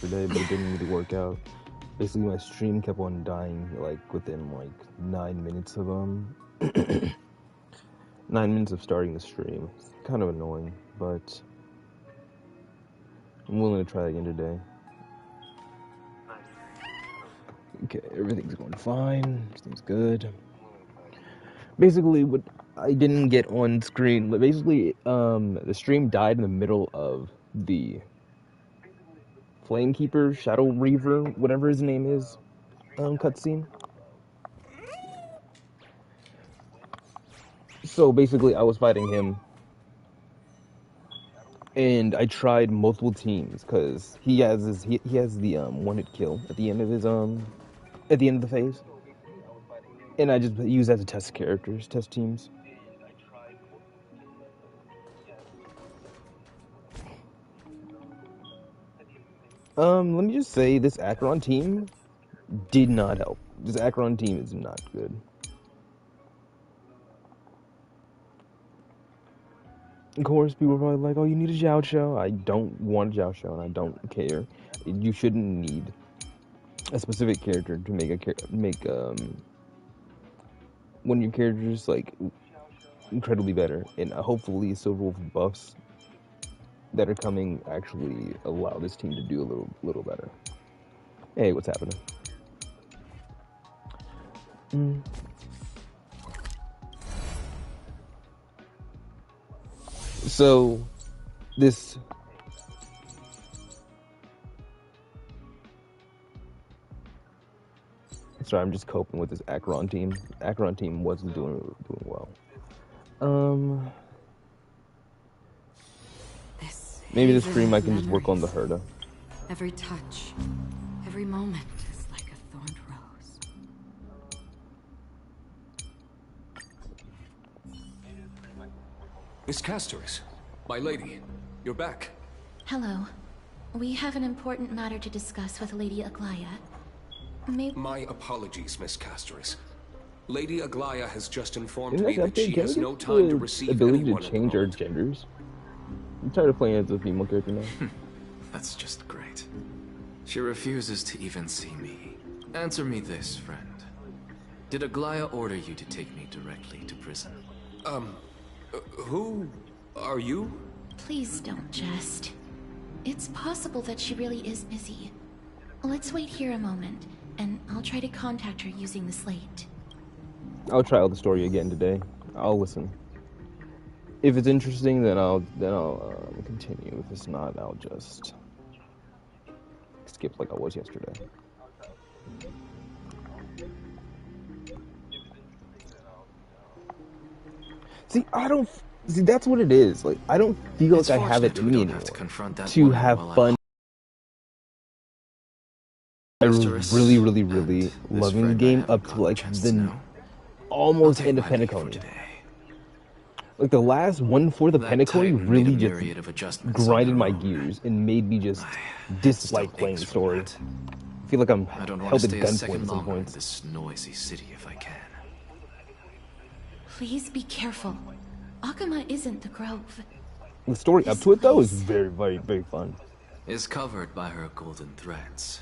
today, but it didn't really work out. Basically, my stream kept on dying, like, within, like, 9 minutes of, 9 minutes of starting the stream. It's kind of annoying, but I'm willing to try again today. Okay, everything's going fine. Everything's good. Basically, what I didn't get on screen, but basically, the stream died in the middle of the Flamekeeper, Shadow Reaver, whatever his name is, cutscene. So basically, I was fighting him, and I tried multiple teams because he has the one-hit kill at the end of his at the end of the phase, and I just use that to test characters, test teams. Let me just say, this Acheron team did not help. This Acheron team is not good. Of course, people are probably like, oh, you need a Jaiqiou. I don't want a Jaiqiou, and I don't care. You shouldn't need a specific character to make one of your characters, like, incredibly better. And hopefully Silver Wolf buffs that are coming actually allow this team to do a little better. Hey, what's happening? So, this... Sorry, I'm just coping with this Acheron team. Acheron team wasn't doing well. Maybe this stream I can just work on the Herda. Every touch, every moment is like a thorned rose. Miss Castoris, my lady, you're back. Hello. We have an important matter to discuss with Lady Aglaya. My apologies, Miss Castoris. Lady Aglaya has just informed me that she has no time to receive ability anyone to change our genders. I'm tired of playing as a female character now. That's just great. She refuses to even see me. Answer me this, friend. Did Aglaya order you to take me directly to prison? Who are you? Please don't jest. It's possible that she really is busy. Let's wait here a moment, and I'll try to contact her using the slate. I'll try out the story again today. I'll listen. If it's interesting, then I'll continue. If it's not, I'll just skip like I was yesterday. See, that's what it is. Like, I don't feel like I have it in me anymore to have fun. I'm really, really, really loving the game up to like the almost end of Penacony. Like the last one for the Penacony really just grinded my gears and made me just dislike playing the story. I feel like I'm held at gunpoint at some points. This noisy city if I can. Please be careful. Akama isn't the Grove. The story up to it though is very, very, very fun. Is covered by her golden threads.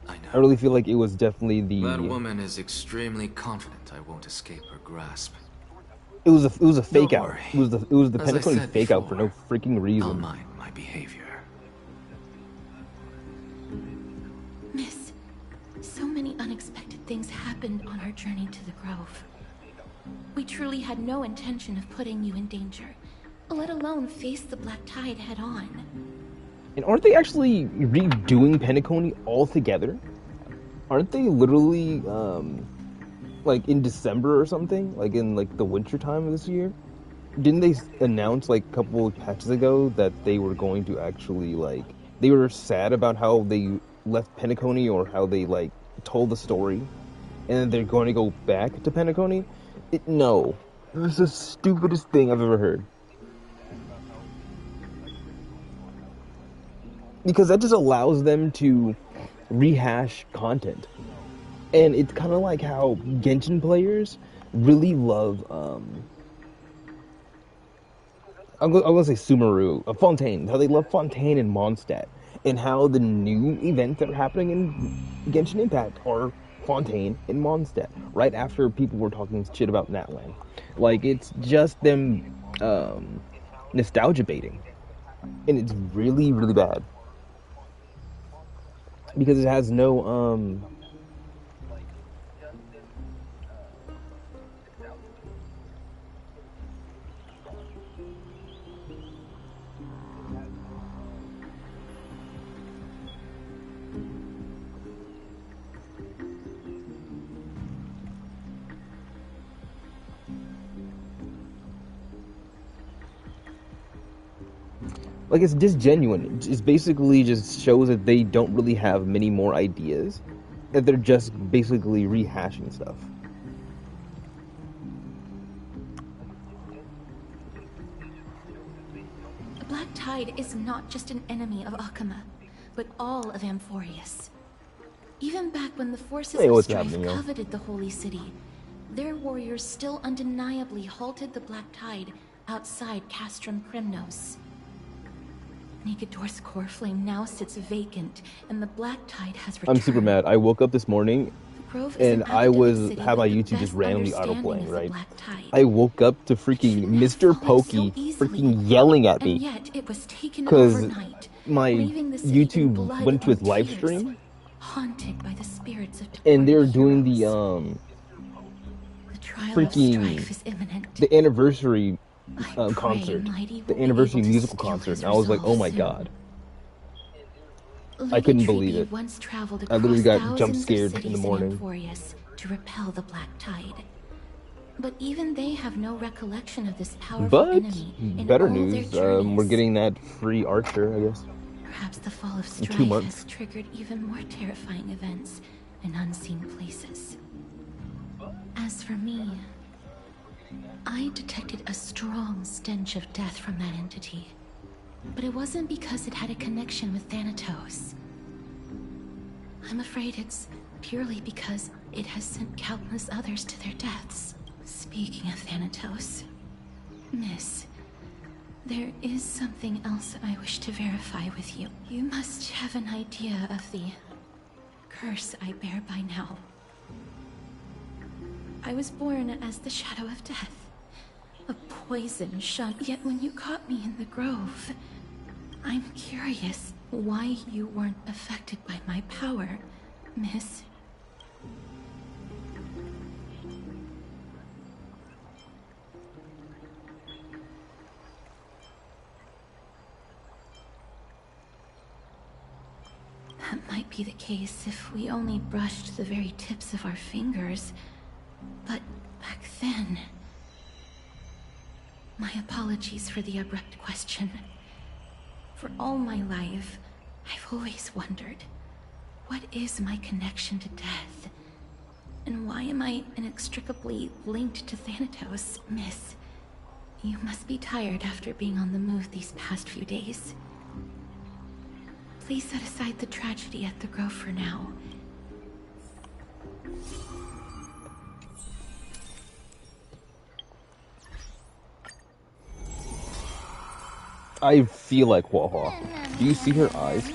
I know. I really feel like it was definitely the... That woman is extremely confident I won't escape her grasp. It was a fake out. It was the Penacony fake out for no freaking reason. I'll mind my behavior. Miss, so many unexpected things happened on our journey to the Grove. We truly had no intention of putting you in danger, let alone face the Black Tide head on. And aren't they actually redoing Penacony altogether? Aren't they literally, like in December or something? Like in like the winter time of this year? Didn't they announce like a couple of patches ago that they were going to actually like, they were sad about how they left Penacony or how they like told the story and then they're going to go back to Penacony? No. It was the stupidest thing I've ever heard. Because that just allows them to rehash content. And it's kind of like how Genshin players really love, I'm going to say Sumeru, Fontaine. How they love Fontaine and Mondstadt. and how the new events that are happening in Genshin Impact are Fontaine and Mondstadt, right after people were talking shit about Natlan. Like, it's just them nostalgia baiting. And it's really, really bad. Because it has no, like, it's disgenuine. It basically just shows that they don't really have many more ideas. That they're just basically rehashing stuff. The Black Tide is not just an enemy of Akama, but all of Amphorius. Even back when the forces of strife coveted the Holy City, their warriors still undeniably halted the Black Tide outside Castrum Primnos. Negador's core flame now sits vacant, and the Black Tide has returned. I'm super mad. I woke up this morning, and I had my YouTube just randomly auto-playing, right? I woke up to freaking Mr. Pokey freaking yelling at me. Because my YouTube went to his live stream, and they're doing the anniversary concert, the anniversary musical concert, and I was like, oh my god. I couldn't believe it. I literally got jump scared in the morning. To repel the Black Tide. But even they have no recollection of this powerful but enemy in better all news, their we're getting that free Archer, I guess. Perhaps the fall of strife has triggered even more terrifying events in unseen places. As for me, I detected a strong stench of death from that entity. But it wasn't because it had a connection with Thanatos. I'm afraid it's purely because it has sent countless others to their deaths. Speaking of Thanatos, Miss, there is something else I wish to verify with you. You must have an idea of the curse I bear by now. I was born as the shadow of death. A poison shot, yet when you caught me in the grove, I'm curious why you weren't affected by my power, Miss. That might be the case if we only brushed the very tips of our fingers. But back then... My apologies for the abrupt question. For all my life, I've always wondered, what is my connection to death? And why am I inextricably linked to Thanatos, Miss? You must be tired after being on the move these past few days. Please set aside the tragedy at the Grove for now. I feel like Waha. Do you see her eyes?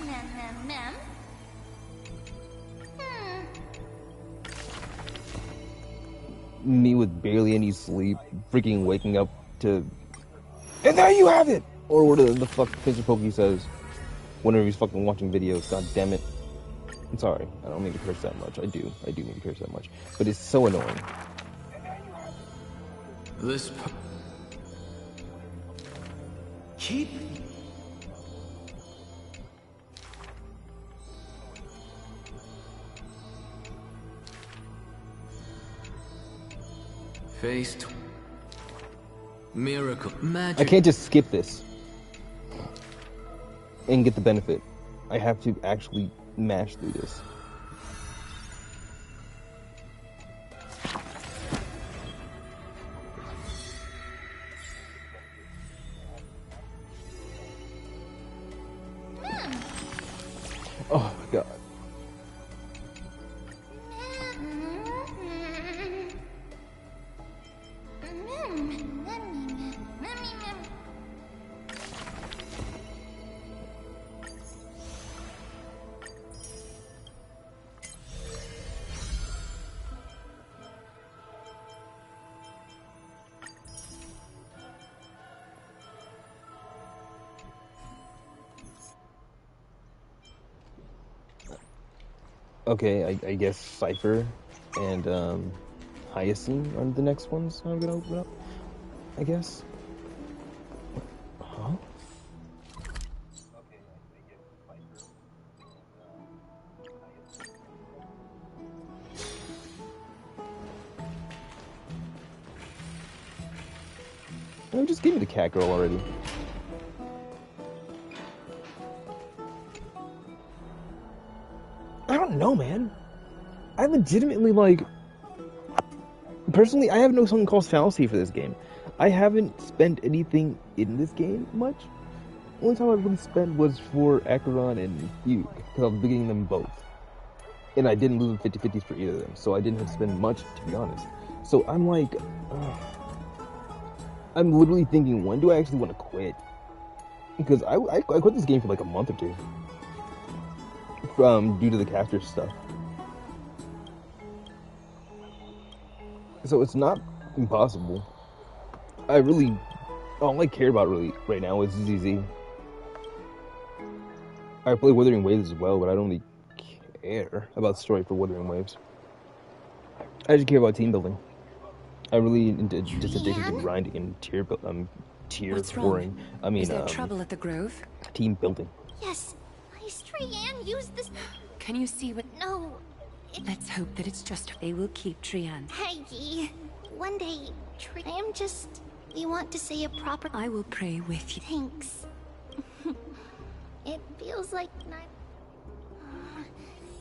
Me with barely any sleep, freaking waking up to... And there you have it! Or what the fuck Mr. Pokey says whenever he's fucking watching videos, god damn it. I'm sorry, I don't mean to curse that much. I do mean to curse that much. But it's so annoying. This... Keep... Faced... Miracle... Magic... I can't just skip this and get the benefit. I have to actually mash through this. Oh my god. Okay, I guess Cypher and Hyacinth are the next ones I'm gonna open up, I guess. Huh? No, just give me the cat girl already. I don't know, man. I legitimately, like... Personally, I have no something called fallacy for this game. I haven't spent anything in this game much. The only time I really spent was for Acheron and Fugue, because I was beginning them both. And I didn't lose 50-50s for either of them, so I didn't have to spend much, to be honest. So I'm like... I'm literally thinking, when do I actually want to quit? Because I quit this game for like a month or two. Due to the caster stuff. So it's not impossible. All I care about really right now is ZZ. I play Wuthering Waves as well, but I don't really care about the story for Wuthering Waves. I just care about team building. I really just addicted to grinding and tier scoring. I mean, is there trouble at the Grove? Team building. Yes, Trian used this. Can you see what? No. Let's hope that it's just they will keep Trian. Hey, one day, we want to say a proper. I will pray with you. Thanks. It feels like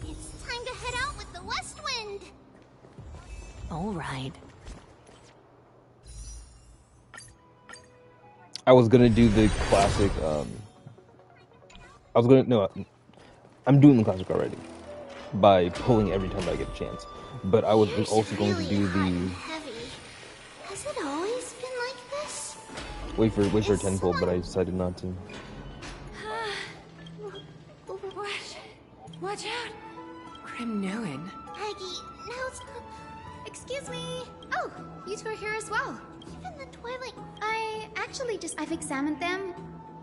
it's time to head out with the West Wind. All right. I was gonna do the classic, I'm doing the classic already. By pulling every time I get a chance. But I was also going to do the... Has it always been like this? Wait for a 10 pull, but I decided not to. Watch out! Cremnoan. Aggie, now's... Excuse me. Oh, you two are here as well. Even the Twilight... I've examined them,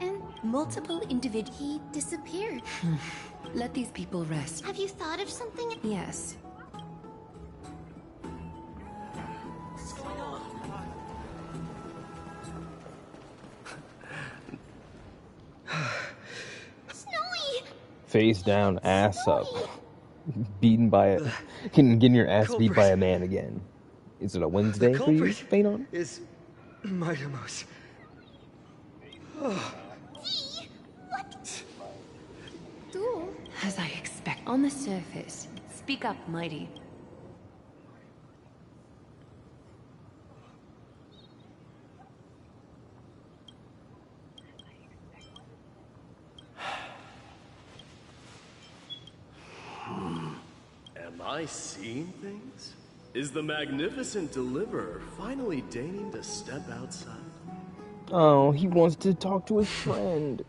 and... Multiple individuals. He disappeared. Let these people rest. Have you thought of something? Yes. Snowy! Face down, ass up. Beaten by a... Getting your ass beat by a man again. Is it a Wednesday for you, Phanon? Is Mightimos. Oh. What? Duel? As I expect. On the surface. Speak up, Mighty. Am I seeing things? Is the magnificent deliverer finally deigning to step outside? Oh, he wants to talk to his friend.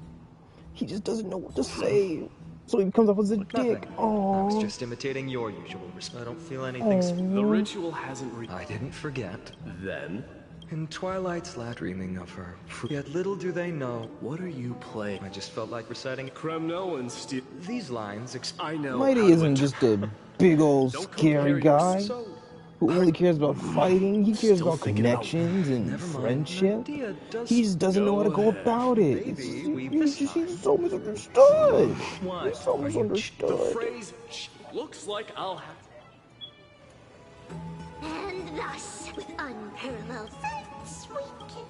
He just doesn't know what to say. So he comes off as a dick. Oh. I was just imitating your usual response. I don't feel anything. The ritual hasn't I didn't forget. Then? In Twilight's last dreaming of her. Yet little do they know. What are you playing? I just felt like reciting Cremnoan steal. These lines. I know. Mighty isn't just a big old scary guy who only cares about fighting. He cares about connections and friendship. He just doesn't know how to go about it. He's so misunderstood. He's so misunderstood. The phrase looks like I'll have. And thus, with unparalleled facts, we can...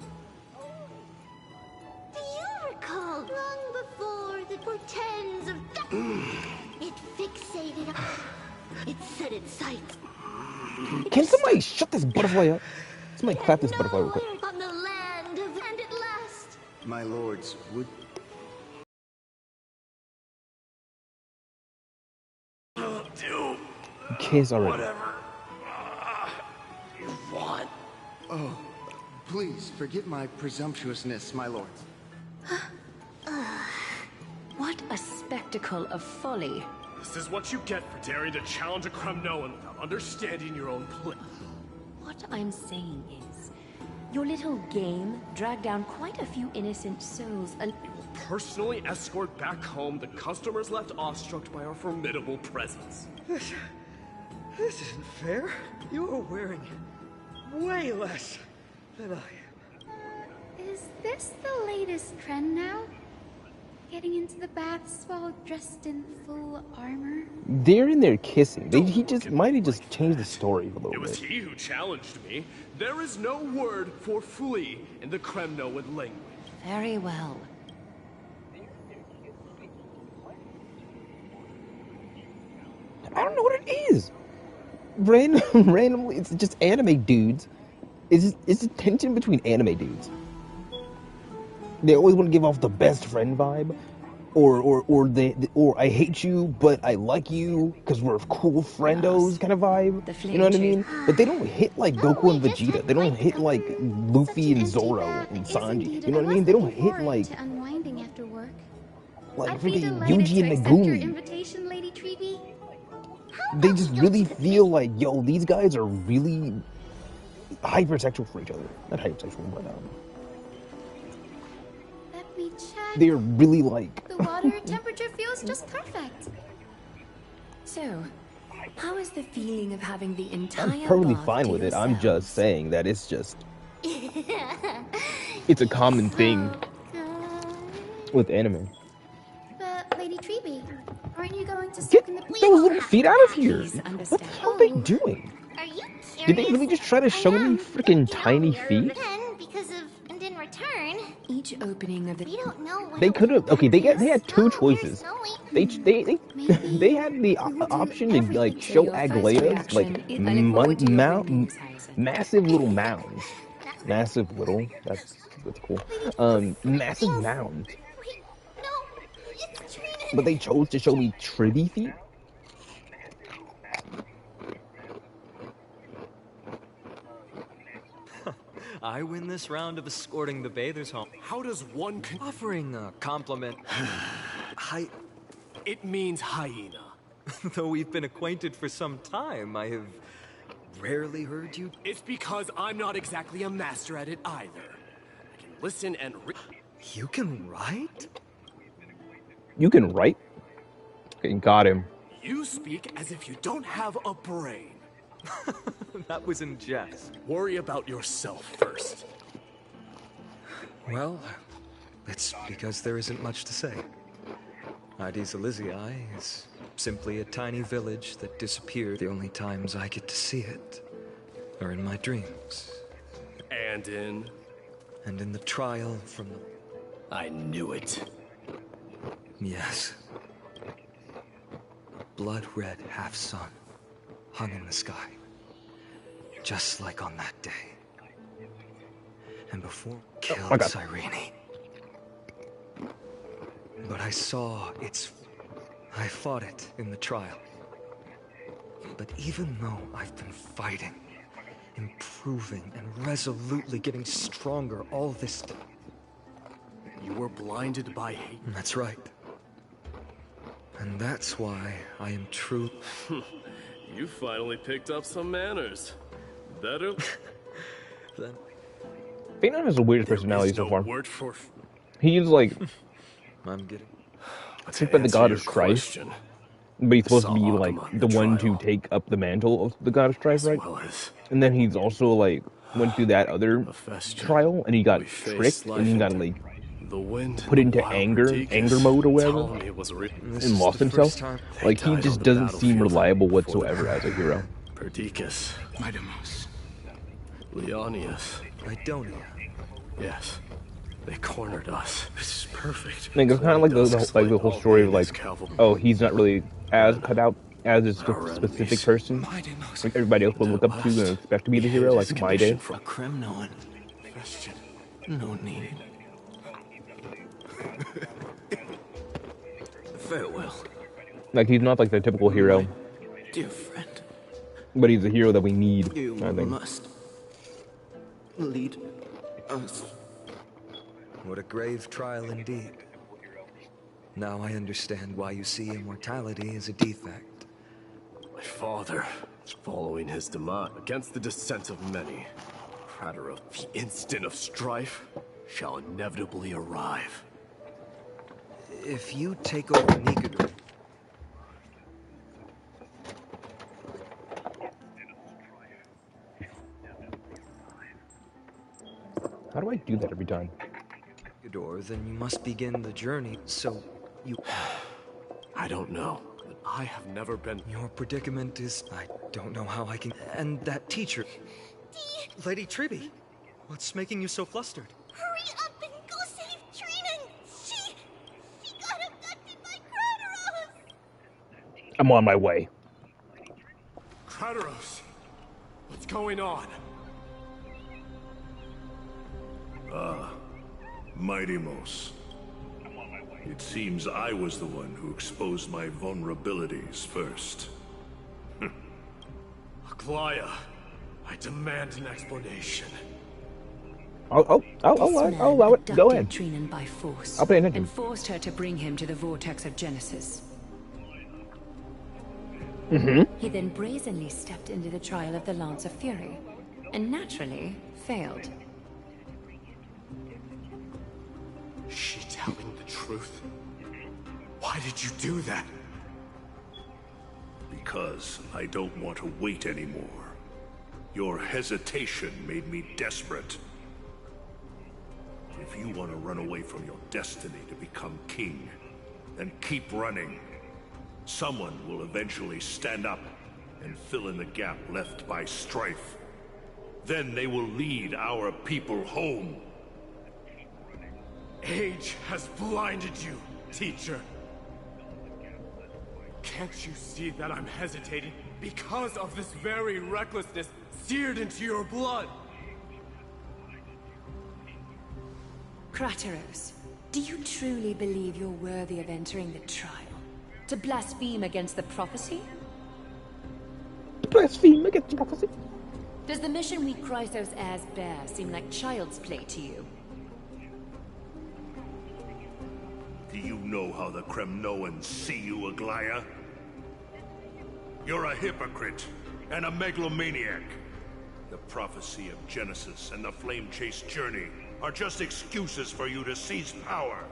Do you recall long before the portents of it fixated on... It set its sights. Can somebody shut this butterfly up? Somebody clap this butterfly real quick. On the land of... And at last... My lords, would... Case already. Whatever you want. Oh, please forgive my presumptuousness, my lords. What a spectacle of folly. This is what you get for daring to challenge a Cremnoan without understanding your own place. What I'm saying is, your little game dragged down quite a few innocent souls. It will personally escort back home the customers left awestruck by our formidable presence. This isn't fair. You are wearing way less than I am. Is this the latest trend now? Getting into the baths while dressed in full armor? They're in there kissing. He just might have just changed the story a little bit. It was he who challenged me. There is no word for flee in the Kremnoan language. Very well. I don't know what it is. Randomly, it's just anime dudes. It's a tension between anime dudes. They always want to give off the best friend vibe, or I hate you but I like you because we're cool friendos kind of vibe. You know what I mean? But they don't hit like Goku and Vegeta. They don't hit like Luffy and Zoro and Sanji. You know what I mean? They don't hit like unwinding after work. freaking Yuji and Megumi. Invitation, Lady Treeby. They just really feel like, yo, these guys are really hypersexual for each other. Not hypersexual, but Let me check. they're really like. The water temperature feels just perfect. So, how is the feeling of having the entire I'm perfectly bath fine to with it. I'm yourselves? just saying that it's just. It's a common thing with anime. But Lady Treeby, aren't you going to Get soak in the those little feet out of here! Please What the understand. hell are they doing? Are you curious? Did they really just try to show me freaking tiny feet? Because of, and in return, Each opening of the we don't know what They it could have. will Okay, be. they had two No, choices. there's no way- They had the option to like show your first Aglaea's like reaction is I look forward to your readings, Harrison. massive little mounds. Massive little. That's cool. Massive mounds. Wait, no, it's Trina. But they chose to show me Tribby feet. I win this round of escorting the bathers home. How does one Offering a compliment. It means hyena. Though we've been acquainted for some time, I have rarely heard you. It's because I'm not exactly a master at it either. I can listen and You can write? You can write. Okay, got him. You speak as if you don't have a brain. That was in jest. Worry about yourself first. Well, it's because there isn't much to say. Ides Elysiae is simply a tiny village that disappeared. The only times I get to see it are in my dreams. And in... And in the trial from the... I knew it. Yes. Blood-red half-sun hung in the sky. Just like on that day. And before killed Cyrene. But I saw its... I fought it in the trial. But even though I've been fighting, improving, and resolutely getting stronger all this time... You were blinded by hate. That's right. And that's why I am true... You finally picked up some manners. Better... Then... Phaeton has the weirdest personality so far. Word for... He's like... I'm getting... Sent by the god of strife. But he's supposed to be like the one to take up the mantle of the god of strife, right? And then he's also like went through that other trial and he got tricked and he got like put into anger mode or whatever, and lost himself. Like he just doesn't seem reliable whatsoever as a hero. Perdiccas. Idamos. Leonius. Idonia. Yes. They cornered us. This is perfect. Like, it's kind of like the whole story of like, oh, he's not really as cut out as a specific person. Like everybody else will look up to and expect to be the hero, like my day. A Kremnoan. Question. No need. Farewell. Like he's not like the typical hero, Dear friend. but he's a hero that we need. You I think. must lead us. What a grave trial indeed. Now I understand why you see immortality as a defect. My father is following his demise against the dissent of many. Prater of the instant of strife shall inevitably arrive. If you take over Nikudu... How do I do that every time? Then you must begin the journey, so you... I don't know, but I have never been... Your predicament is... I don't know how I can... And that teacher... Lady Triby, what's making you so flustered? Hurry up and go save Trina! She got abducted by Crateros! I'm on my way. Crateros! What's going on? Mighty-Mos. It seems I was the one who exposed my vulnerabilities first. Aglaya, I demand an explanation. I'll allow it. Go ahead. Trinan by force I'll pay attention. and forced her to bring him to the vortex of Genesis. He then brazenly stepped into the trial of the Lance of Fury, and naturally failed. Is she telling the truth? Why did you do that? Because I don't want to wait anymore. Your hesitation made me desperate. If you want to run away from your destiny to become king, then keep running. Someone will eventually stand up and fill in the gap left by strife. Then they will lead our people home. Age has blinded you, teacher. Can't you see that I'm hesitating because of this very recklessness seared into your blood? Crateros, do you truly believe you're worthy of entering the trial? To blaspheme against the prophecy? Blaspheme against the prophecy? Does the mission we Chrysos heirs bear seem like child's play to you? Do you know how the Kremnoans see you, Aglaya? You're a hypocrite and a megalomaniac. The prophecy of Genesis and the Flame Chase journey are just excuses for you to seize power.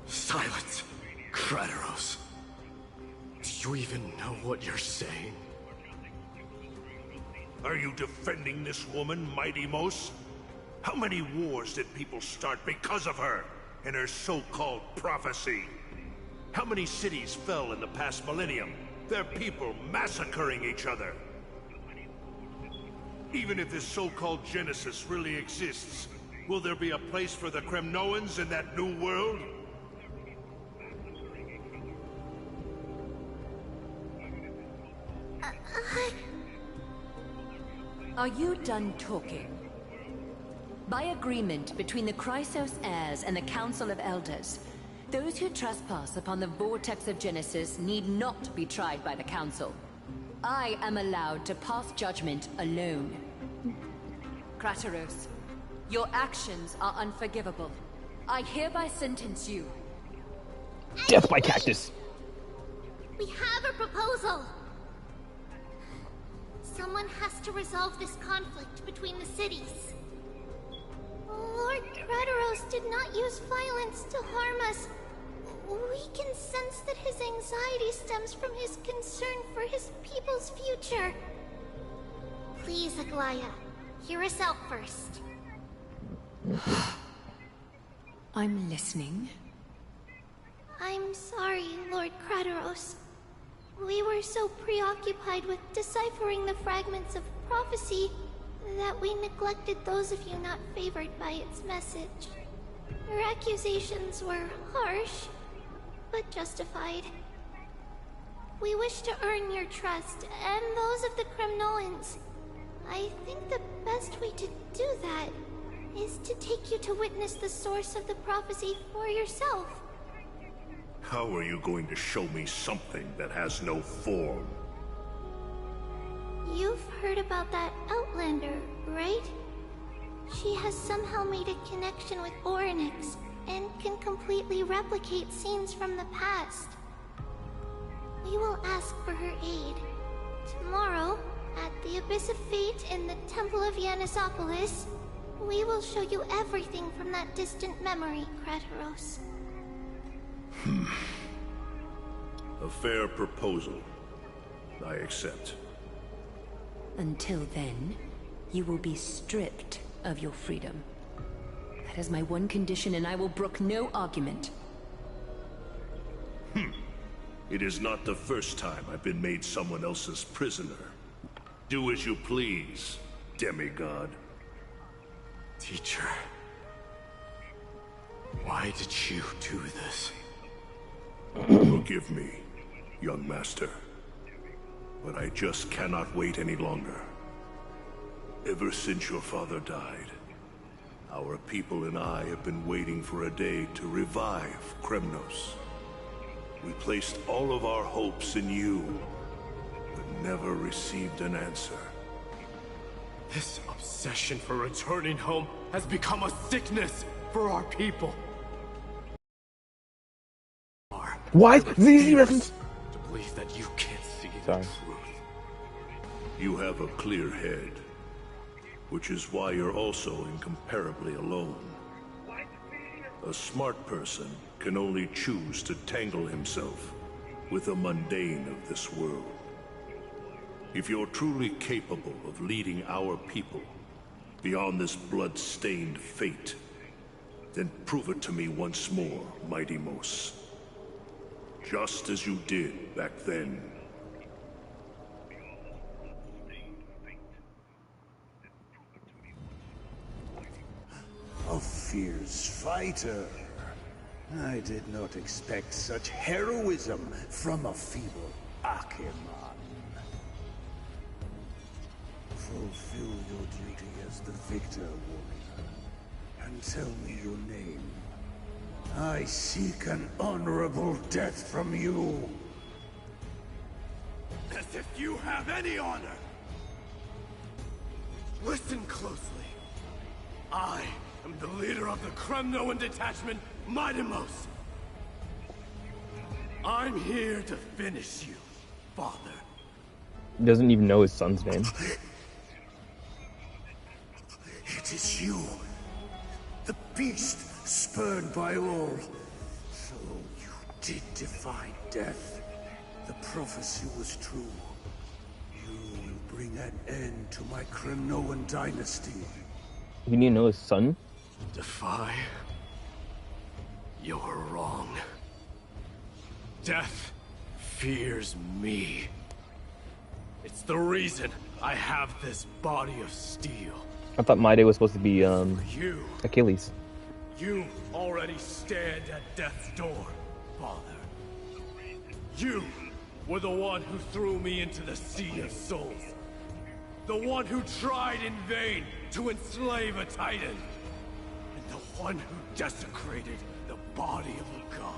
Silence, Crateros. Do you even know what you're saying? Are you defending this woman, Mighty-Mos? How many wars did people start because of her and her so-called prophecy? How many cities fell in the past millennium? Their people massacring each other. Even if this so-called Genesis really exists, will there be a place for the Kremnoans in that new world? Are you done talking? By agreement between the Chrysos heirs and the Council of Elders, those who trespass upon the Vortex of Genesis need not be tried by the Council. I am allowed to pass judgment alone. Crateros, your actions are unforgivable. I hereby sentence you. Death by cactus. We have a proposal. Someone has to resolve this conflict between the cities. Lord Crateros did not use violence to harm us. We can sense that his anxiety stems from his concern for his people's future. Please, Aglaya, hear us out first. I'm listening. I'm sorry, Lord Crateros. We were so preoccupied with deciphering the fragments of prophecy that we neglected those of you not favored by its message. Your accusations were harsh, but justified. We wish to earn your trust, and those of the Kremnoans. I think the best way to do that is to take you to witness the source of the prophecy for yourself. How are you going to show me something that has no form? You've heard about that Outlander, right? She has somehow made a connection with Orynyx and can completely replicate scenes from the past. We will ask for her aid. Tomorrow, at the Abyss of Fate in the Temple of Yanisopolis, We will show you everything from that distant memory, Krateros. A fair proposal. I accept. Until then, you will be stripped of your freedom. That is my one condition, and I will brook no argument. It is not the first time I've been made someone else's prisoner. Do as you please, demigod. Teacher, why did you do this? Forgive me, young master. But I just cannot wait any longer. Ever since your father died, our people and I have been waiting for a day to revive Kremnos. We placed all of our hopes in you, but never received an answer. This obsession for returning home has become a sickness for our people. Why? These reference? To believe that you can't see the truth. You have a clear head, which is why you're also incomparably alone. A smart person can only choose to tangle himself with the mundane of this world. If you're truly capable of leading our people beyond this blood-stained fate, then prove it to me once more, Mighty Mos. Just as you did back then. A fierce fighter. I did not expect such heroism from a feeble Acheron. Fulfill your duty as the victor, warrior, and tell me your name. I seek an honorable death from you. As if you have any honor! Listen closely. I am the leader of the Kremnoan detachment, Mighty Mos. I'm here to finish you, father. He doesn't even know his son's name. It is you, the beast spurned by all. So you did defy death. The prophecy was true. You will bring an end to my Kremnoan dynasty. You need to know his son? Defy? You're wrong. Death fears me. It's the reason I have this body of steel. I thought My Day was supposed to be you. Achilles. You already stand at death's door, father. You were the one who threw me into the Sea of Souls. The one who tried in vain to enslave a Titan. And the one who desecrated the body of a god.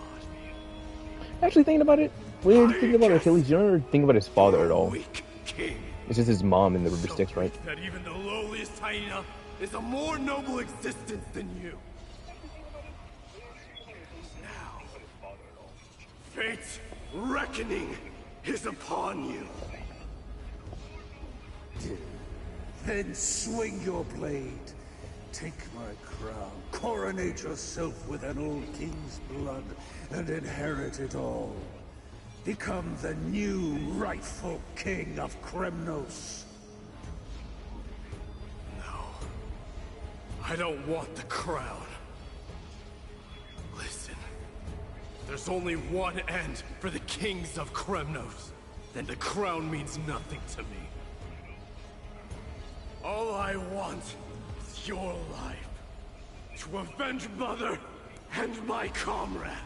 Actually, thinking about it, when you're thinking about Achilles, you don't think about his father at all. It's just his mom in the River Styx, right? That even the lowliest hyena is a more noble existence than you. Now, fate's reckoning is upon you. Then swing your blade. Take my crown. Coronate yourself with an old king's blood and inherit it all. Become the new rightful king of Kremnos. No. I don't want the crown. Listen. There's only one end for the kings of Kremnos. Then the crown means nothing to me. All I want is your life. To avenge Mother and my comrades.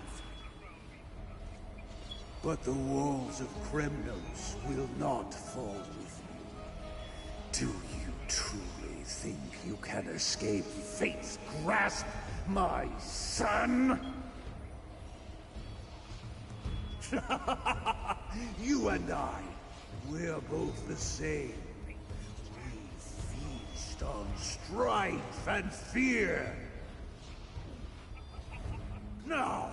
But the walls of Kremnos will not fall with you. Do you truly think you can escape fate's grasp, my son? You and I, we're both the same. We feast on strife and fear. Now,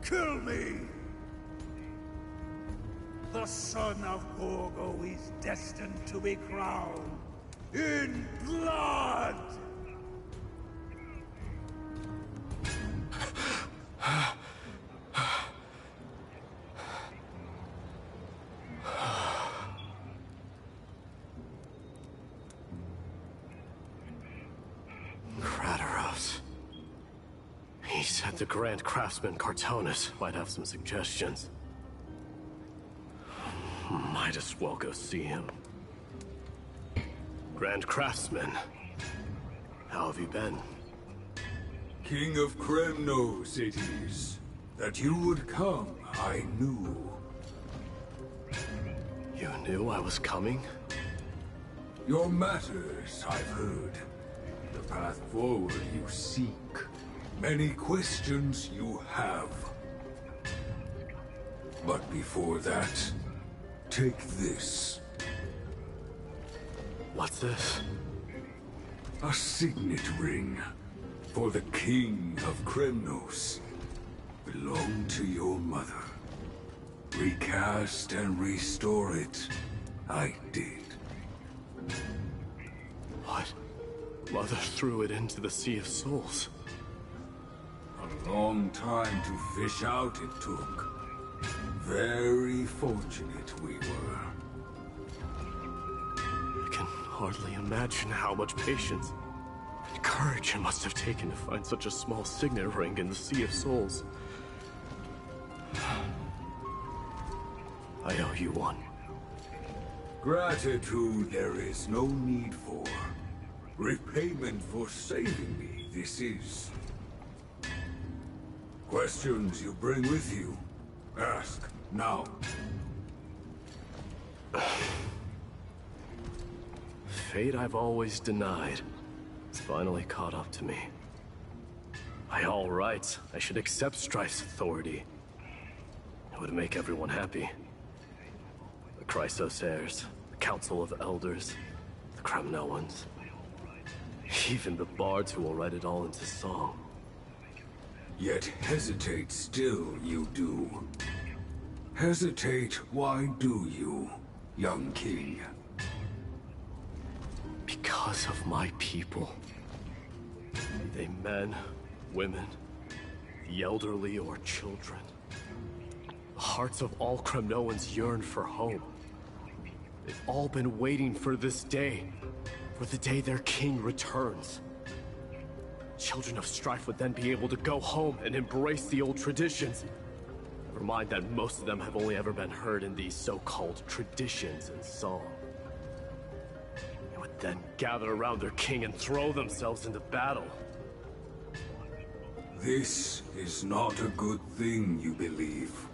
kill me! The son of Gorgo is destined to be crowned in blood! the Grand Craftsman Cartonus might have some suggestions. Might as well go see him. Grand Craftsman, how have you been? King of Kremnos it is. That you would come, I knew. You knew I was coming? Your matters, I've heard. The path forward you seek. Many questions you have. But before that, take this. What's this? A signet ring for the King of Kremnos. Belonged to your mother. Recast and restore it. I did. What? Mother threw it into the Sea of Souls. A long time to fish out it took. Very fortunate we were. I can hardly imagine how much patience and courage it must have taken to find such a small signet ring in the Sea of Souls. I owe you one. Gratitude there is no need for. Repayment for saving me, this is. Questions you bring with you? Ask, now. Fate I've always denied has finally caught up to me. By all rights, I should accept Strife's authority. It would make everyone happy. The Chrysos heirs, the Council of Elders, the Kremnoans. Even the bards who will write it all into song. Yet hesitate still you do. Hesitate, why do you, young king? Because of my people. Be they men, women, the elderly or children. The hearts of all Kremnoans yearn for home. They've all been waiting for this day. For the day their king returns. Children of Strife would then be able to go home and embrace the old traditions. Never mind that most of them have only ever been heard in these so-called traditions and song. They would then gather around their king and throw themselves into battle. This is not a good thing, you believe.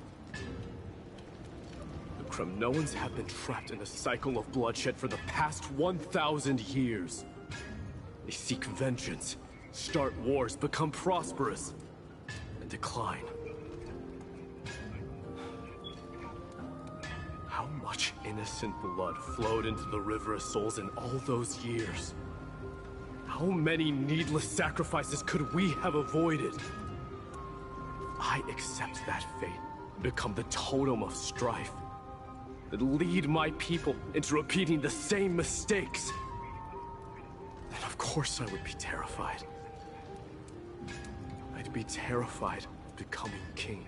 The Kremnoans have been trapped in a cycle of bloodshed for the past 1,000 years. They seek vengeance, start wars, become prosperous, and decline. How much innocent blood flowed into the River of Souls in all those years? How many needless sacrifices could we have avoided? I accept that fate and become the totem of strife that lead my people into repeating the same mistakes. Then of course I would be terrified. I'd be terrified of becoming king.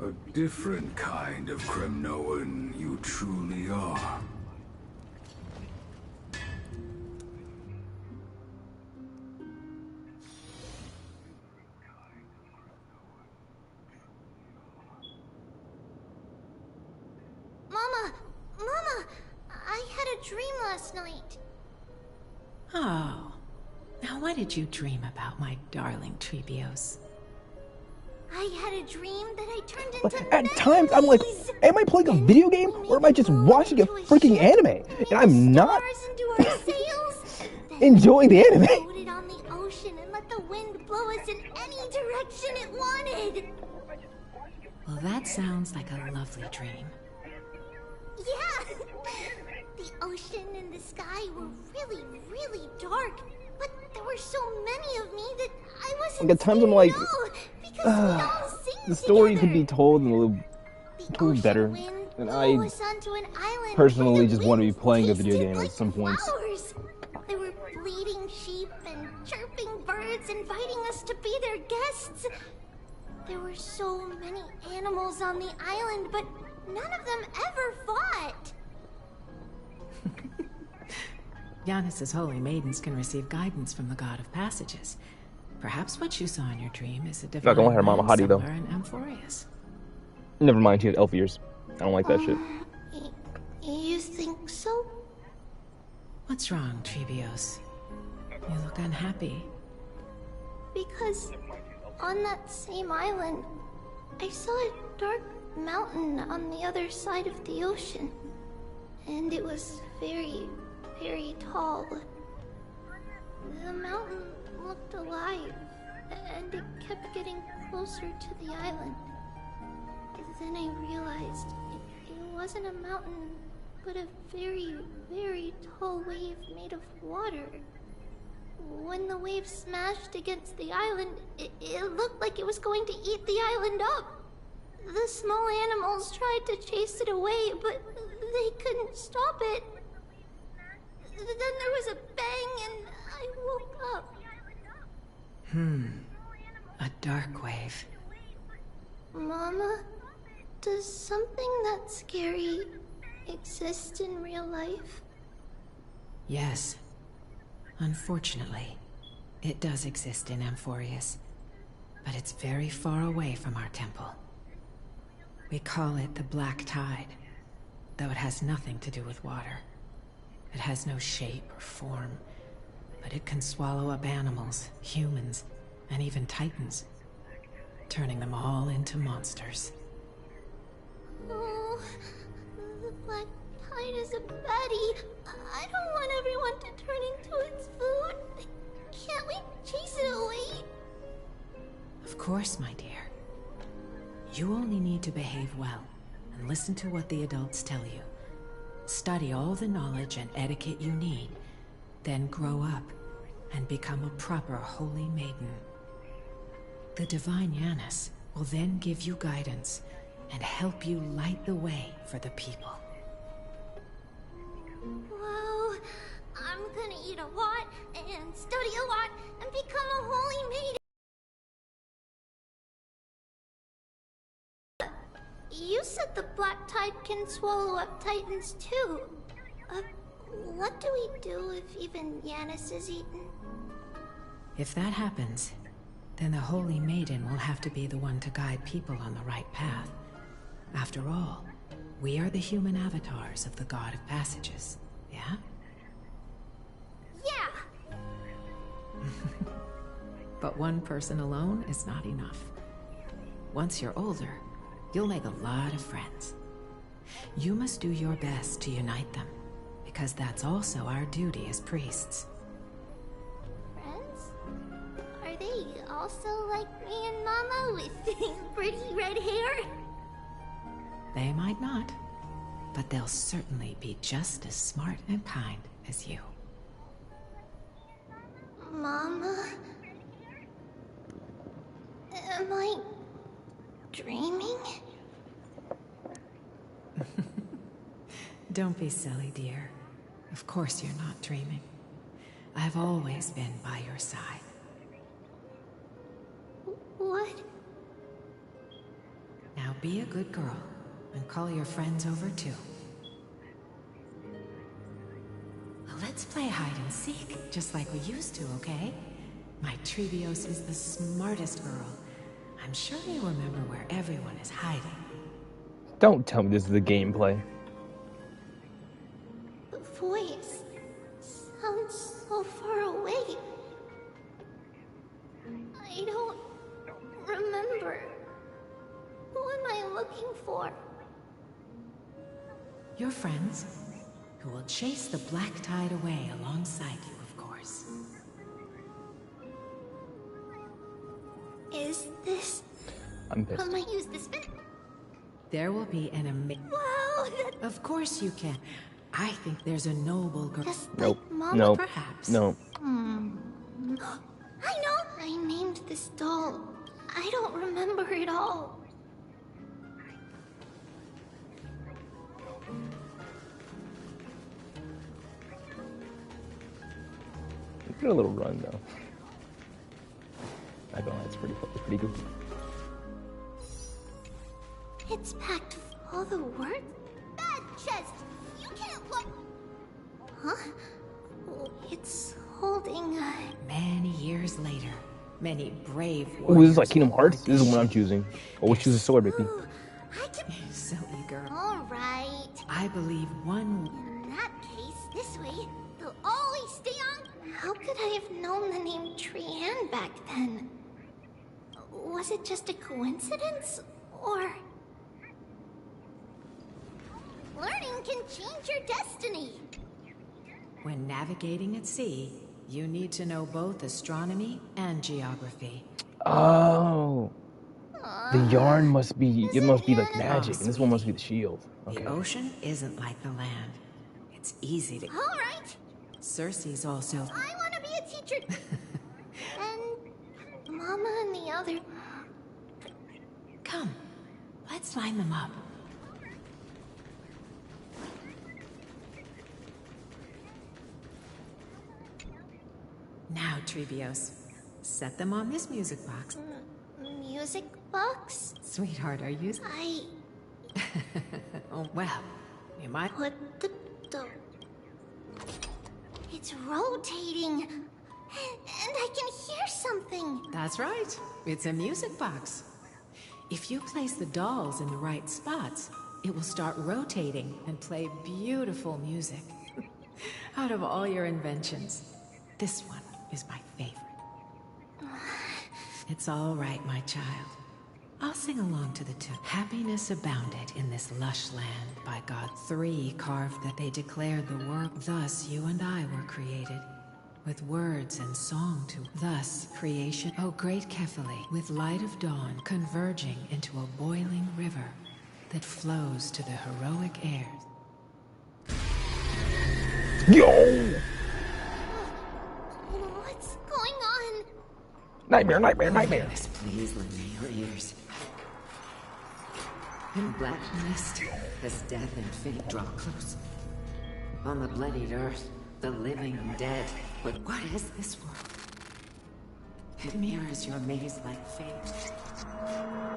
A different kind of Kremnoan you truly are. Mama, I had a dream last night. Oh. Now what did you dream about, my darling Trebios? I had a dream that I turned into At times, I'm like, am I playing a video game or am I just watching a freaking anime? And I'm not enjoying the anime. Floated on the ocean and let the wind blow us in any direction it wanted. Well, that sounds like a lovely dream. Yeah! The ocean and the sky were really, really dark, but there were so many of me that I wasn't At times I'm like, the story could be told a little better, and I personally just want to be playing a video game at some point. There were bleating sheep and chirping birds inviting us to be their guests. There were so many animals on the island, but none of them ever fought. Yanis's holy maidens can receive guidance from the god of passages. Perhaps what you saw in your dream is a divine Not gonna let her mama hottie though. in Amphorius. Never mind, she has elf ears. I don't like that shit. You think so? What's wrong, Trebios? You look unhappy. Because on that same island, I saw a dark mountain on the other side of the ocean. And it was very, very tall. The mountain looked alive, and it kept getting closer to the island. Then I realized it wasn't a mountain, but a very, very tall wave made of water. When the wave smashed against the island, it looked like it was going to eat the island up. The small animals tried to chase it away, but they couldn't stop it. Then there was a bang and I woke up. A dark wave. Mama, does something that scary exist in real life? Yes. Unfortunately, it does exist in Amphorius, but it's very far away from our temple. We call it the Black Tide, though it has nothing to do with water. It has no shape or form, but it can swallow up animals, humans, and even titans, turning them all into monsters. Oh, the Black Tide is a baddie. I don't want everyone to turn into its food. Can't we chase it away? Of course, my dear. You only need to behave well and listen to what the adults tell you. Study all the knowledge and etiquette you need, then grow up and become a proper holy maiden. The divine Yanis will then give you guidance and help you light the way for the people. Wow, I'm gonna eat a lot and study a lot and become a holy maiden. You said the Black Tide can swallow up titans too. What do we do if even Yanis is eaten? If that happens, then the Holy Maiden will have to be the one to guide people on the right path. After all, we are the human avatars of the God of Passages, yeah? Yeah! But one person alone is not enough. Once you're older, you'll make a lot of friends. You must do your best to unite them, because that's also our duty as priests. Friends? Are they also like me and Mama with pretty red hair? They might not, but they'll certainly be just as smart and kind as you. Mama? Am I dreaming? Don't be silly, dear. Of course you're not dreaming. I've always been by your side. What? Now be a good girl and call your friends over too. Let's play hide and seek, just like we used to, okay? My Trebios is the smartest girl. I'm sure you remember where everyone is hiding. Don't tell me this is the gameplay. The voice sounds so far away. I don't remember. Who am I looking for? Your friends, who will chase the Black Tide away alongside you, of course. Is this... I'm pissed. Can I use this bit? There will be an amazing... Wow! Of course you can. I think there's a noble girl... Just Nope. like Mama, Nope. perhaps. No. I know! I named this doll. I don't remember it all. Get a little run though. I know it's pretty goofy. It's packed with all the words? Bad chest! You can't look... Huh? It's holding Many years later, many brave Oh, warriors... this is like Kingdom Hearts? This is the one I'm choosing. Always choose a sword, baby. Silly girl. Alright. I believe one... In that case, this way, they'll always stay on. How could I have known the name Trianne back then? Was it just a coincidence? Or... Learning can change your destiny. When navigating at sea, you need to know both astronomy and geography. Oh. The yarn must be, it must be like magic, and this one must be the shield. Okay. The ocean isn't like the land. It's easy to... Alright. Cersei's also... I want to be a teacher. And Mama and the other... Come, let's line them up. Now, Trevios, set them on this music box. Music box? Sweetheart, are you... Oh, well, you might... Put the... It's rotating. And I can hear something. That's right. It's a music box. If you place the dolls in the right spots, it will start rotating and play beautiful music. Out of all your inventions, this one is my favorite. It's all right, my child. I'll sing along to the tune. Happiness abounded in this lush land by God. 3 carved that they declared the world. Thus you and I were created, with words and song to... Thus creation, O great Kephale, with light of dawn converging into a boiling river that flows to the heroic airs. Yo! What's going on? Nightmare, nightmare, nightmare. Yes, please lend me your ears. In black mist, as death and fate draw close. On the bloodied earth, the living and dead. But what is this world? It mirrors your maze-like fate.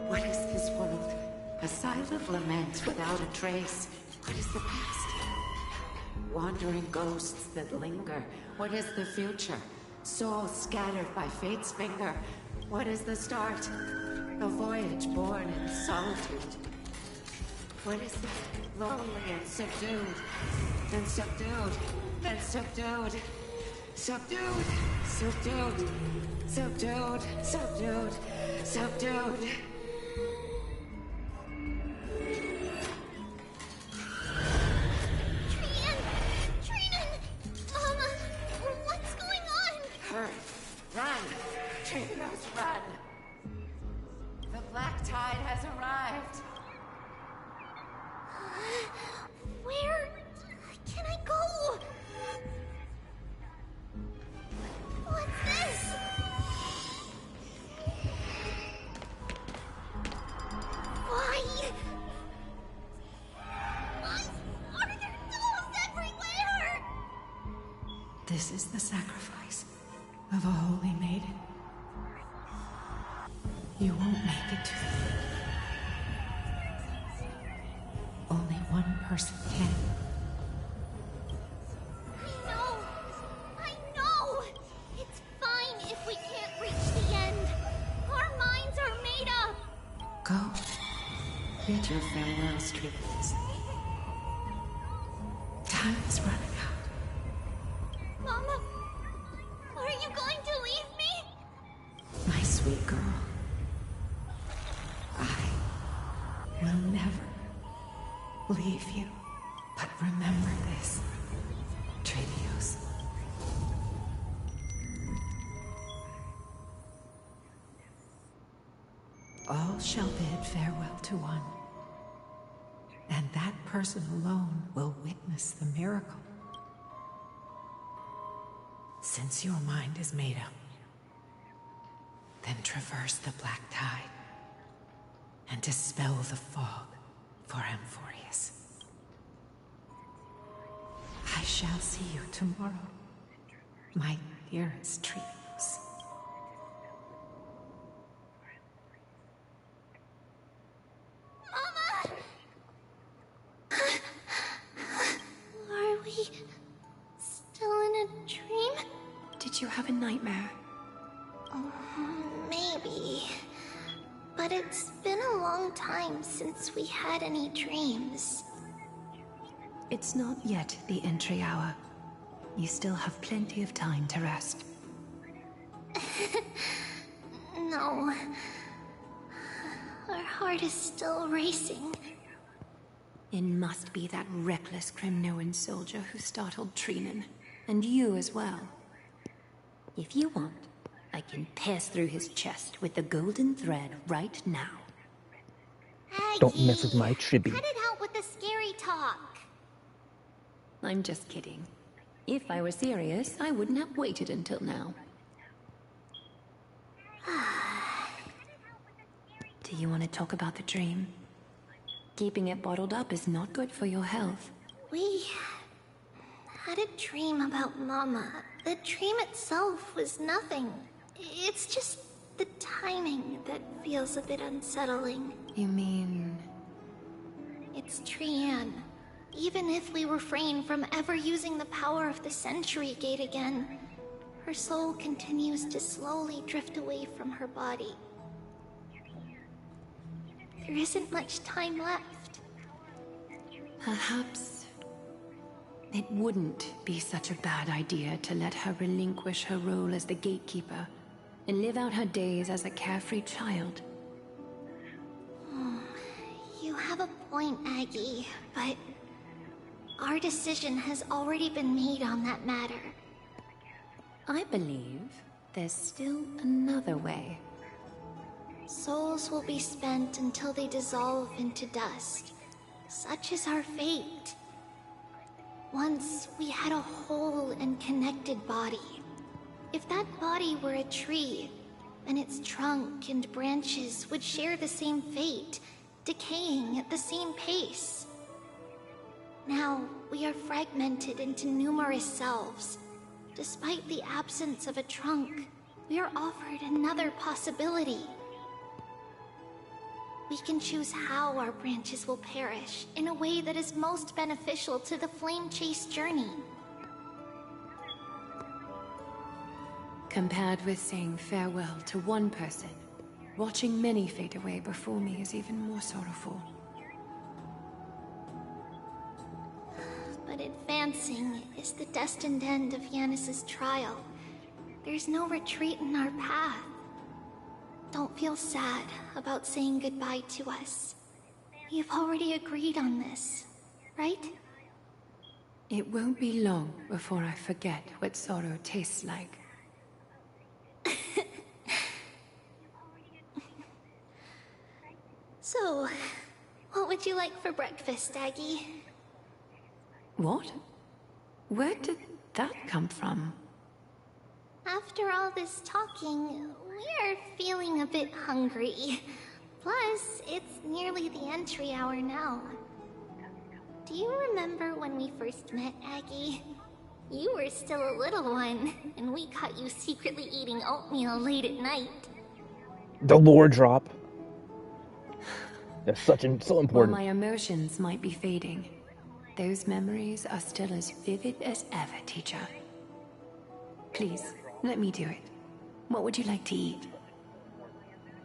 What is this world? A silent lament without a trace. What is the past? Wandering ghosts that linger. What is the future? Souls scattered by fate's finger. What is the start? A voyage born in solitude. What is it? Lonely and subdued. Then subdued. Then subdued. Subdued. Subdued. Subdued. Subdued. Subdued. Run! Trevios, run! The black tide has arrived! Where can I go? What's this? Why? Why are there dolls everywhere? This is the sacrifice of a holy maiden. You won't make it to the end. Only one person can. I know! It's fine if we can't reach the end. Our minds are made up. Go. Bid your farewells, Trevios. Time is running out. Mama, are you going to leave me? My sweet girl. I will never leave you. But remember this, Trevios. All shall bid farewell to one, and that person alone will witness the miracle. Since your mind is made up, then traverse the black tide and dispel the fog for Amphorius. I shall see you tomorrow, my dearest Trevios. Mama! Are we still in a Did you have a nightmare? Maybe. But it's been a long time since we had any dreams. It's not yet the entry hour. You still have plenty of time to rest. No. Our heart is still racing. It must be that reckless Kremnoan soldier who startled Trinan. And you as well. If you want, I can pass through his chest with the golden thread right now. Aggie, don't mess with my Chibi. Cut it out with the scary talk. I'm just kidding. If I were serious, I wouldn't have waited until now. Do you want to talk about the dream? Keeping it bottled up is not good for your health. We had a dream about Mama. The dream itself was nothing. It's just the timing that feels a bit unsettling. You mean... It's Trian. Even if we refrain from ever using the power of the Century Gate again, her soul continues to slowly drift away from her body. There isn't much time left. Perhaps it wouldn't be such a bad idea to let her relinquish her role as the gatekeeper and live out her days as a carefree child. You have a point, Aggie, but our decision has already been made on that matter. I believe there's still another way. Souls will be spent until they dissolve into dust. Such is our fate. Once we had a whole and connected body. If that body were a tree, then its trunk and branches would share the same fate, decaying at the same pace. Now, we are fragmented into numerous selves. Despite the absence of a trunk, we are offered another possibility. We can choose how our branches will perish in a way that is most beneficial to the Flame Chase journey. Compared with saying farewell to one person, watching many fade away before me is even more sorrowful. But advancing is the destined end of Yanis's trial. There's no retreat in our path. Don't feel sad about saying goodbye to us. You've already agreed on this, right? It won't be long before I forget what sorrow tastes like. So, what would you like for breakfast, Aggie? What? Where did that come from? After all this talking, we're feeling a bit hungry. Plus, it's nearly the entry hour now. Do you remember when we first met, Aggie? You were still a little one, and we caught you secretly eating oatmeal late at night. The lore drop. That's so important. While my emotions might be fading, those memories are still as vivid as ever, teacher. Please, let me do it. What would you like to eat?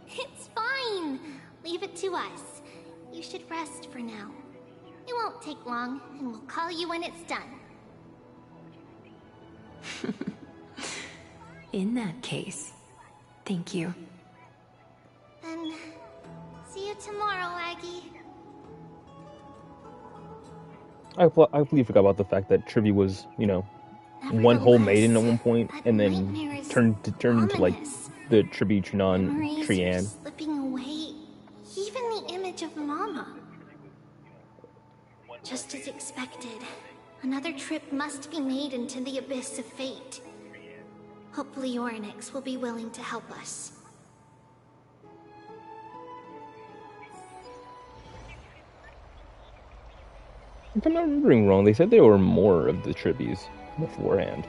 It's fine. Leave it to us. You should rest for now. It won't take long, and we'll call you when it's done. In that case, thank you. Then, see you tomorrow, Aggie. I completely forgot about the fact that Trivy was, you know, one whole maiden at one point, and then turned into like the Trivy Trian. Slipping away. Even the image of Mama. Just as expected, another trip must be made into the abyss of fate. Hopefully Orynyx will be willing to help us. If I'm not remembering wrong, they said there were more of the Trivies beforehand.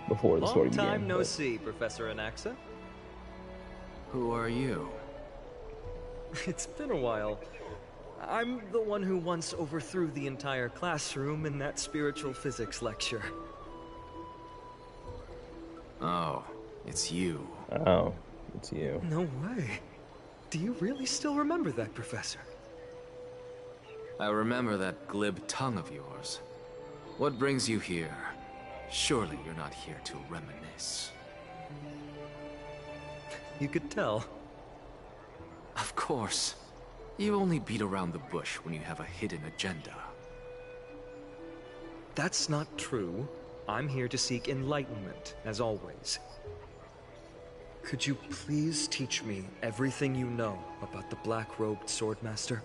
Before the story began. Long time no see, Professor Anaxa. Who are you? It's been a while. I'm the one who once overthrew the entire classroom in that spiritual physics lecture. Oh, it's you. Oh, it's you. No way. Do you really still remember that, Professor? I remember that glib tongue of yours. What brings you here? Surely you're not here to reminisce. You could tell. Of course. You only beat around the bush when you have a hidden agenda. That's not true. I'm here to seek enlightenment, as always. Could you please teach me everything you know about the black-robed swordmaster?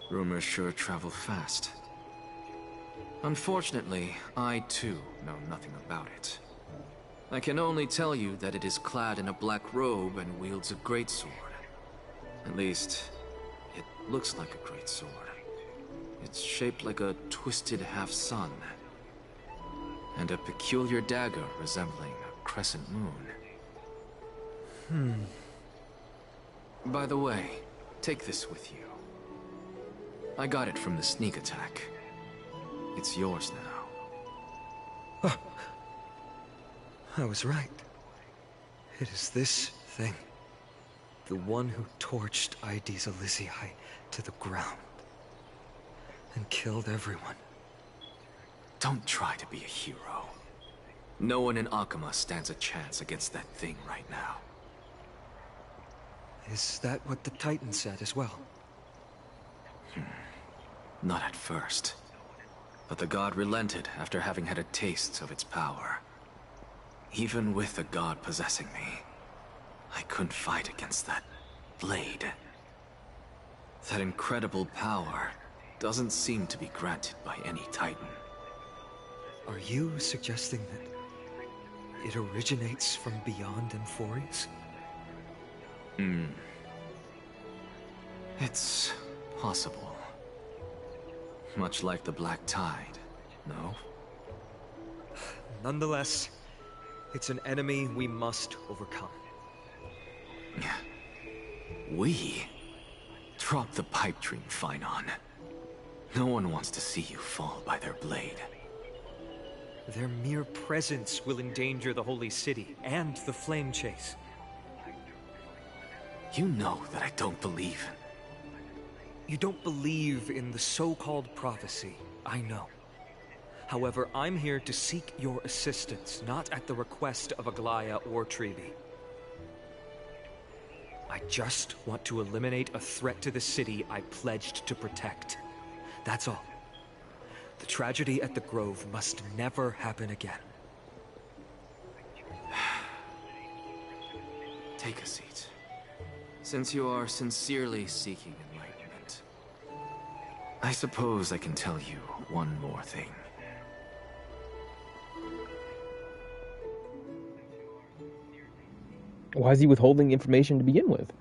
Rumors sure travel fast. Unfortunately, I too know nothing about it. I can only tell you that it is clad in a black robe and wields a greatsword. At least, it looks like a greatsword. It's shaped like a twisted half-sun, and a peculiar dagger resembling a crescent moon. By the way, take this with you. I got it from the sneak attack. It's yours now. I was right. It is this thing. The one who torched Aedes Elysiae to the ground. And killed everyone. Don't try to be a hero. No one in Akama stands a chance against that thing right now. Is that what the Titan said as well? Not at first. But the god relented after having had a taste of its power. Even with the god possessing me, I couldn't fight against that blade. That incredible power doesn't seem to be granted by any Titan. Are you suggesting that it originates from beyond Amphorius? It's possible. Much like the Black Tide, no? Nonetheless, it's an enemy we must overcome. We? Drop the pipe dream, Phynon. No one wants to see you fall by their blade. Their mere presence will endanger the Holy City and the Flame Chase. You know that I don't believe. You don't believe in the so-called prophecy, I know. However, I'm here to seek your assistance, not at the request of Aglaya or Trevi. I just want to eliminate a threat to the city I pledged to protect. That's all. The tragedy at the Grove must never happen again. Take a seat. Since you are sincerely seeking enlightenment, I suppose I can tell you one more thing. Why is he withholding information to begin with?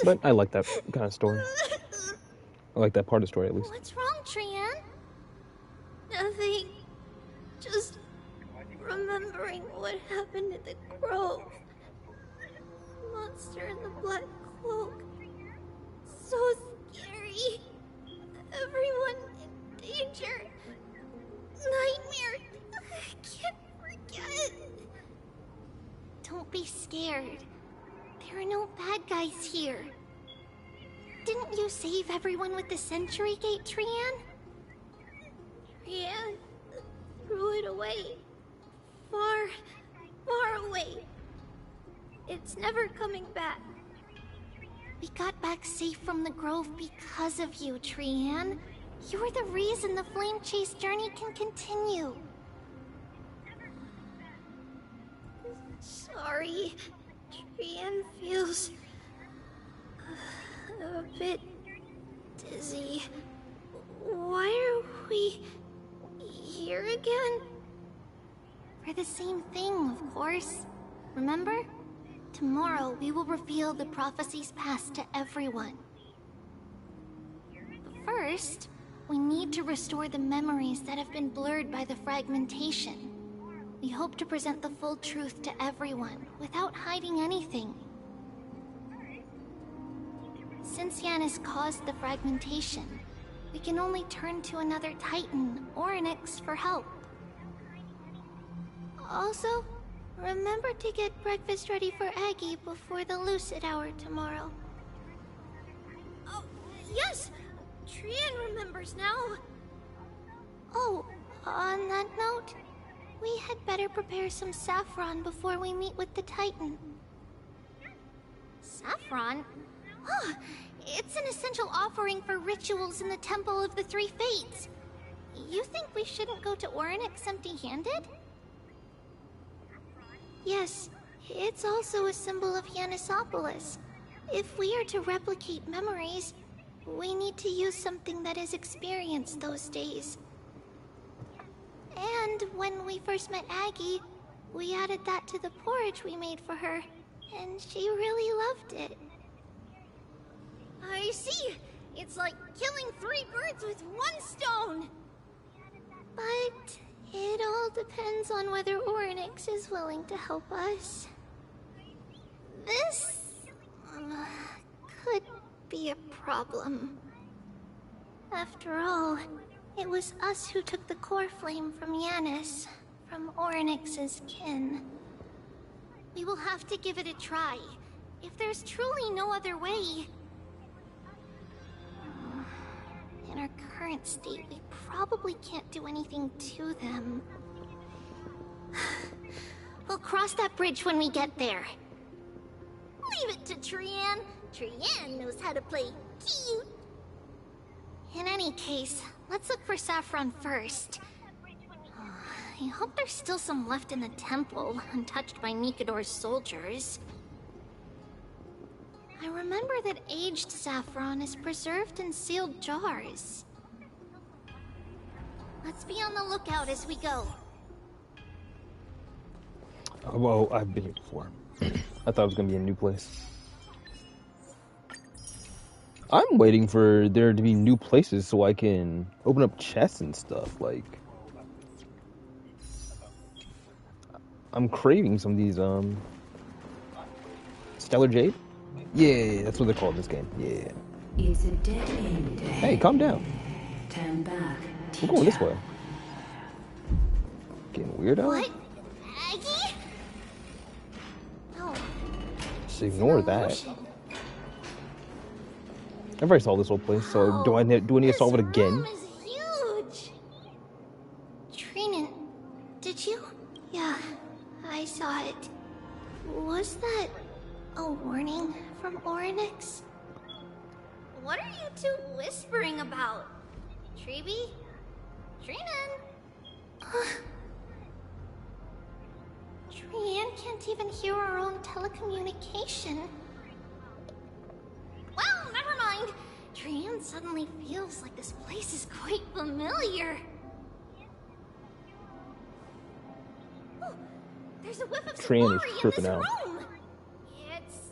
But I like that kind of story. I like that part of the story, at least. What's wrong, Trian? Nothing. Just remembering what happened at the Grove. Monster in the black cloak. So scary. Everyone in danger. Nightmare. I can't forget. Don't be scared. There are no bad guys here. Didn't you save everyone with the Century Gate, Trian? Trian threw it away. Far, far away. It's never coming back. We got back safe from the Grove because of you, Trian. You're the reason the Flame Chase journey can continue. Sorry. Trian feels a bit dizzy. Why are we here again? For the same thing, of course. Remember? Tomorrow we will reveal the prophecies past to everyone. But first, we need to restore the memories that have been blurred by the fragmentation. We hope to present the full truth to everyone, without hiding anything. Since Yanis caused the fragmentation, we can only turn to another Titan or an Nyx for help. Also, remember to get breakfast ready for Aggie before the lucid hour tomorrow. Oh, yes! Trian remembers now. Oh, on that note, we had better prepare some saffron before we meet with the Titan. Saffron? Oh, it's an essential offering for rituals in the Temple of the Three Fates. You think we shouldn't go to Orynyx empty-handed? Yes, it's also a symbol of Yanisopolis. If we are to replicate memories, we need to use something that has experienced those days. And when we first met Aggie, we added that to the porridge we made for her, and she really loved it. I see! It's like killing 3 birds with 1 stone! But it all depends on whether Orynyx is willing to help us. This could be a problem. After all, it was us who took the core flame from Yanis, from Orynyx's kin. We will have to give it a try. If there's truly no other way... In our current state, we probably can't do anything to them. We'll cross that bridge when we get there. Leave it to Trian. Trian knows how to play cute. In any case, let's look for saffron first. I hope there's still some left in the temple, untouched by Nikador's soldiers. I remember that aged saffron is preserved in sealed jars. Let's be on the lookout as we go. Oh, well, I've been here before. I thought it was gonna be a new place. I'm waiting for there to be new places so I can open up chests and stuff. Like, I'm craving some of these Stellar Jade. Yeah, that's what they're called in this game. Yeah. It's a dead end. Hey, calm down. Turn back. We're going this way. Getting weird out. What? Aggie? No. Just ignore that. I've already solved this whole place, so do I need to solve it again? This room is huge. Trinan, did you? Yeah, I saw it. Was that a warning from Orynyx? What are you two whispering about? Treeby? Trinan? Trian can't even hear our own telecommunication. Well, never mind. Trian suddenly feels like this place is quite familiar. Oh, there's a whiff of Trian is safari in tripping this out. room. It's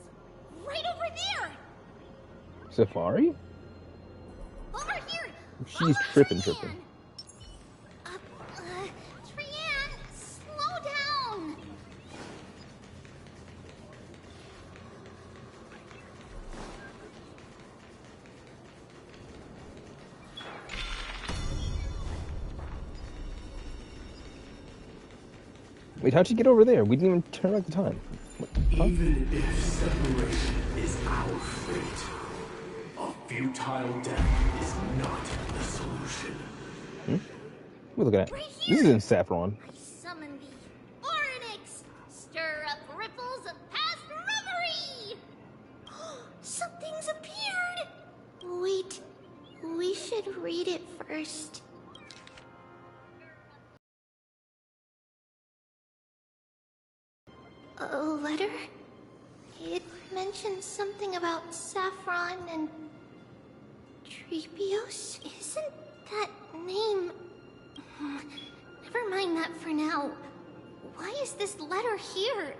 right over there. Safari? Over here. She's tripping. Trian, slow down. Wait, how'd you get over there? We didn't even turn back the time. Huh? Even if separation is our fate, a futile death is not the solution. We're looking at. Right This here. isn't saffron. Summon the Orynyx. Stir up ripples of past reverie. Something's appeared. Wait, we should read it first. A letter? It mentions something about saffron and Trebios. Isn't that name... Never mind that for now. Why is this letter here?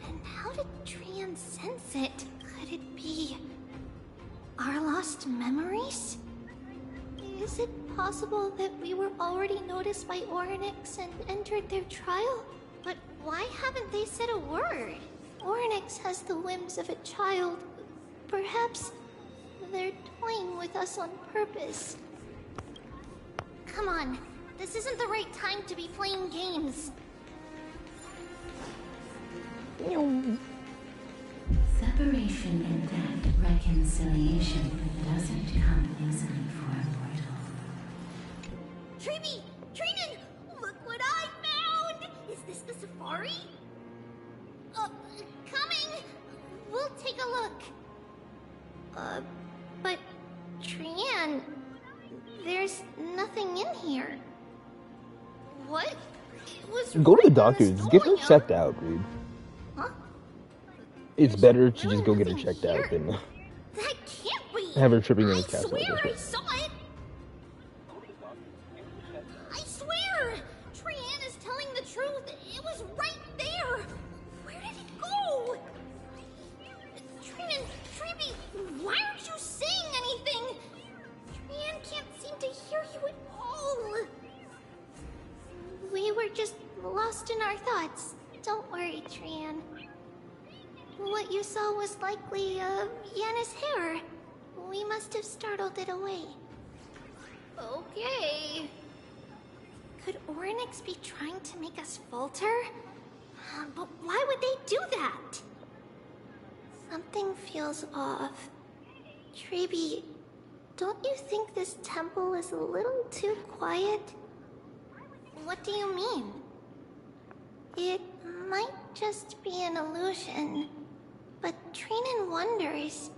And how did Trian sense it? Could it be our lost memories? Is it possible that we were already noticed by Orynyx and entered their trial? But why haven't they said a word? Orynyx has the whims of a child. Perhaps they're toying with us on purpose. Come on, this isn't the right time to be playing games. Separation and death reconciliation doesn't come easily for a mortal. Treeby! Trinan! Look what I found! Is this the safari? Coming! We'll take a look. But Trian, there's nothing in here. What? It was go to the right doctor. on Just get her checked out, dude. Huh? It's better to just go get her checked out than That can't be. have her tripping in his I castle. swear I saw it. I swear! Trian is telling the truth. It was right there. Where did it go? Trian, Treeby, why aren't you saying anything? Trian can't seem to hear you at all. We were just lost in our thoughts. Don't worry, Trian. What you saw was likely, Yanna's hair. We must have startled it away. Okay. Could Orynyx be trying to make us falter? But why would they do that? Something feels off. Treeby, don't you think this temple is a little too quiet? What do you mean? It might just be an illusion, but Trinan wonders,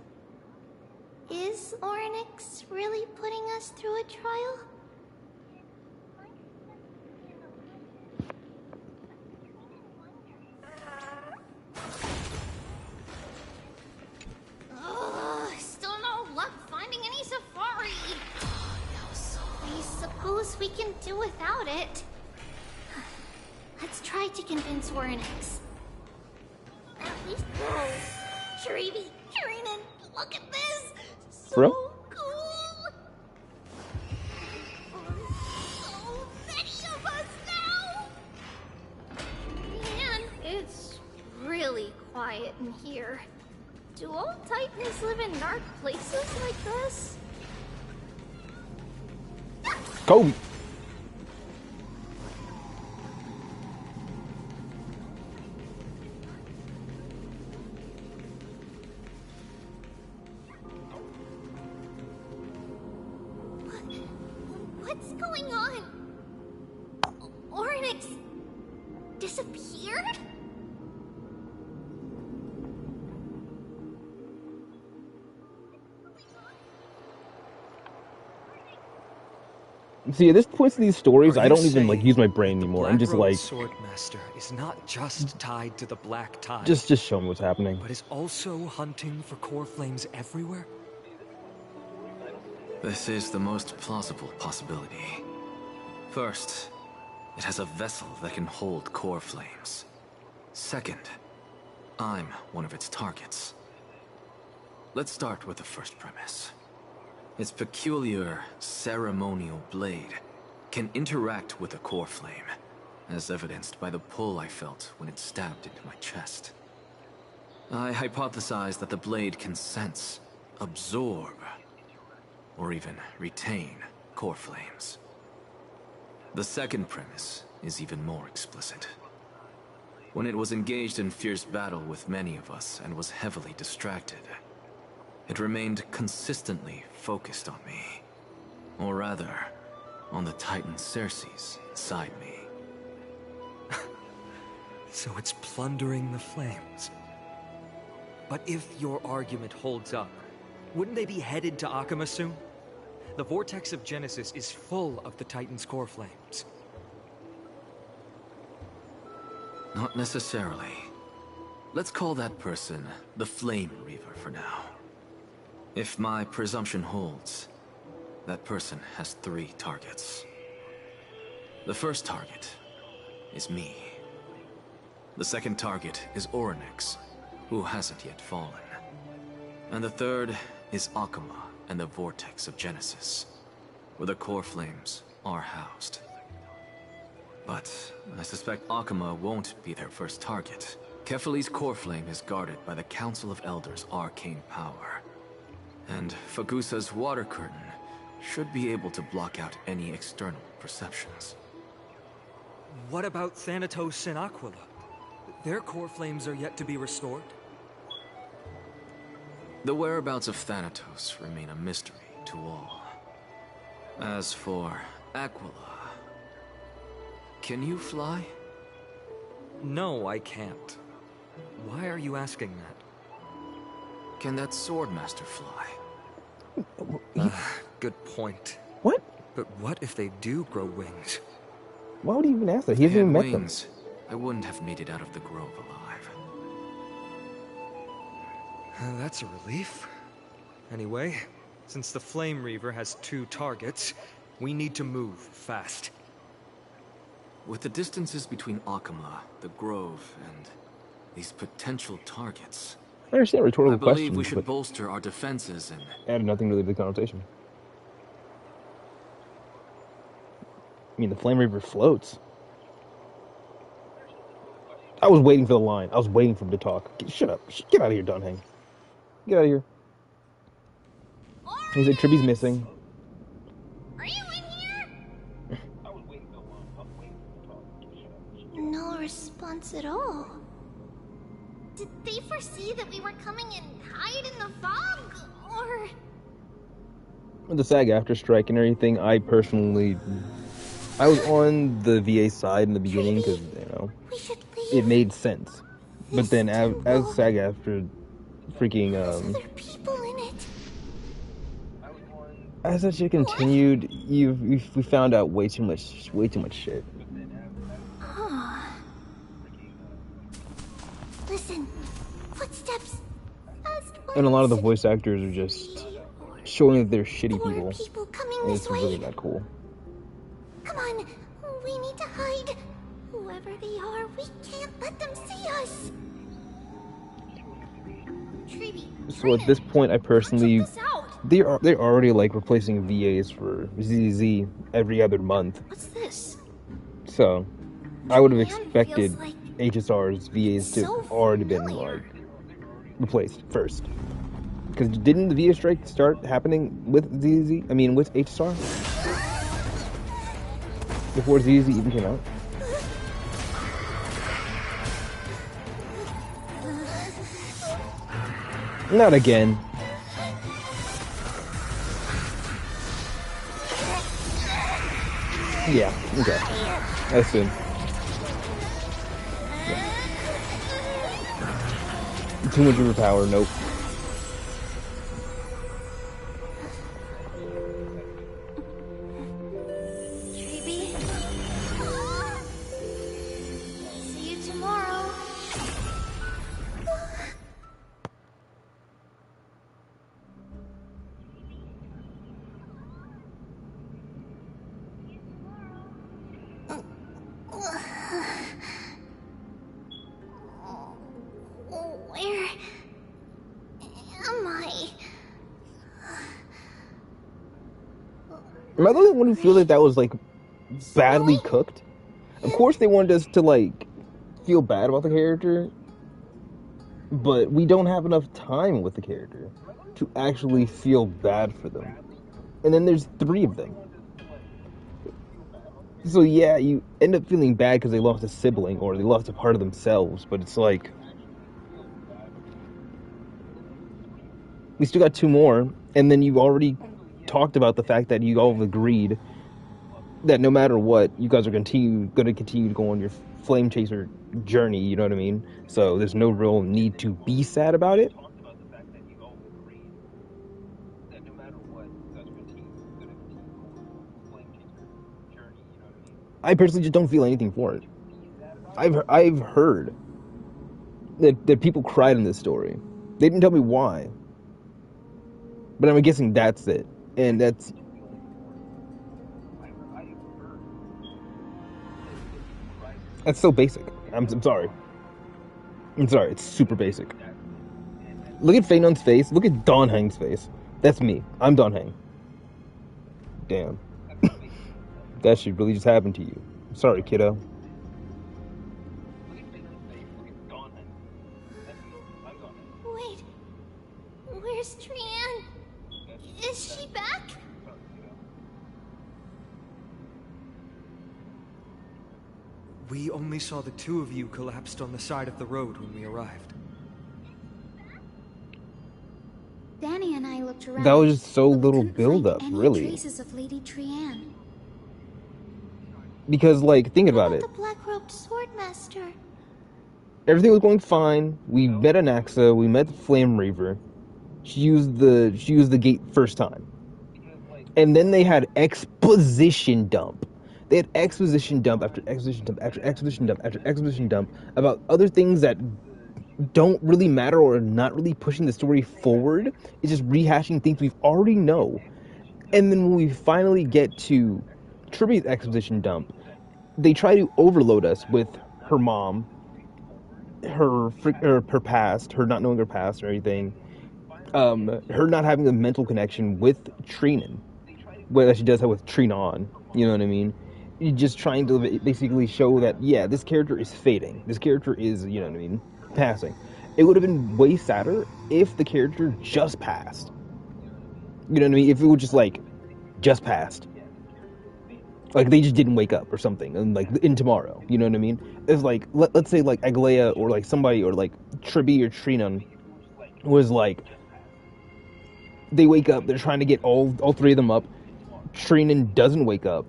is Orynyx really putting us through a trial? Still no luck finding any safari. I suppose we can do without it. Let's try to convince Orynyx. At least go. Treeby, Trinan, look at this! So Bro? cool! So many of us now! Man, it's really quiet in here. Do all Titans live in dark places like this? Go! What's going on? Orynyx disappeared? See, at this point in these stories, I don't even like use my brain anymore. I'm just like, Swordmaster is not just tied to the Black Tide. just show me what's happening. But is also hunting for core flames everywhere? This is the most plausible possibility. First, it has a vessel that can hold core flames. Second, I'm one of its targets. Let's start with the first premise. Its peculiar ceremonial blade can interact with a core flame, as evidenced by the pull I felt when it stabbed into my chest. I hypothesized that the blade can sense, absorb, or even retain core flames. The second premise is even more explicit. When it was engaged in fierce battle with many of us and was heavily distracted, it remained consistently focused on me. Or rather, on the Titan Cersei's inside me. So it's plundering the flames. But if your argument holds up, wouldn't they be headed to Akama soon? The vortex of Genesis is full of the Titan's core flames. Not necessarily. Let's call that person the Flame Reaver for now. If my presumption holds, that person has 3 targets. The first target is me. The second target is Orynyx, who hasn't yet fallen. And the third is Akama and the Vortex of Genesis, where the core flames are housed. But I suspect Akama won't be their first target. Kefali's core flame is guarded by the Council of Elders' arcane power. And Fagusa's water curtain should be able to block out any external perceptions. What about Thanatos and Aquila? Their core flames are yet to be restored? The whereabouts of Thanatos remain a mystery to all. As for Aquila, can you fly? No, I can't. Why are you asking that? Can that Swordmaster fly? Good point. What? But what if they do grow wings? Why would he even ask that? He hasn't even met them. I wouldn't have made it out of the grove alive. That's a relief. Anyway, since the Flame Reaver has 2 targets, we need to move fast. With the distances between Akamla, the grove, and these potential targets, I understand rhetorical questions. I believe we should bolster our defenses and add nothing really to the conversation. I mean, the Flame Reaver floats. I was waiting for the line. I was waiting for him to talk. Shut up. Get out of here, Dunhang. Get out of here. He said Tribby's missing. Are you in here? No response at all. Did they foresee that we were coming and hide in the fog, or...? With the SAG-AFTRA strike and everything, I was on the VA side in the beginning because, you know, it made sense. But then as SAG-AFTRA freaking, as that shit continued, we found out way too much shit. Listen, footsteps. And a lot of the voice actors are just showing that they're shitty people. And it's really not cool. Come on, we need to hide. Whoever they are, we can't let them see us. So at this point, I personally, they're already like replacing VAs for ZZ every other month. What's this? So I would have expected HSR's VAs to have already been like replaced first. Because didn't the VA strike start happening with ZZ? I mean, with HSR before ZZ even came out? Not again. Yeah, okay. I assume. Yeah. Too much overpower, nope. See you tomorrow. Where am I? Am I the only one who feels like that was like badly cooked? Of course they wanted us to like feel bad about the character, but we don't have enough time with the character to actually feel bad for them. And then there's 3 of them. So yeah, you end up feeling bad because they lost a sibling or they lost a part of themselves, but it's like we still got 2 more, and then you already talked about the fact that you all have agreed that no matter what, you guys are going to continue to go on your flame chaser journey, you know what I mean? So there's no real need to be sad about it. I personally just don't feel anything for it. I've heard that people cried in this story. They didn't tell me why, but I'm guessing that's it, and that's. That's so basic. I'm sorry. I'm sorry. It's super basic. Look at Feynon's face. Look at Don Hang's face. That's me. I'm Don Hang. Damn. That shit really just happened to you. I'm sorry, kiddo. Wait, where's Trianne? Is she back? We only saw the two of you collapsed on the side of the road when we arrived. Danny and I looked around. That was just so but we little couldn't build-up, find any really. traces of Lady Trianne. Because, like, think about it. The black-robed swordmaster. Everything was going fine. We met Anaxa. We met the Flame Reaver. She used the gate first time. And then they had exposition dump. They had exposition dump after exposition dump after exposition dump after exposition dump about other things that don't really matter or are not really pushing the story forward. It's just rehashing things we already know. And then when we finally get to Triby's exposition dump, they try to overload us with her mom, her past, her not knowing her past or anything, her not having a mental connection with Trinan, whether she does have with Trinon, you know what I mean? You're just trying to basically show that, yeah, this character is fading. This character is, you know what I mean, passing. It would have been way sadder if the character just passed. You know what I mean? If it was just like, just passed. Like, they just didn't wake up or something, and like, in tomorrow, you know what I mean? It's like, let's say like Aglaya or like somebody, or like Triby or Trinon was like, they wake up, they're trying to get all three of them up, Trinan doesn't wake up,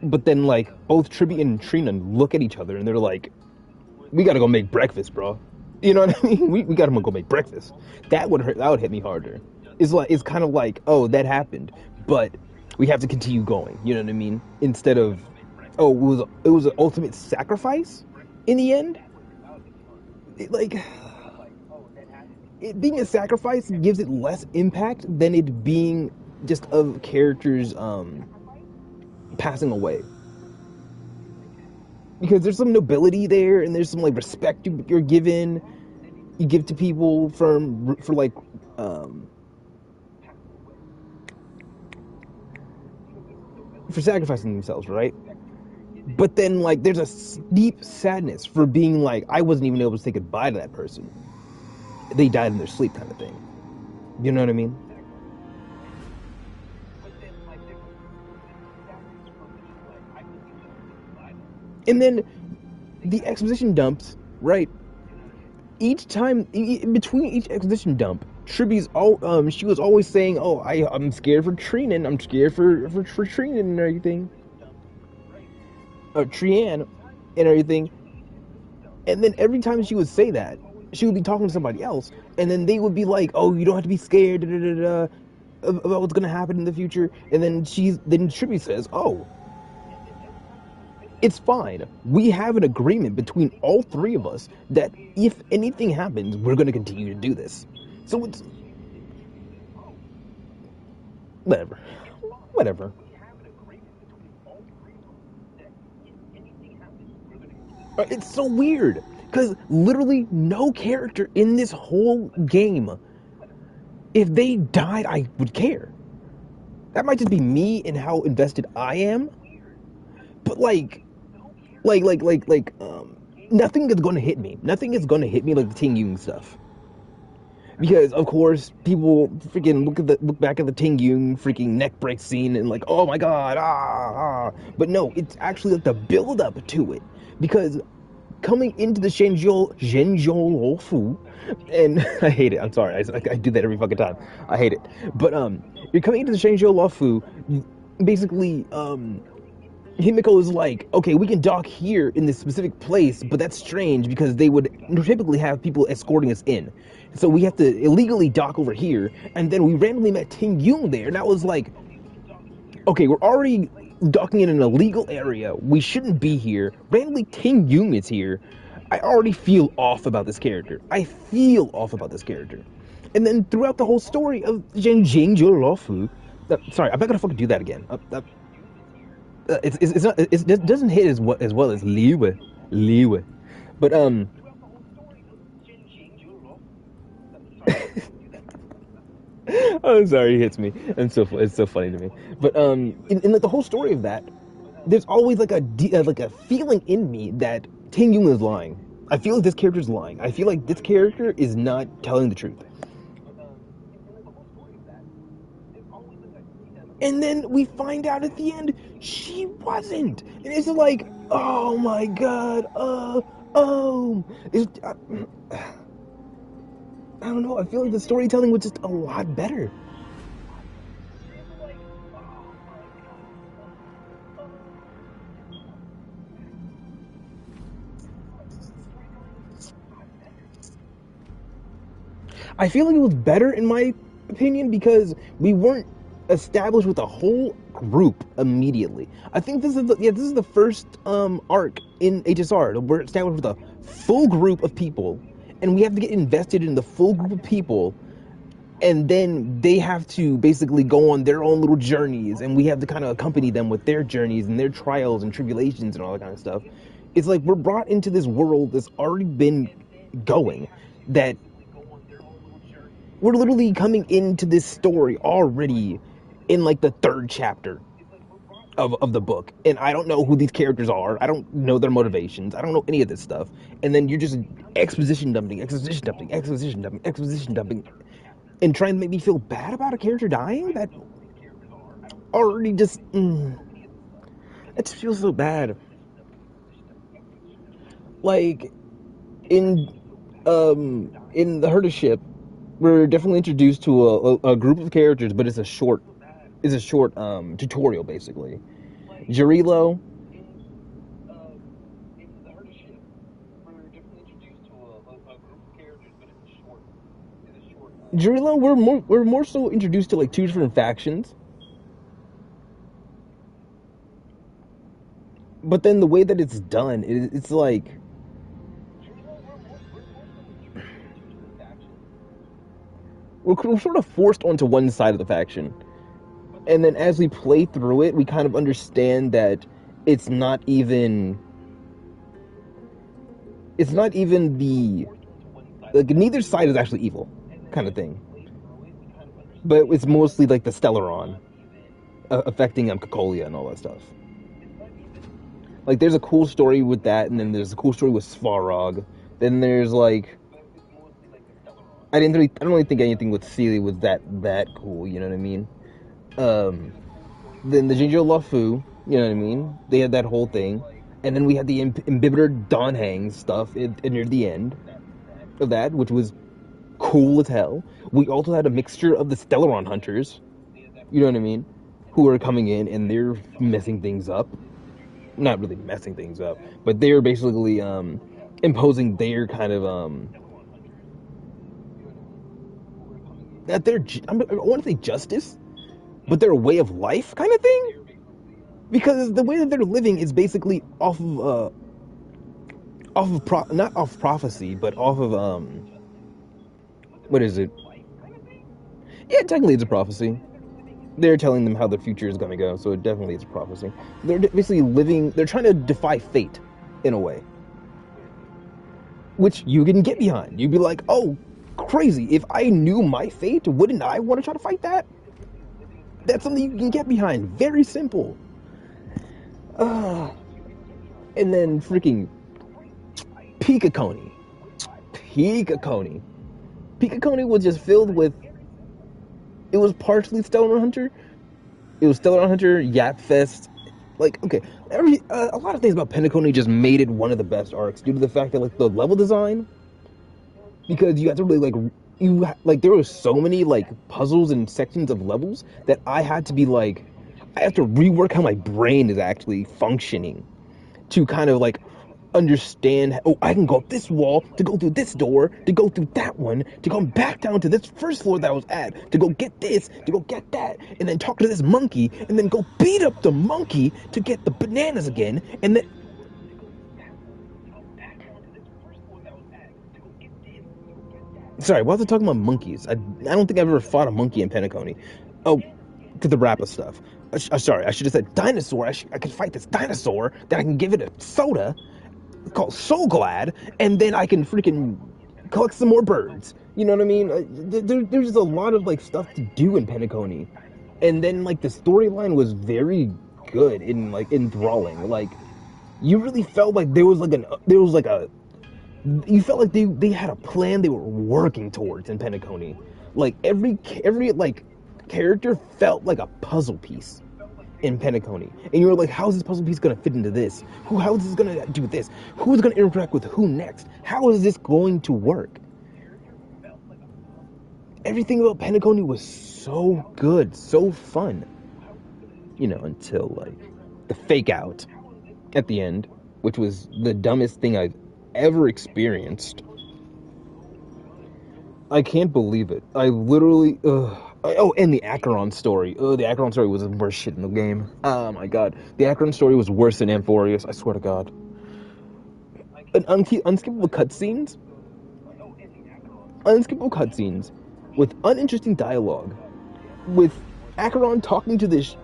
but then like, both Triby and Trinan look at each other and they're like, we gotta go make breakfast, bro. You know what I mean? We gotta go make breakfast. That would hit me harder. It's kind of like, oh, that happened, but we have to continue going, you know what I mean? Instead of, oh, it was an ultimate sacrifice in the end. It being a sacrifice gives it less impact than it being just of characters passing away. Because there's some nobility there, and there's some like respect you give to people for like for sacrificing themselves, right? But then, like, there's a deep sadness for being like, I wasn't even able to say goodbye to that person. They died in their sleep, kind of thing. You know what I mean? And then the exposition dumps, right? Each time, between each exposition dump, Triby's she was always saying, "Oh, I'm scared for Trinan. I'm scared for Trinan and everything, Trianne and everything." And then every time she would say that, she would be talking to somebody else, and then they would be like, "Oh, you don't have to be scared about what's gonna happen in the future." And then Triby says, "Oh, it's fine. We have an agreement between all three of us that if anything happens, we're gonna continue to do this." So it's whatever. It's so weird because literally no character in this whole game, if they died, I would care. That might just be me and how invested I am, but nothing is going to hit me. Nothing is going to hit me like the Ting Yung stuff. Because of course people freaking look back at the Ting Yung freaking neck break scene and like, oh my god, But no, it's actually like the build up to it. Because coming into the Zhenjiao Fu, and I hate it. I'm sorry, I do that every fucking time. I hate it. But you're coming into the Zhenjiao Fu, basically Himiko is like, okay, we can dock here in this specific place, but that's strange because they would typically have people escorting us in. So we have to illegally dock over here, and then we randomly met Ting Yung there, and I was like, okay, we're already docking in an illegal area, we shouldn't be here, randomly Ting Yung is here, I already feel off about this character. And then throughout the whole story of Zhenjiao Luofu, sorry, I'm not gonna fucking do that again. It doesn't hit as well as Liwe, but I'm sorry, it hits me. It's so funny to me. But in like the whole story of that, there's always like a feeling in me that Ting Yung is lying. I feel like this character is lying. I feel like this character is not telling the truth. And then we find out at the end she wasn't. And it's like, Oh my god. I don't know. I feel like the storytelling was just a lot better. I feel like it was better in my opinion because we weren't established with a whole group immediately. I think this is the first arc in HSR. We're established with a full group of people, and we have to get invested in the full group of people, and then they have to basically go on their own little journeys, and we have to kind of accompany them with their journeys and their trials and tribulations and all that kind of stuff. It's like we're brought into this world that's already been going, that we're literally coming into this story already in like the 3rd chapter of the book, and I don't know who these characters are. I don't know their motivations. I don't know any of this stuff. And then you're just exposition dumping, and trying to make me feel bad about a character dying. That already just it just feels so bad. Like in the Herder ship, we're definitely introduced to a group of characters, but it's a short tutorial basically. Jaiqiou, we're more so introduced to like 2 different factions. But then the way that it's done, it's like we're sort of forced onto one side of the faction. And then as we play through it, we kind of understand that it's not even the, like, neither side is actually evil kind of thing. But it's mostly like the Stellaron affecting Cacolia and all that stuff. Like, there's a cool story with that, and then there's a cool story with Svarog. Then there's like, I don't really think anything with Celia was that cool. You know what I mean? Then the Jinjo Lafu, you know what I mean? They had that whole thing, and then we had the Imbibitor Donhang stuff near the end of that, which was cool as hell. We also had a mixture of the Stellaron hunters, you know what I mean, who are coming in and they're messing things up. Not really messing things up, but they're basically imposing their kind of I want to say justice, but their way of life kind of thing, because the way that they're living is basically off of not off prophecy, but off of what is it? Yeah, technically it's a prophecy. They're telling them how the future is going to go, so it definitely is a prophecy. They're basically they're trying to defy fate, in a way. Which you can get behind. You'd be like, oh, crazy. If I knew my fate, wouldn't I want to try to fight that? That's something you can get behind. Very simple. And then freaking Pikakoni. Pikakoni was just filled with... It was partially Stellar Hunter. It was Stellar Hunter, Yapfest. Like, okay, a lot of things about Penacony just made it one of the best arcs due to the fact that, like, the level design, because you had to really, there were so many, like, puzzles and sections of levels that I had to be, like, I have to rework how my brain is actually functioning to kind of, like, understand, oh, I can go up this wall, to go through this door, to go through that one, to come back down to this first floor that I was at, to go get this, to go get that, and then talk to this monkey, and then go beat up the monkey to get the bananas again, and then... Sorry, why was I talking about monkeys? I don't think I've ever fought a monkey in Penacony. Oh, to the Rappa stuff. Sorry, I should have said dinosaur. I could fight this dinosaur, then I can give it a soda, called So Glad, and then I can freaking collect some more birds. You know what I mean? There's just a lot of, like, stuff to do in Penacony. And then, like, the storyline was very good and, like, enthralling. Like, you really felt like you felt like they had a plan they were working towards in Penacony. Like, every like, character felt like a puzzle piece. in Penacony, and you're like, how is this puzzle piece going to fit into this? How is this going to do this? Who's going to interact with who next? How is this going to work? Everything about Penacony was so good, so fun. You know, until, like, the fake out at the end, which was the dumbest thing I've ever experienced. I can't believe it. I literally, oh, and the Acheron story. Oh, the Acheron story was the worst shit in the game. Oh my god. The Acheron story was worse than Amphorius, I swear to god. Unskippable cutscenes? Unskippable cutscenes with uninteresting dialogue. With Acheron talking to this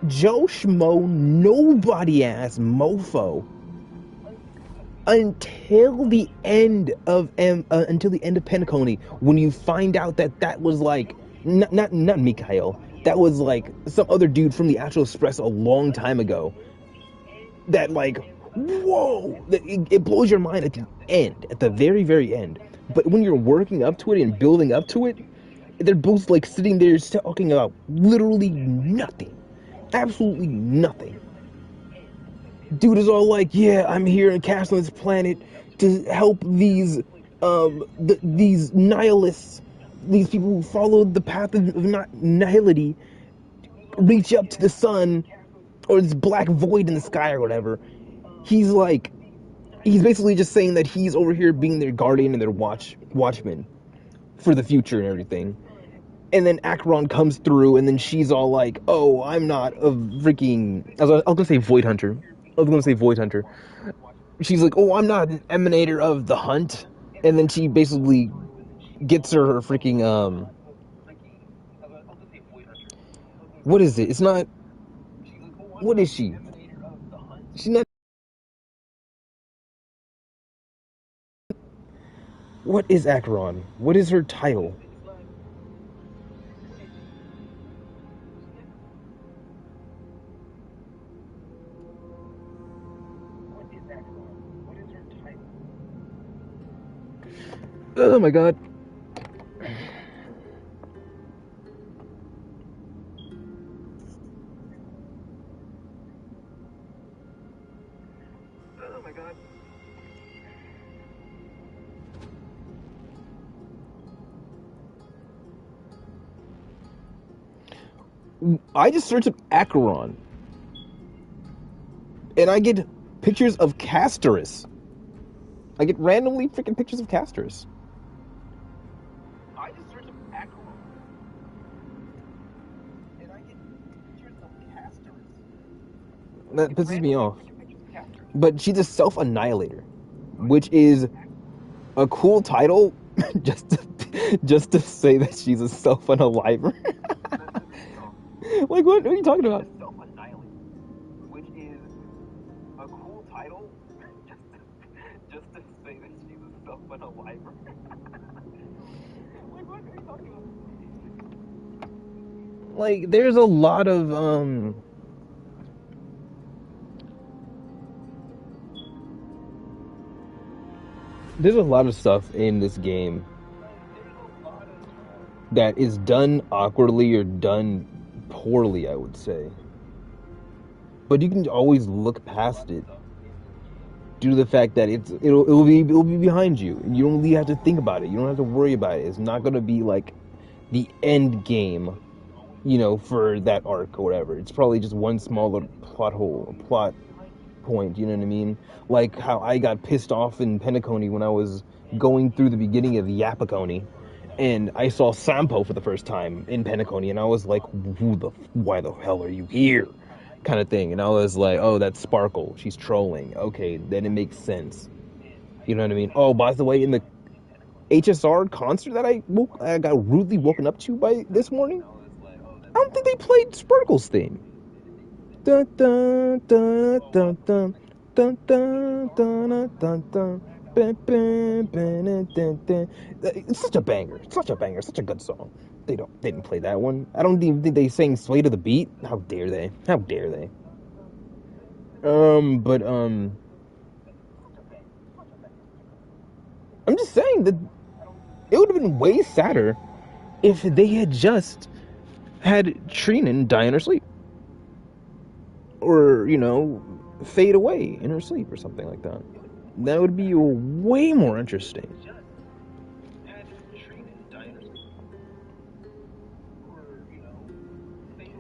Joe Schmo, nobody-ass mofo until the end of Penacony, when you find out that was like not Mikhail, that was like some other dude from the Astral Express a long time ago. That, like, whoa, it blows your mind at the end, at the very, very end. But when you're working up to it and building up to it, they're both like sitting there talking about literally nothing, absolutely nothing. Dude is all like, yeah, I'm here in cast on this planet to help these these nihilists, these people who follow the path of nihility, reach up to the sun or this black void in the sky or whatever. He's basically just saying that he's over here being their guardian and their watchman for the future and everything. And then Acheron comes through, and then she's all like, oh, I'm not a freaking, I was gonna say Void Hunter. She's like, oh, I'm not an emanator of the hunt. And then she basically gets her freaking, what is it? It's not, what is she? She's not, what is Acheron? What is her title? Oh my god. Oh my god. I just searched up Acheron, and I get pictures of Castorus. I get randomly freaking pictures of Castorus. I just searched up Acheron, and I get pictures of Castorus. That pisses me off. But she's a self-annihilator, which is a cool title, just to say that she's a self-unaliver. Like, what are you talking about? Which is a cool title, just to say that she's a self-unaliver. Like, what are you talking about? Like, there's a lot of there's a lot of stuff in this game that is done awkwardly or done poorly, I would say. But you can always look past it due to the fact that it'll be behind you, and you don't really have to think about it. You don't have to worry about it. It's not gonna be like the end game, you know, for that arc or whatever. It's probably just one smaller plot point, you know what I mean? Like how I got pissed off in Penacony when I was going through the beginning of Yapacony, and I saw Sampo for the first time in Penacony, and I was like, why the hell are you here? Kind of thing. And I was like, oh, that's Sparkle. She's trolling. Okay, then it makes sense. You know what I mean? Oh, by the way, in the HSR concert that I got rudely woken up to by this morning, I don't think they played Sparkle's theme. Dun, dun, dun, dun, dun, dun, dun, dun, dun, dun. It's such a banger, such a good song. They didn't play that one. I don't even think they sang Sway to the Beat. How dare they? But I'm just saying that it would have been way sadder if they had just had Trinan die in her sleep. or, you know, fade away in her sleep or something like that. That would be way more interesting.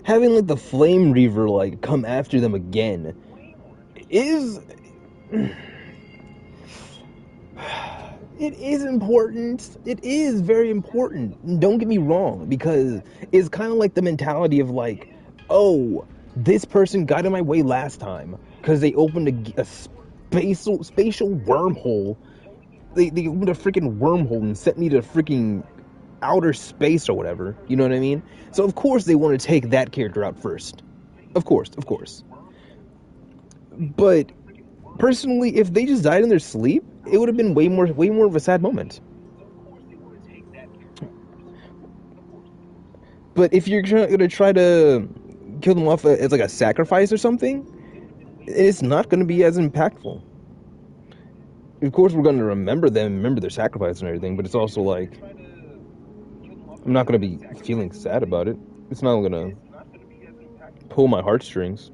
Having like the Flame Reaver like come after them again is it is important. It is very important. Don't get me wrong, because it's kind of like the mentality of like, oh, this person got in my way last time because they opened a spatial wormhole. They opened a freaking wormhole and sent me to freaking outer space or whatever. You know what I mean? So of course they want to take that character out first. Of course. But personally, if they just died in their sleep, it would have been way more of a sad moment. But if you're gonna try to kill them off as like a sacrifice or something, it's not gonna be as impactful. Of course, we're gonna remember them, remember their sacrifice and everything, but it's also like, I'm not gonna be feeling sad about it. It's not gonna pull my heartstrings.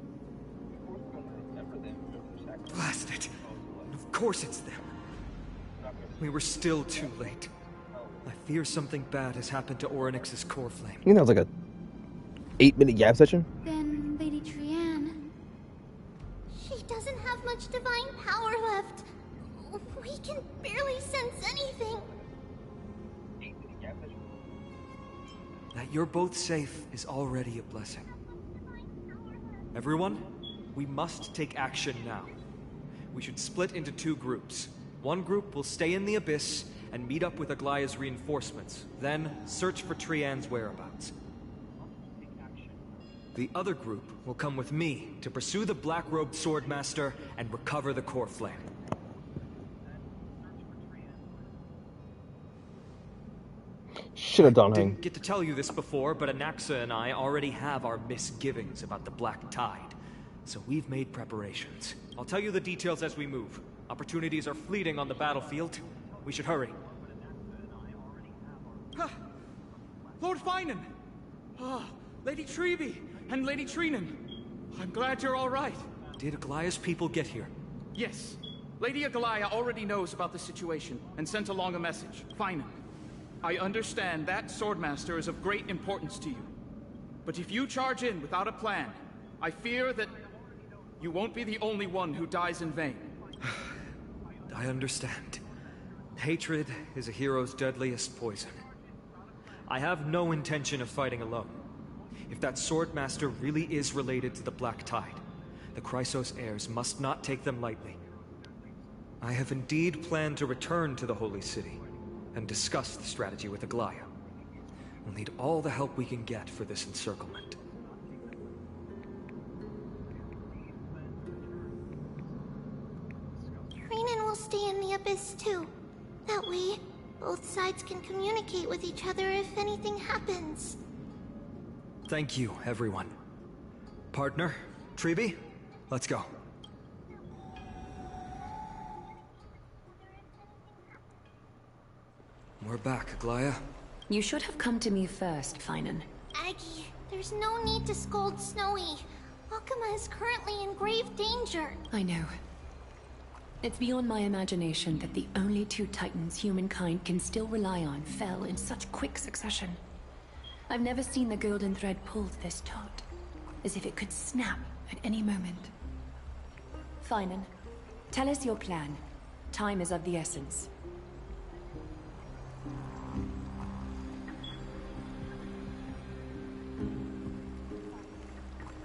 Blast it! Of course it's them. We were still too late. I fear something bad has happened to Orynyx's core flame. You know, that was like a 8-minute gap session. Then, Lady Trian... She doesn't have much divine power left. We can barely sense anything. That you're both safe is already a blessing. Everyone, we must take action now. We should split into 2 groups. One group will stay in the Abyss and meet up with Aglaya's reinforcements, then search for Trian's whereabouts. The other group will come with me to pursue the black-robed swordmaster and recover the core flame. Should have done it. Didn't get to tell you this before, but Anaxa and I already have our misgivings about the Black Tide, so we've made preparations. I'll tell you the details as we move. Opportunities are fleeting on the battlefield. We should hurry. Lord Finan! Lady Treby and Lady Trinan. I'm glad you're all right. Did Aglaya's people get here? Yes. Lady Aglaya already knows about the situation and sent along a message. Finan, I understand that Swordmaster is of great importance to you. But if you charge in without a plan, I fear that you won't be the only one who dies in vain. I understand. Hatred is a hero's deadliest poison. I have no intention of fighting alone. If that Swordmaster really is related to the Black Tide, the Chrysos heirs must not take them lightly. I have indeed planned to return to the Holy City and discuss the strategy with Aglaya. We'll need all the help we can get for this encirclement. Trinan will stay in the Abyss too. That way, both sides can communicate with each other if anything happens. Thank you, everyone. Partner, Treby, let's go. We're back, Aglaya. You should have come to me first, Finan. Aggie, there's no need to scold Snowy. Akuma is currently in grave danger. I know. It's beyond my imagination that the only 2 titans humankind can still rely on fell in such quick succession. I've never seen the golden thread pulled this taut, as if it could snap at any moment. Finan, tell us your plan. Time is of the essence.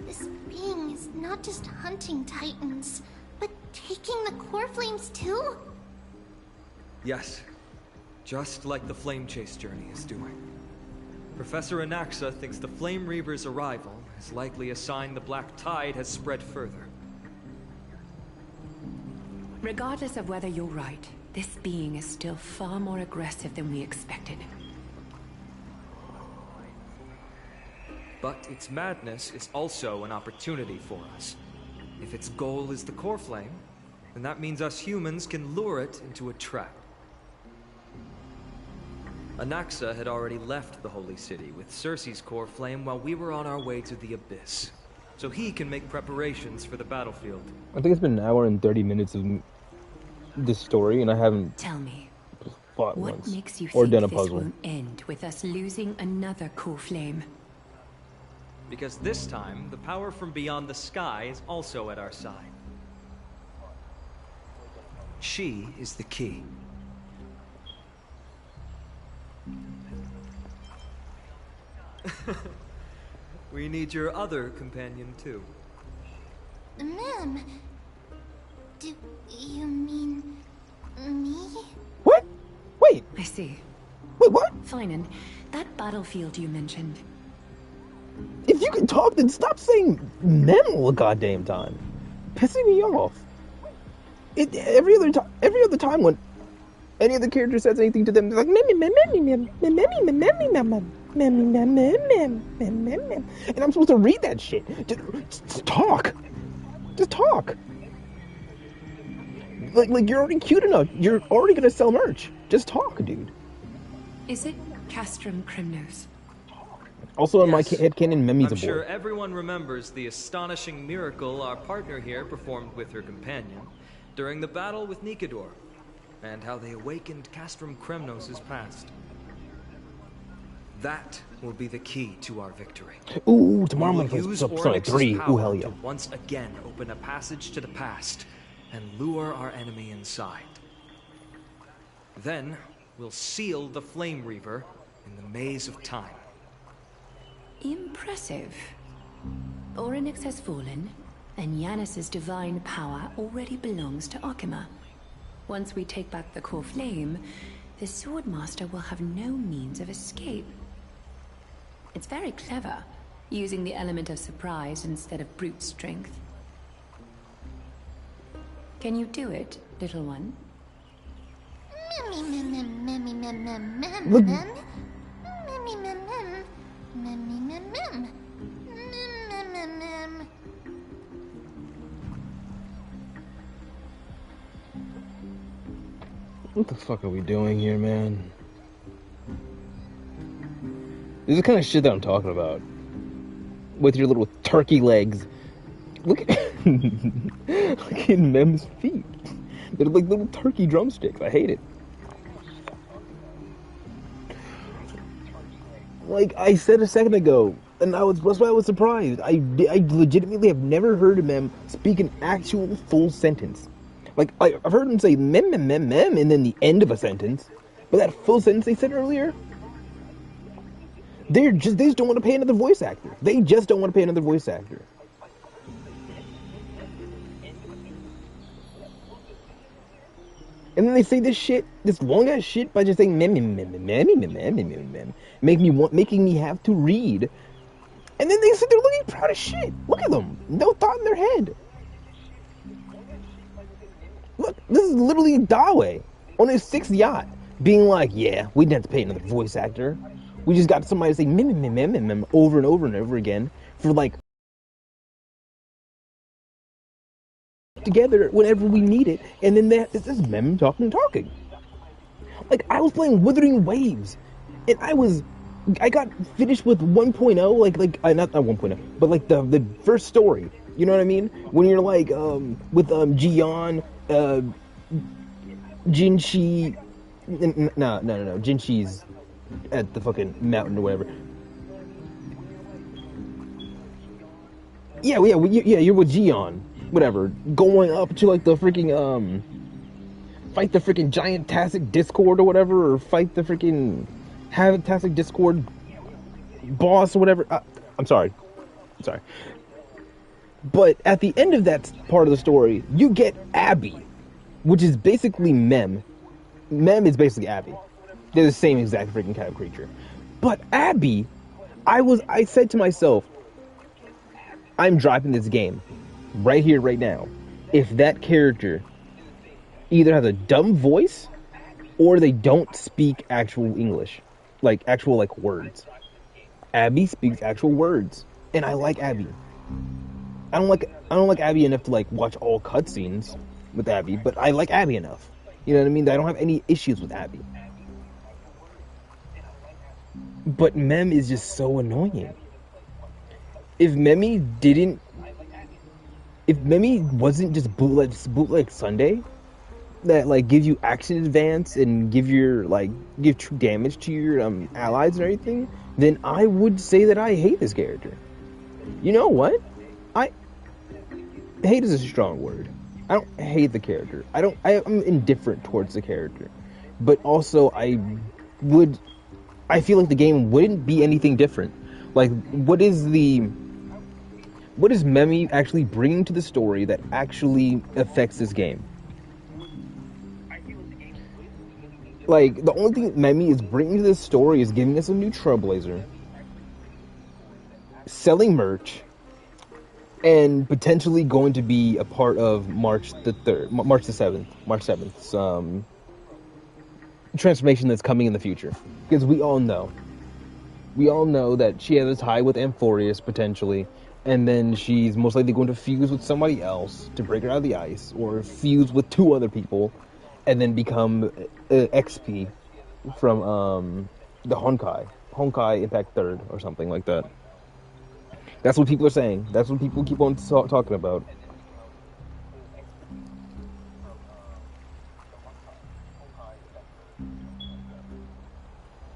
This being is not just hunting titans, but taking the core flames too? Yes. Just like the Flame Chase journey is doing. Professor Anaxa thinks the Flame Reaver's arrival is likely a sign the Black Tide has spread further. Regardless of whether you're right, this being is still far more aggressive than we expected. But its madness is also an opportunity for us. If its goal is the core flame, then that means us humans can lure it into a trap. Anaxa had already left the Holy City with Cersei's core flame while we were on our way to the Abyss. so he can make preparations for the battlefield. I think it's been an hour and 30 minutes of this story, and I haven't fought what once makes you or think done a this puzzle. won't end with us losing another core flame? Because this time, the power from beyond the sky is also at our side. She is the key. We need your other companion, too. Ma'am, do you mean me? What? Wait. I see. Wait, what? Finan, that battlefield you mentioned. If you can talk, then stop saying "mem" all the goddamn time. Pissing me off. Every other time when any of the characters says anything to them, they're like mem mem mem mem mem mem mem mem mem mem mem mem mem, and I'm supposed to read that shit. Just talk. Just talk. Like you're already cute enough. You're already gonna sell merch. Just talk, dude. Is it Castrum Crimnos? Also in my headcanon, Memi's a boy. I'm sure everyone remembers the astonishing miracle our partner here performed with her companion during the battle with Nikador, and how they awakened Castrum Kremnos' past. That will be the key to our victory. Ooh, tomorrow I'm We'll gonna use play Persona 3. Ooh, hell yeah. to once again open a passage to the past and lure our enemy inside. Then we'll seal the Flame Reaver in the maze of time. Impressive. Orynyx has fallen, and Yanis's divine power already belongs to Arkema. Once we take back the core flame, the Swordmaster will have no means of escape. It's very clever, using the element of surprise instead of brute strength. Can you do it, little one? What the fuck are we doing here, man? This is the kind of shit that I'm talking about. With your little turkey legs. Look at look at Mem's feet. They're like little turkey drumsticks. I hate it. Like I said a second ago, and that's why I was surprised. I legitimately have never heard of Mem speak an actual full sentence. Like I've heard him say mem mem mem mem and then the end of a sentence, but that full sentence they said earlier, they just don't want to pay another voice actor. They just don't want to pay another voice actor. And then they say this shit, this long ass shit, by just saying mem mem mem mem mem mem mem mem mem, making me have to read. And then they sit there looking proud as shit. Look at them, no thought in their head. Look, this is literally Dawe on his 6th yacht, being like, yeah, we didn't have to pay another voice actor. We just got somebody to say mem mem mem mem mem over and over and over again for like together whenever we need it, and then this is Mem talking. Like I was playing Wuthering Waves, and I got finished with 1.0, like not 1.0, but like the first story. You know what I mean? When you're like with Jian, Jinshi, no, Jinshi's at the fucking mountain or whatever. Yeah, you're with Jian, whatever, going up to like the freaking fight the freaking giant Tastic Discord or whatever, or fight the freaking Tastic Discord boss or whatever. I'm sorry. But at the end of that part of the story, you get Abby, which is basically Mem. Mem is basically Abby. They're the same exact freaking kind of creature. But Abby, I said to myself, I'm dropping this game right here, right now, if that character either has a dumb voice or they don't speak actual English, like actual like words. Abby speaks actual words, and I like Abby. I don't like Abby enough to like watch all cutscenes with Abby, but I like Abby enough. You know what I mean? I don't have any issues with Abby. But Mem is just so annoying. If Memi didn't if Memi wasn't just bootleg Sunday, that like gives you action advance and give true damage to your allies and everything, then I would say that I hate this character. You know what? Hate is a strong word. I don't hate the character. I'm indifferent towards the character. But also I feel like the game wouldn't be anything different. Like, what is Memi actually bringing to the story that actually affects this game? Like, the only thing Memi is bringing to this story is giving us a new Trailblazer, selling merch, and potentially going to be a part of March the 7th, transformation that's coming in the future. Because we all know that she has a tie with Amphorius, potentially, and then she's most likely going to fuse with somebody else to break her out of the ice, or fuse with 2 other people, and then become XP from the Honkai Impact 3rd, or something like that. That's what people are saying. That's what people keep on talking about.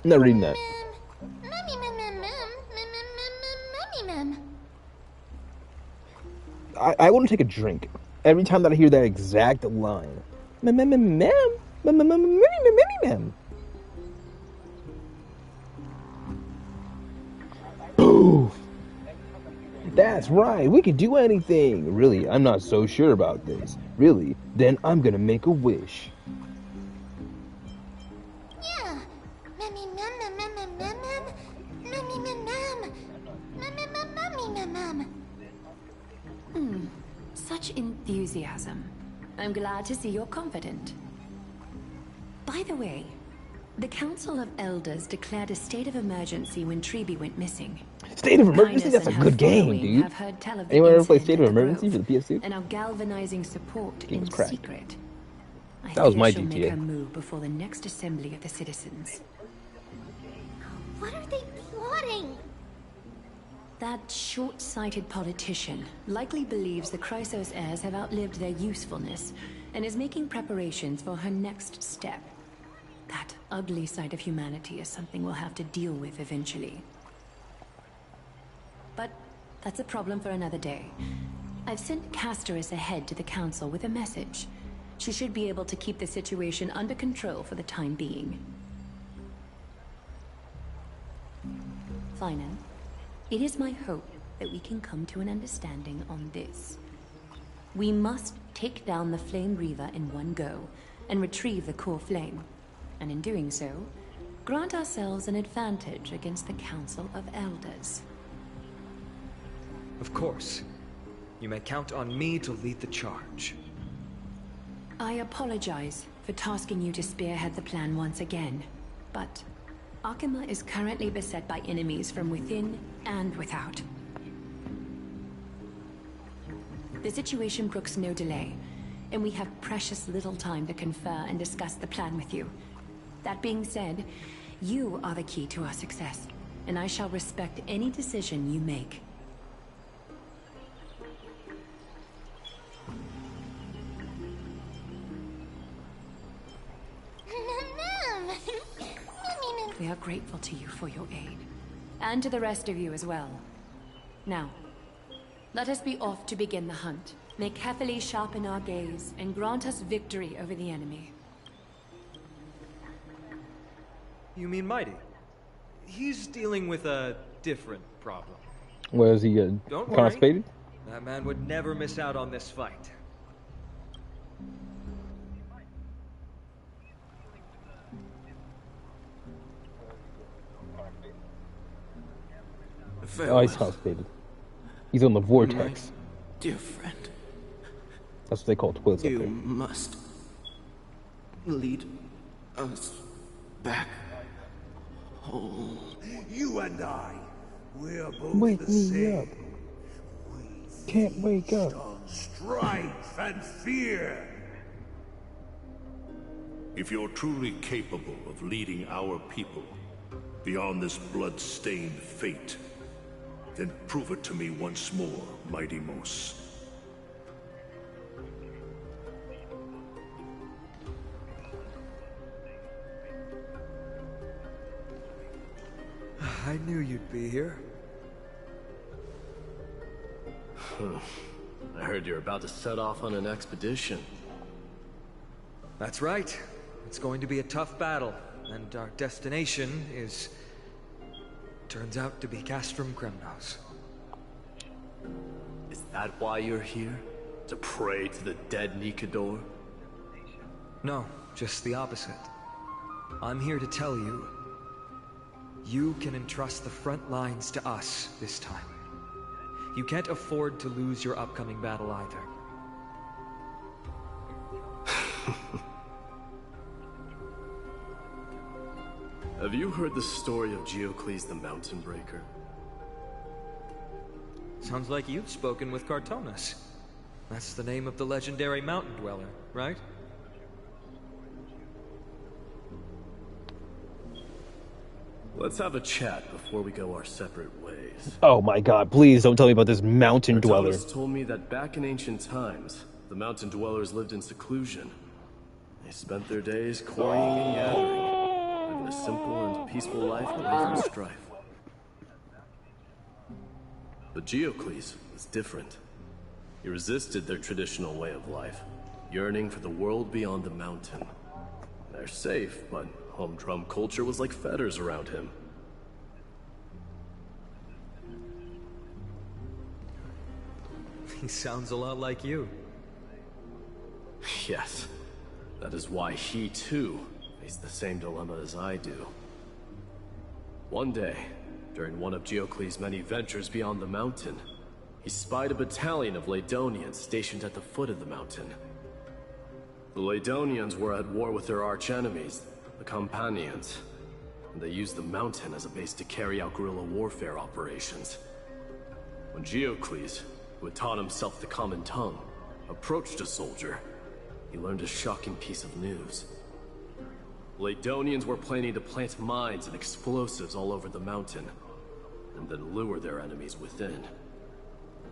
I'm not reading that. I want to take a drink every time that I hear that exact line. Poof! That's right, we can do anything. Really, I'm not so sure about this. Really, then I'm gonna make a wish. Yeah. Such enthusiasm. I'm glad to see you're confident. By the way, the Council of Elders declared a state of emergency when Treeby went missing. State of Emergency? That's a good game, dude. Anyone ever play State of Emergency for the PS2? And are galvanizing support in secret. That was my GTA. GTA. Make her move before the next assembly of the citizens. What are they plotting? That short-sighted politician likely believes the Chrysos heirs have outlived their usefulness and is making preparations for her next step. That ugly side of humanity is something we'll have to deal with eventually. But that's a problem for another day. I've sent Castorus ahead to the council with a message. She should be able to keep the situation under control for the time being. Finan, it is my hope that we can come to an understanding on this. We must take down the Flame Reaver in one go and retrieve the core flame. And in doing so, grant ourselves an advantage against the Council of Elders. Of course. You may count on me to lead the charge. I apologize for tasking you to spearhead the plan once again, but Akima is currently beset by enemies from within and without. The situation brooks no delay, and we have precious little time to confer and discuss the plan with you. That being said, you are the key to our success, and I shall respect any decision you make. We are grateful to you for your aid, and to the rest of you as well. Now, let us be off to begin the hunt. May carefully sharpen our gaze and grant us victory over the enemy. You mean Mighty? He's dealing with a different problem. Was he constipated? That man would never miss out on this fight. Oh, he's constipated. He's on the vortex. My dear friend. That's what they call twins up there. You must lead us back home. You and I, we're both Wake the me same. up. Can't wake up. On strife and fear. If you're truly capable of leading our people beyond this blood-stained fate, then prove it to me once more, Mighty Mos. I knew you'd be here. I heard you're about to set off on an expedition. That's right. It's going to be a tough battle, and our destination is... turns out to be Castrum Kremnos. Is that why you're here? To pray to the dead Nikador? No, just the opposite. I'm here to tell you, you can entrust the front lines to us this time. You can't afford to lose your upcoming battle either. Have you heard the story of Jaiqiou the Mountain Breaker? Sounds like you've spoken with Cartonas. That's the name of the legendary mountain dweller, right? Let's have a chat before we go our separate ways. Oh my god, please don't tell me about this mountain dweller. Cartonas told me that back in ancient times, the mountain dwellers lived in seclusion. They spent their days quarrying and gathering, living a simple and peaceful life away from strife. But Jaiqiou was different. He resisted their traditional way of life, yearning for the world beyond the mountain. They're safe, but humdrum culture was like fetters around him. He sounds a lot like you. Yes, that is why he too faced the same dilemma as I do. One day, during one of Jaiqiou's many ventures beyond the mountain, he spied a battalion of Laedonians stationed at the foot of the mountain. The Laedonians were at war with their arch-enemies, the Companions, and they used the mountain as a base to carry out guerrilla warfare operations. When Jaiqiou, who had taught himself the common tongue, approached a soldier, he learned a shocking piece of news. Laedonians were planning to plant mines and explosives all over the mountain, and then lure their enemies within.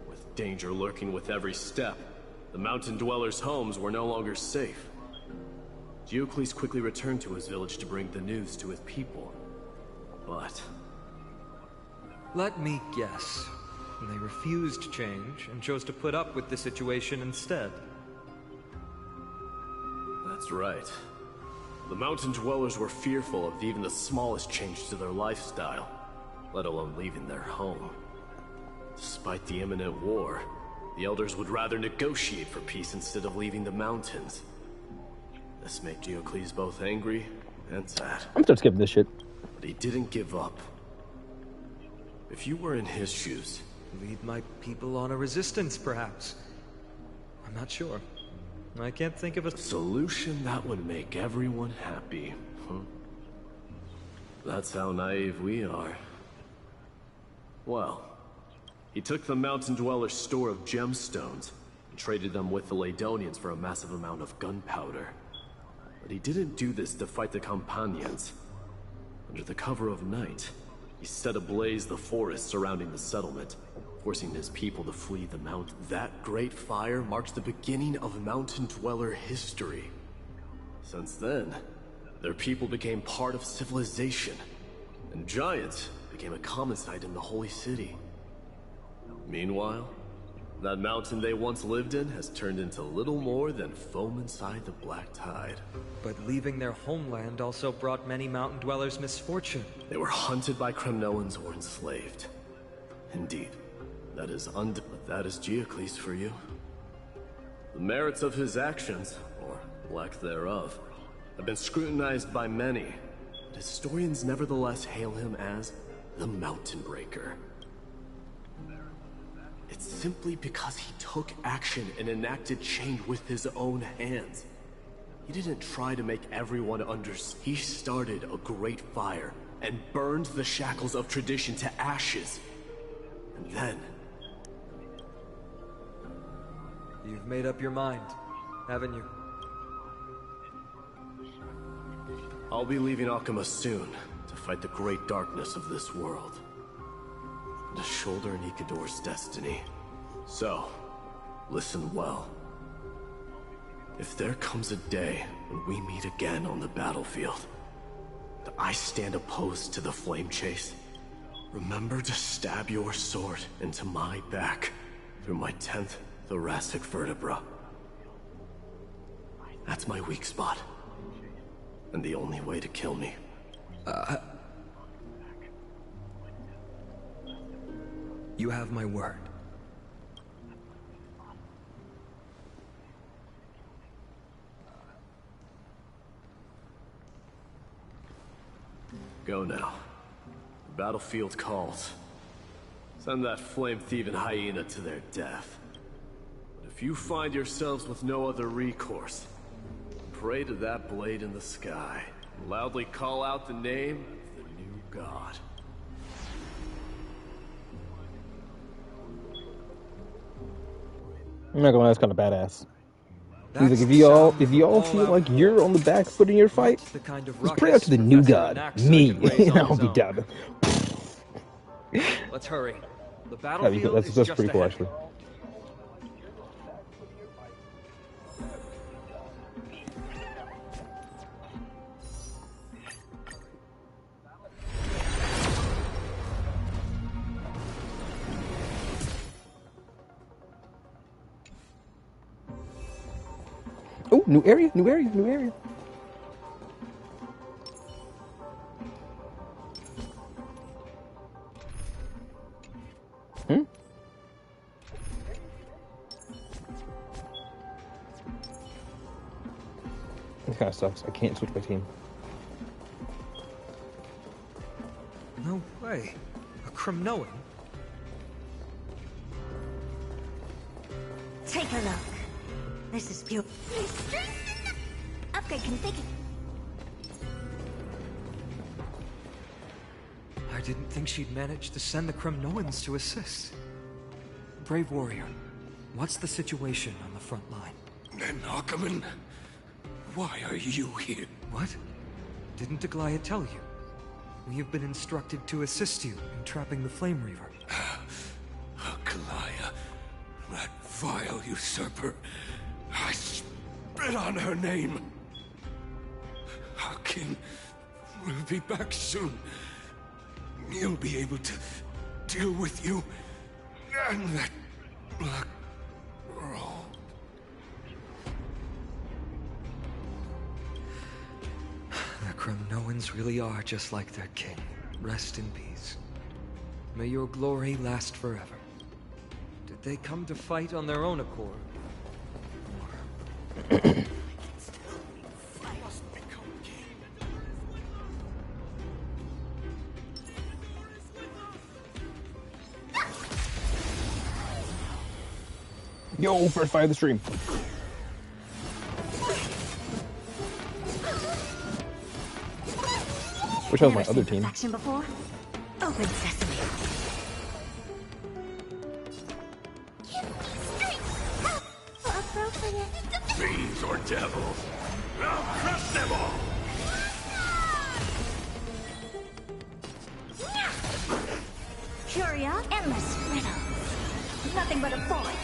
With danger lurking with every step, the mountain dwellers' homes were no longer safe. Jaiqiou quickly returned to his village to bring the news to his people. But... let me guess. They refused change and chose to put up with the situation instead. That's right. The mountain dwellers were fearful of even the smallest change to their lifestyle, let alone leaving their home. Despite the imminent war, the elders would rather negotiate for peace instead of leaving the mountains. This made Jaiqiou both angry and sad. I'm still skipping this shit. But he didn't give up. If you were in his shoes... lead my people on a resistance, perhaps. I'm not sure. I can't think of a solution that would make everyone happy. That's how naive we are. Well, he took the mountain dweller's store of gemstones and traded them with the Laedonians for a massive amount of gunpowder. But he didn't do this to fight the Companions. Under the cover of night, he set ablaze the forest surrounding the settlement, forcing his people to flee the mountain. That great fire marked the beginning of mountain dweller history. Since then, their people became part of civilization, and giants became a common sight in the holy city. Meanwhile, that mountain they once lived in has turned into little more than foam inside the black tide. But leaving their homeland also brought many mountain dwellers misfortune. They were hunted by Kremnoans or enslaved. Indeed, that is Jaiqiou for you. The merits of his actions, or lack thereof, have been scrutinized by many, but historians nevertheless hail him as the Mountain Breaker. It's simply because he took action and enacted change with his own hands. He didn't try to make everyone understand. He started a great fire and burned the shackles of tradition to ashes. And then... you've made up your mind, haven't you? I'll be leaving Akama soon to fight the great darkness of this world. To shoulder Nikador's destiny. So, listen well. If there comes a day when we meet again on the battlefield, that I stand opposed to the flame chase, Remember to stab your sword into my back through my 10th thoracic vertebra. That's my weak spot. And the only way to kill me. You have my word. Go now. The battlefield calls. Send that flame-thieving hyena to their death. But if you find yourselves with no other recourse, pray to that blade in the sky, and loudly call out the name of the new god. I'm not gonna lie, that's kind of badass. He's like, if y'all feel like you're on the back foot in your fight, just pray out to the new god, me, and I'll be down. Let's hurry. The battlefield is that's just pretty cool, ahead. actually. Oh, new area, new area, new area. This kind of sucks. I can't switch my team. No way. A Kremnoan? Take a look. This is beautiful. Upgrade configured. I didn't think she'd manage to send the Kremnoans to assist. Brave warrior, what's the situation on the front line? Ackerman, why are you here? What? Didn't Acheron tell you? We have been instructed to assist you in trapping the Flame Reaver. Acheron, that vile usurper. I spit on her name. Our king will be back soon. He'll be able to deal with you and that black roll. The Kremnoans really are just like their king. Rest in peace. May your glory last forever. Did they come to fight on their own accord? Yo, first fight of the stream. Wish I was my other team. Action before? Open sesame. Fiends or devils, I'll crush them all! Curia, endless riddle. Nothing but a bullet.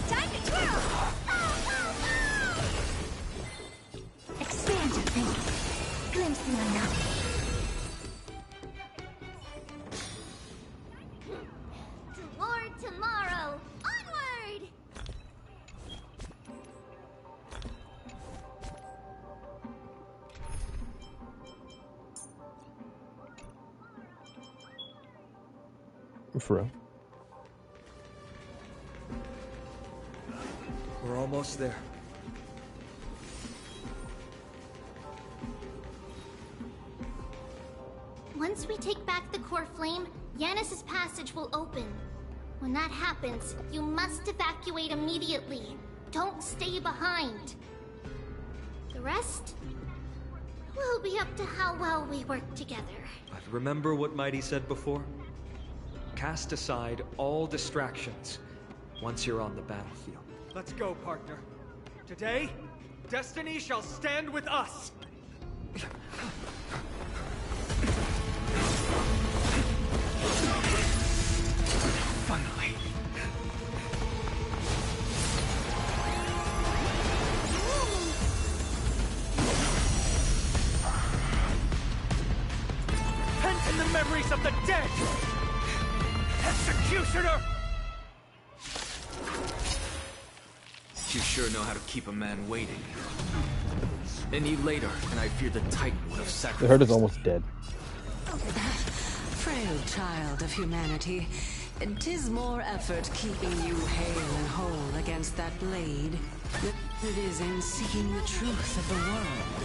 Time to twirl! Expand your thinking. Glimpse the unknown. Toward tomorrow! Onward! For real. We're almost there. Once we take back the core flame, Yanis's passage will open. When that happens, you must evacuate immediately. Don't stay behind. The rest will be up to how well we work together. But remember what Mighty said before? Cast aside all distractions once you're on the battlefield. Let's go, partner. Today, destiny shall stand with us. Finally. Pent in the memories of the dead. Executioner! You sure know how to keep a man waiting. Any later, and I fear the Titan would have sacrificed. The herd is almost dead. Frail child of humanity, 'tis more effort keeping you hale and whole against that blade than it is in seeking the truth of the world.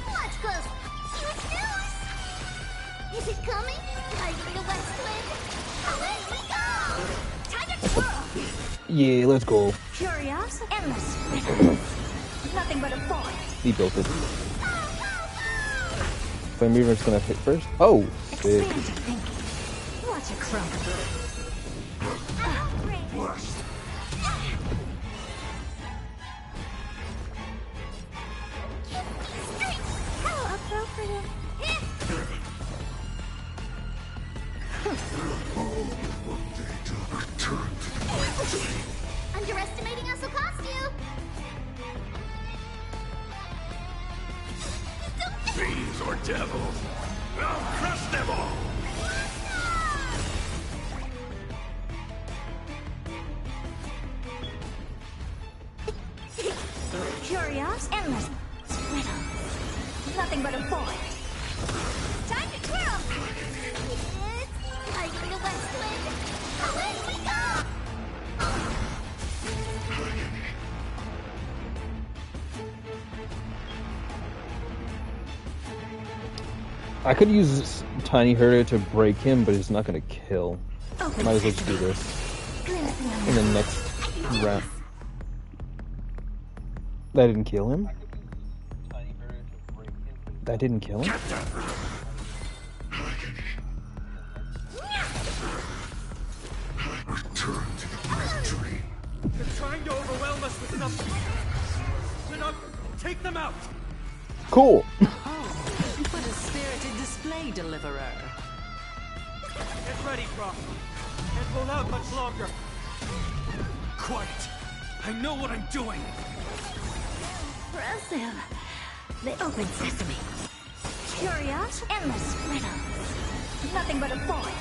Watch close. Huge news! Is it coming? Like the west wind? Away we go! Time to twirl! Yeah, let's go. Curious, endless. Nothing but a boy. He built it. Flame Reaver's gonna hit first. Oh, sick. Watch it crumble. How appropriate. Underestimating us will cost you. Fiends or devils, I'll crush them all! Curious, endless. Riddle. Nothing but a boy. Time to twirl! It's like the west wind. Away we go! I could use Tiny Herder to break him, but it's not gonna kill. Might as well just do this in the next round. That didn't kill him? That didn't kill him? Return to the factory. They're trying to overwhelm us with something. Split up, take them out. Cool. What a spirited display, Deliverer. Get ready, Prof. Can't hold out much longer. Quiet. I know what I'm doing. Impressive. The open sesame. Curious, endless. Riddle. Nothing but a boy.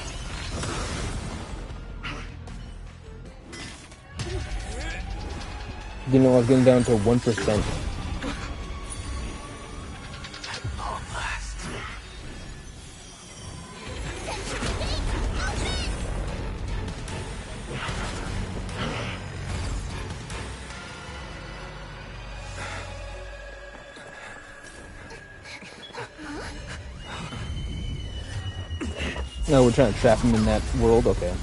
You know, I was getting down to 1%. No, we're trying to trap him in that world? Okay.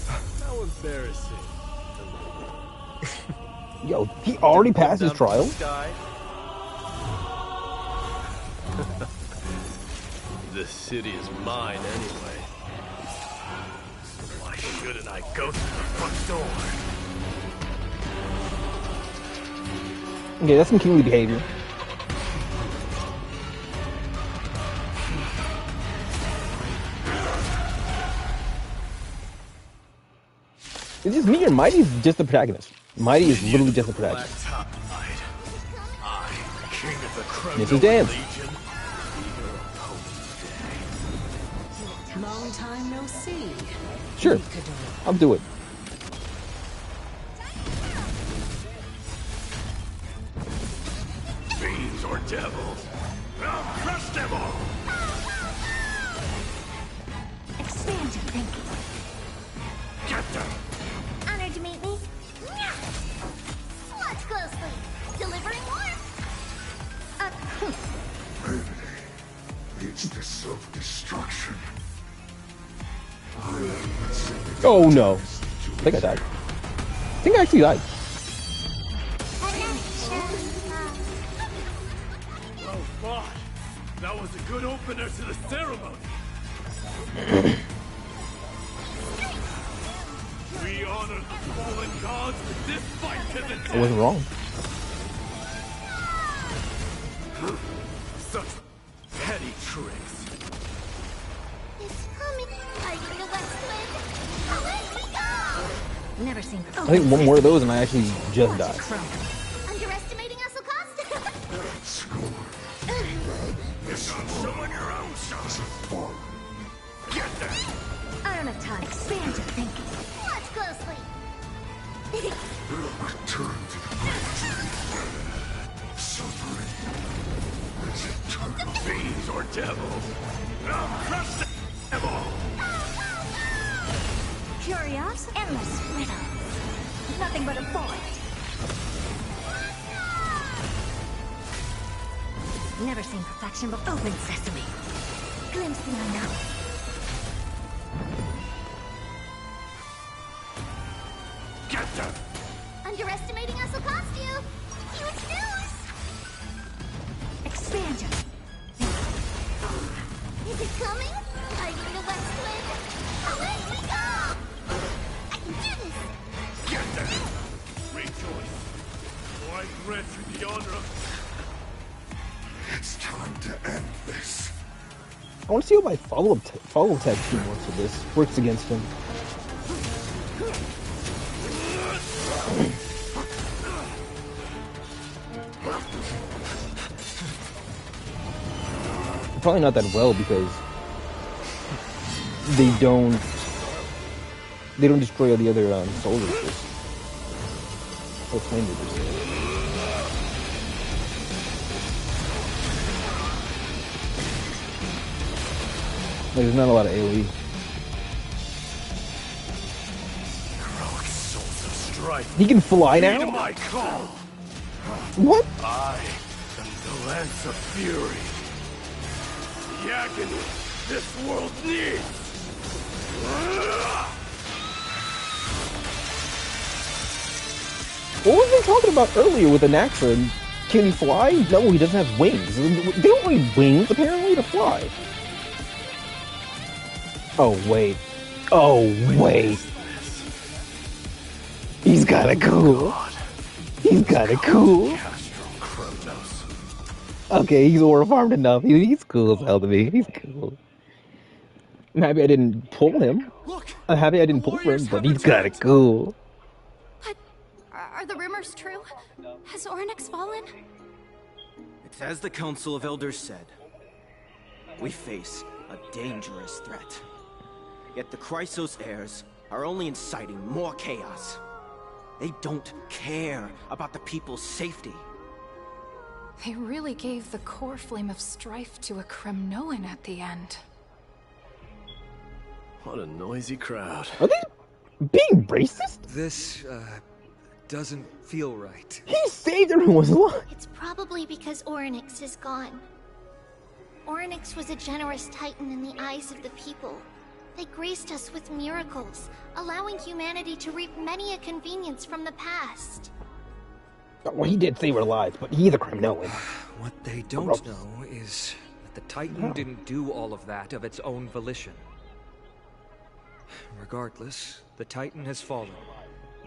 How embarrassing. Yo, he already passed his trial? This city is mine anyway. Why shouldn't I go through the front door? Okay, that's some kingly behavior. Is this me or Mighty's just the protagonist? Mighty is literally just the protagonist. This is Dan. Long time no see. Sure, I'll do it. Fiends or devils, I'll crush them all! Expand your thinking. Get them! Honored to meet me. Watch closely. Delivering warmth. Brevity leads to self-destruction. Oh no. I think I died. I think I actually died. Oh, God. That was a good opener to the ceremony. We honor the fallen gods with this fight to the death. I wasn't wrong. Such petty tricks. It's coming. Like the west wind. Away we go! Never seen. I think one more of those and I actually just died. Underestimating us will cost. Score. This devil! I'll crush the devil! Curious, endless riddle. Nothing but a void. Never seen perfection, but open sesame. Glimpse the unknown. Get them! Underestimating us will cost you! Huge news! Expansion. Is it coming? Are you the west wind? Away we go! I can do this! Get them! Rejoice! For I grant you the honor of... It's time to end this. I want to see how my follow tag team works against him. Probably not that well because they don't destroy all the other soldiers. Or flame reapers. There's not a lot of AoE. Heroic souls of strife. He can fly now? Heed my call. What? I am the Lance of Fury. The agony this world needs. What was they talking about earlier with Acheron? Can he fly? No, he doesn't have wings. They don't need wings, apparently, to fly. Oh, wait. Oh, wait. He's kinda cool. He's kinda cool. Okay, he's war-farmed enough. He's cool as hell to me. He's cool. I'm happy I didn't pull him. I'm happy I didn't pull for him, but he's kinda cool. But are the rumors true? Has Orynyx fallen? It's as the Council of Elders said. We face a dangerous threat. Yet the Chrysos heirs are only inciting more chaos. They don't care about the people's safety. They really gave the core flame of strife to a Kremnoan at the end. What a noisy crowd. Are they being racist? This, doesn't feel right. He saved everyone's life. It's probably because Orynyx is gone. Orynyx was a generous titan in the eyes of the people. They graced us with miracles, allowing humanity to reap many a convenience from the past. Well, he did save our lives, but he's a Kremnoan. What they don't know is that the Titan didn't do all of that of its own volition. Regardless, the Titan has fallen,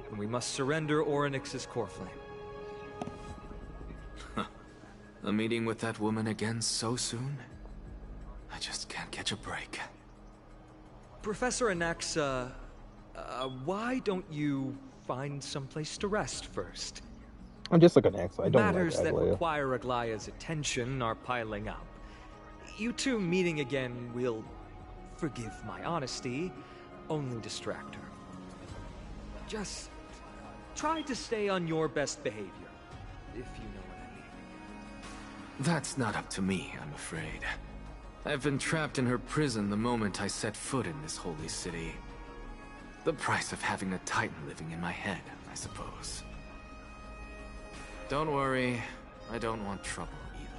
and we must surrender Orynyx's core flame. A meeting with that woman again so soon? I just can't catch a break. Professor Anaxa, why don't you find someplace to rest first? I'm just like an Axe. I don't Matters like that Aglaia. require Aglaya's attention are piling up. You two meeting again will, forgive my honesty, only distract her. Just try to stay on your best behavior, if you know what I mean. That's not up to me, I'm afraid. I've been trapped in her prison the moment I set foot in this holy city. The price of having a Titan living in my head, I suppose. Don't worry, I don't want trouble either.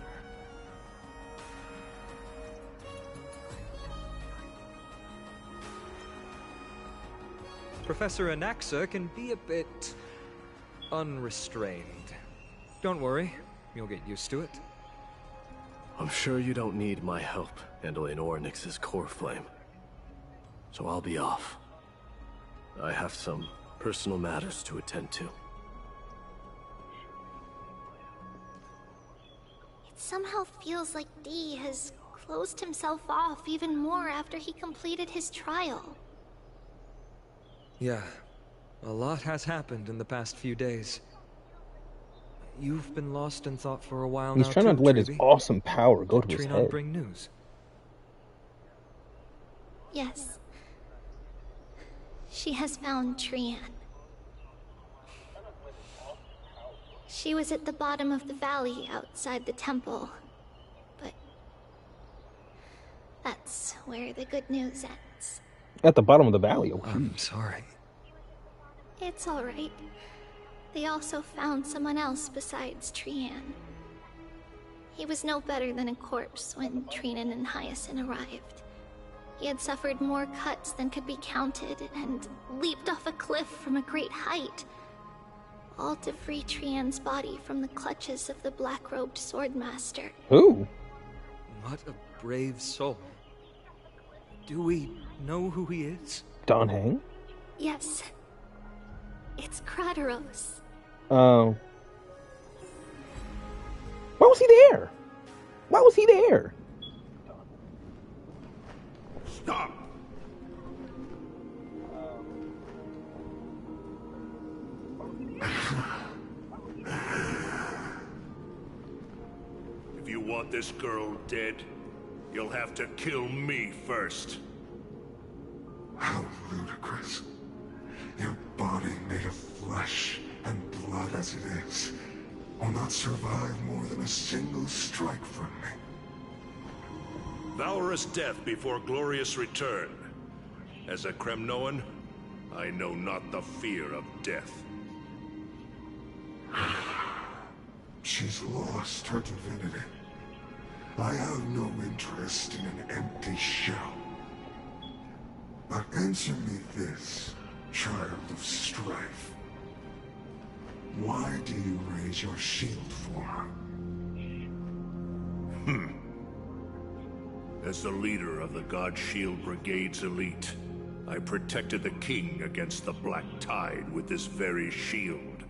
Professor Anaxa can be a bit unrestrained. Don't worry, you'll get used to it. I'm sure you don't need my help handling Orynyx's core flame. So I'll be off. I have some personal matters to attend to. It somehow feels like D has closed himself off even more after he completed his trial. Yeah, a lot has happened in the past few days. You've been lost in thought for a while now. He's trying not to let his awesome power go to his Acheron head. bring news. Yes. She has found Trian. She was at the bottom of the valley outside the temple, but That's where the good news ends. At the bottom of the valley. Oh, I'm sorry. It's alright. They also found someone else besides Trian. He was no better than a corpse when Trinan and Hyacinth arrived. He had suffered more cuts than could be counted and leaped off a cliff from a great height, all to free Trian's body from the clutches of the black-robed swordmaster. Who? What a brave soul. Do we know who he is? Don Hang? Yes. It's Krateros. Oh. Why was he there? Why was he there? Stop! If you want this girl dead, you'll have to kill me first. How ludicrous. Your body made of flesh and blood as it is will not survive more than a single strike from me. Valorous death before glorious return. As a Kremnoan, I know not the fear of death. She's lost her divinity. I have no interest in an empty shell. But answer me this, child of strife. Why do you raise your shield for her? As the leader of the God Shield Brigade's elite, I protected the king against the Black Tide with this very shield.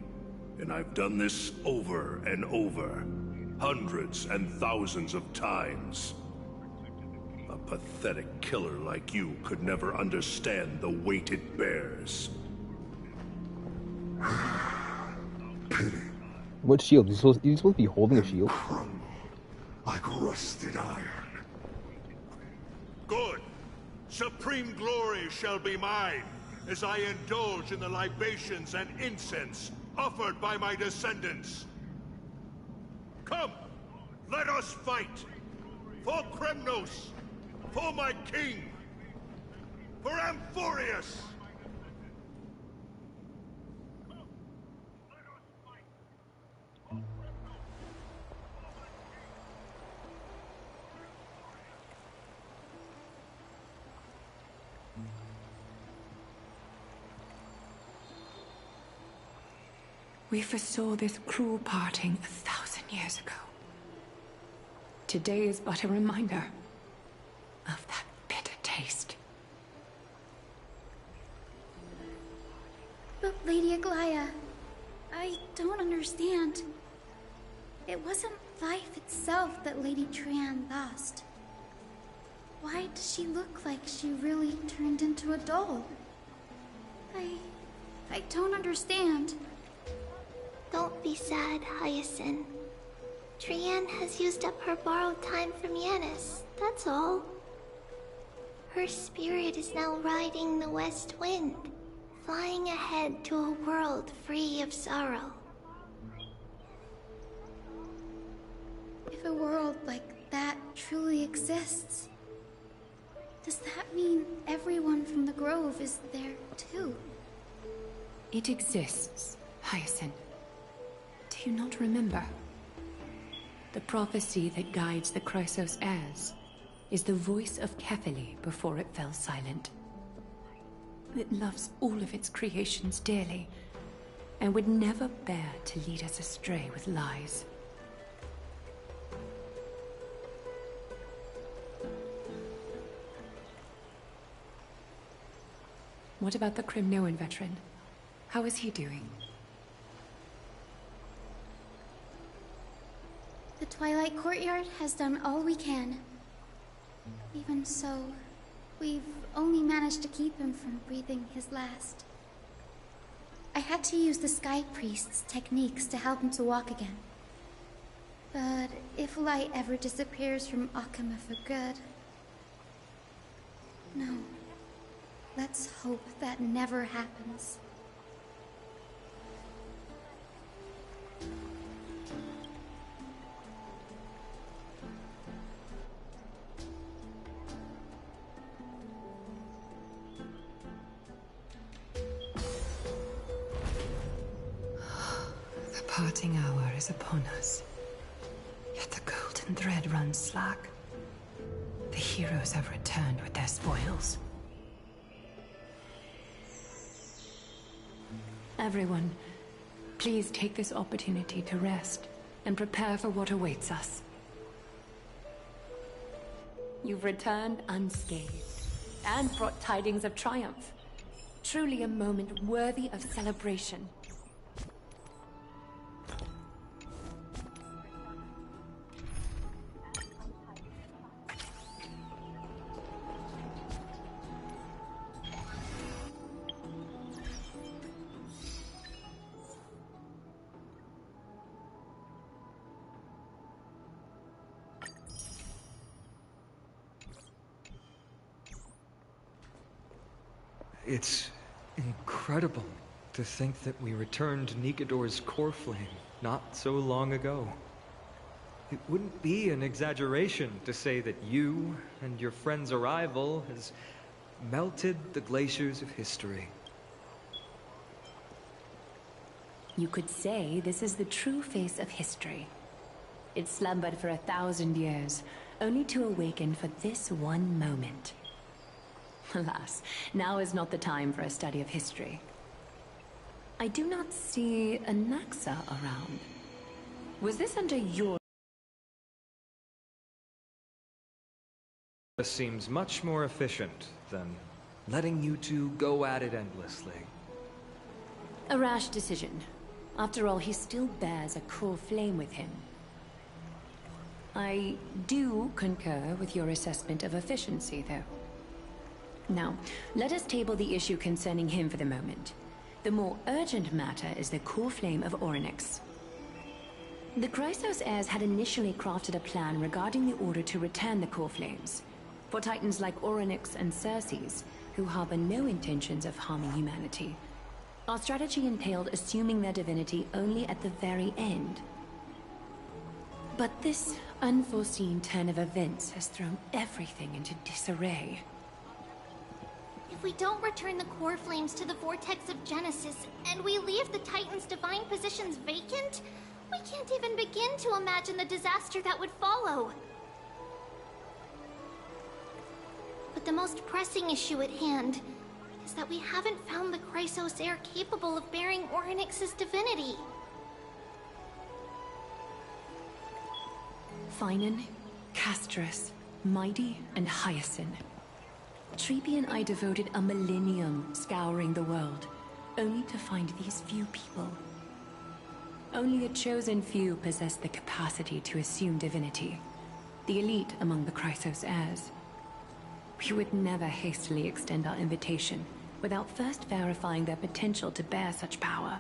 And I've done this over and over, hundreds and thousands of times. A pathetic killer like you could never understand the weight it bears. Pity. What shield? You're supposed to be holding a shield? Like rusted iron. Good. Supreme glory shall be mine, as I indulge in the libations and incense offered by my descendants. Come, let us fight! For Kremnos! For my king! For Amphorius! We foresaw this cruel parting 1,000 years ago. Today is but a reminder of that bitter taste. But Lady Aglaya, I don't understand. It wasn't life itself that Lady Trian lost. Why does she look like she really turned into a doll? I don't understand. Don't be sad, Hyacinth. Trian has used up her borrowed time from Yanis, that's all. Her spirit is now riding the west wind, flying ahead to a world free of sorrow. If a world like that truly exists, does that mean everyone from the Grove is there too? It exists, Hyacinth. Do you not remember? The prophecy that guides the Chrysos heirs is the voice of Kefili before it fell silent. It loves all of its creations dearly, and would never bear to lead us astray with lies. What about the Kremnoan veteran? How is he doing? The Twilight Courtyard has done all we can. Even so, we've only managed to keep him from breathing his last. I had to use the Sky Priest's techniques to help him to walk again. But if light ever disappears from Akama for good... No. Let's hope that never happens. parting hour is upon us. Yet the golden thread runs slack. The heroes have returned with their spoils. Everyone, please take this opportunity to rest and prepare for what awaits us. You've returned unscathed and brought tidings of triumph. Truly a moment worthy of celebration. It's incredible to think that we returned Nikador's core flame not so long ago. It wouldn't be an exaggeration to say that you and your friend's arrival has melted the glaciers of history. You could say this is the true face of history. It slumbered for 1,000 years, only to awaken for this one moment. Alas, now is not the time for a study of history. I do not see a Naxa around. Was this under your... This seems much more efficient than letting you two go at it endlessly. A rash decision. After all, he still bears a core flame with him. I do concur with your assessment of efficiency, though. Now, let us table the issue concerning him for the moment. The more urgent matter is the core flame of Orynyx. The Chrysos heirs had initially crafted a plan regarding the order to return the core flames. For titans like Orynyx and Circes, who harbor no intentions of harming humanity, our strategy entailed assuming their divinity only at the very end. But this unforeseen turn of events has thrown everything into disarray. If we don't return the core flames to the vortex of Genesis, and we leave the Titan's divine positions vacant, we can't even begin to imagine the disaster that would follow. But the most pressing issue at hand is that we haven't found the Chrysos heir capable of bearing Orynyx's divinity. Finan, Castris, Mighty, and Hyacinth. Treepy and I devoted a millennium scouring the world, only to find these few people. Only a chosen few possess the capacity to assume divinity, the elite among the Chrysos heirs. We would never hastily extend our invitation without first verifying their potential to bear such power.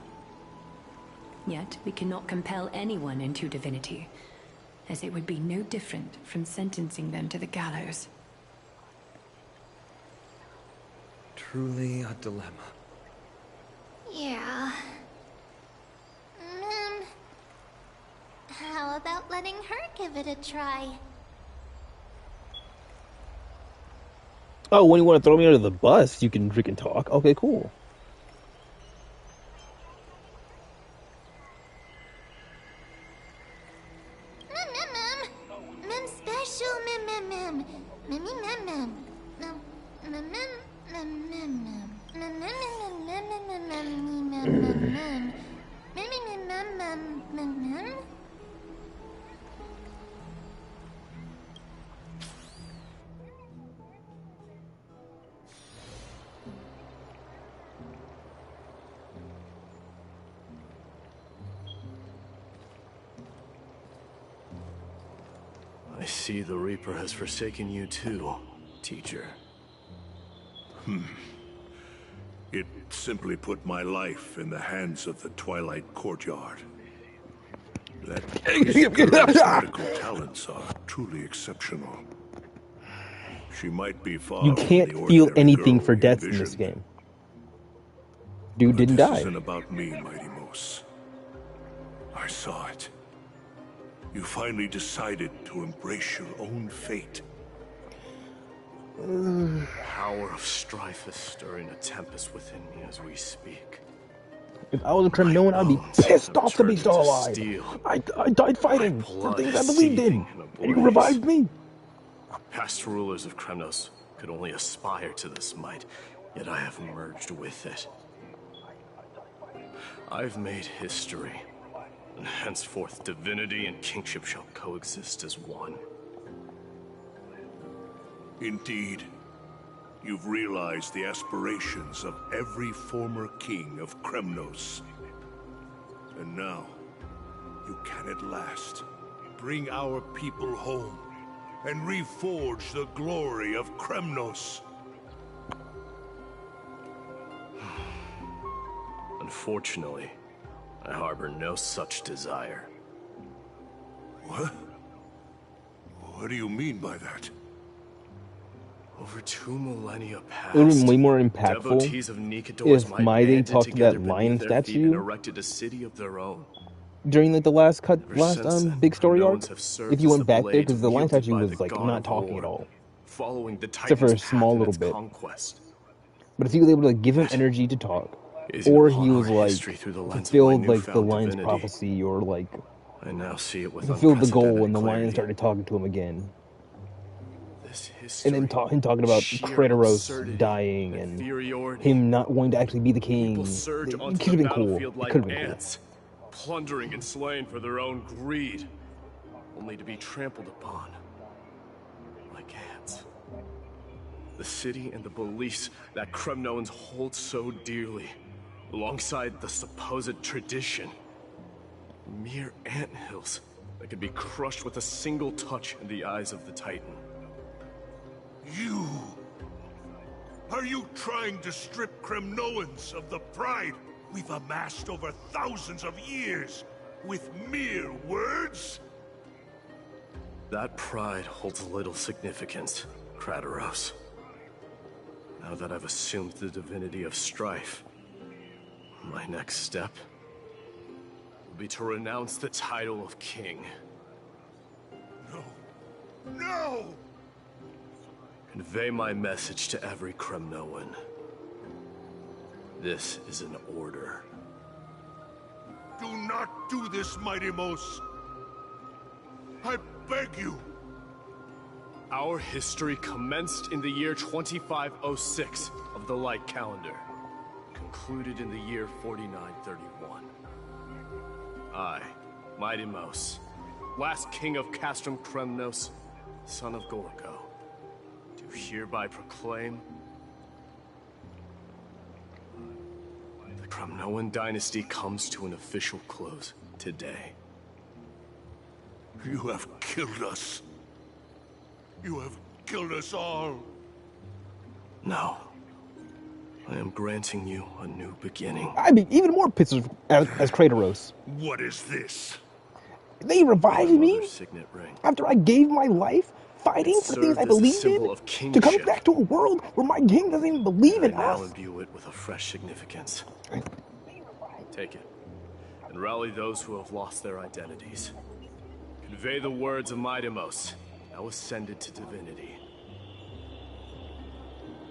Yet, we cannot compel anyone into divinity, as it would be no different from sentencing them to the gallows. Truly a dilemma. Yeah. How about letting her give it a try? Oh, when you want to throw me under the bus, you can drink and talk. Okay, cool. Mem special, mem. Mem. I see the Reaper has forsaken you too, teacher. It simply put my life in the hands of the Twilight Courtyard. That priest's medical talents are truly exceptional. She might be far You from can't the feel ordinary anything girl for we deaths in envisioned. this game. Dude didn't This die. isn't about me, Mighty Mos. I saw it. You finally decided to embrace your own fate. The power of strife is stirring a tempest within me as we speak. If I was a Kremnoan, I'd be pissed off to be still alive. I died fighting for things I believed in, and you revived me. Past rulers of Kremnos could only aspire to this might, yet I have merged with it. I've made history, and henceforth divinity and kingship shall coexist as one. Indeed. You've realized the aspirations of every former king of Kremnos. And now, you can at last bring our people home and reforge the glory of Kremnos. Unfortunately, I harbor no such desire. What? What do you mean by that? Over 2 millennia past, It would have been way more impactful devotees of Nikador's if might Maide banded talked to together that lion beneath their feet and statue erected a city of their own. during like the last Ever since then, big story arc. Kremnoans have served If you as went the back there, blade because the lion wielded statue by was the like god not of talking war, at all, following the except for a Titan's small path in little its bit. conquest. But if he was able to give him energy to talk, Gazing or upon he was our like history through the lens of my fulfilled like the newfound lion's divinity, prophecy, or like I now see it with fulfilled the goal, unprecedented and the lion clarity. started talking to him again. This And then him talking about sheer Kratos absurdity, dying and inferiority. him not wanting to actually be the king. People surge It onto could have the been cool. battlefield It like could have been cool. ants, plundering and slaying for their own greed, only to be trampled upon like ants. The city and the beliefs that Kremnoans hold so dearly, alongside the supposed tradition, mere anthills that could be crushed with a single touch in the eyes of the Titan. You! Are you trying to strip Kremnoans of the pride we've amassed over thousands of years with mere words? That pride holds little significance, Kratos. Now that I've assumed the divinity of strife, my next step will be to renounce the title of king. No! Convey my message to every Kremnoan. This is an order. Do not do this, Mighty Mos. I beg you. Our history commenced in the year 2506 of the Light Calendar, concluded in the year 4931. I, Mighty Mos, last king of Castrum Kremnos, son of Gorgo, do hereby proclaim the Kremnoan dynasty comes to an official close today. You have killed us. You have killed us all. No. I am granting you a new beginning. I'd be even more pissed as Kratos. What is this? They revived me Signet ring. after I gave my life fighting for things I believed in, to come back to a world where my king doesn't even believe in I now us. imbue it with a fresh significance. Take it, and rally those who have lost their identities. Convey the words of Midamos, now ascended to divinity.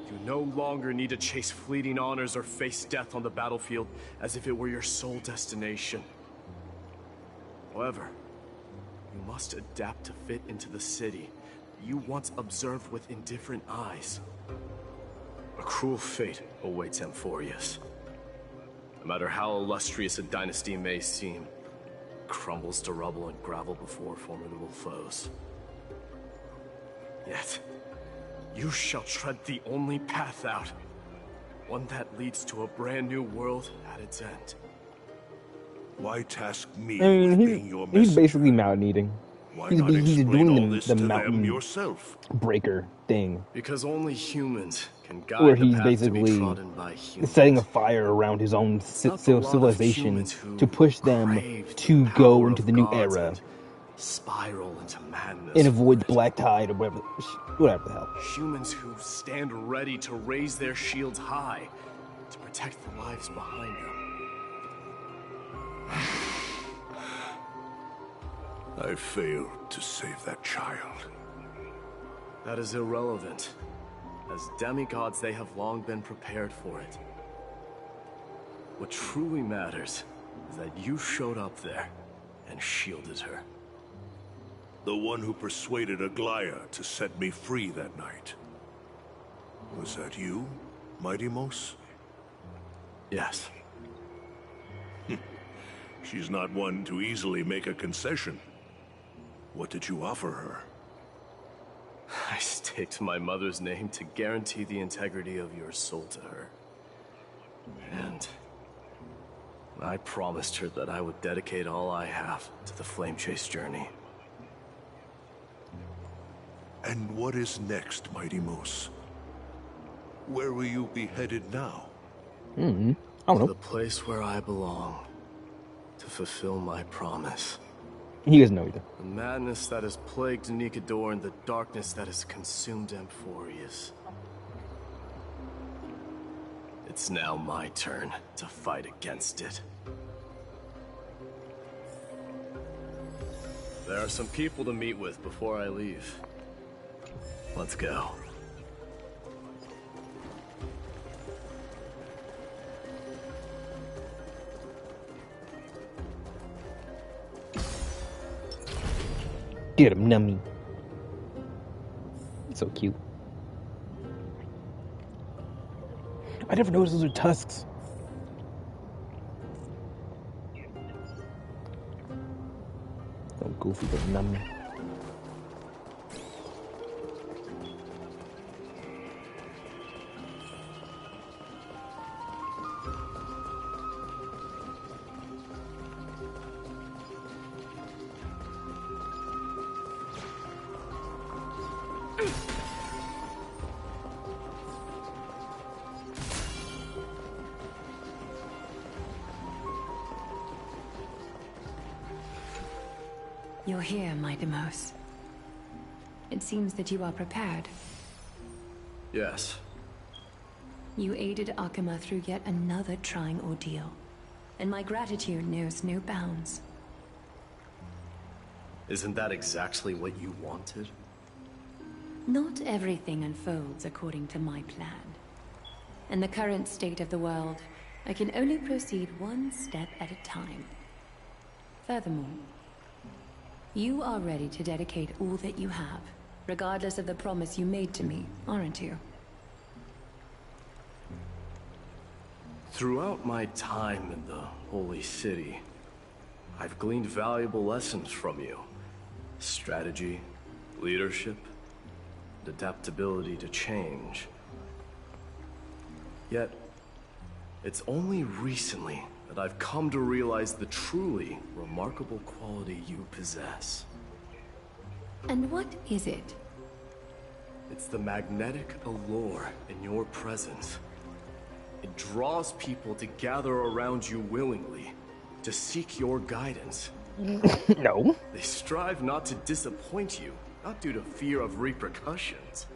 You no longer need to chase fleeting honors or face death on the battlefield as if it were your sole destination. However, you must adapt to fit into the city you once observed with indifferent eyes. A cruel fate awaits Amphorius. No matter how illustrious a dynasty may seem, it crumbles to rubble and gravel before formidable foes. Yet, you shall tread the only path out, one that leads to a brand new world at its end. Why task me I mean, with being your he's messenger? basically mountain eating. Why He's not explain doing all this the to them mountain yourself? breaker thing, Because only humans can guide where the he's path to be basically trodden by humans. setting a fire around his own not the lot of civilization humans who to push them crave to the go power into of the new gods era and spiral into madness. and avoid the black tide or whatever the hell. Humans who stand ready to raise their shields high to protect the lives behind them. I failed to save that child. That is irrelevant. As demigods, they have long been prepared for it. What truly matters is that you showed up there and shielded her. The one who persuaded Aglaya to set me free that night. Was that you, Mighty Mos? Yes. She's not one to easily make a concession. What did you offer her? I staked my mother's name to guarantee the integrity of your soul to her. And I promised her that I would dedicate all I have to the Flame Chase journey. And what is next, Mighty Mos? Where will you be headed now? I don't know. To the place where I belong. To fulfill my promise. He doesn't know either. The madness that has plagued Nikador and the darkness that has consumed Amphorius. It's now my turn to fight against it. There are some people to meet with before I leave. Let's go. Get him, nummy. So cute. I never noticed those are tusks. So goofy, but nummy. You're here, Mighty Mos. It seems that you are prepared. Yes. You aided Akuma through yet another trying ordeal, and my gratitude knows no bounds. Isn't that exactly what you wanted? Not everything unfolds according to my plan. In the current state of the world, I can only proceed one step at a time. Furthermore, you are ready to dedicate all that you have, regardless of the promise you made to me, aren't you? Throughout my time in the Holy City, I've gleaned valuable lessons from you. Strategy, leadership, and adaptability to change. Yet, it's only recently that I've come to realize the truly remarkable quality you possess. And what is it? It's the magnetic allure in your presence. It draws people to gather around you willingly, to seek your guidance. No. They strive not to disappoint you, not due to fear of repercussions,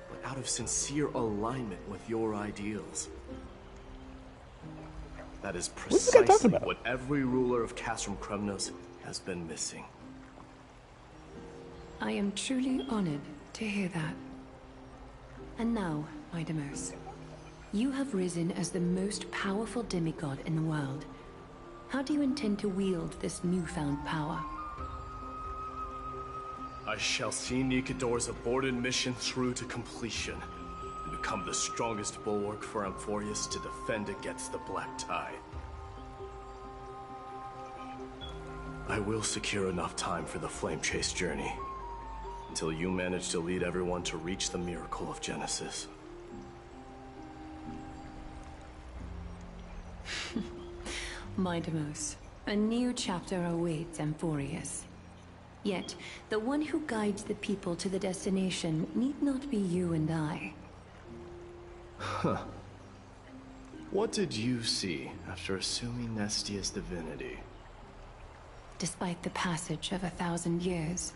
but out of sincere alignment with your ideals. That is precisely what every ruler of Castrum Kremnos has been missing. I am truly honored to hear that. And now, Mighty Mos, you have risen as the most powerful demigod in the world. How do you intend to wield this newfound power? I shall see Nikador's aborted mission through to completion, and become the strongest bulwark for Amphorius to defend against the Black Tide. I will secure enough time for the Flame Chase journey, until you manage to lead everyone to reach the miracle of Genesis. Mighty Mos, a new chapter awaits Amphorius. Yet, the one who guides the people to the destination need not be you and I. Huh. What did you see after assuming Nestia's divinity? Despite the passage of 1,000 years,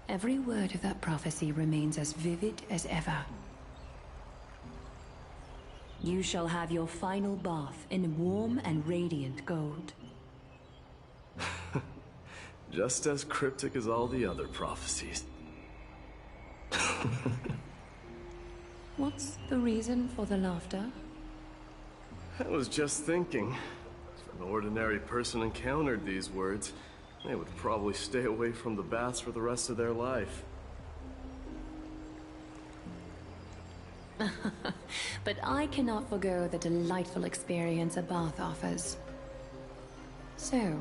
every word of that prophecy remains as vivid as ever. You shall have your final bath in warm and radiant gold. Just as cryptic as all the other prophecies. What's the reason for the laughter? I was just thinking, if an ordinary person encountered these words, they would probably stay away from the baths for the rest of their life. But I cannot forgo the delightful experience a bath offers. So,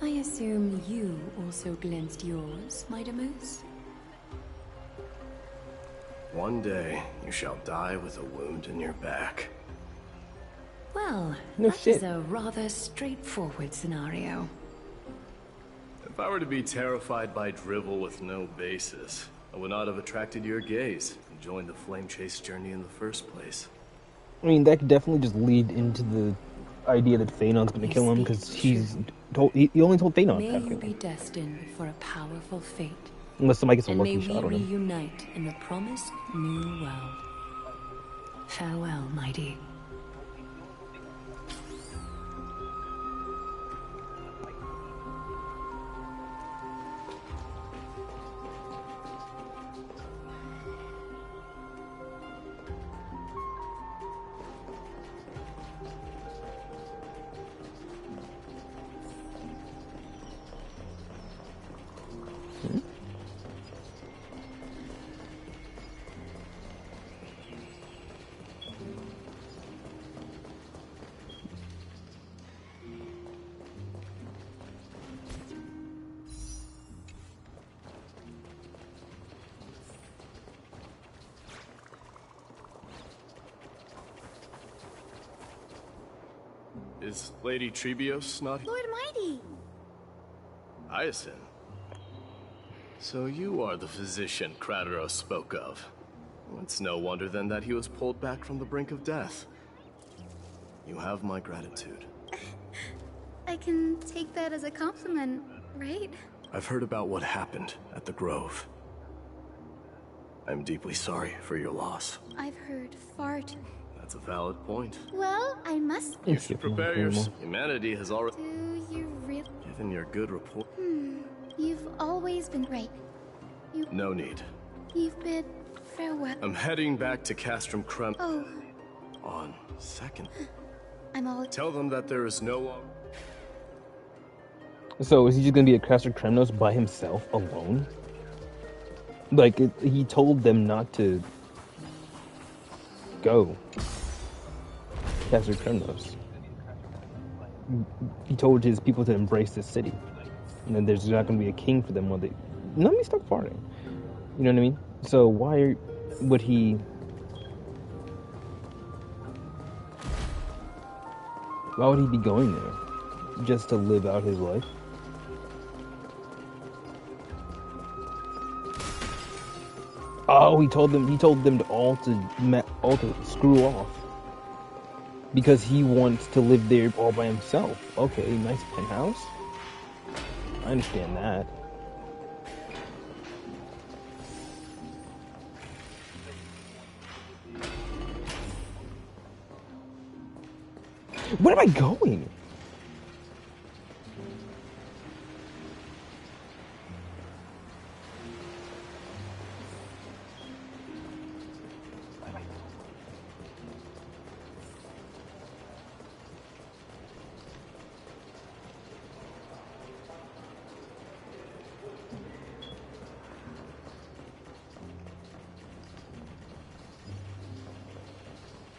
I assume you also cleansed yours, Mighty Moose? One day, you shall die with a wound in your back. Well, No that shit. is a rather straightforward scenario. If I were to be terrified by drivel with no basis, I would not have attracted your gaze and joined the flame chase journey in the first place. I mean, that could definitely just lead into the idea that Phaeton's gonna kill him because he only told Phaeton May to you kill be him. destined for a powerful fate. Unless somebody gets a And may lucky we shot on him. reunite in the promised new world. Farewell, Mighty. Is Lady Trebios not... Lord Mighty! Hyacinth? So you are the physician Krateros spoke of. It's no wonder then that he was pulled back from the brink of death. You have my gratitude. I can take that as a compliment, right? I've heard about what happened at the Grove. I'm deeply sorry for your loss. I've heard far too. That's a valid point. Well, I must. You should prepare yourself. Humanity has already Do you really? given your good report. You've always been great. No need. You've bid farewell. I'm heading back to Castrum Krem Oh, on second. I'm all. Tell them that there is no... So is he just gonna be at Castor Kremnos by himself, alone? Like, he told them not to go. Castor Kremnos. He told his people to embrace the city. And then there's not gonna be a king for them when they... Let me stop farting. You know what I mean? So why would he... Why would he be going there? Just to live out his life? Oh, he told them to all to screw off. Because he wants to live there all by himself. Okay, nice penthouse. I understand that. Where am I going?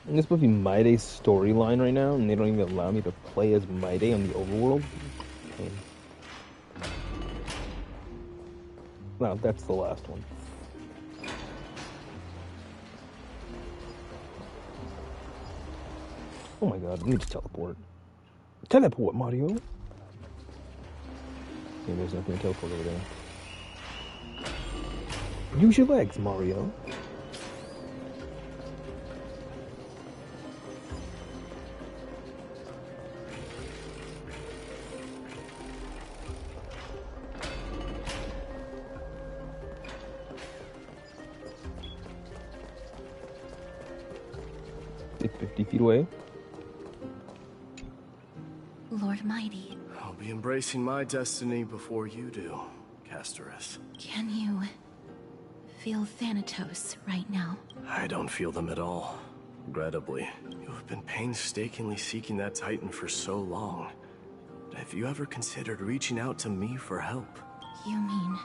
And this must be Mayde's storyline right now, and they don't even allow me to play as Mayde on the overworld? Okay. Well, that's the last one. Oh my god, let me just teleport. Teleport, Mario! Okay, there's nothing to teleport over there. Use your legs, Mario. It's 50 feet away. Lord Mighty, I'll be embracing my destiny before you do, Castoris. can you feel Thanatos right now? I don't feel them at all. Regrettably, you have been painstakingly seeking that Titan for so long. But have you ever considered reaching out to me for help? You mean...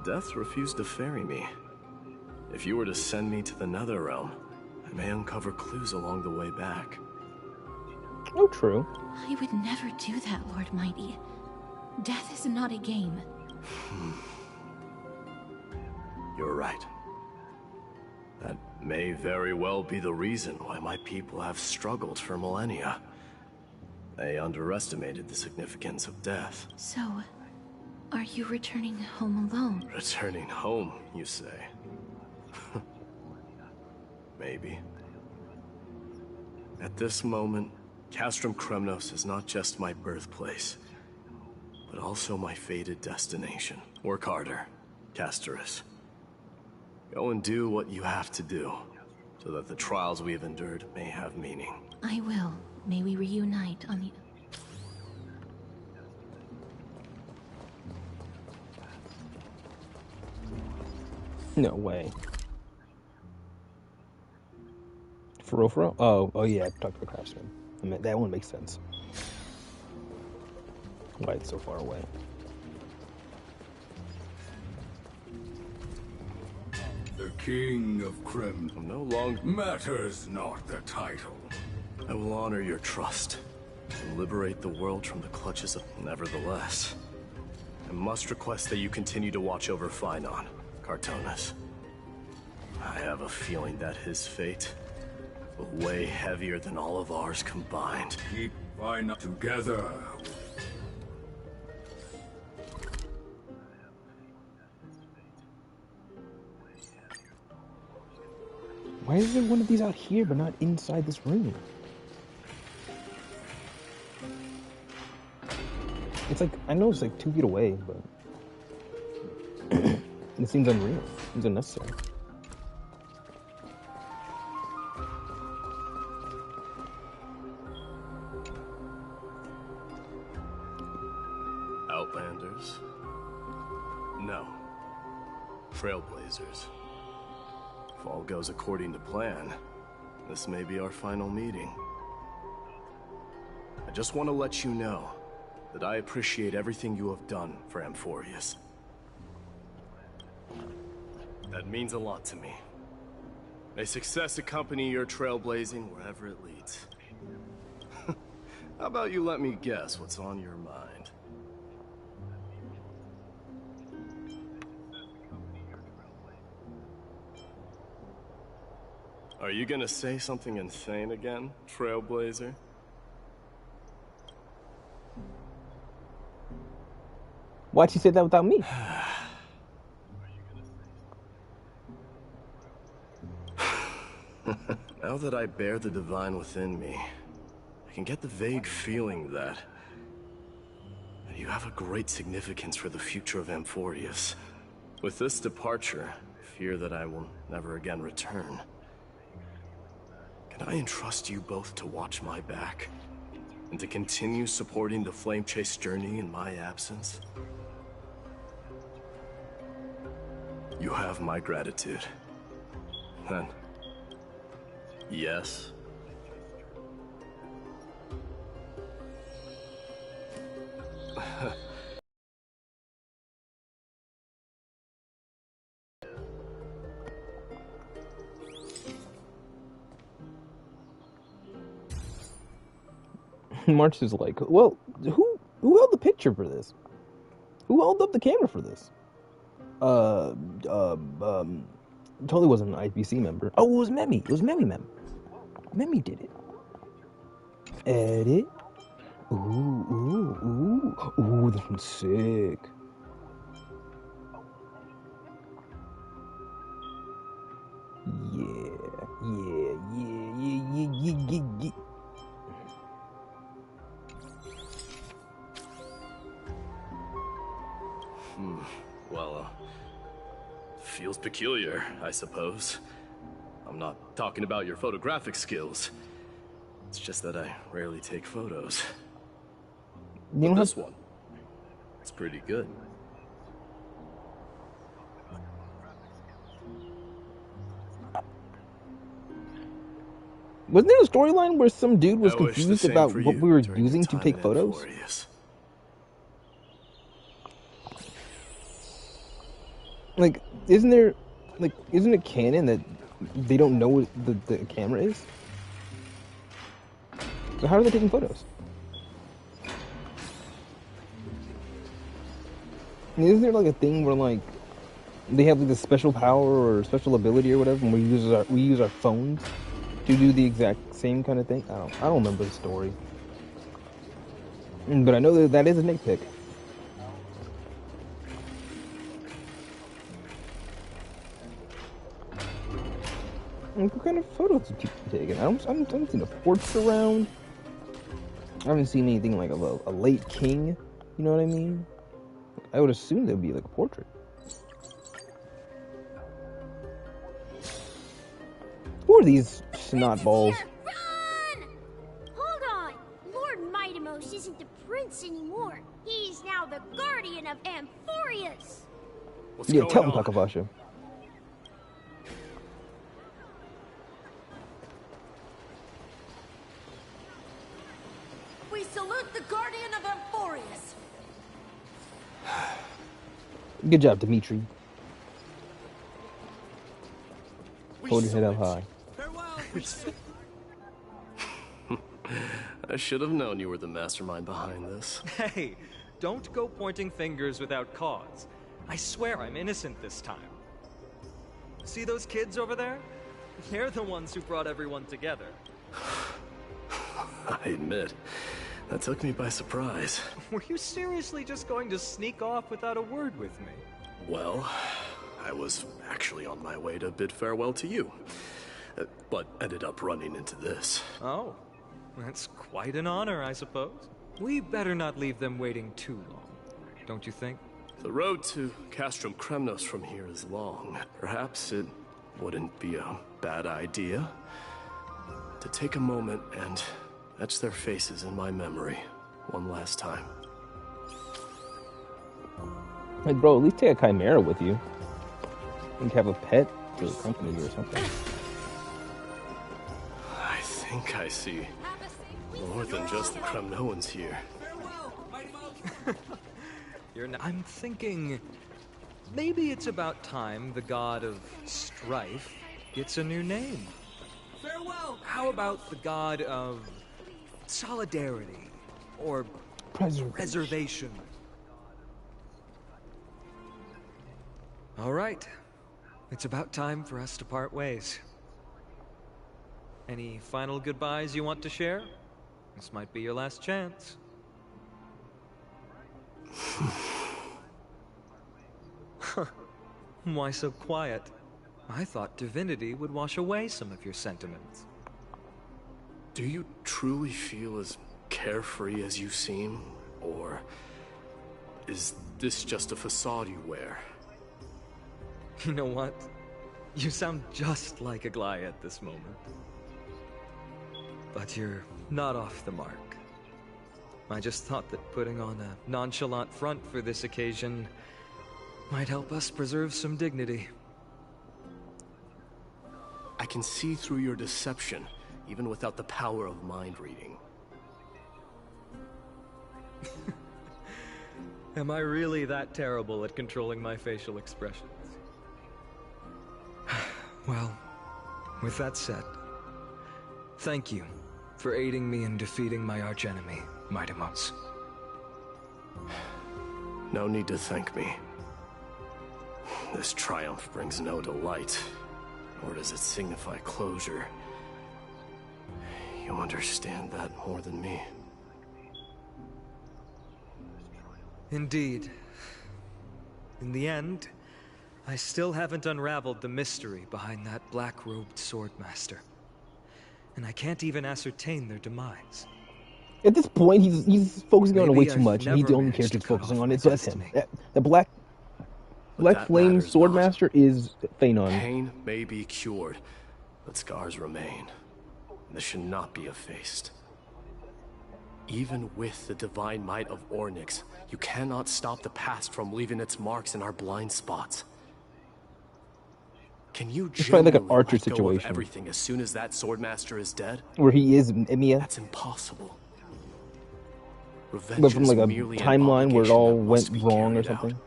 Death refused to ferry me. If you were to send me to the Netherrealm, I may uncover clues along the way back. Oh, true. I would never do that, Lord Mighty. Death is not a game. You're right. That may very well be the reason why my people have struggled for millennia. They underestimated the significance of death. So, are you returning home alone? Returning home, you say? Maybe. At this moment, Castrum Kremnos is not just my birthplace, but also my fated destination. Work harder, Casterus. Go and do what you have to do, so that the trials we have endured may have meaning. I will. May we reunite on the... No way. For real, for real? Oh yeah, talk to the craftsman. I mean, that one makes sense. Why it's so far away. The King of Krem no longer matters not the title. I will honor your trust and liberate the world from the clutches of... Nevertheless, I must request that you continue to watch over Phainon, Cartonis. I have a feeling that his fate will weigh heavier than all of ours combined. Keep Phainon together. Why is there one of these out here but not inside this room? It's like, I know it's like 2 feet away, but it seems unreal. It seems unnecessary. Outlanders? No. Trailblazers. If all goes according to plan, this may be our final meeting. I just want to let you know that I appreciate everything you have done for Amphorius. That means a lot to me. May success accompany your trailblazing wherever it leads. How about you let me guess what's on your mind? Are you gonna say something insane again, Trailblazer? Why'd you say that without me? Now that I bear the divine within me, I can get the vague feeling that you have a great significance for the future of Amphorius. With this departure, I fear that I will never again return. Can I entrust you both to watch my back? And to continue supporting the Flame Chase journey in my absence? You have my gratitude. Then, yes. March is like, well, who held the picture for this? Who held up the camera for this? Totally wasn't an IPC member. Oh, it was Memi. It was Memi Mem. Memi did it. Edit. Ooh, this one's sick. Yeah. Well, feels peculiar, I suppose. I'm not talking about your photographic skills. It's just that I rarely take photos. But this one, it's pretty good. Wasn't there a storyline where some dude was I wish the confused same about for what you we were during your using to time take in photos? Amphorius. Like, isn't it canon that they don't know what the camera is? So how are they taking photos? And isn't there like a thing where like they have like a special power or special ability or whatever, and we use our phones to do the exact same kind of thing? I don't remember the story, but I know that is a nitpick. Like, what kind of photos have people taken? I haven't seen a portrait around. I haven't seen anything like of a late king. You know what I mean? I would assume there'd be like a portrait. Who are these snot balls? Run! Hold on! Lord Mightimos isn't the prince anymore. He's now the guardian of Amphorius. Yeah, tell him, Kakavasha. We salute the guardian of Amphorius. Good job, Dimitri. Hold your head up high. I should have known you were the mastermind behind this. Hey, don't go pointing fingers without cause. I swear I'm innocent this time. See those kids over there? They're the ones who brought everyone together. I admit, that took me by surprise. Were you seriously just going to sneak off without a word with me? Well, I was actually on my way to bid farewell to you, but ended up running into this. Oh, that's quite an honor, I suppose. We better not leave them waiting too long, don't you think? The road to Castrum Kremnos from here is long. Perhaps it wouldn't be a bad idea to take a moment and etch their faces in my memory one last time. Like, bro, at least take a chimera with you. You can have a pet to accompany you or something. I think I see more than just the Kremnoans here. I'm thinking maybe it's about time the god of strife gets a new name. Farewell. How about the god of solidarity or preservation? All right. It's about time for us to part ways. Any final goodbyes you want to share? This might be your last chance. Why so quiet? I thought divinity would wash away some of your sentiments. Do you truly feel as carefree as you seem? Or is this just a facade you wear? You know what? You sound just like Aglaya at this moment. But you're not off the mark. I just thought that putting on a nonchalant front for this occasion might help us preserve some dignity. I can see through your deception, even without the power of mind reading. Am I really that terrible at controlling my facial expressions? Well, with that said, thank you for aiding me in defeating my archenemy, Mightimos. No need to thank me. This triumph brings no delight, nor does it signify closure. You understand that more than me. Indeed. In the end, I still haven't unraveled the mystery behind that black-robed swordmaster. And I can't even ascertain their demise. At this point, he's focusing on it way too I've much, and he's the only character never focusing managed on to it, so that's him. The Black Flame Swordmaster is Phanon. Pain may be cured, but scars remain. This should not be effaced. Even with the divine might of Ornyx, you cannot stop the past from leaving its marks in our blind spots. Can you It's probably like an genuinely Archer let go of situation everything as soon as that Swordmaster is dead? where he is Emiya, That's impossible. but Revenge from is like a merely an timeline where it obligation all that went must be wrong or carried out, something.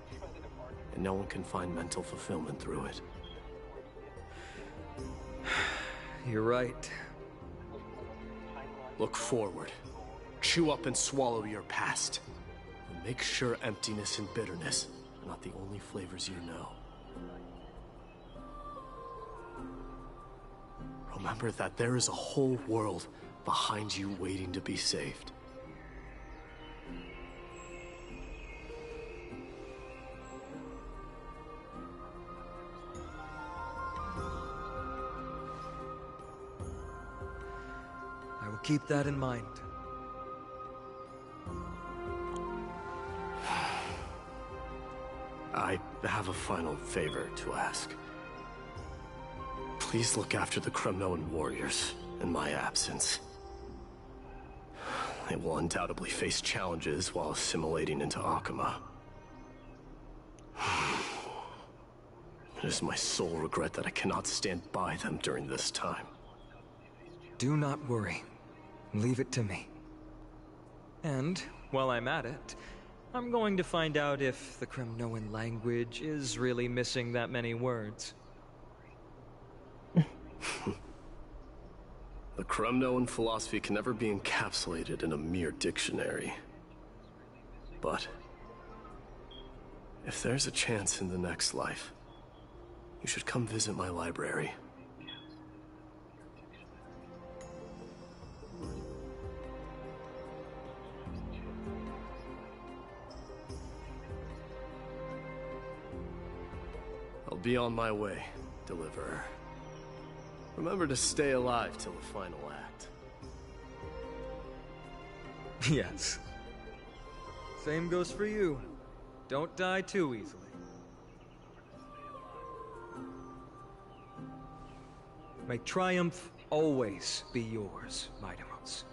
and no one can find mental fulfillment through it. You're right. Look forward. Chew up and swallow your past. And make sure emptiness and bitterness are not the only flavors you know. Remember that there is a whole world behind you waiting to be saved. I will keep that in mind. I have a final favor to ask. Please look after the Kremnoan warriors in my absence. They will undoubtedly face challenges while assimilating into Akama. It is my sole regret that I cannot stand by them during this time. Do not worry. Leave it to me. And, while I'm at it, I'm going to find out if the Kremnoan language is really missing that many words. The Kremnoan philosophy can never be encapsulated in a mere dictionary. But if there's a chance in the next life, you should come visit my library. I'll be on my way, Deliverer. Remember to stay alive till the final act. Yes. Same goes for you. Don't die too easily. May triumph always be yours, Maidamos.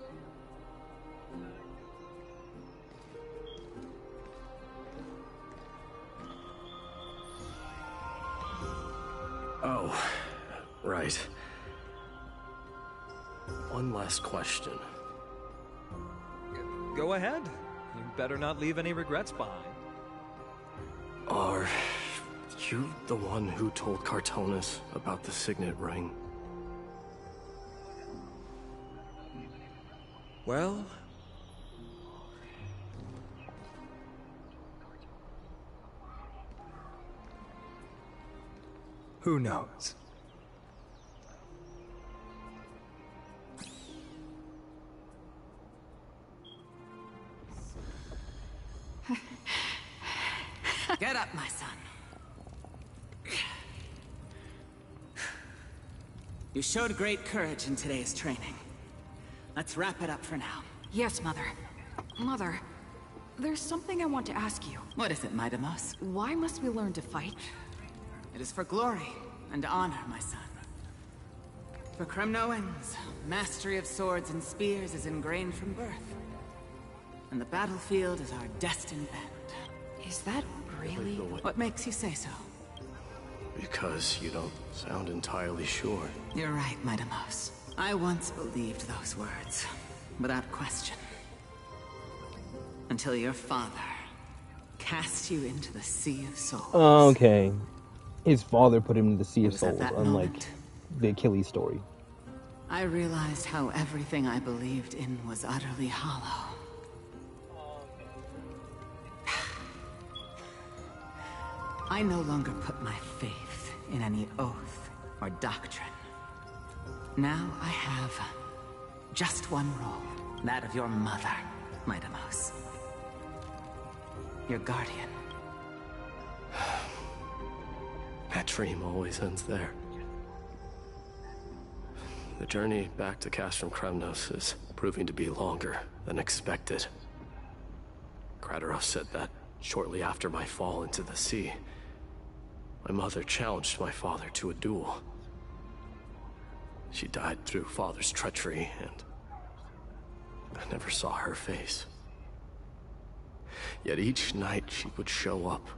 Oh, right. One last question. Go ahead. You better not leave any regrets behind. Are you the one who told Cartonis about the signet ring? Well... who knows? Get up, my son. You showed great courage in today's training. Let's wrap it up for now. Yes, Mother. Mother, there's something I want to ask you. What is it, Maidamos? Why must we learn to fight? It is for glory and honor, my son. For Kremnoans, mastery of swords and spears is ingrained from birth. And the battlefield is our destined bend. Is that really? What makes you say so? Because you don't sound entirely sure. You're right, Maidamos. I once believed those words, without question. Until your father cast you into the Sea of Souls. Okay. His father put him in the Sea of It was at Souls, that unlike moment the Achilles story. I realized how everything I believed in was utterly hollow. I no longer put my faith in any oath or doctrine. Now I have just one role, that of your mother, Maidamos. Your guardian. That dream always ends there. The journey back to Castrum Kremnos is proving to be longer than expected. Krateros said that shortly after my fall into the sea, my mother challenged my father to a duel. She died through father's treachery, and I never saw her face. Yet each night she would show up,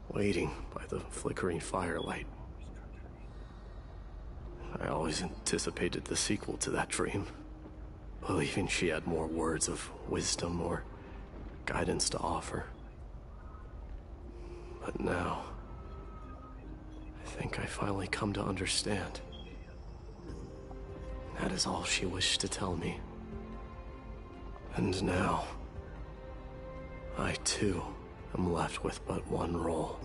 waiting by the flickering firelight. I always anticipated the sequel to that dream, believing she had more words of wisdom or guidance to offer. But now, I think I finally come to understand. That is all she wished to tell me. And now, I too am left with but one role.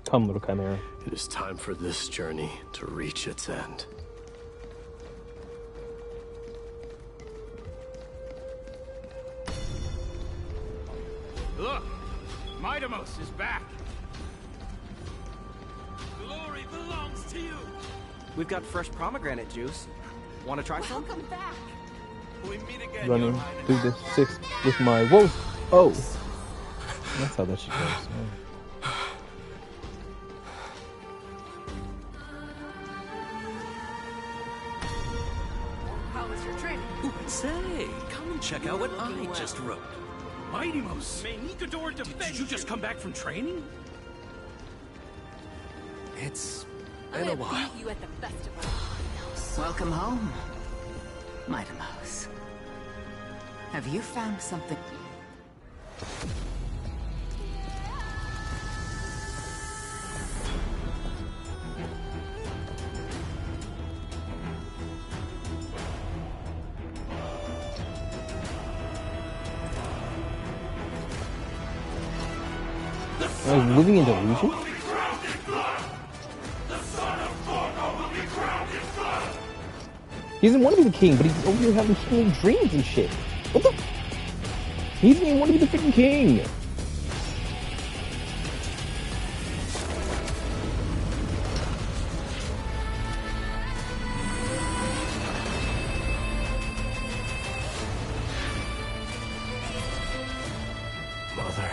Come, little chimera. It is time for this journey to reach its end. Look! Midamos is back! Glory belongs to you! We've got fresh pomegranate juice. Want to try some? Welcome back! We meet again, Running through the 6 with my... Whoa! Oh! That's how that shit goes. Oh. How was your training? Ooh, say, come and check out what I just wrote. Mighty-Mos! Did you just come back from training? It's been a while. You at the festival. Welcome home, Mighty-Mos. Have you found something? I was living in delusion? He doesn't want to be the king, but he's over here having king dreams and shit. What the? He doesn't even want to be the freaking king. Mother,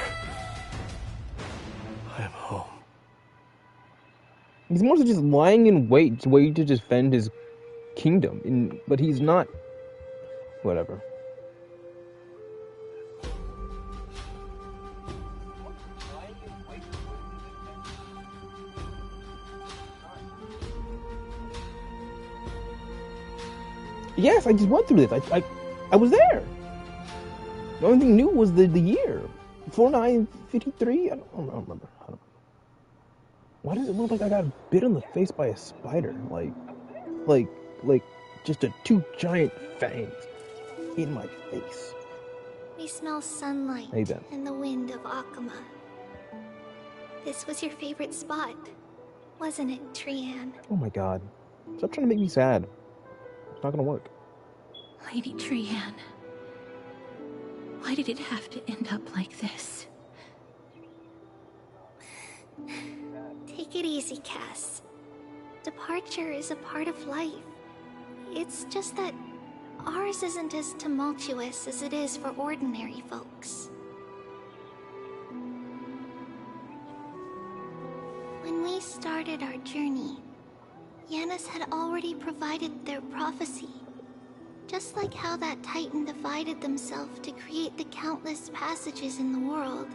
I am home. He's more just lying in wait to defend his kingdom, but he's not. Whatever. Yes, I just went through this. I was there. The only thing new was the year. 4953? I don't remember. Why does it look like I got bit on the face by a spider? Like just two giant fangs in my face. We smell sunlight Hey, Ben. and the wind of Akama. This was your favorite spot, wasn't it, Trian? Oh my god. Stop trying to make me sad. It's not gonna work. Lady Trian, why did it have to end up like this? Take it easy, Cass. Departure is a part of life. It's just that ours isn't as tumultuous as it is for ordinary folks. When we started our journey, Yanis had already provided their prophecy. Just like how that Titan divided themselves to create the countless passages in the world.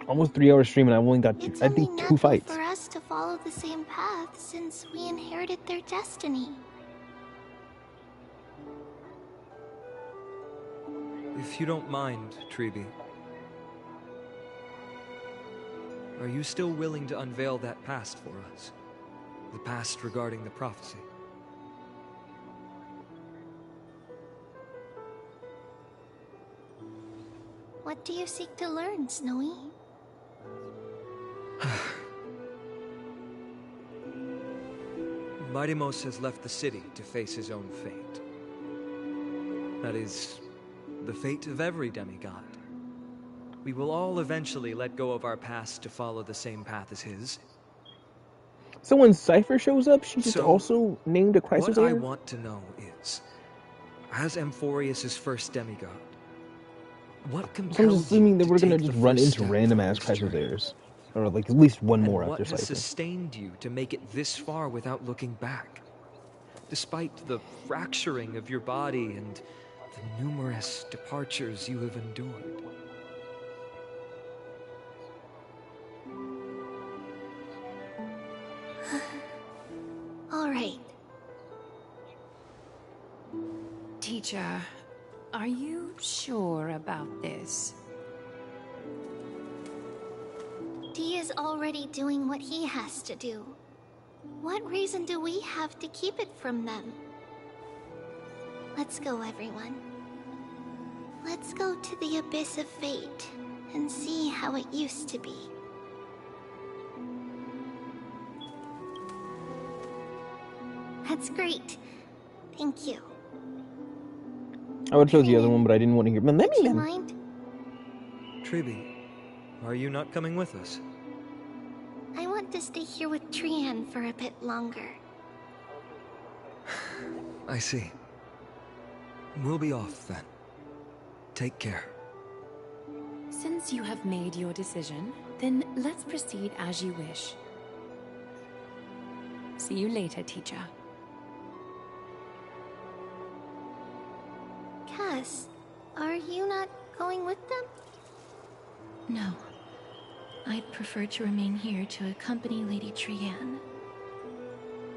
Almost 3 hours stream and I've only got I think 2 fights. For us to follow the same path since we inherited their destiny. If you don't mind, Treeby, are you still willing to unveil that past for us? The past regarding the prophecy? What do you seek to learn, Snowy? Mighty-Mos has left the city to face his own fate. That is, the fate of every demigod. We will all eventually let go of our past to follow the same path as his. So when Cypher shows up, she just also named a Chrysos What I heir? want to know is, as Amphorius' first demigod, what So I'm compels just assuming that you we're to gonna take just the run first into step random on ass this Chrysos journey? heirs. Or like at least one And more what after has Cypher. sustained you to make it this far without looking back? Despite the fracturing of your body and the numerous departures you have endured. Teacher, are you sure about this? He is already doing what he has to do. What reason do we have to keep it from them? Let's go, everyone. Let's go to the Abyss of Fate and see how it used to be. That's great. Thank you. I would show the other one, but I didn't want to hear. Would you mind? Tribi, are you not coming with us? I want to stay here with Trian for a bit longer. I see. We'll be off then. Take care. Since you have made your decision, then let's proceed as you wish. See you later, teacher. Cass, are you not going with them? No. I'd prefer to remain here to accompany Lady Trian.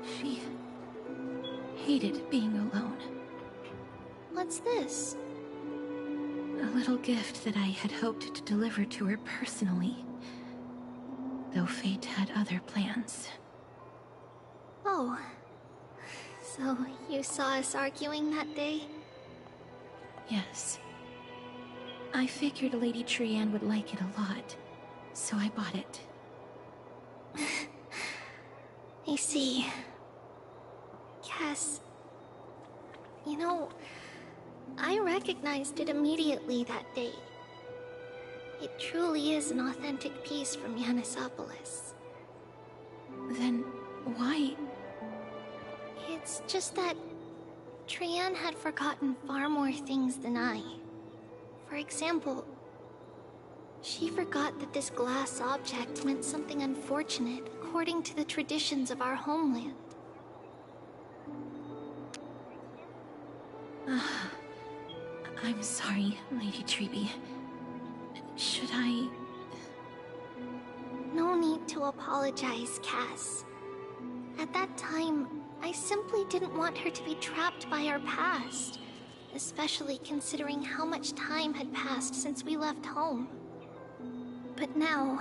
She hated being alone. What's this? A little gift that I had hoped to deliver to her personally, though fate had other plans. Oh. So you saw us arguing that day? Yes. I figured Lady Trian would like it a lot, so I bought it. I see. Cass, you know, I recognized it immediately that day. It truly is an authentic piece from Yanisopolis. Then why? It's just that Trian had forgotten far more things than I. For example, she forgot that this glass object meant something unfortunate according to the traditions of our homeland. I'm sorry, Lady Tribi. Should I... No need to apologize, Cass. At that time, I simply didn't want her to be trapped by our past, especially considering how much time had passed since we left home. But now...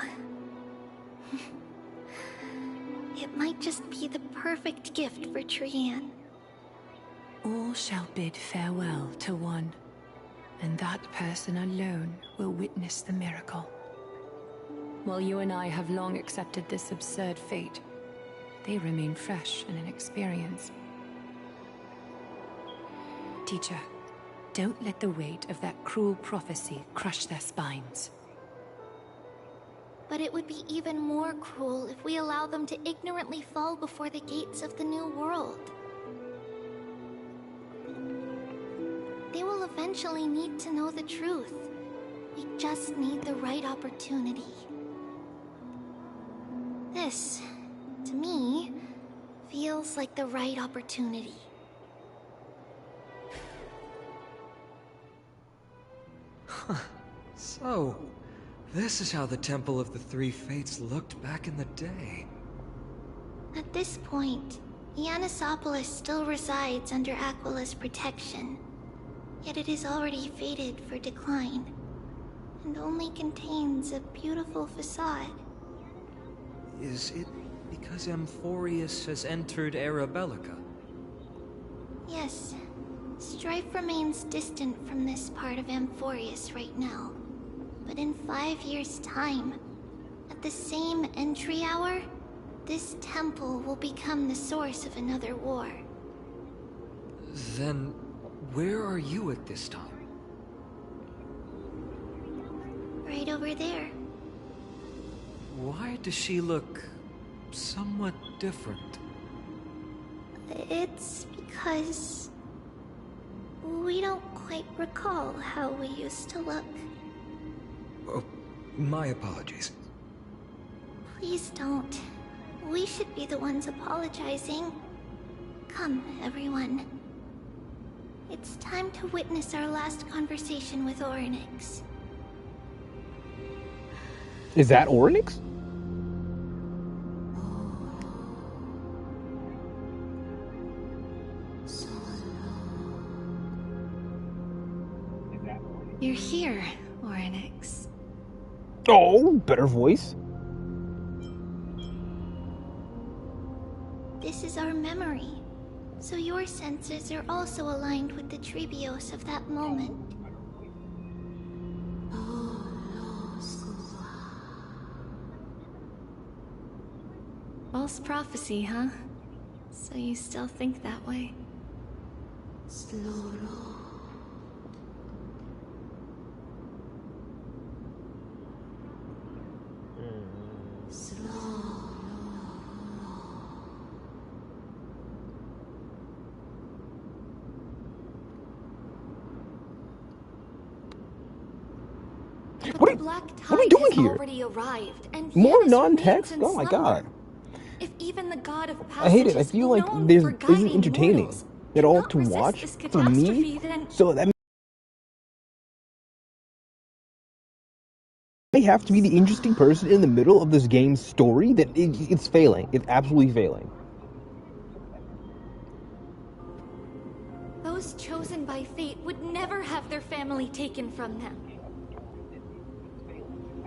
it might just be the perfect gift for Trian. All shall bid farewell to one, and that person alone will witness the miracle. While you and I have long accepted this absurd fate, they remain fresh and inexperienced. Teacher, don't let the weight of that cruel prophecy crush their spines. But it would be even more cruel if we allow them to ignorantly fall before the gates of the new world. They will eventually need to know the truth. We just need the right opportunity. This, to me, feels like the right opportunity. So, this is how the Temple of the Three Fates looked back in the day. At this point, Yanisopolis still resides under Aquila's protection. Yet it is already fated for decline, and only contains a beautiful facade. Is it because Amphorius has entered Era Bellica? Yes. Strife remains distant from this part of Amphorius right now. But in 5 years' time, at the same entry hour, this temple will become the source of another war. Then, where are you at this time? Right over there. Why does she look somewhat different? It's because we don't quite recall how we used to look. Oh, my apologies. Please don't. We should be the ones apologizing. Come, everyone. It's time to witness our last conversation with Orynyx. Is that Orynyx? here, Oryx. Oh, better voice. This is our memory. So your senses are also aligned with the Trebios of that moment. False prophecy, huh? So you still think that way? What are we doing here? Already arrived, and More Yanis non-text? remains in Oh my slumber. god. If even the god of I hate it. I passage is feel like known this for isn't guiding entertaining mortals, at all cannot to resist watch this for me. catastrophe, then So that I have to be the interesting person in the middle of this game's story. That it's failing. It's absolutely failing. those chosen by fate would never have their family taken from them.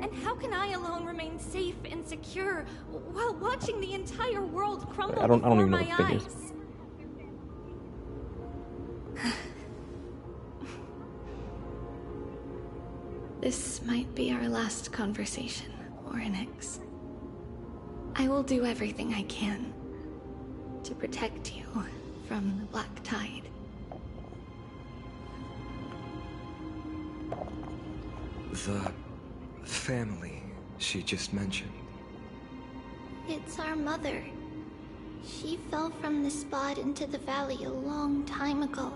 And how can I alone remain safe and secure while watching the entire world crumble I don't before even know my the figures. eyes? This might be our last conversation, Oryx. I will do everything I can to protect you from the Black Tide. The family she just mentioned. It's our mother. She fell from the spot into the valley a long time ago.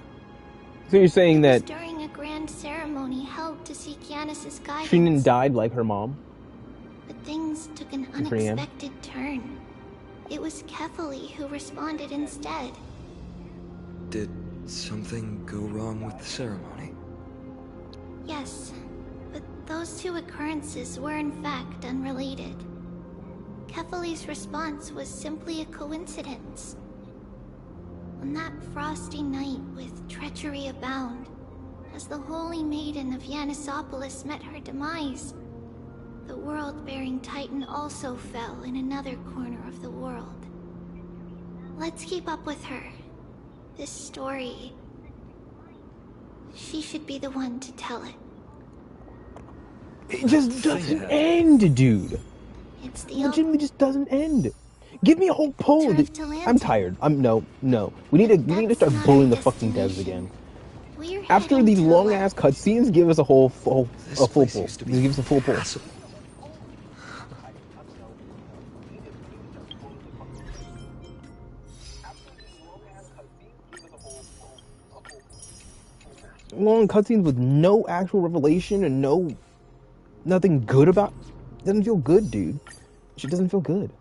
So you're saying It was that during a grand ceremony held to seek Yanis' guidance. she didn't die like her mom? But things took an Brienne? unexpected turn. It was Kefali who responded instead. Did something go wrong with the ceremony? Yes, but those two occurrences were in fact unrelated. Kefali's response was simply a coincidence. On that frosty night with treachery abound, as the Holy Maiden of Yanisopolis met her demise, the world-bearing Titan also fell in another corner of the world. Let's keep up with her. This story... she should be the one to tell it. It just doesn't end, dude. It's the Legitimately just doesn't end. Give me a whole poem. I'm tired. No. We need to start bullying the fucking devs again. After these long ass cutscenes, give us a full pull. Give us a full pull. Long cutscenes with no actual revelation and nothing good about. Doesn't feel good, dude. She doesn't feel good.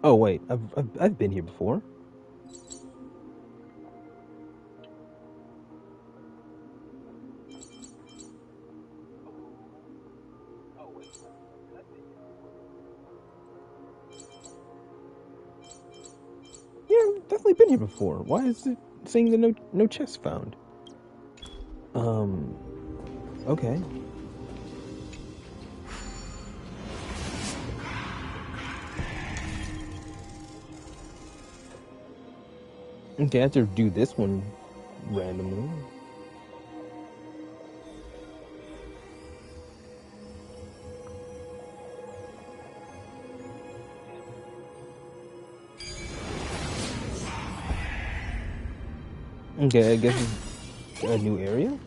Oh wait, I've been here before. Yeah, I've definitely been here before. Why is it saying that no chest found? Okay. Okay, I have to do this one randomly. Okay, I guess it's a new area?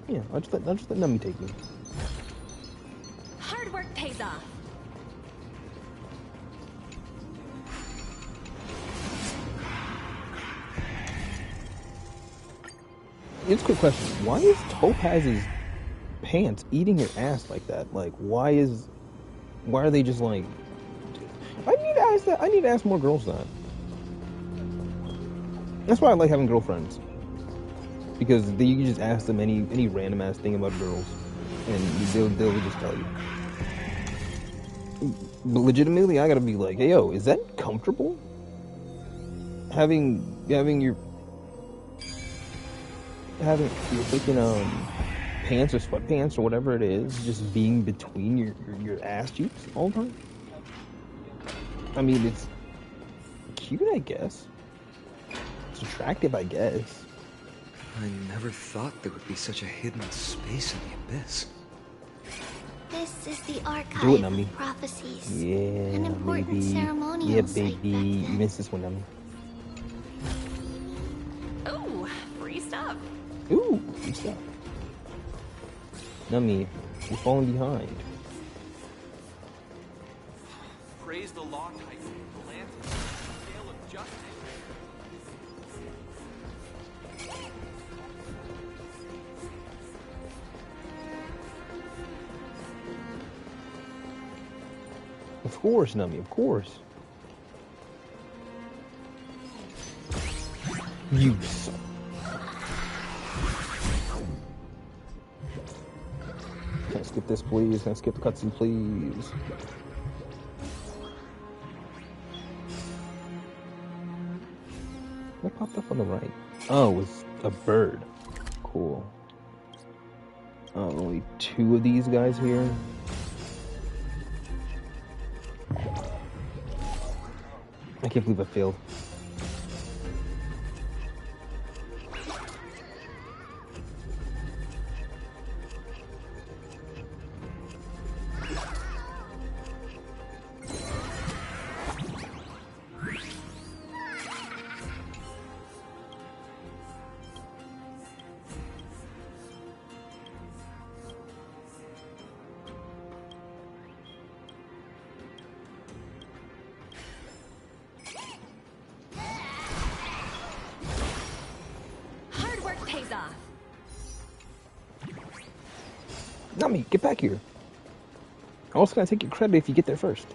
Yeah, I'll just let Nami take me. Hard work pays off. It's a quick question. Why is Topaz's pants eating your ass like that. Like, why are they just like? I need to ask that. I need to ask more girls that. That's why I like having girlfriends, because you can just ask them any random ass thing about girls, and they'll just tell you. But legitimately, I gotta be like, hey, yo, is that comfortable? Having your freaking pants or sweatpants or whatever it is just being between your ass cheeks all the time. I mean, it's cute, I guess. It's attractive, I guess. I never thought there would be such a hidden space in the abyss. This is the archive Do it, Nummy. of prophecies. Yeah, An important baby. ceremonial Yeah, site baby. back You then. missed this one, Nummy. Ooh, free stuff. Ooh, good stuff. Nummy, you're falling behind. Praise the law typhoon, the land, the scale of justice. Of course, Nummy, of course. You suck. Can I skip this, please? Can I skip the cutscene, please? What popped up on the right? Oh, it's a bird. Cool. Only 2 of these guys here. I can't believe I failed. Hard work pays off. Not me, get back here. I'm also gonna take your credit if you get there first.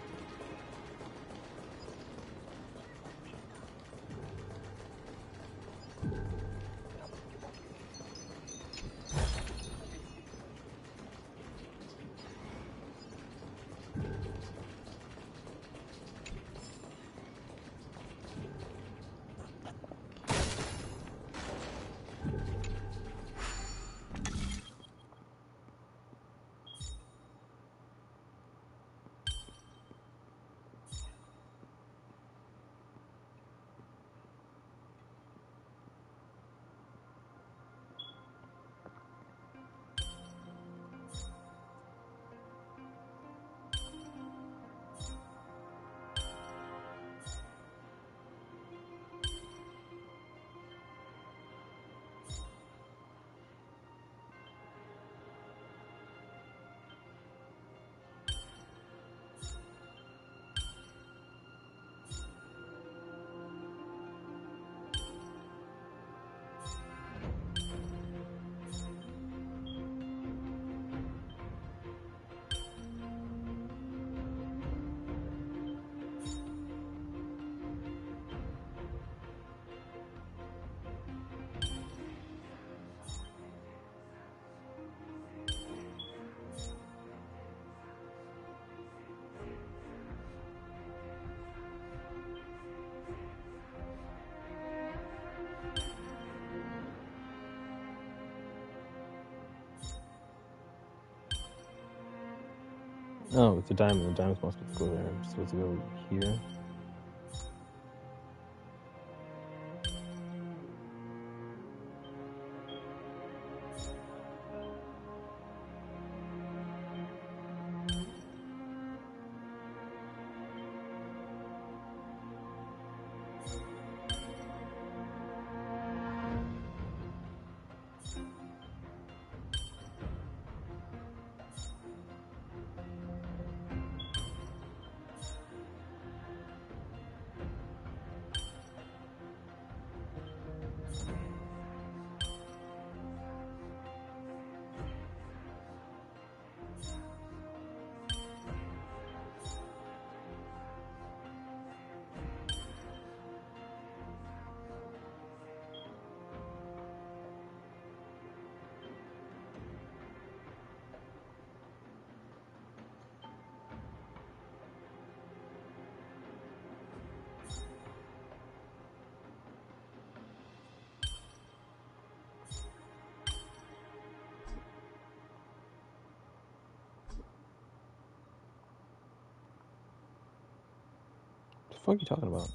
Oh, it's a diamond. The diamond's supposed to go there. I'm supposed to go here. fuck are you talking about?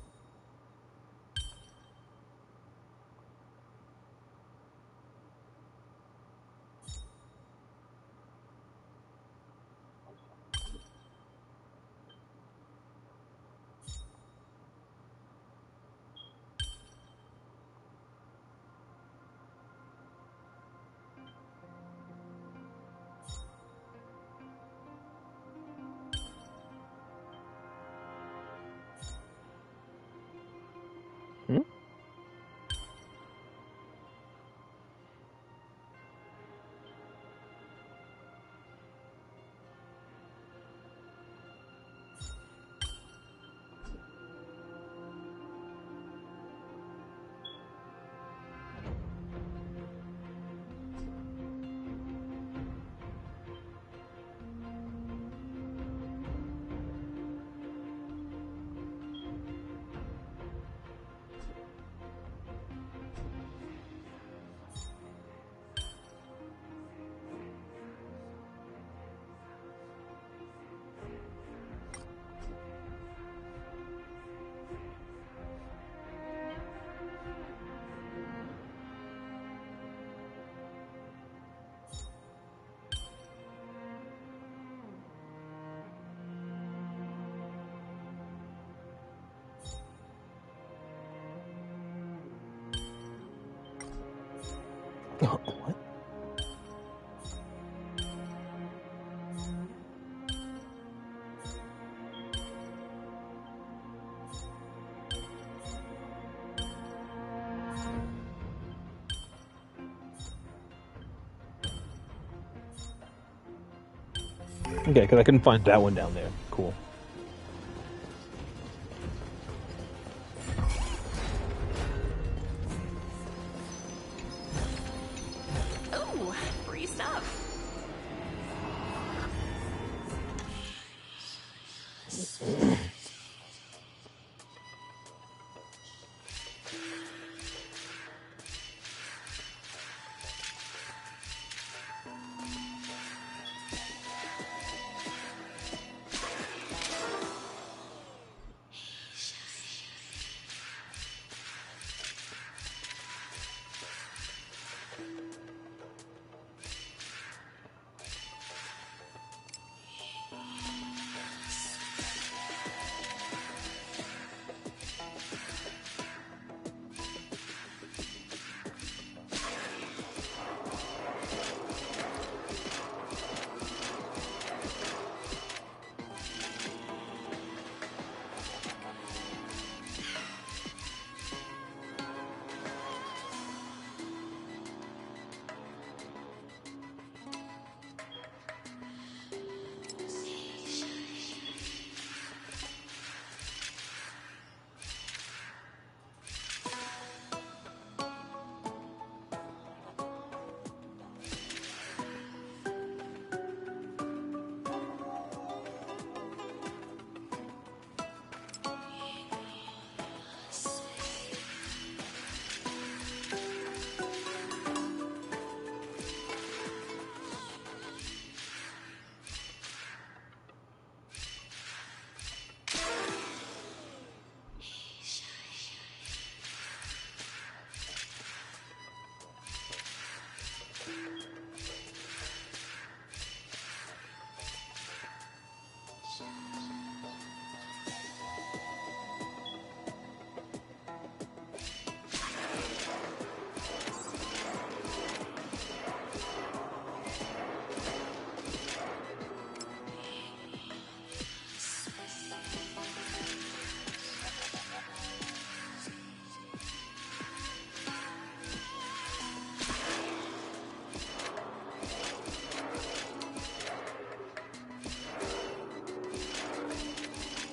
Hmm? What? Okay, because I couldn't find that one down there. Cool. Ooh, free stuff.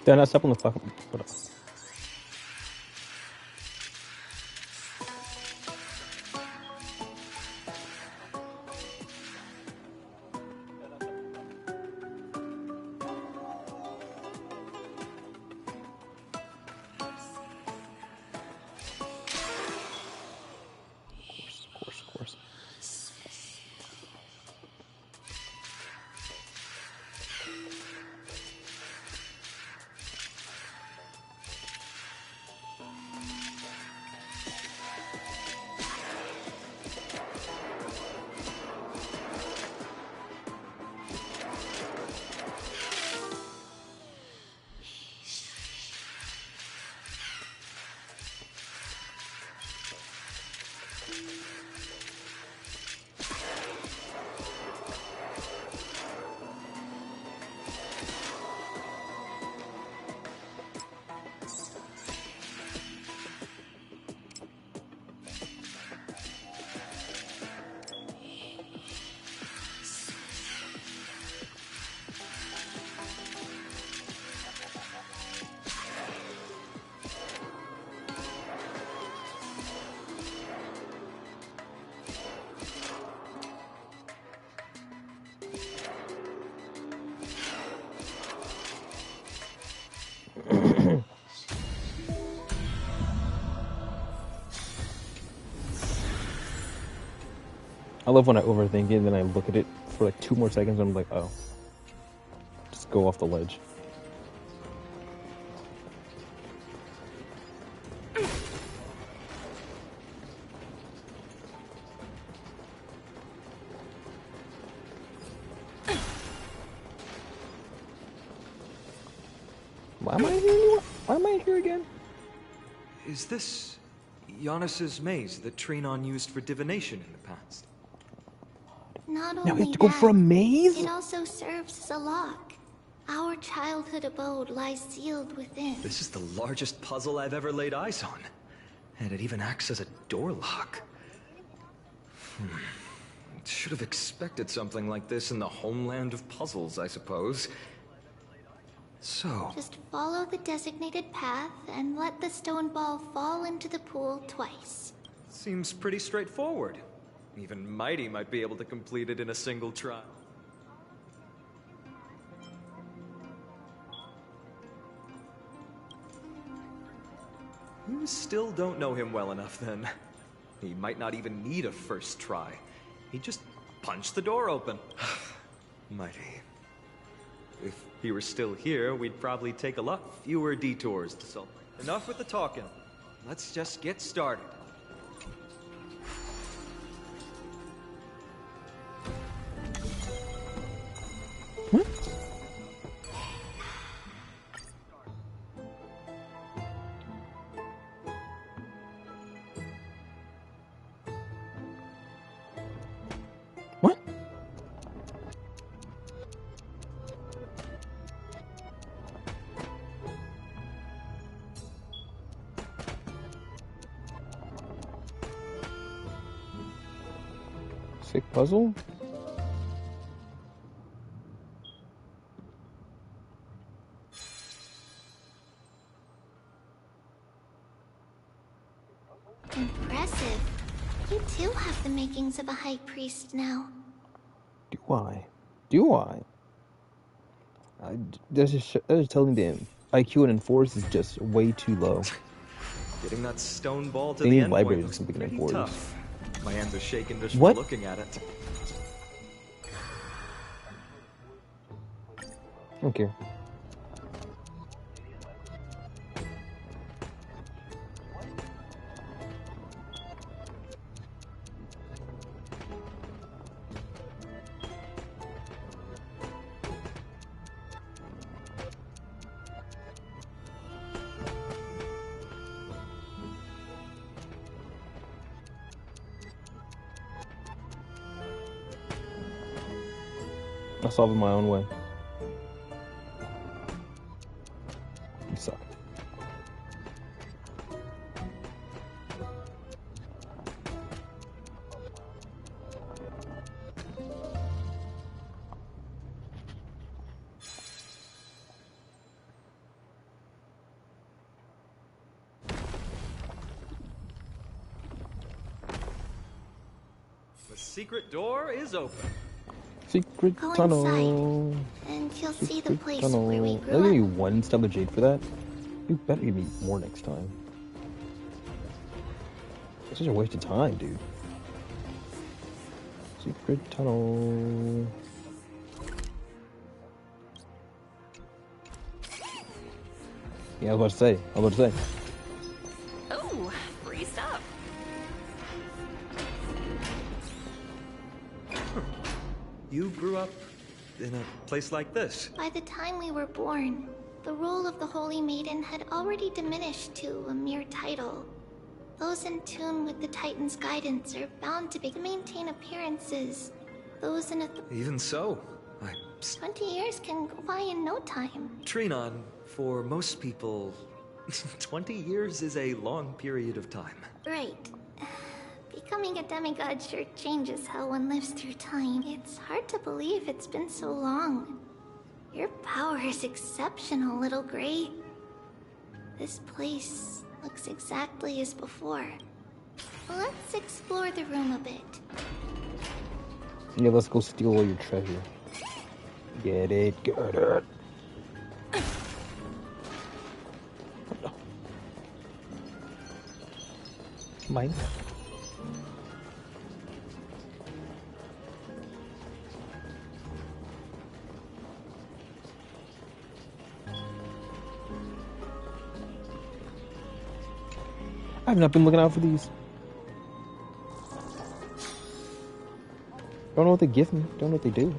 Did I not step on the fucking... Hold up. Of course. I love when I overthink it and then I look at it for like 2 more seconds and I'm like, oh. Just go off the ledge. Why am I here? Why am I here again? Is this Giannis's maze that Trinon used for divination in the past? Not Now we only have to go that, for a maze? it also serves as a lock. Our childhood abode lies sealed within. This is the largest puzzle I've ever laid eyes on. And it even acts as a door lock. Should have expected something like this in the homeland of puzzles, I suppose. So... Just follow the designated path and let the stone ball fall into the pool twice. Seems pretty straightforward. Even Mighty might be able to complete it in a single try. You still don't know him well enough, then. He might not even need a first try. He just punched the door open. Mighty. If he were still here, we'd probably take a lot fewer detours to solve. Enough with the talking. Let's just get started. Sick puzzle? Impressive. You too have the makings of a high priest now. Do I? Do I? That's just telling them IQ and Enforce is just way too low. Getting that stone ball to They the need end libraries point or was something in pretty Enforce. tough. My hands are shaking just What? from looking at it. I don't care. I'll solve it my own way. You suck. The secret door is open. Secret Go tunnel. inside, and you'll see the place where we I'll grew give up. you 1 Stellar Jade for that. You better give me more next time. It's such a waste of time, dude. Secret tunnel. Yeah, I was about to say. Oh, free stuff. You grew up in a place like this? By the time we were born, the role of the Holy Maiden had already diminished to a mere title. Those in tune with the Titan's guidance are bound to maintain appearances. Those in Even so, 20 years can go by in no time. Trinon, for most people, 20 years is a long period of time. Right. Becoming a demigod sure changes how one lives through time. It's hard to believe it's been so long. Your power is exceptional, Little Gray. This place looks exactly as before. Let's explore the room a bit. Yeah, let's go steal all your treasure. Get it, get it. Mine. I've not been looking out for these. Don't know what they give me. Don't know what they do.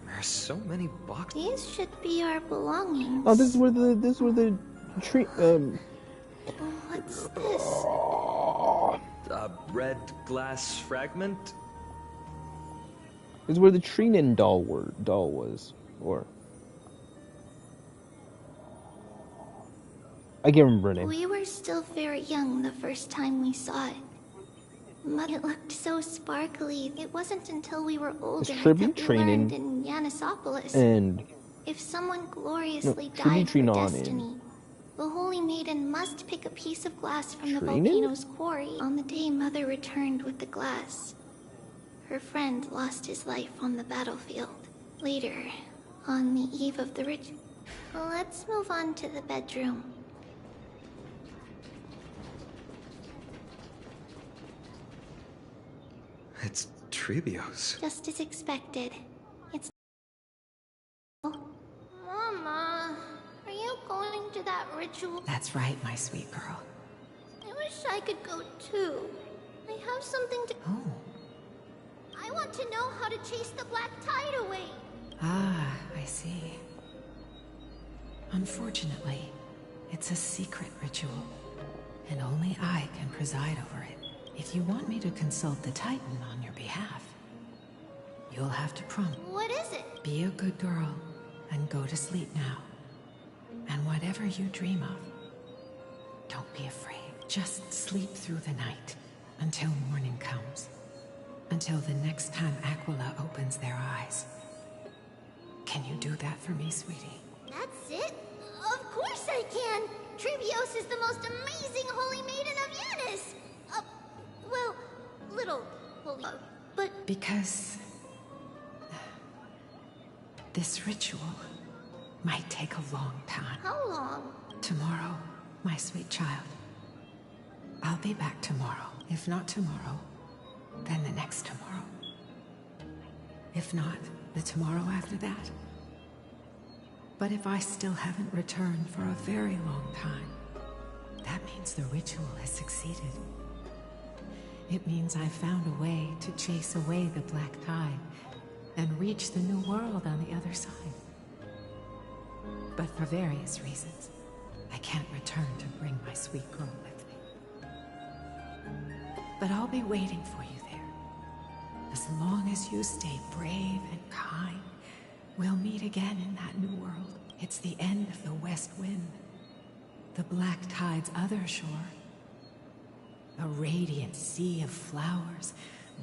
There's so many boxes. These should be our belongings. Oh, this is where the tree. What's this? A red glass fragment. This is where the Treenin doll was, or I can't remember her name. We were still very young the first time we saw it. It looked so sparkly. It wasn't until we were older that we learned in Yanisopolis. And if someone gloriously died for Treenin destiny, the Holy Maiden must pick a piece of glass from the volcano's quarry on the day Mother returned with the glass. Her friend lost his life on the battlefield. Later, on the eve of the ritual. Let's move on to the bedroom. It's Trebios. Just as expected. It's... Mama, are you going to that ritual? That's right, my sweet girl. I wish I could go too. I have something to... Oh. I want to know how to chase the black tide away. Ah, I see. Unfortunately, it's a secret ritual, and only I can preside over it. If you want me to consult the Titan on your behalf, you'll have to promise. What is it? Be a good girl and go to sleep now. And whatever you dream of, don't be afraid. Just sleep through the night until morning comes. Until the next time Aquila opens their eyes. Can you do that for me, sweetie? That's it? Of course I can! Trebios is the most amazing Holy Maiden of Yanis! Well, little holy, but... Because... this ritual might take a long time. How long? Tomorrow, my sweet child. I'll be back tomorrow. If not tomorrow, then the next tomorrow. If not, the tomorrow after that. But if I still haven't returned for a very long time, that means the ritual has succeeded. It means I found a way to chase away the black tide and reach the new world on the other side. But for various reasons, I can't return to bring my sweet girl with me. But I'll be waiting for you there. As long as you stay brave and kind, we'll meet again in that new world. It's the end of the west wind, the black tide's other shore. A radiant sea of flowers,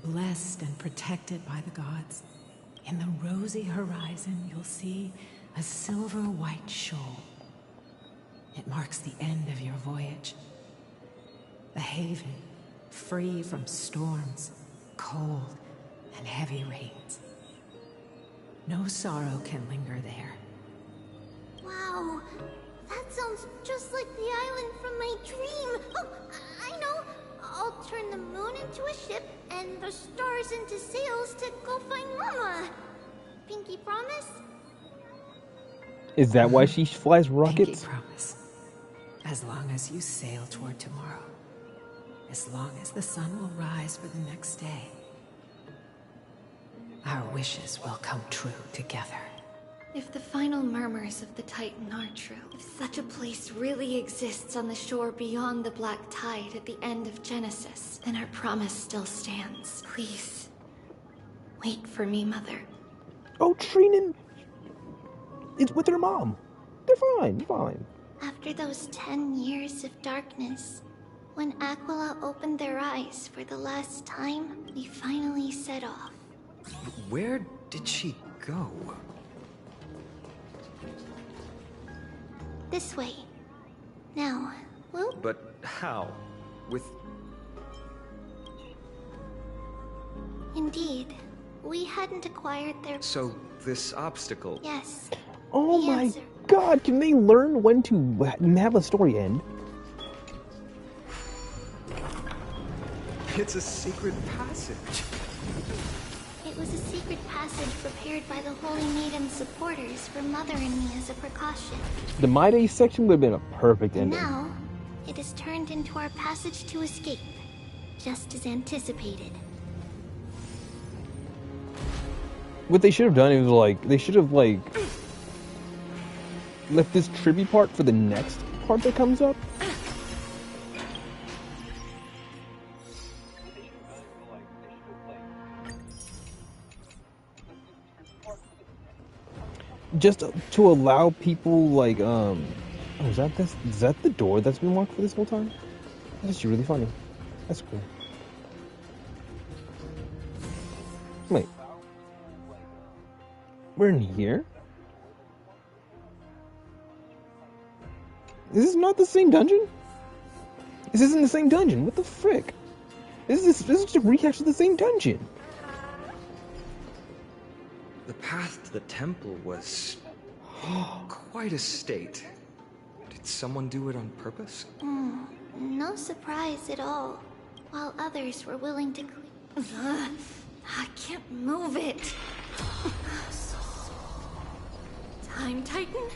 blessed and protected by the gods. In the rosy horizon, you'll see a silver-white shoal. It marks the end of your voyage. A haven, free from storms, cold, and heavy rains. No sorrow can linger there. Wow, that sounds just like the island from my dream. Oh, I know. I'll turn the moon into a ship and the stars into sails to go find Mama. Pinky promise? Is that why she flies rockets? Pinky promise. As long as you sail toward tomorrow. As long as the sun will rise for the next day. Our wishes will come true together. If the final murmurs of the Titan are true, if such a place really exists on the shore beyond the black tide at the end of Genesis, then our promise still stands. Please, wait for me, Mother. Oh, Treenin is with her mom. They're fine. After those 10 years of darkness, when Aquila opened their eyes for the last time, we finally set off. Where did she go? This way. Now, we'll... But how? With... Indeed. We hadn't acquired their... So, this obstacle... Yes. Oh my god, can they learn when to have a story end? It's a secret passage. It was a secret passage prepared by the Holy Maiden's supporters for Mother and me as a precaution. The My Day section would have been a perfect And ending. now, it has turned into our passage to escape, just as anticipated. What they should have done is like they should have like left this tribute part for the next part that comes up. Just to allow people like oh, is that the door that's been locked for this whole time? That's actually really funny. That's cool. Wait. We're in here? Is this not the same dungeon? This isn't the same dungeon. What the frick? This is just a rehash of the same dungeon. The path to the temple was quite a state. Did someone do it on purpose? No surprise at all. While others were willing to I can't move it. Time Titan?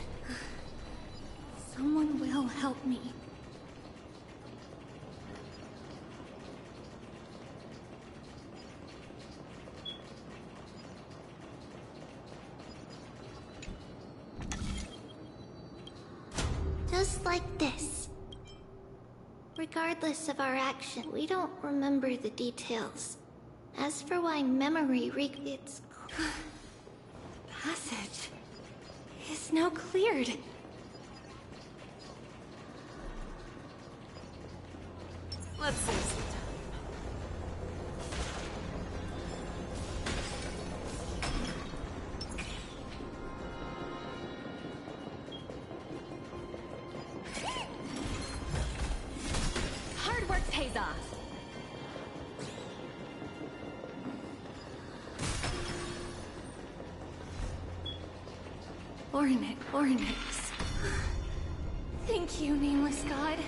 Someone will help me. Just like this. Regardless of our action, we don't remember the details. As for why memory it's... The passage is now cleared. Let's save some time. Hard work pays off. Ornix. Thank you, nameless god.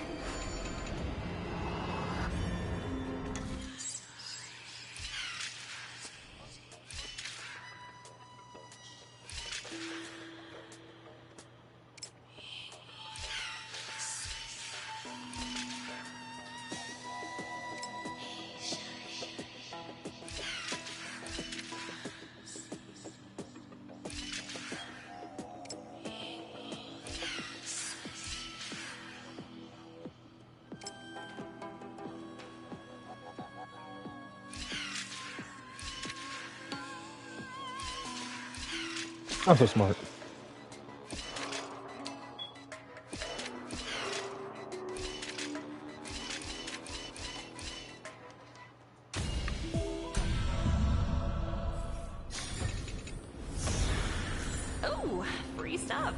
I'm so smart. Oh, free stuff.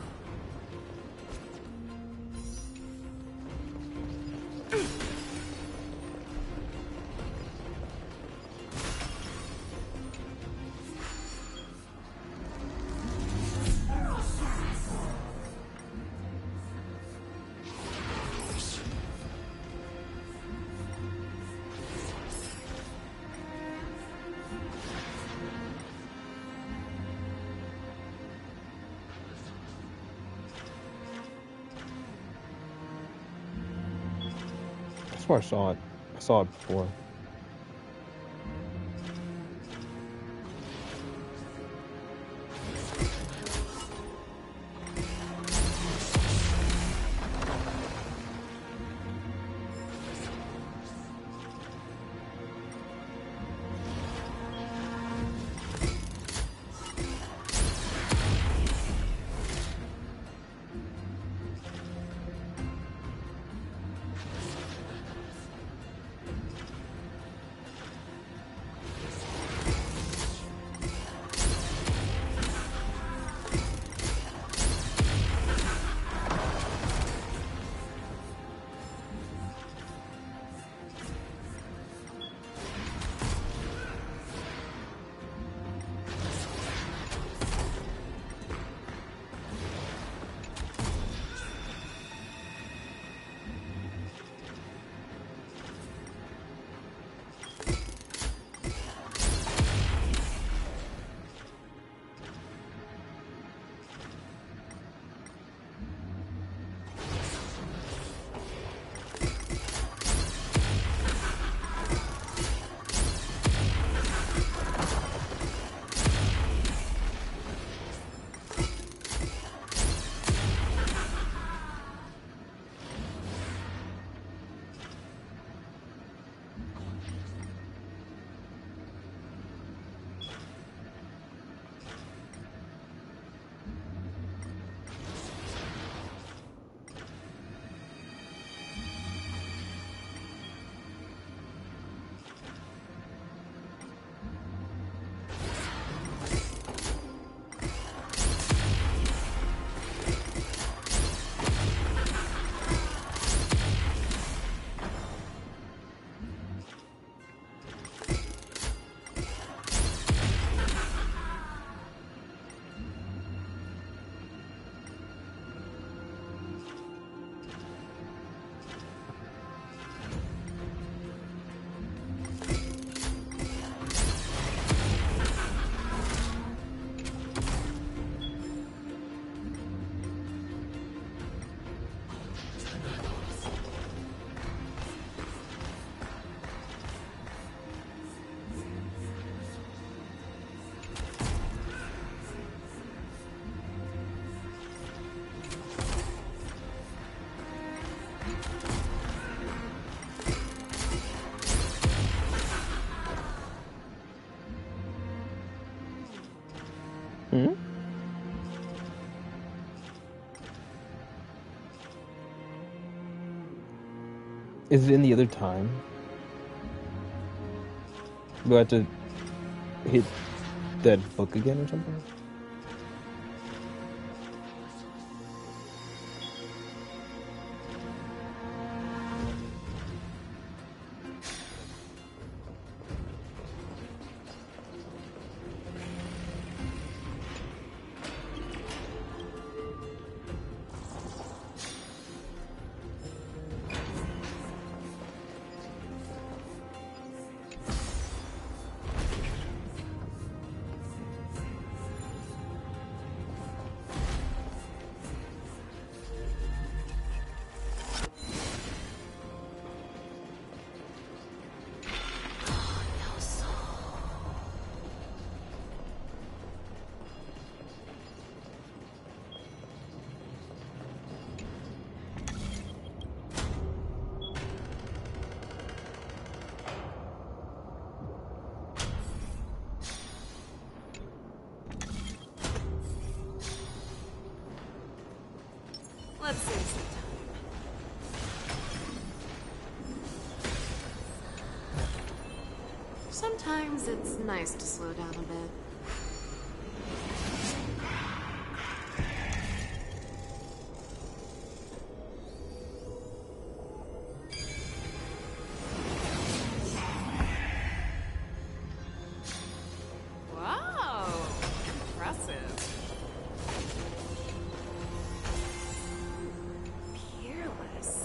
I swear I saw it. I saw it before. Is it in the other time? Do I have to hit that book again or something? Let's save some time. Sometimes it's nice to slow down a bit. Wow, impressive. Peerless.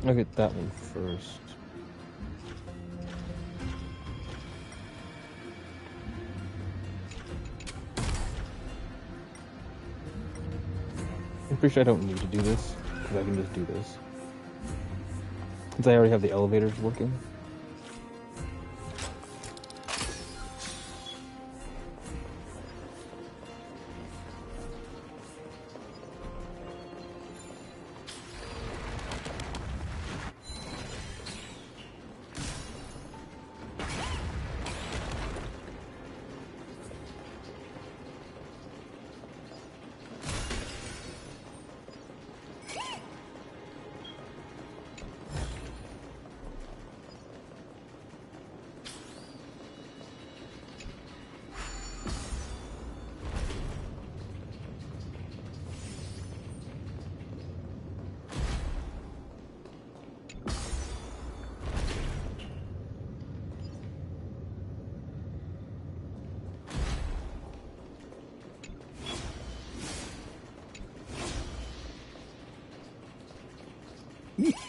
I'll get that one first. I'm pretty sure I don't need to do this, because I can just do this. Since I already have the elevators working.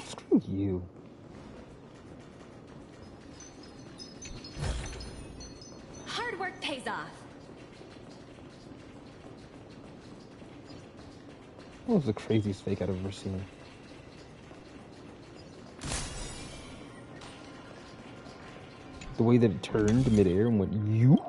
Screw you. Hard work pays off. What was the craziest fake I've ever seen? The way that it turned midair and went, you?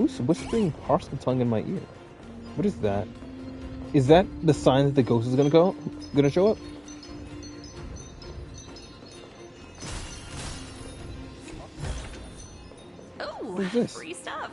Who's whispering parcel tongue in my ear? What is that? Is that the sign that the ghost is gonna show up? Oh, Who's this? free stuff.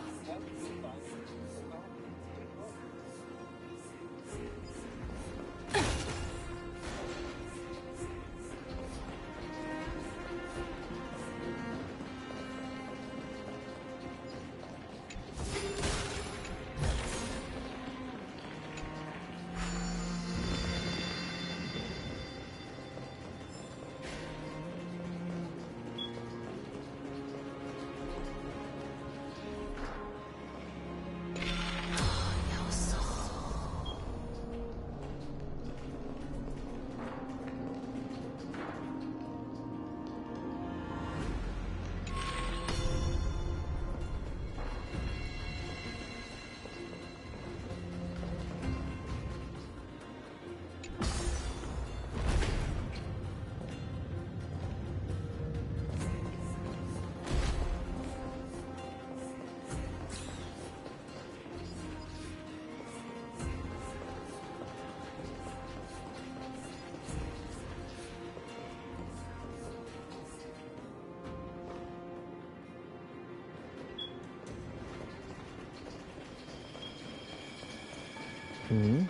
Hmm.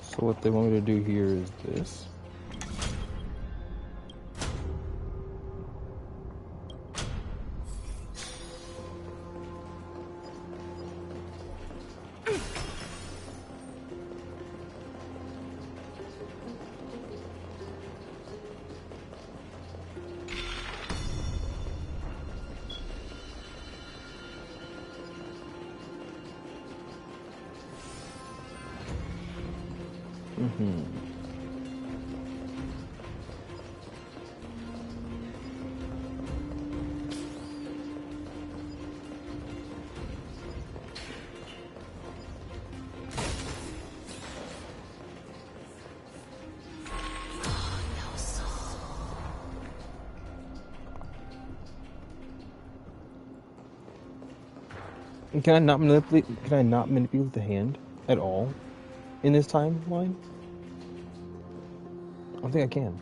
So what they want me to do here is this. Can I not manipulate? Can I not manipulate the hand at all in this timeline? I don't think I can.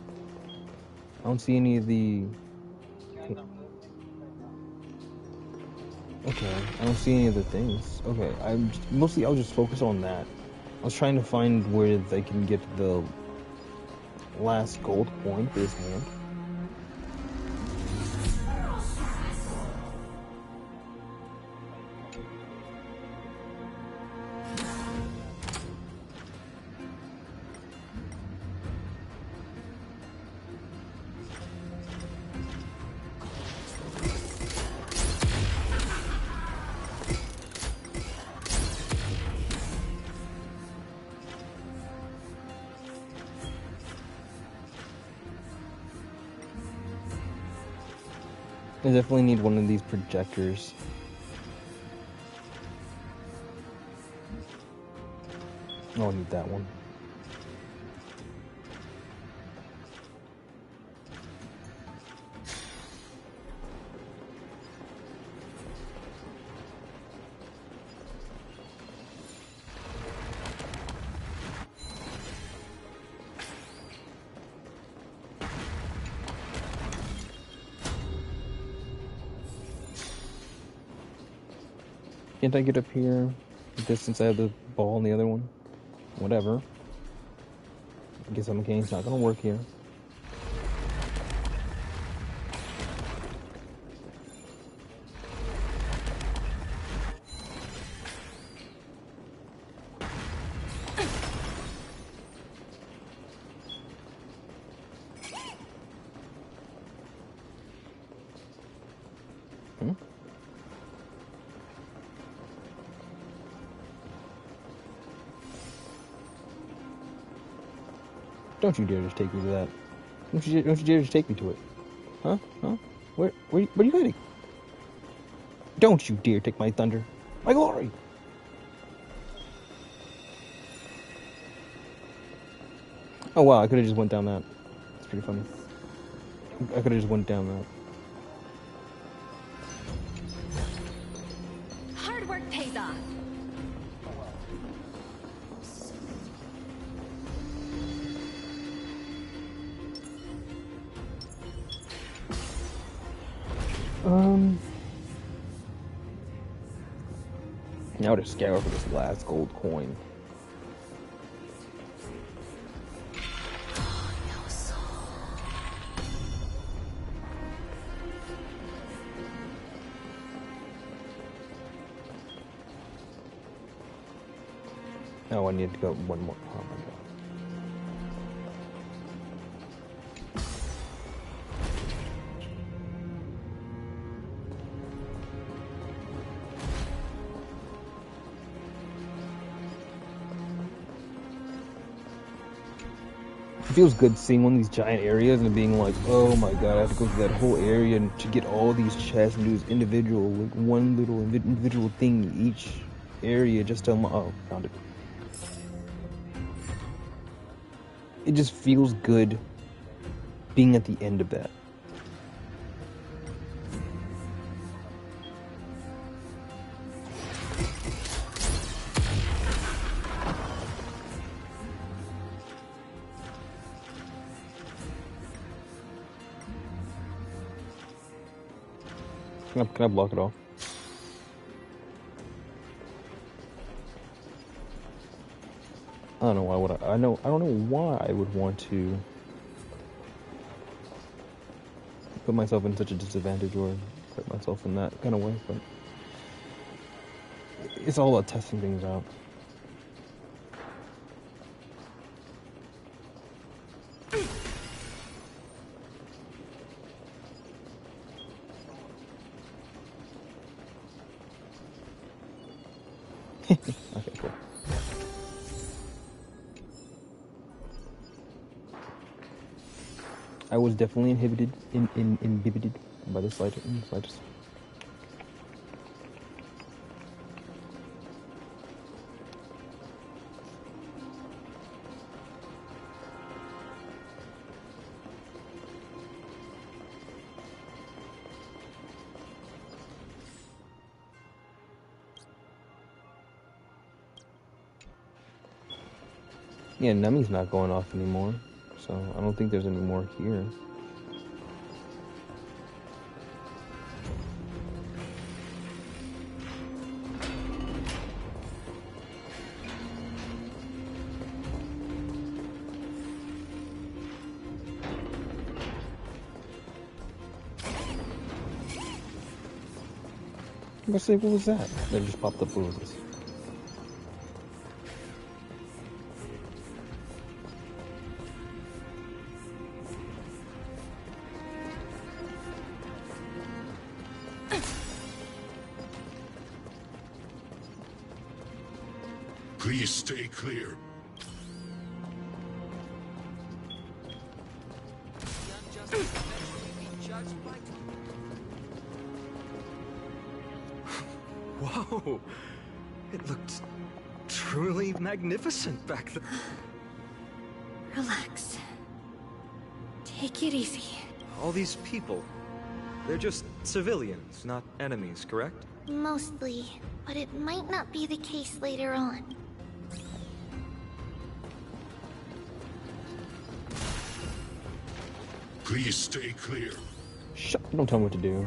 I don't see any of the. Okay, I don't see any of the things. Okay, I'll just focus on that. I was trying to find where they can get the last gold coin for this hand. I definitely need one of these projectors. Oh, I need that one. Can't I get up here? Just since I have the ball in the other one? Whatever. I guess it's not gonna work here. Don't you dare just take me to that. Don't you dare just take me to it. Huh? Huh? Where are you heading? Don't you dare take my thunder. My glory! Oh wow, I could have just went down that. It's pretty funny. I could have just went down that. Hard work pays off. Now to scour for this last gold coin. Oh, I need to go one more. Oh my god. It feels good seeing one of these giant areas and being like, oh my god, I have to go through that whole area and to get all these chests and do this individual, like one little individual thing each area just to oh, found it. It just feels good being at the end of that. Can I block it off? I don't know why would I don't know why I would want to put myself in such a disadvantage or put myself in that kind of way, but it's all about testing things out. Okay, cool. I was definitely inhibited by the slightest. Yeah, Nemi's not going off anymore, so I don't think there's any more here. I'm gonna say, what was that? That just popped up. What was this? Please stay clear. Whoa! It looked truly magnificent back there. Relax. Take it easy. All these people, they're just civilians, not enemies, correct? Mostly, but it might not be the case later on. Please stay clear. Shut! Don't tell me what to do.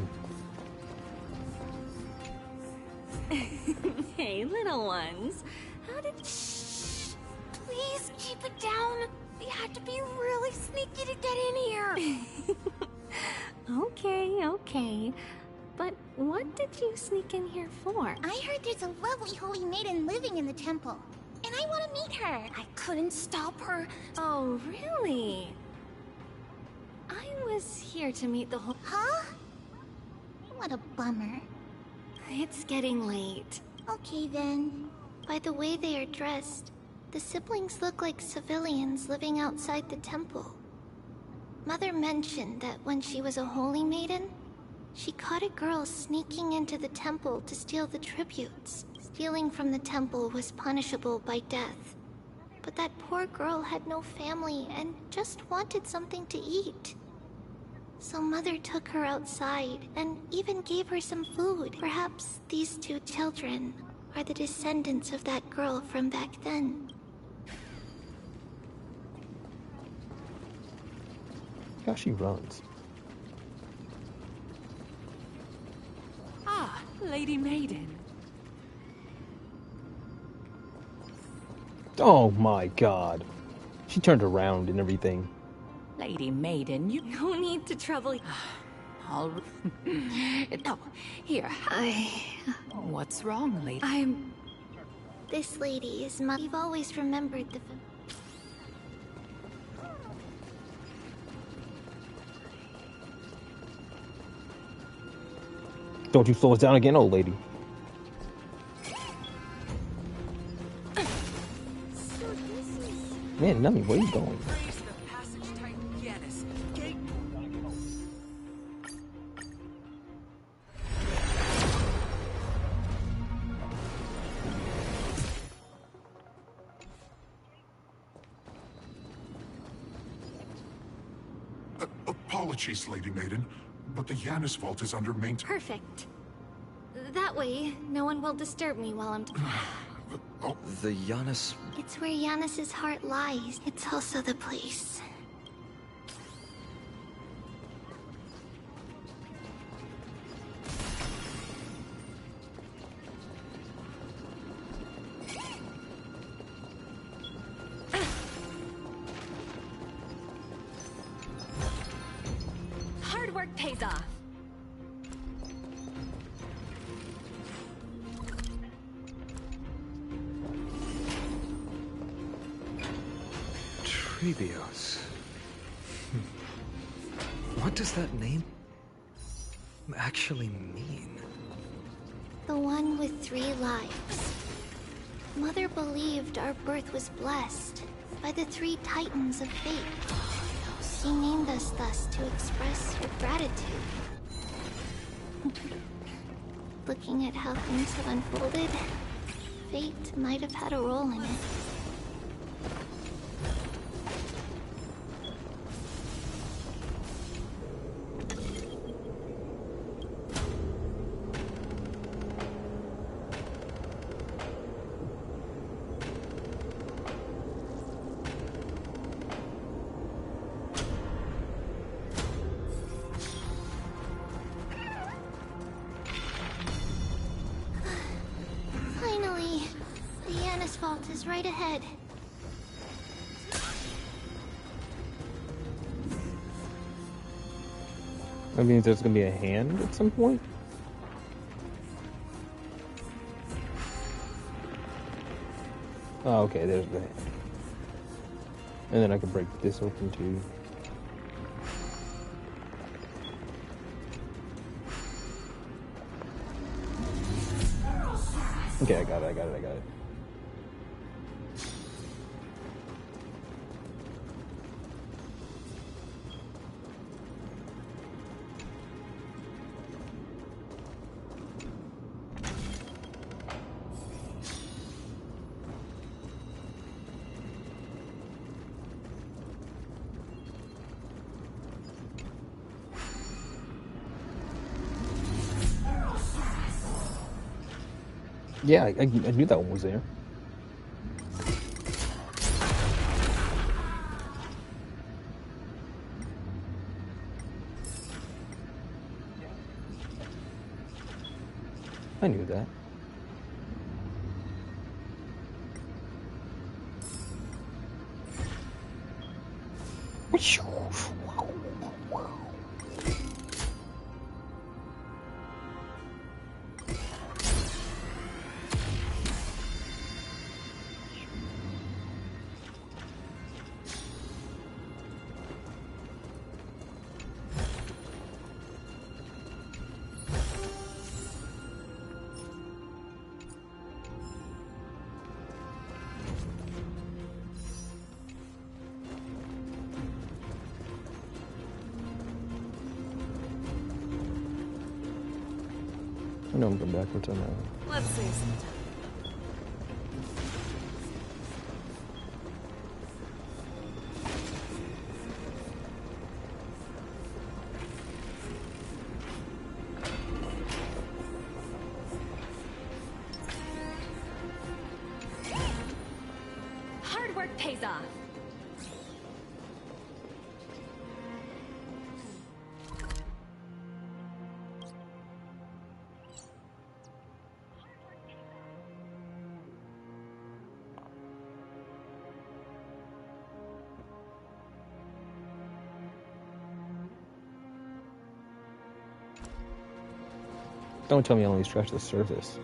Hey, little ones. How did... Shh! Please keep it down. We had to be really sneaky to get in here. Okay. But what did you sneak in here for? I heard there's a lovely holy maiden living in the temple, and I want to meet her. I couldn't stop her. Oh, really? I was here to meet the whole... Huh? What a bummer. It's getting late. Okay then. By the way they are dressed, the siblings look like civilians living outside the temple. Mother mentioned that when she was a holy maiden, She caught a girl sneaking into the temple to steal the tributes. Stealing from the temple was punishable by death. But that poor girl had no family and just wanted something to eat. So Mother took her outside and even gave her some food. Perhaps these two children are the descendants of that girl from back then. How she runs. Ah, Lady Maiden. Oh my god. She turned around and everything. Lady Maiden, you No need to trouble. all. No, here. What's wrong, lady? This lady is Mother. We've always remembered the... Don't you slow us down again, old lady. Man, Nummy, where are you going? Apologies, Lady Maiden, but the Janus Vault is under maintenance. Perfect. That way, no one will disturb me while I'm... The Janus... It's where Janus's heart lies. It's also the place. Hard work pays off. Trebios. What does that name actually mean? The one with 3 lives. Mother believed our birth was blessed by the 3 titans of fate. She named us thus to express her gratitude. Looking at how things have unfolded, fate might have had a role in it. Finally, the Janus Vault is right ahead. That means there's gonna be a hand at some point? Oh, okay, there's the hand. And then I can break this open too. Okay, I got it. Yeah, I knew that one was there. I knew that. I know I'm going backwards on that one. Let's save some time. Hard work pays off. Don't tell me I only scratched the surface.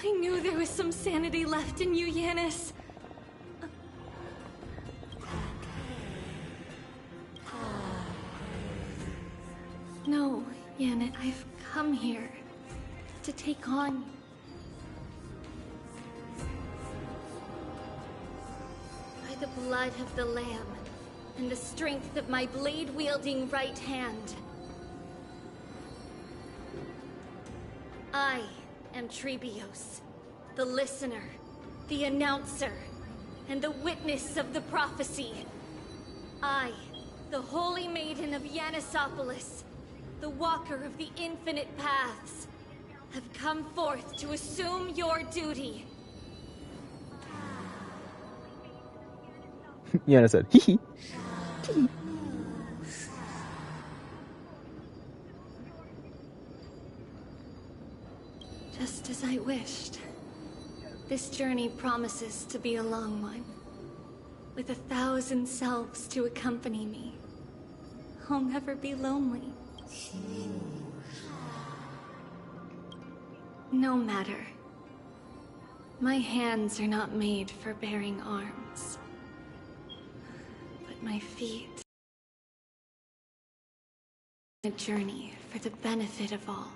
I knew there was some sanity left in you, Yanis. No, Yanis, I've come here to take on. By the blood of the Lamb and the strength of my blade-wielding right hand, I am Trebios, the listener, the announcer, and the witness of the prophecy. I, the Holy Maiden of Yanisopolis, the Walker of the Infinite Paths, have come forth to assume your duty. Yana said, hee hee. Just as I wished. This journey promises to be a long one, with 1,000 selves to accompany me. I'll never be lonely. No matter. My hands are not made for bearing arms, but my feet. A journey for the benefit of all.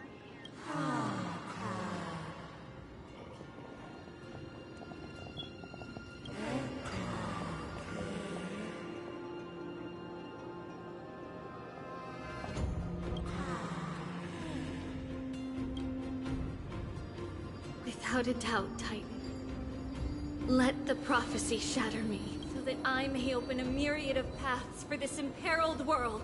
Without a doubt, Titan. Let the prophecy shatter me, so that I may open a myriad of paths for this imperiled world.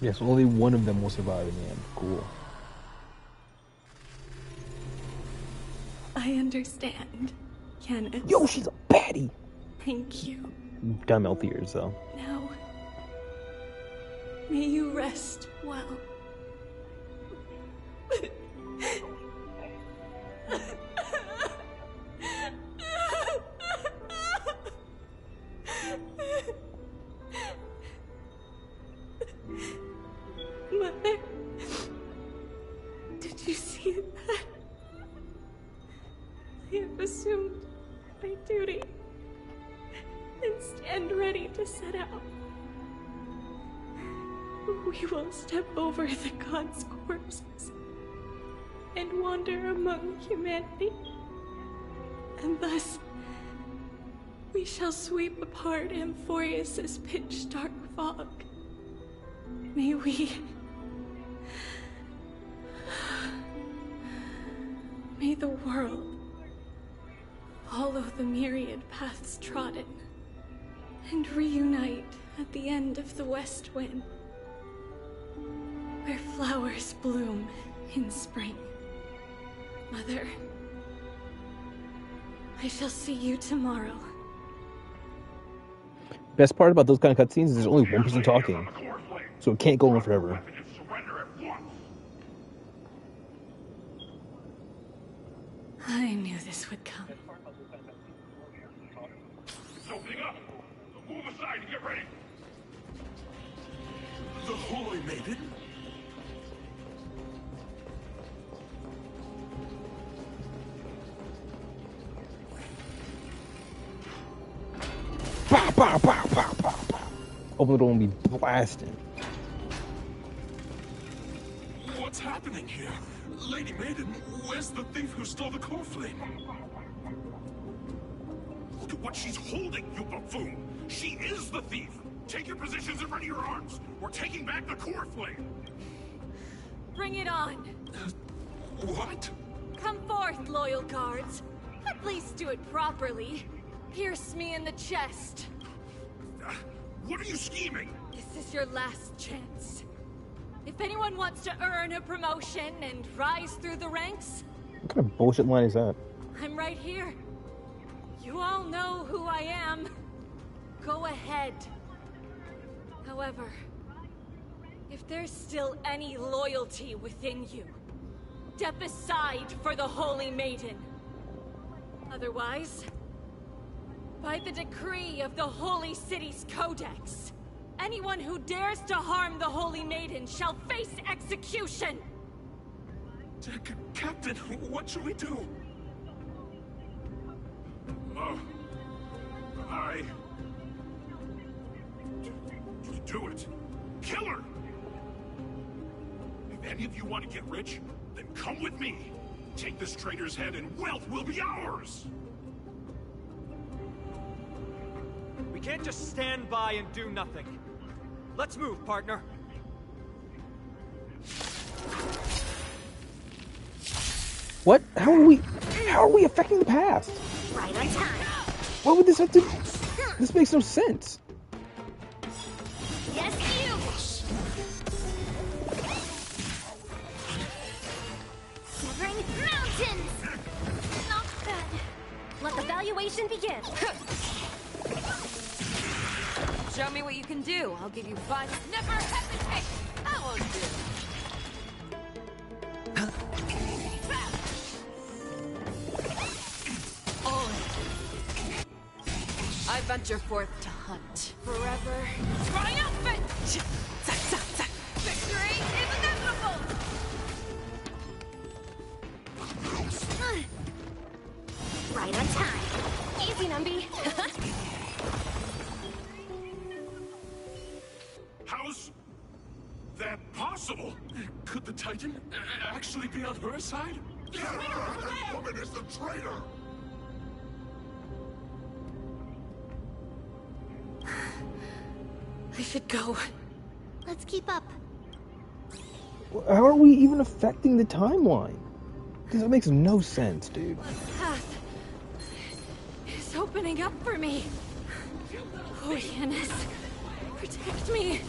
Yes, only one of them will survive in the end. Cool. I understand, Yanis. Yo, she's a baddie! Thank you. Dumb elf ears, though. Now, may you rest well. Mother, did you see that? I have assumed my duty and stand ready to set out. We will step over the gods' corpses and wander among humanity, and thus we shall sweep apart Amphorius's pitch-dark fog. May the world follow the myriad paths trodden and reunite at the end of the west wind, where flowers bloom in spring. Mother, I shall see you tomorrow. Best part about those kind of cutscenes is there's only one person talking, so it can't go on forever. I knew this would come. It's opening up. Move aside and get ready. The Holy Maiden? Bah, bah, bah, bah, bah, bah. Open the door and be blasting. What's happening here? Lady Maiden, where's the thief who stole the core flame? Look at what she's holding, you buffoon! She is the thief! Take your positions and ready your arms! We're taking back the core flame! Bring it on! What? Come forth, loyal guards. At least do it properly. Pierce me in the chest. What are you scheming? This is your last chance. If anyone wants to earn a promotion and rise through the ranks, What kind of bullshit line is that? I'm right here. You all know who I am. Go ahead. However, if there's still any loyalty within you, step aside for the Holy Maiden. Otherwise, by the decree of the Holy City's Codex, anyone who dares to harm the Holy Maiden shall face execution! Captain, what should we do? Do it. Kill her! If any of you want to get rich, then come with me. Take this traitor's head and wealth will be ours! We can't just stand by and do nothing. Let's move, partner. What? How are we affecting the past? Right on time. What would this have to... This makes no sense. Yes, you! Shivering mountains! Not bad. Let the valuation begin. Show me what you can do. I'll give you 5. Never hesitate! That won't do. I venture forth to hunt. Forever triumphant! Victory is inevitable! Right on time. Easy, Numby. How's that possible? Could the Titan actually be on her side? That woman is the traitor! I should go. Let's keep up. How are we even affecting the timeline? Because it makes no sense, dude. Path is opening up for me. Oh, Yanis, protect me.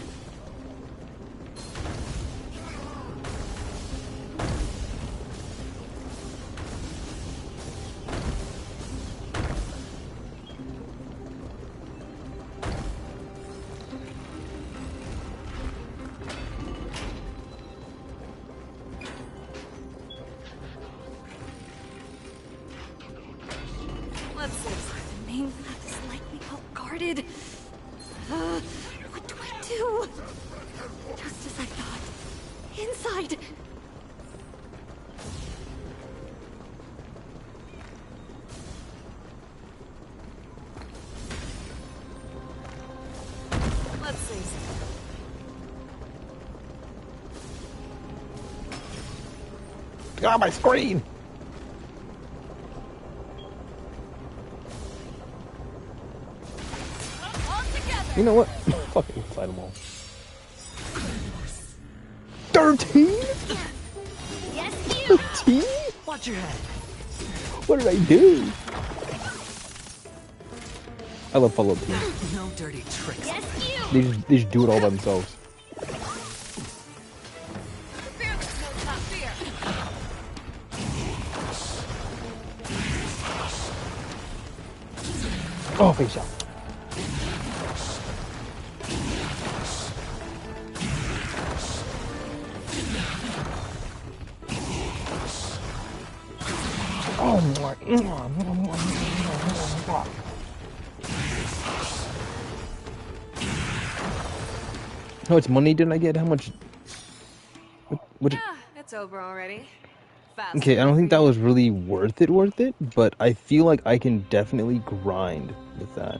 Let's see. The main path is likely well guarded. What do I do? Just as I thought. Inside. Let's see. Ah, my screen! You know what? Fucking fight them all. 13? Yes, you! 13? Watch your head. What did I do? I love follow-up teams. No dirty tricks. Yes, They just do it all by themselves. Fearless knows not fear. Oh, face shot. Oh my. How much money did I get? How much? What? It's over already. Fast. Okay, I don't think that was really worth it, but I feel like I can definitely grind with that.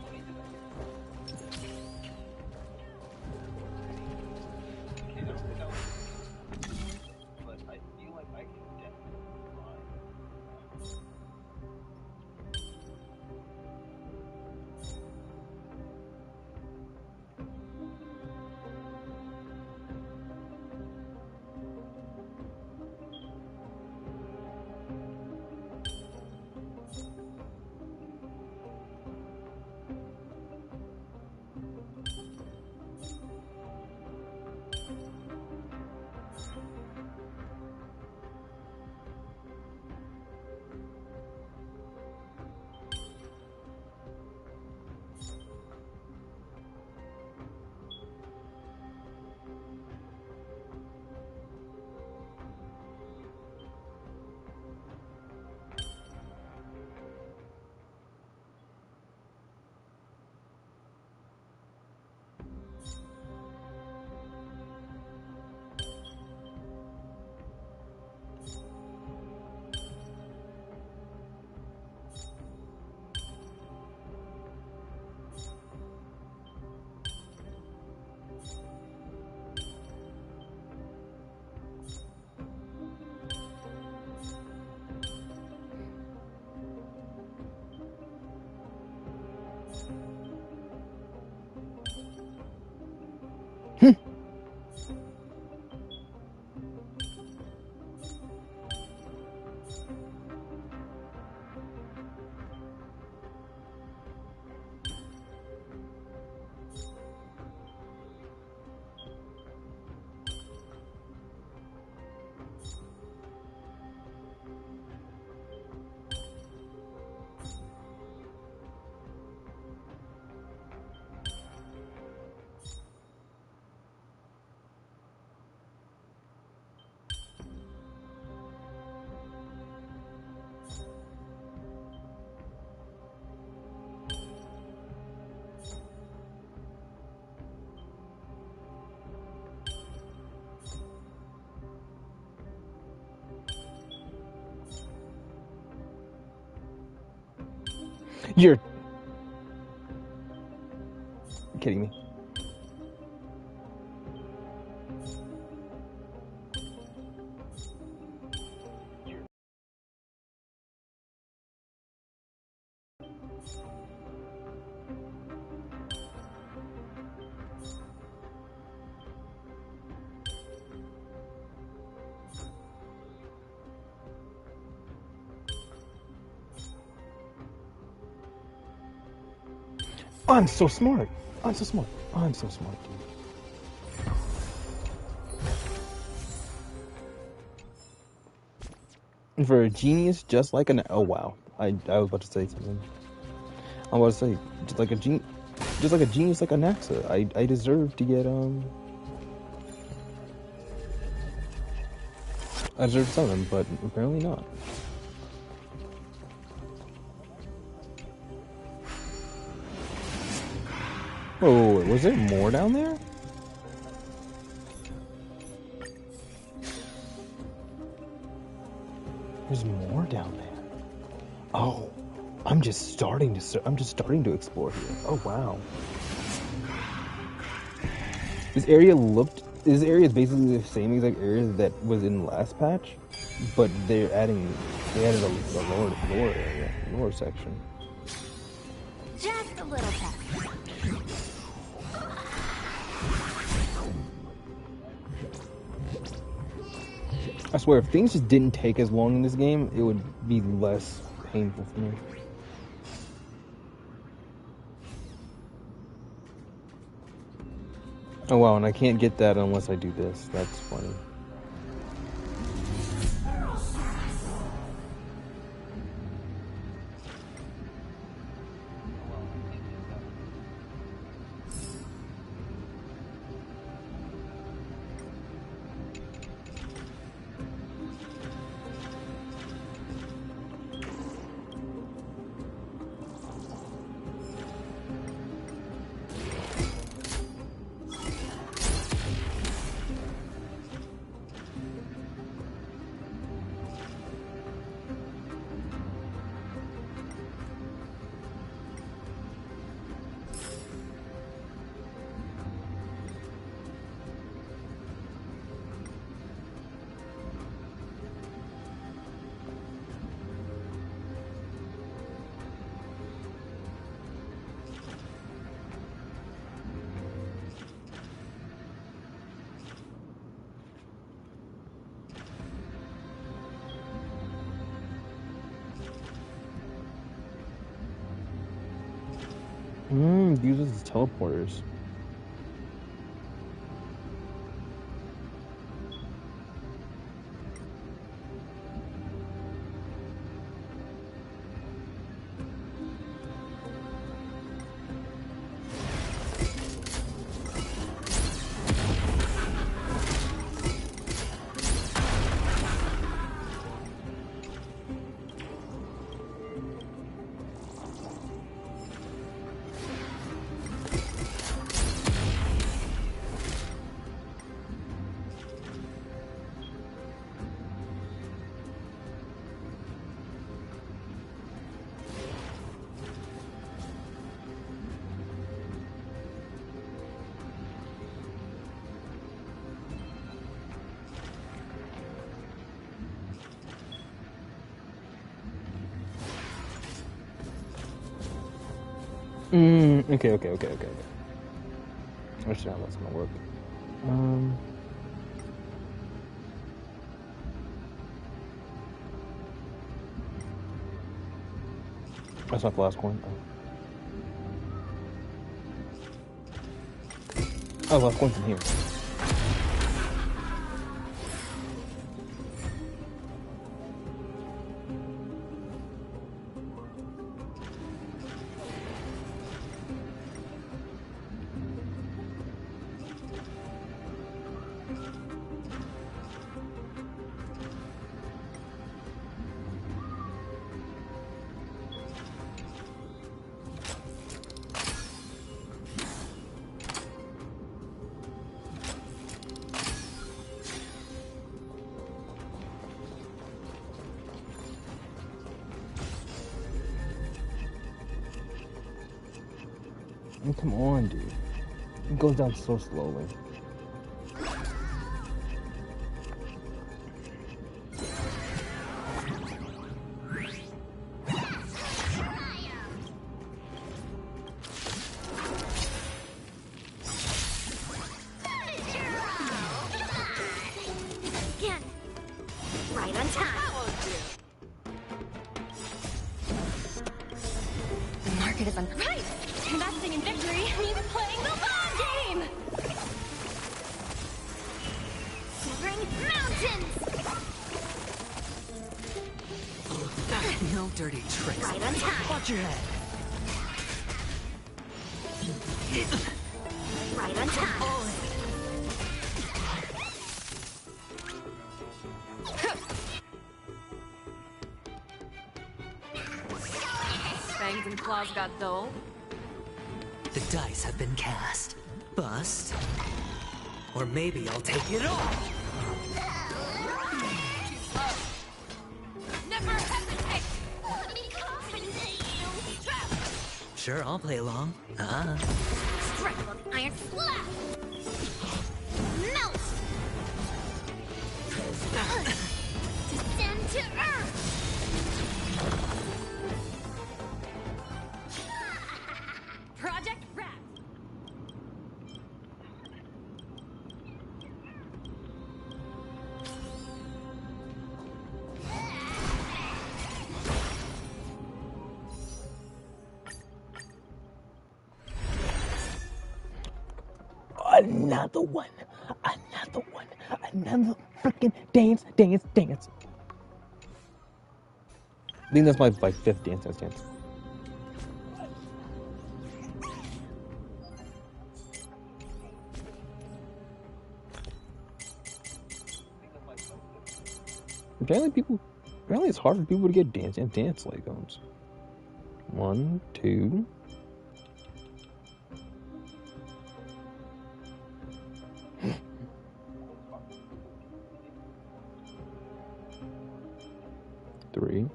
You're kidding me. I'm so smart. I'm so smart. I'm so smart, dude. And for a genius, just like an oh wow, I was about to say something. I was about to say just like a genius like a Naxa. I deserve to get I deserve something, but apparently not. Oh, was there more down there? There's more down there. Oh, I'm just starting to explore here. Oh wow. This area is basically the same exact area that was in the last patch, but they added a lower section. Just a little tap. I swear, if things just didn't take as long in this game, it would be less painful for me. Oh wow, and I can't get that unless I do this. That's funny. Uses his teleporters. Okay. I understand how that's gonna work. That's not the last coin. Oh, last coin's in here. Oh, come on, dude. It goes down so slowly. Again. Right on time. The market is right. Investing in victory means playing the long game! Severing mountains! No dirty tricks. Right on time. Watch your head. Right on time. Fangs and claws got dull. The dice have been cast. Bust. Or maybe I'll take it all. Never hesitate! Let me compensate you! Sure, I'll play along. Strike of the iron slap! Melt! Descend to earth! Project Rat! Another one. Another freaking dance. I think that's my fifth dance. Apparently it's hard for people to get dance legumes. 1, 2. Three.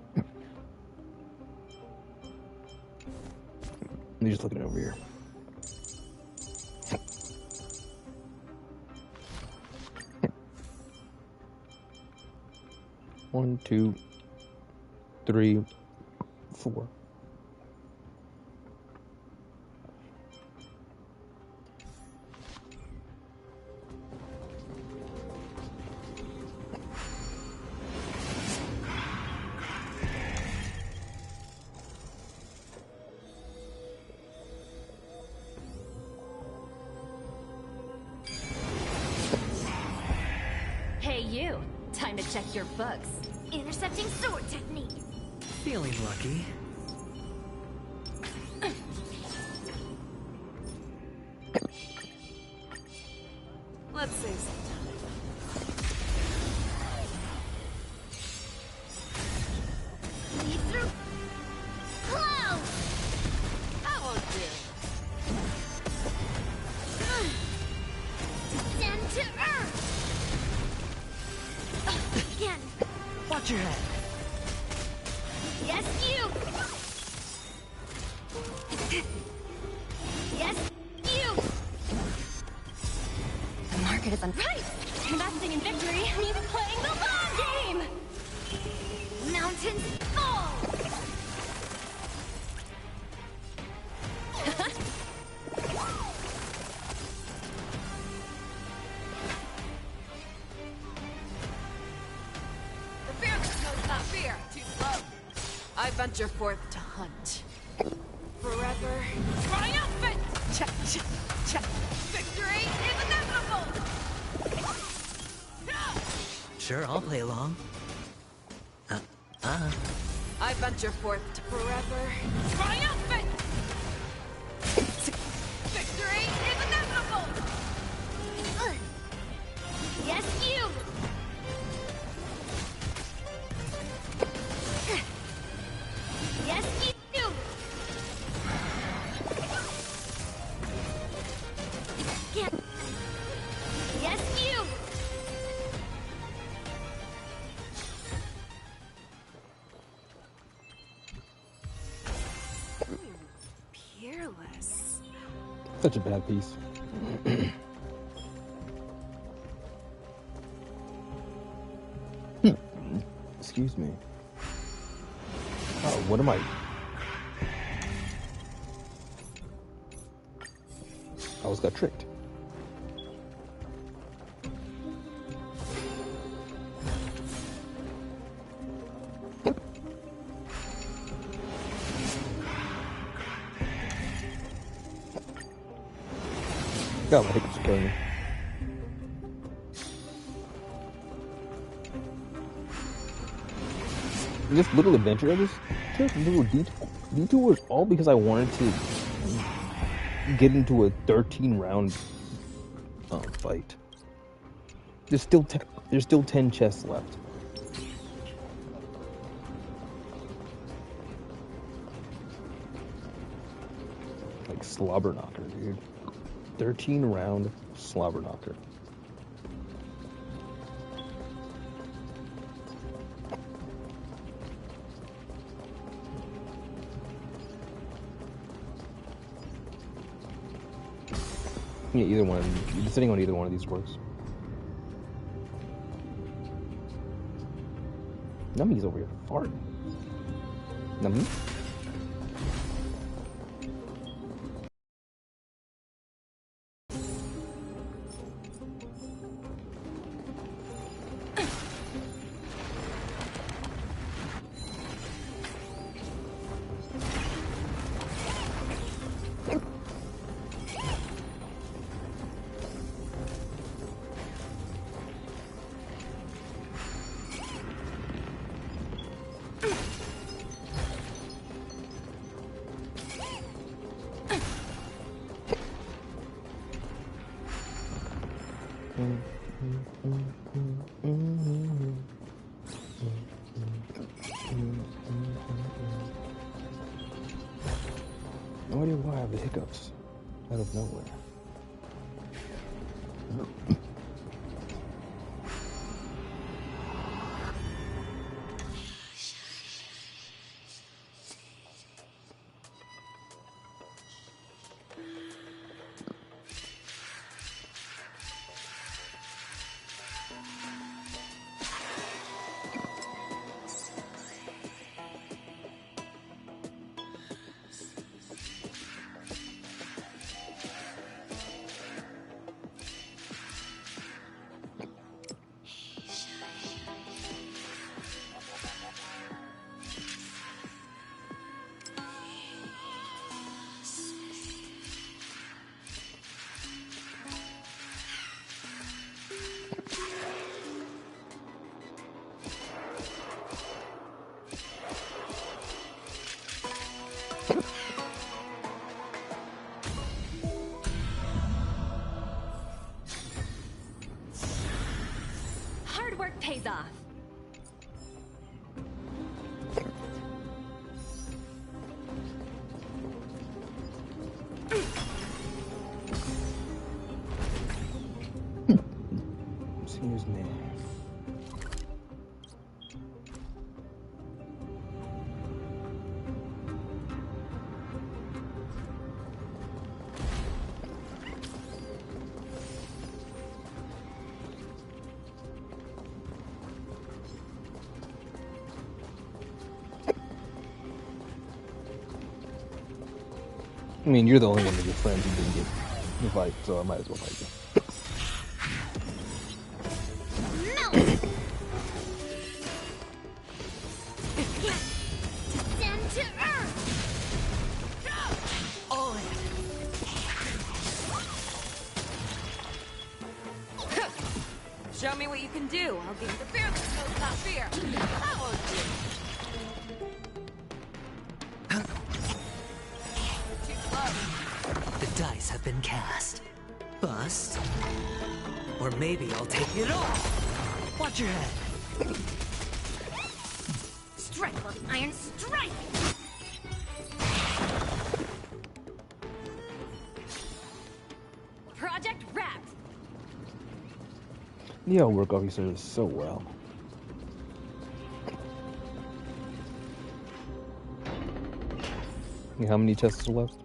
I'm just looking over here. One, 2, 3, 4. check your books. Intercepting sword technique. Feeling lucky. Let's save some time. Lead through cloud. That won't do. Descend to earth. Again. Watch your head. Yes, you. Yes, you. The market is right. Investing in victory means playing the long game. Mountains fall. The fearless knows not fear. Too slow. I venture forth to hunt. Forever triumphant! Check, check, check. Victory is inevitable! Sure, I'll play along. I venture forth to forever triumphant! Victory is inevitable! Yes, you. Yes, you. Yeah. Yes, you. Peerless. Such a bad piece. Excuse me. Oh, what am I? I almost got tricked. God, my hiccups are killing me. This little adventure I just took, little detour was all because I wanted to get into a 13-round fight. There's still 10 chests left. Like slobber knocker, dude. 13-round slobber knocker. Yeah, either one. Sitting on either one of these works. Nummy's over here farting. Nummy? No idea why I have the hiccups out of nowhere. Here's Nan. I mean, you're the only one of your friends who didn't get invited, so I might as well fight you. Descend to earth! On! Show me what you can do. I'll give you the fear that knows not fear. That won't do. The dice have been cast. Bust. Or maybe I'll take it off. Watch your head. Strike, Lord Iron, strike! Project wrapped! Yeah, I'll work off each other so well. Yeah, how many chests are left?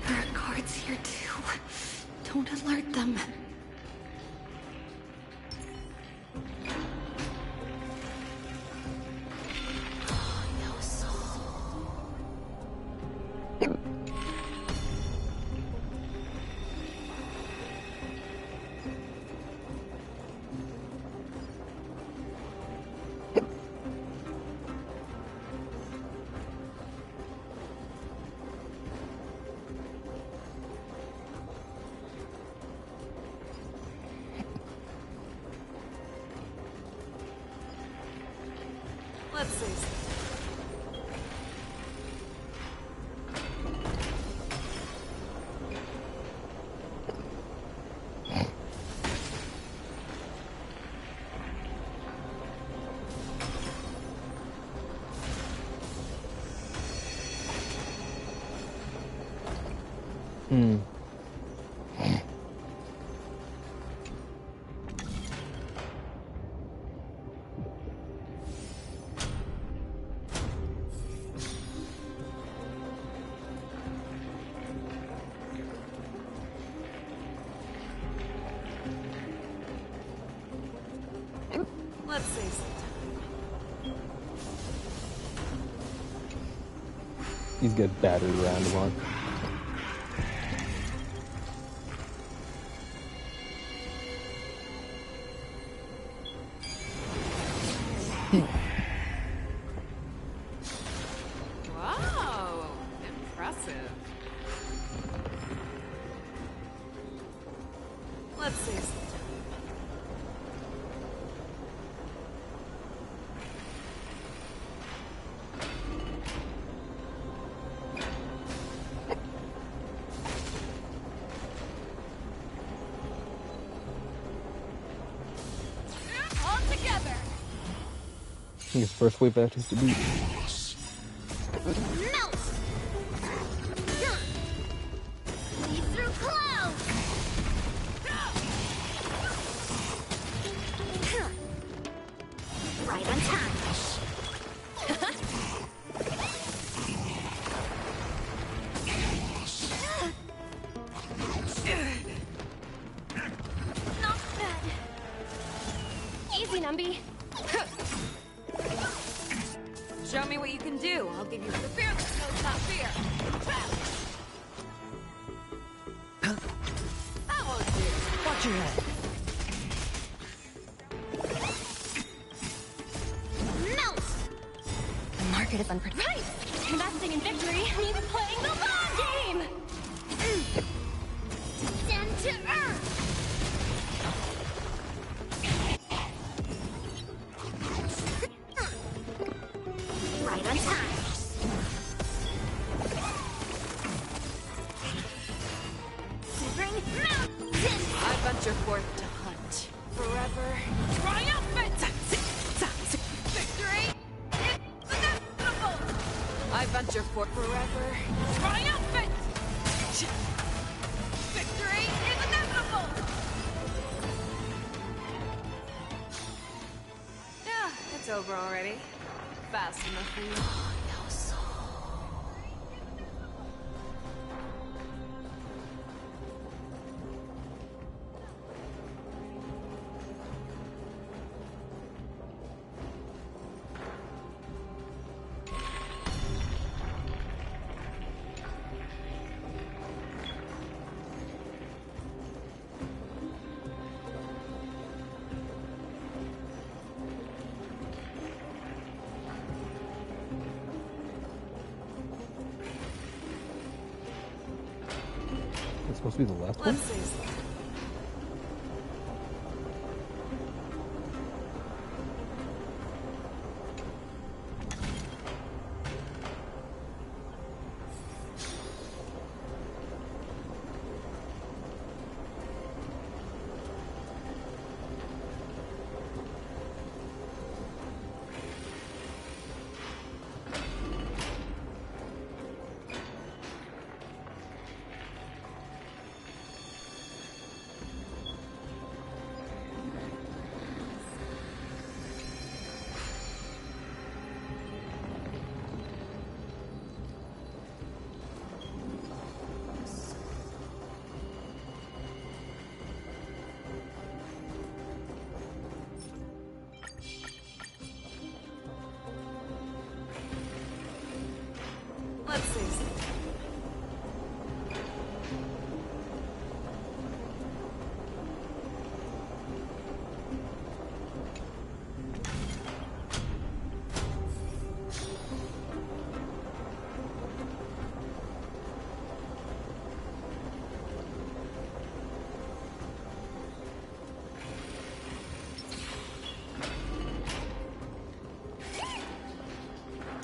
There are guards here too. Don't alert them. Let's see. Let's see. He's got battered around him on. Wow, impressive. Let's see. All together. I think his first wave action is to beat. Melt! Lead through clouds! Right on time. Not bad. Easy, Numby. Show me what you can do. I'll give you the fear that knows not fear. That won't do. Watch your head. Melt! The market is unpredictable. Right! Investing in victory means playing the long game! Descend to earth! Right on time. Shivering mountain! I venture forth to hunt. Forever. Triumphant! Victory is inevitable! I venture forth forever. Triumphant! Victory is inevitable! Yeah, it's over already. Fast enough for you. It's supposed to be the left one? Let's see. Let's see.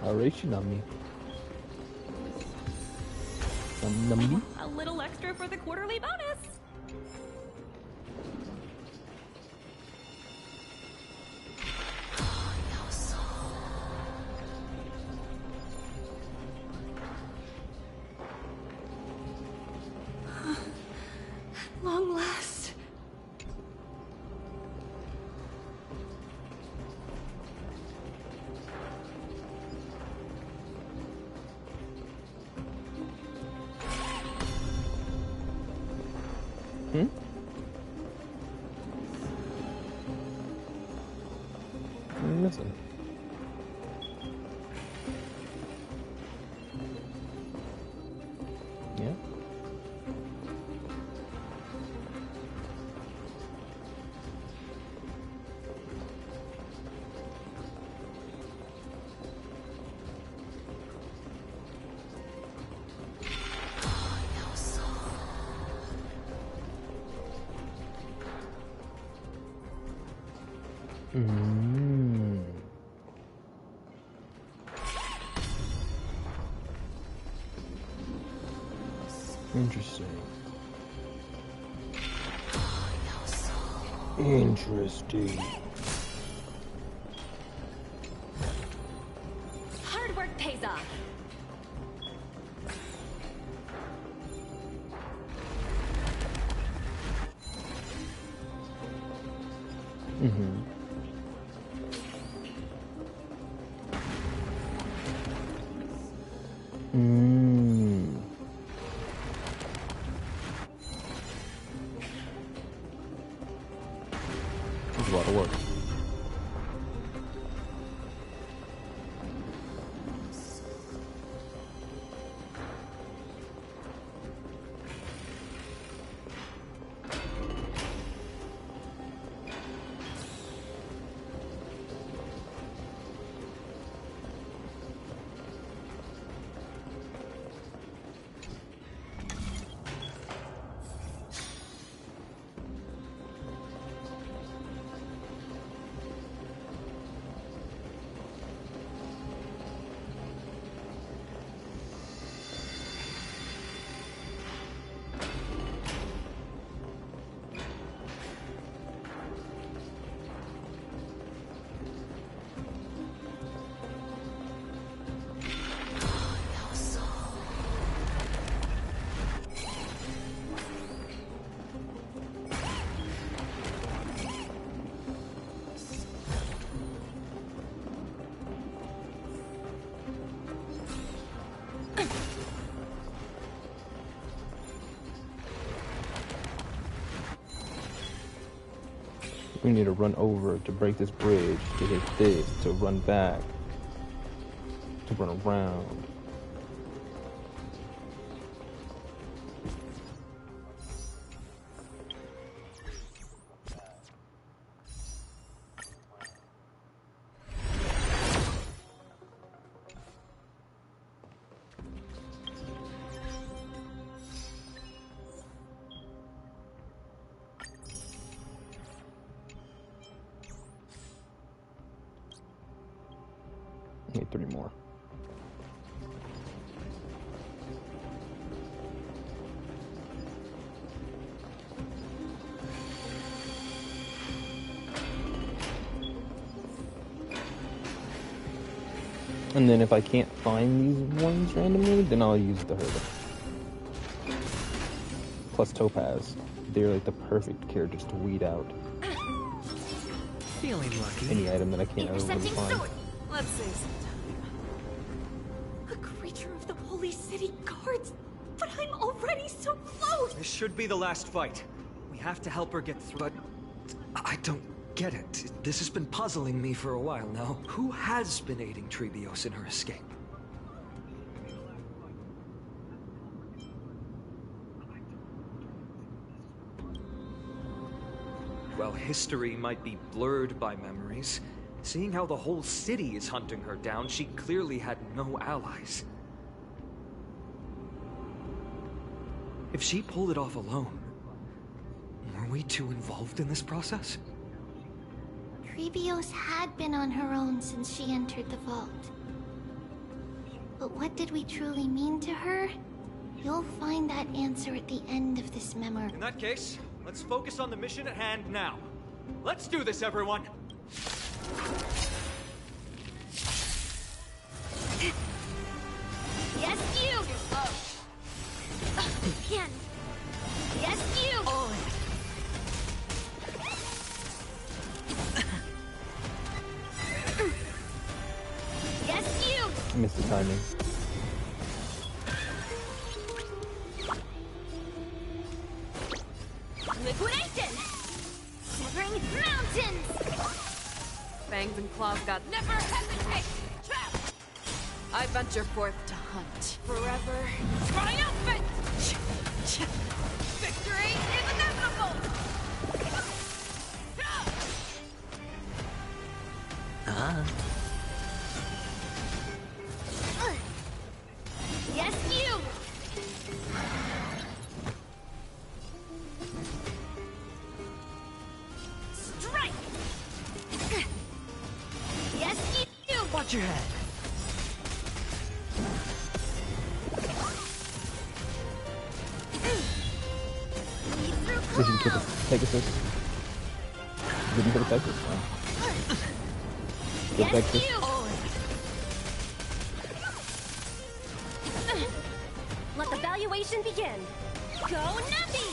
Oration on me. Nummy. A little extra for the quarterly bonus. At long last. Hmm? I'm missing. Yeah? Mm. Interesting. Interesting. Hard work pays off. Mm-hmm. Mm. That's a lot of work. We need to run over to break this bridge, to hit this, to run back, to run around. Need 3 more. And then if I can't find these ones randomly, then I'll use the hurdle. Plus Topaz. They're like the perfect characters to weed out Feeling lucky. any item that I can't ever really find. Sword. Let's save some time. A creature of the Holy City guards, but I'm already so close. This should be the last fight. We have to help her get through. But I don't get it. This has been puzzling me for a while now. Who has been aiding Trebios in her escape? Well, history might be blurred by memories. Seeing how the whole city is hunting her down, she clearly had no allies. If she pulled it off alone, were we too involved in this process? Trebios had been on her own since she entered the vault. But what did we truly mean to her? You'll find that answer at the end of this memory. In that case, let's focus on the mission at hand now. Let's do this, everyone! Yes, you! Again! Yes, you! Yes, you! I missed the timing. Liquidation! Severing mountains! Fangs and claws got never hesitate! Trap! I venture forth to hunt. Forever triumphant! Victory is inevitable! Yes, you! Strike! Yes, you! Watch your head. Did you kill the Pegasus? Didn't kill the Pegasus? Wow. Kill the Pegasus. Let the valuation begin. Go Nappy!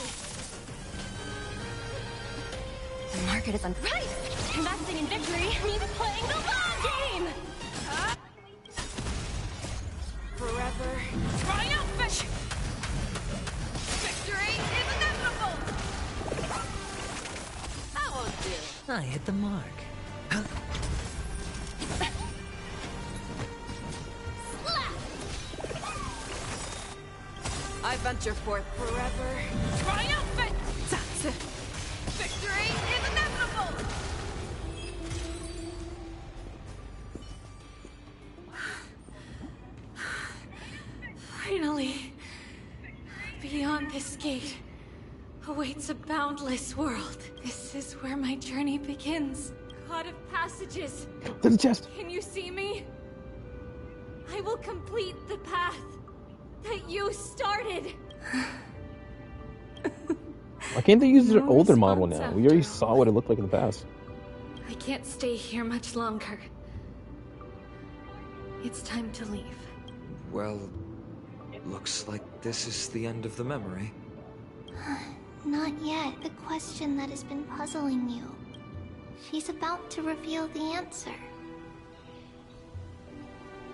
The market is right. Investing in victory means playing the long game. Forever triumphant! Victory is inevitable! That won't do. I hit the mark. I venture forth forever triumphant! Victory is inevitable! Finally, beyond this gate awaits a boundless world. This is where my journey begins. God of passages, To the chest! can you see me? I will complete the path that you started. Why can't they use their No older model response now? We already after saw what it looked like in the past. I can't stay here much longer. It's time to leave. Well, looks like this is the end of the memory. Not yet. The question that has been puzzling you. She's about to reveal the answer.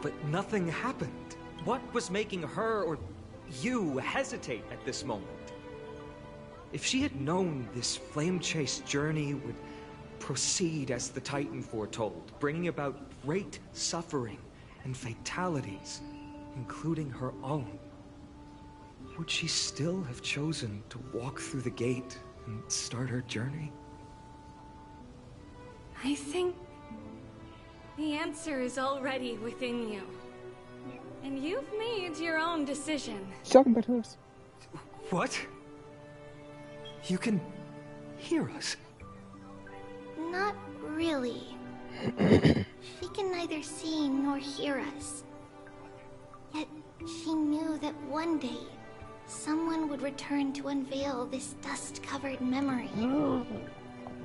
But nothing happened. What was making her or you hesitate at this moment? If she had known this flame chase journey would proceed as the Titan foretold, bringing about great suffering and fatalities, including her own, would she still have chosen to walk through the gate and start her journey? I think the answer is already within you. And you've made your own decision. Talking about us. What? You can hear us? Not really. She can neither see nor hear us. Yet she knew that one day, someone would return to unveil this dust-covered memory.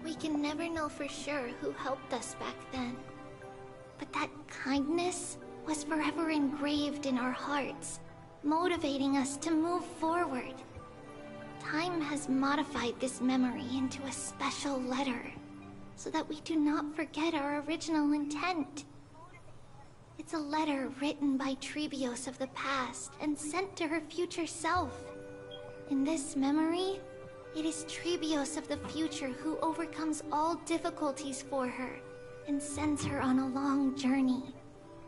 We can never know for sure who helped us back then. But that kindness was forever engraved in our hearts, motivating us to move forward. Time has modified this memory into a special letter, so that we do not forget our original intent. It's a letter written by Trebios of the past and sent to her future self. In this memory, it is Trebios of the future who overcomes all difficulties for her and sends her on a long journey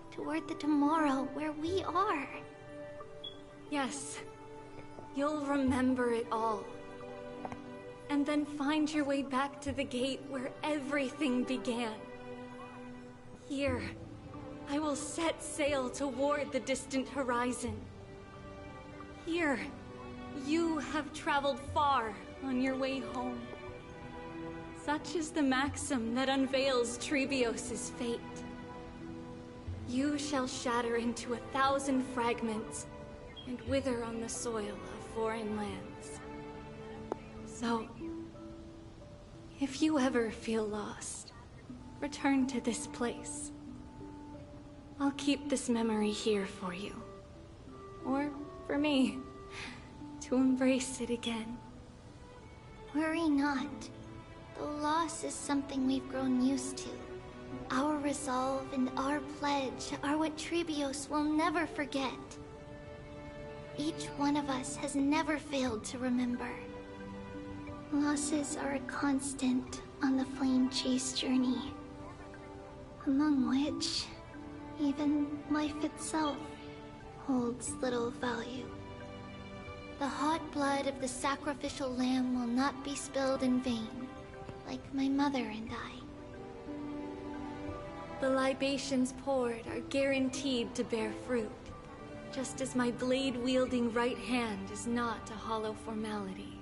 toward the tomorrow where we are. Yes, you'll remember it all. And then find your way back to the gate where everything began. Here, I will set sail toward the distant horizon. Here, you have traveled far on your way home. Such is the maxim that unveils Trebios' fate. You shall shatter into 1,000 fragments and wither on the soil of foreign lands. So, if you ever feel lost, return to this place. I'll keep this memory here for you. Or for me, to embrace it again. Worry not. The loss is something we've grown used to. Our resolve and our pledge are what Trebios will never forget. Each one of us has never failed to remember. Losses are a constant on the Flame Chase journey, among which even life itself holds little value. The hot blood of the sacrificial lamb will not be spilled in vain, like my mother and I. The libations poured are guaranteed to bear fruit, just as my blade-wielding right hand is not a hollow formality.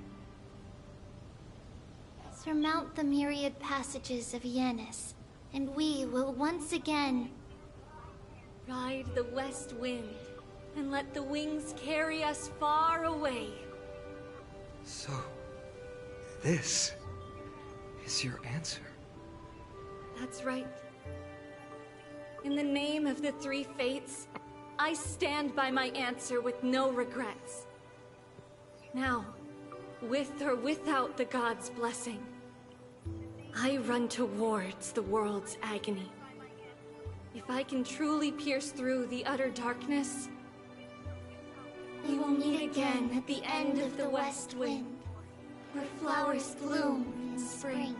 Surmount the myriad passages of Yanis, and we will once again ride the west wind and let the wings carry us far away. So, this is your answer? That's right. In the name of the three fates, I stand by my answer with no regrets. Now, with or without the gods' blessing, I run towards the world's agony. If I can truly pierce through the utter darkness, we will meet again at the end of the west wind, where flowers bloom in spring.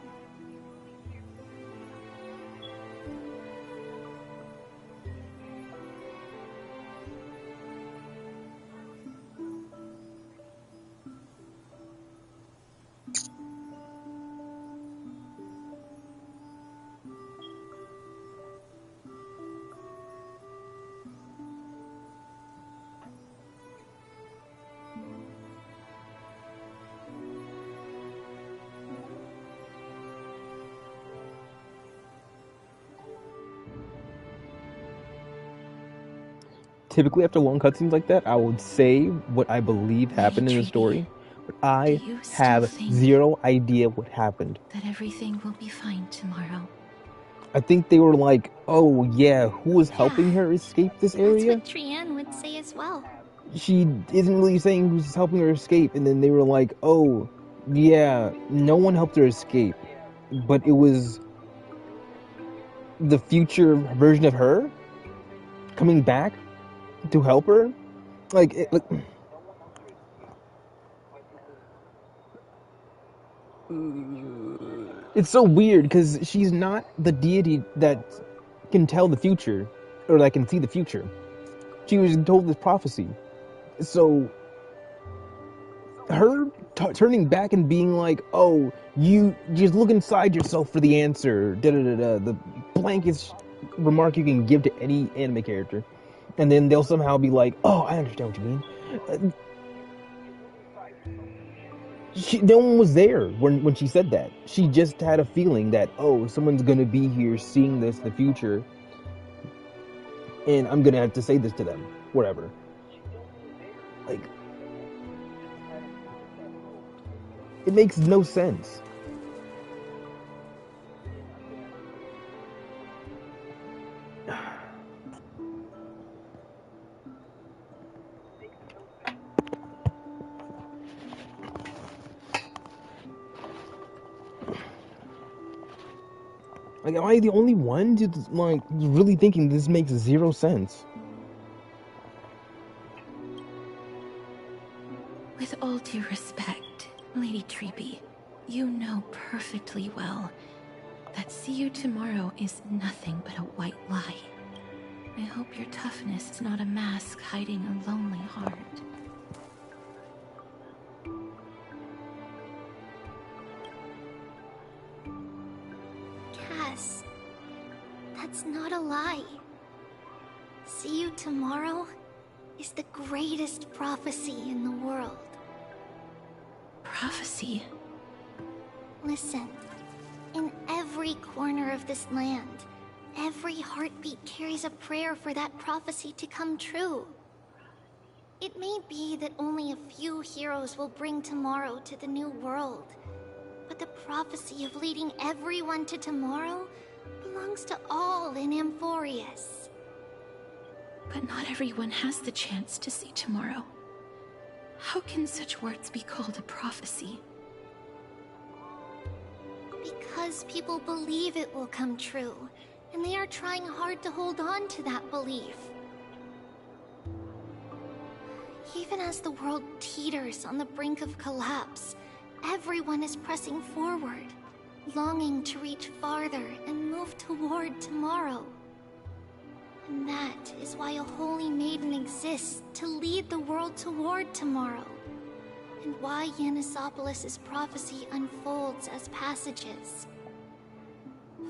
Typically, after long cutscenes like that, I would say what I believe happened in the story, but I have zero idea what happened. That everything will be fine tomorrow. I think they were like, oh yeah, who was helping her escape this area? That's what Trianne would say as well. She isn't really saying who's helping her escape, and then they were like, oh yeah, no one helped her escape, but it was the future version of her coming back to help her. Like, It's so weird because she's not the deity that can tell the future or that can see the future. She was told this prophecy. So her turning back and being like, "Oh, you just look inside yourself for the answer." Da da da da. The blankest remark you can give to any anime character, and then they'll somehow be like, "Oh, I understand what you mean." No one was there when she said that. She just had a feeling that, oh, someone's gonna be here seeing this, the future, and I'm gonna have to say this to them, whatever. Like, it makes no sense. Like, am I the only one to, like, really thinking this makes zero sense? With all due respect, Lady Treeby, you know perfectly well that see you tomorrow is nothing but a white lie. I hope your toughness is not a mask hiding a lonely heart. Cass, that's not a lie. See you tomorrow is the greatest prophecy in the world. Prophecy? Listen, in every corner of this land, every heartbeat carries a prayer for that prophecy to come true. It may be that only a few heroes will bring tomorrow to the new world, but the prophecy of leading everyone to tomorrow belongs to all in Amphorius. But not everyone has the chance to see tomorrow. How can such words be called a prophecy? Because people believe it will come true, and they are trying hard to hold on to that belief. Even as the world teeters on the brink of collapse, everyone is pressing forward, longing to reach farther and move toward tomorrow. And that is why a holy maiden exists to lead the world toward tomorrow, and why Yanisopolis' prophecy unfolds as passages.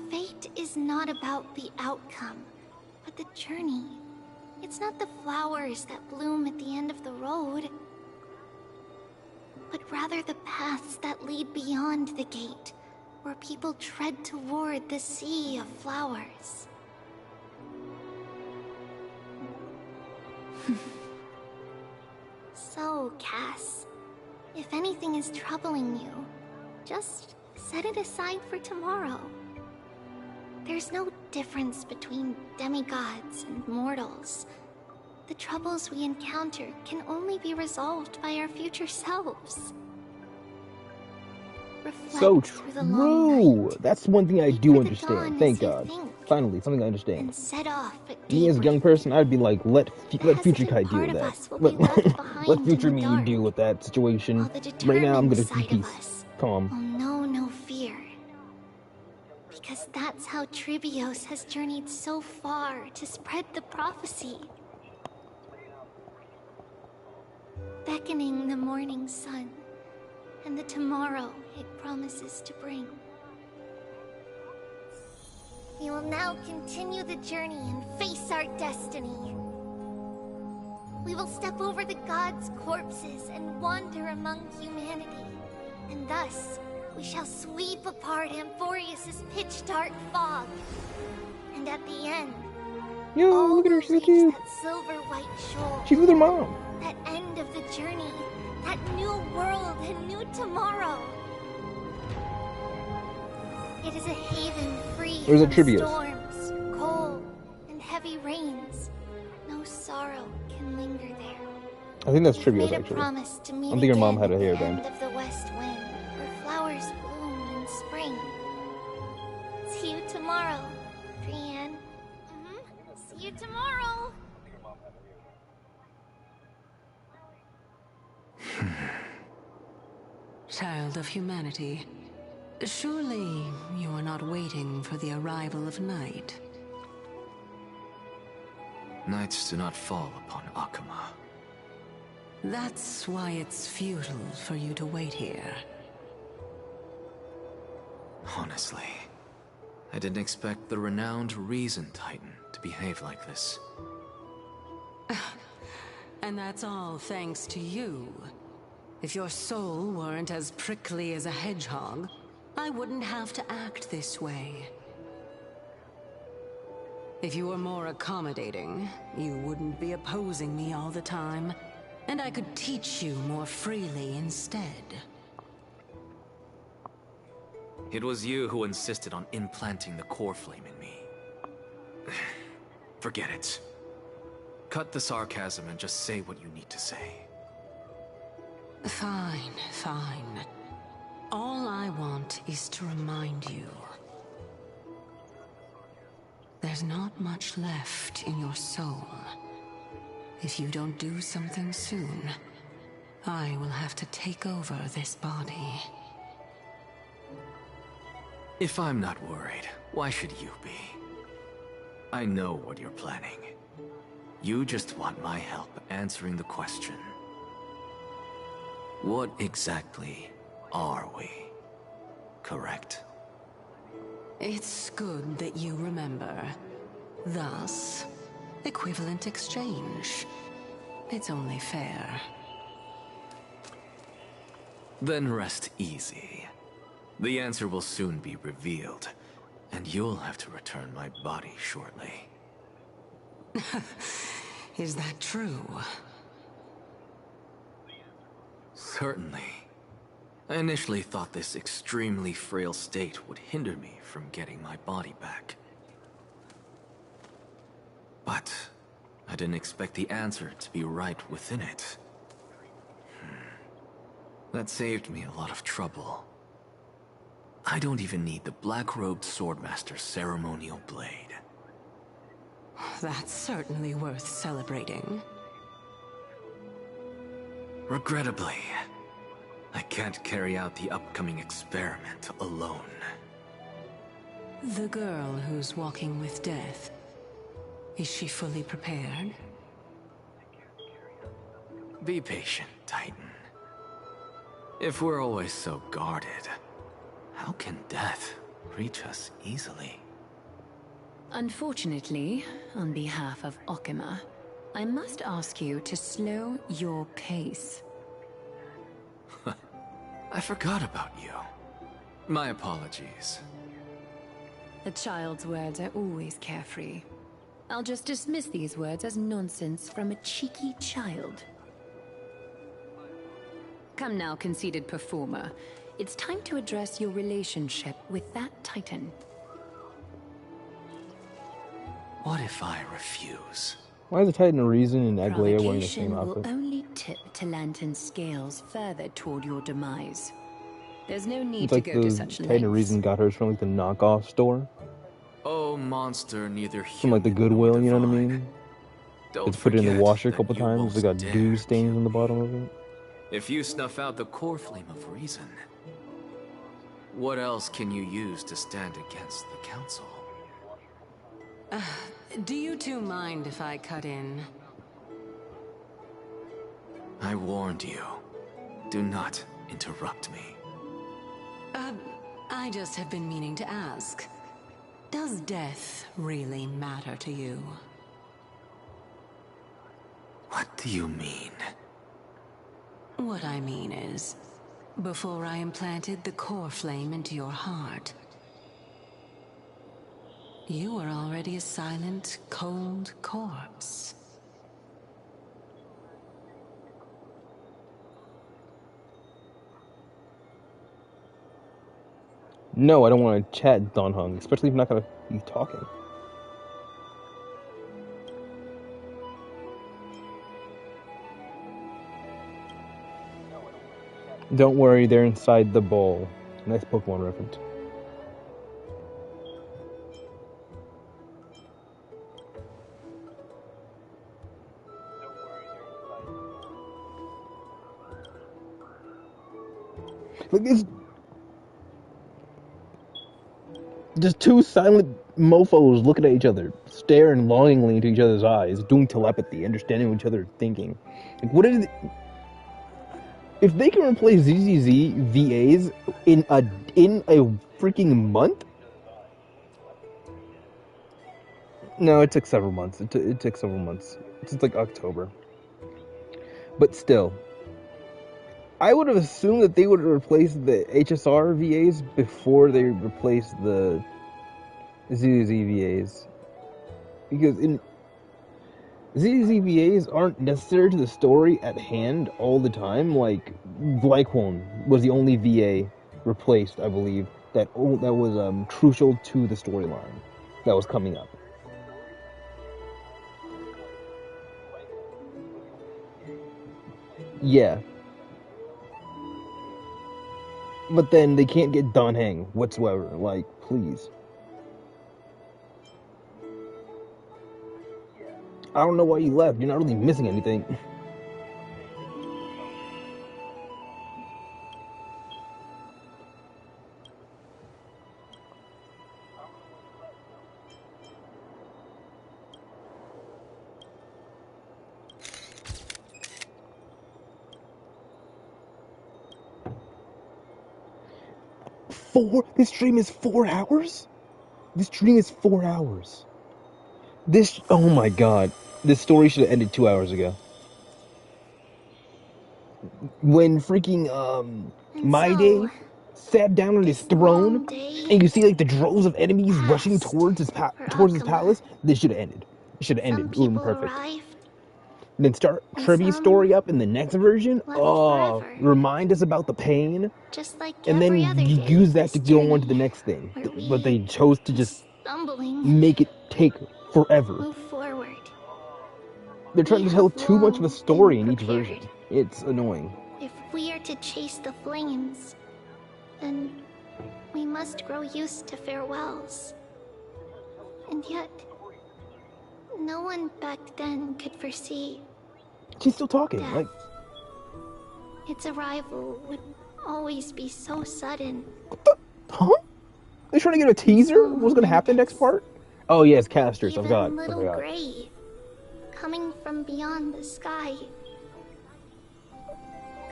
Fate is not about the outcome, but the journey. It's not the flowers that bloom at the end of the road, but rather the paths that lead beyond the gate, where people tread toward the sea of flowers. So, Cass, if anything is troubling you, just set it aside for tomorrow. There's no difference between demigods and mortals. The troubles we encounter can only be resolved by our future selves. So true! That's one thing I do understand. Thank God. Finally, something I understand. Me as a young person, I'd be like, let future Kai deal with that. Let future me deal with that situation. Right now, I'm gonna be peace. Calm. Will know no fear. Because that's how Trebios has journeyed so far to spread the prophecy. Beckoning the morning sun, and the tomorrow it promises to bring. We will now continue the journey and face our destiny. We will step over the gods' corpses and wander among humanity, and thus we shall sweep apart Amphorius' pitch-dark fog. And at the end, yo, look at her, she's so cute. That silver-white shoal. She's with her mom. That end of the journey, that new world and new tomorrow. It is a haven free from storms, cold, and heavy rains. No sorrow can linger there. I think that's Trivia's actually. I think her mom had a hairband. Of the west wind, where flowers bloom in spring. See you tomorrow, Brienne. See you tomorrow. Child of humanity, Surely you are not waiting for the arrival of night. Nights do not fall upon Akama. That's why it's futile for you to wait here. Honestly, I didn't expect the renowned Reason Titan to behave like this. And that's all thanks to you. If your soul weren't as prickly as a hedgehog, I wouldn't have to act this way. If you were more accommodating, you wouldn't be opposing me all the time, and I could teach you more freely instead. It was you who insisted on implanting the core flame in me. Forget it. Cut the sarcasm and just say what you need to say. Fine, fine. All I want is to remind you. There's not much left in your soul. If you don't do something soon, I will have to take over this body. If I'm not worried, why should you be? I know what you're planning. You just want my help answering the question. What exactly are we? Correct? It's good that you remember. Thus, equivalent exchange. It's only fair. Then rest easy. The answer will soon be revealed, and you'll have to return my body shortly. Is that true? Certainly. I initially thought this extremely frail state would hinder me from getting my body back. But I didn't expect the answer to be right within it. That saved me a lot of trouble. I don't even need the black-robed swordmaster's ceremonial blade. That's certainly worth celebrating. Regrettably, I can't carry out the upcoming experiment alone. The girl who's walking with death, is she fully prepared? Be patient, Titan. If we're always so guarded, how can death reach us easily? Unfortunately, on behalf of Okima, I must ask you to slow your pace. I forgot about you. My apologies. A child's words are always carefree. I'll just dismiss these words as nonsense from a cheeky child. Come now, conceited performer. It's time to address your relationship with that Titan. What if I refuse? Why is the Titan Reason and Aglaya wearing the same Provocation outfit? will only tip Talantin's scales further toward your demise. There's no need It's to like go to the such Titan lengths. Reason got hers from like the knockoff store. Oh, monster, neither From like the Goodwill, you know what I mean? Don't It's put it in the forget washer a that couple you times. It got most dew dared stains on the bottom of it. If you snuff out the core flame of reason, what else can you use to stand against the council? Do you two mind if I cut in? I warned you. Do not interrupt me. I just have been meaning to ask. Does death really matter to you? What do you mean? What I mean is, before I implanted the core flame into your heart, you were already a silent, cold corpse. No, I don't want to chat, Don Hung, especially if you're not going to be talking. Don't worry, they're inside the bowl. Nice Pokemon reference. Look, it's... Just two silent mofos looking at each other, staring longingly into each other's eyes, doing telepathy, understanding what each other are thinking. Like, what is it? If they can replace ZZZ VAs in a freaking month? No, it took several months. It took several months. Since like October. But still, I would have assumed that they would replace the HSR VAs before they replaced the ZZ VAs. Because ZZ VAs aren't necessary to the story at hand all the time. Like, Glyquon was the only VA replaced, I believe, that was crucial to the storyline that was coming up. Yeah. But then they can't get Don Hang whatsoever. Like, please. I don't know why you left. You're not really missing anything. This stream is 4 hours? This stream is 4 hours. Oh my god. This story should have ended 2 hours ago. When freaking, My Day sat down on his throne, and you see like the droves of enemies rushing towards his palace, this should have ended. It should have ended. It would have been perfect. And then start Kirby's story up in the next version. Oh, remind us about the pain. Just like and then you use that to go on to the next thing. But they chose to just make it take forever. Move forward. They're trying to tell too much of a story in each version. It's annoying. If we are to chase the flames, then we must grow used to farewells. And yet, no one back then could foresee. She's still talking, death. like... Its arrival would always be so sudden. Huh? They're trying to get a teaser of what's gonna happen next part? Oh yes, casters, Even I forgot. little gray, coming from beyond the sky,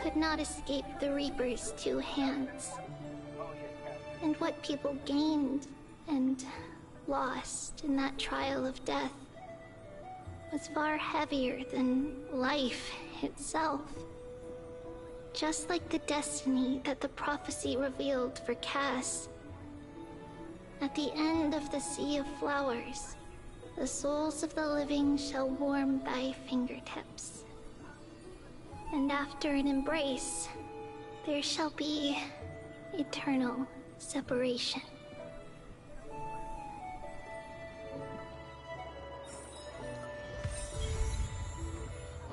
could not escape the Reaper's two hands. And what people gained and lost in that trial of death was far heavier than life itself. Just like the destiny that the prophecy revealed for Cass. At the end of the Sea of Flowers, the souls of the living shall warm thy fingertips. And after an embrace, there shall be eternal separation.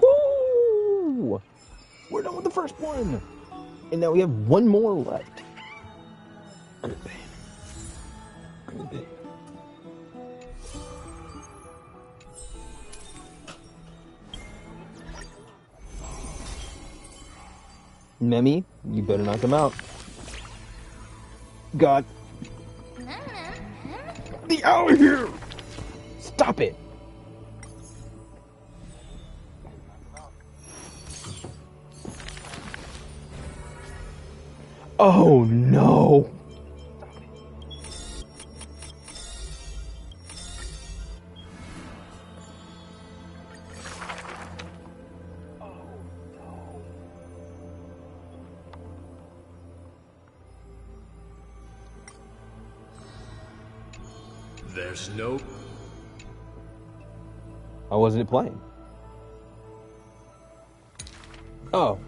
Woo! We're done with the first one! And now we have one more left. Memi, you better knock him out. God. The out of here! Stop it! Oh no! There's no... Why wasn't it playing? Oh.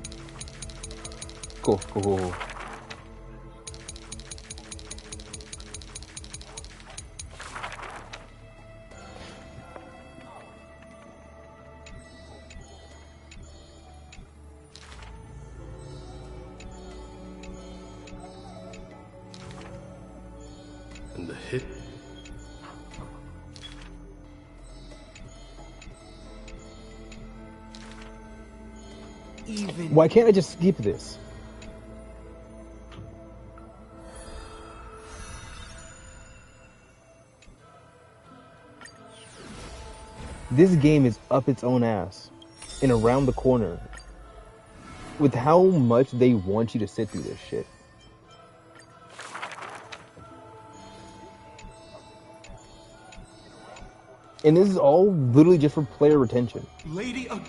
Cool, cool, cool, cool. And the hit... Why can't I just skip this? This game is up its own ass and around the corner with how much they want you to sit through this shit. And this is all literally just for player retention. Lady of...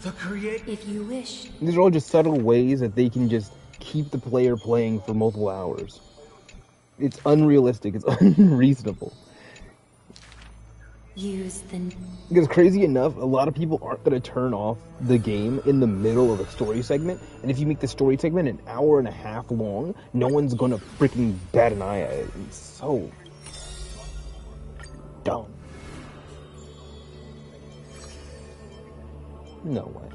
The create... If you wish. These are all just subtle ways that they can just keep the player playing for multiple hours. It's unrealistic. It's unreasonable. Use the... Because crazy enough, a lot of people aren't going to turn off the game in the middle of a story segment. And if you make the story segment an hour and a half long, no one's going to freaking bat an eye at it. It's so dumb. No way.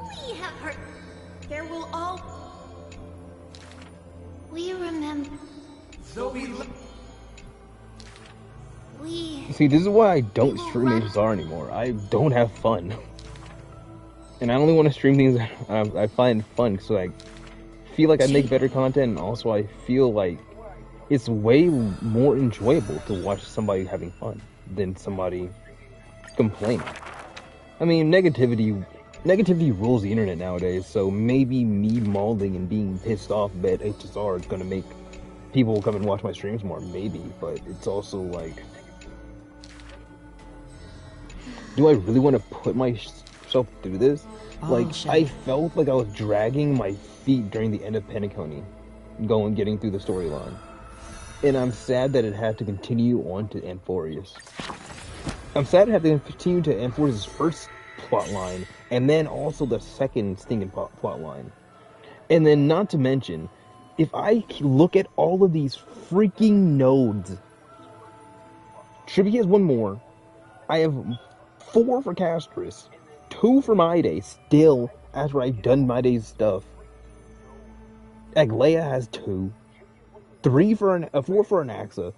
We have heard. There will all. We remember. We. See, this is why I don't stream HSR anymore. I don't have fun. And I only want to stream things that I find fun, so I feel like I make better content, and also I feel like it's way more enjoyable to watch somebody having fun than somebody complaining. I mean, negativity rules the internet nowadays, so maybe me mauling and being pissed off about HSR is gonna make people come and watch my streams more, maybe, but it's also like, do I really want to put myself through this? Like, I felt like I was dragging my feet during the end of Penacony, getting through the storyline. And I'm sad that it had to continue on to Amphorius. I'm sad it had to continue to Amphorius' first plot line, and then also the second stinking plot line. And then, not to mention, if I look at all of these freaking nodes, Tribby has one more. I have 4 for Castris, 2 for My Day, still, after I've done My Day's stuff. Aglaia has 2. 4 for Anaxa,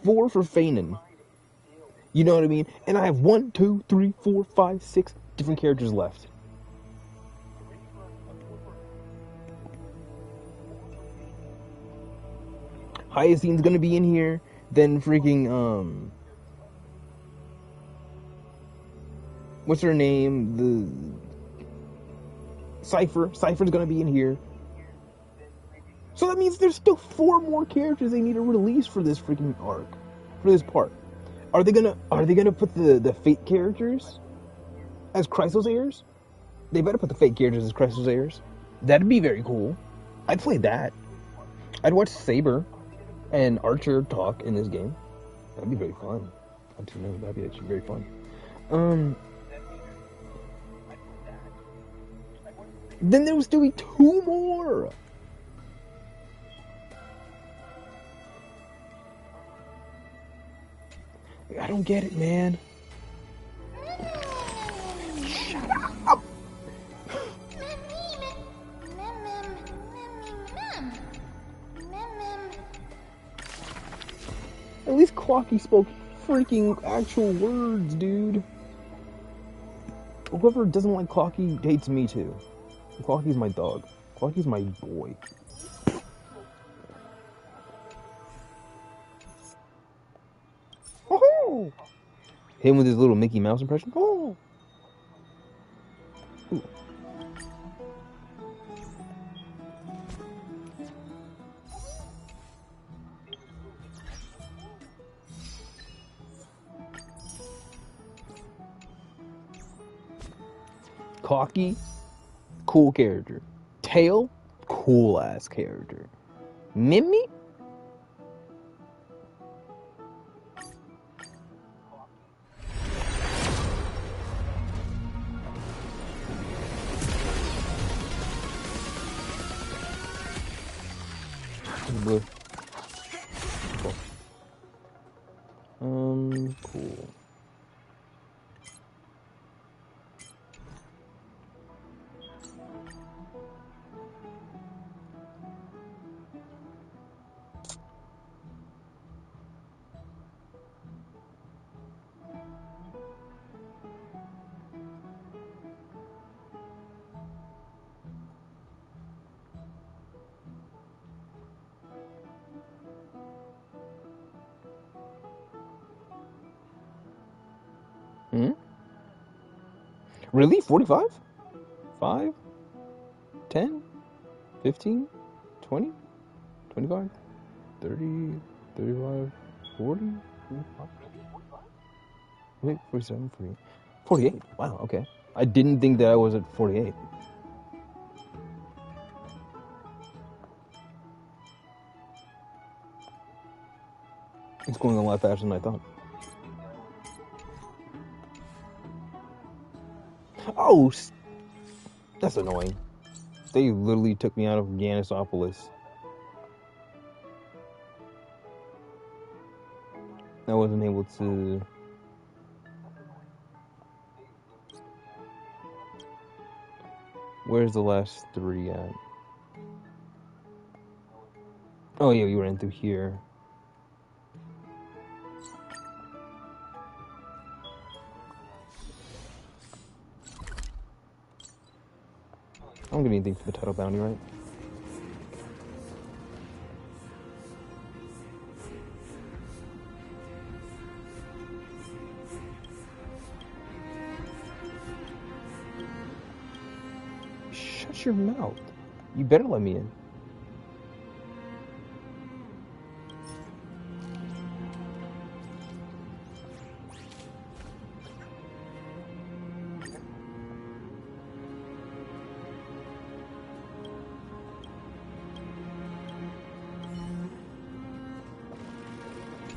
4 for Fanon. You know what I mean? And I have 1, 2, 3, 4, 5, 6 different characters left. Hyacine's gonna be in here. Then freaking what's her name? The Cypher's gonna be in here. So that means there's still 4 more characters they need to release for this freaking arc, for this part. Are they gonna put the fake characters as Chrysos heirs? They better put the fake characters as Chrysos heirs. That'd be very cool. I'd play that. I'd watch Saber and Archer talk in this game. That'd be very fun. That'd be actually very fun. Then there will still be 2 more. I don't get it, man. Shut up. At least Clocky spoke freaking actual words, dude. Whoever doesn't like Clocky hates me too. Clocky's my dog. Clocky's my boy. Oh! Him with his little Mickey Mouse impression. Oh! Ooh. Clocky, cool character. Tail, cool ass character. Mimi? Blue. Cool. Really? 45? 5? 10? 15? 20? 25? 30? 35? 40? 45? Wait, 47, 48. 48. Wow, okay. I didn't think that I was at 48. It's going a lot faster than I thought. Oh, that's annoying. They literally took me out of Yanisopolis. I wasn't able to... Where's the last 3 at? Oh yeah, you ran through here. I don't get anything for the title bounty, right? Shut your mouth. You better let me in.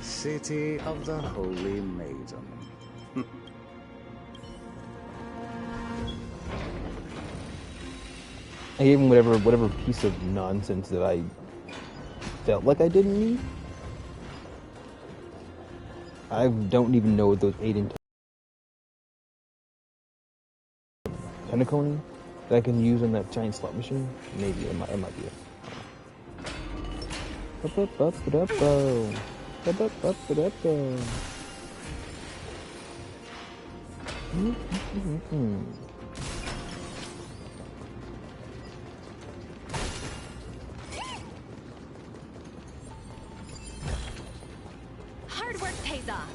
City of the Holy Maiden. I gave him whatever piece of nonsense that I felt like I didn't need. I don't even know what those 8 and 10 Pentacone that I can use on that giant slot machine. Maybe it might be it. Hard work pays off.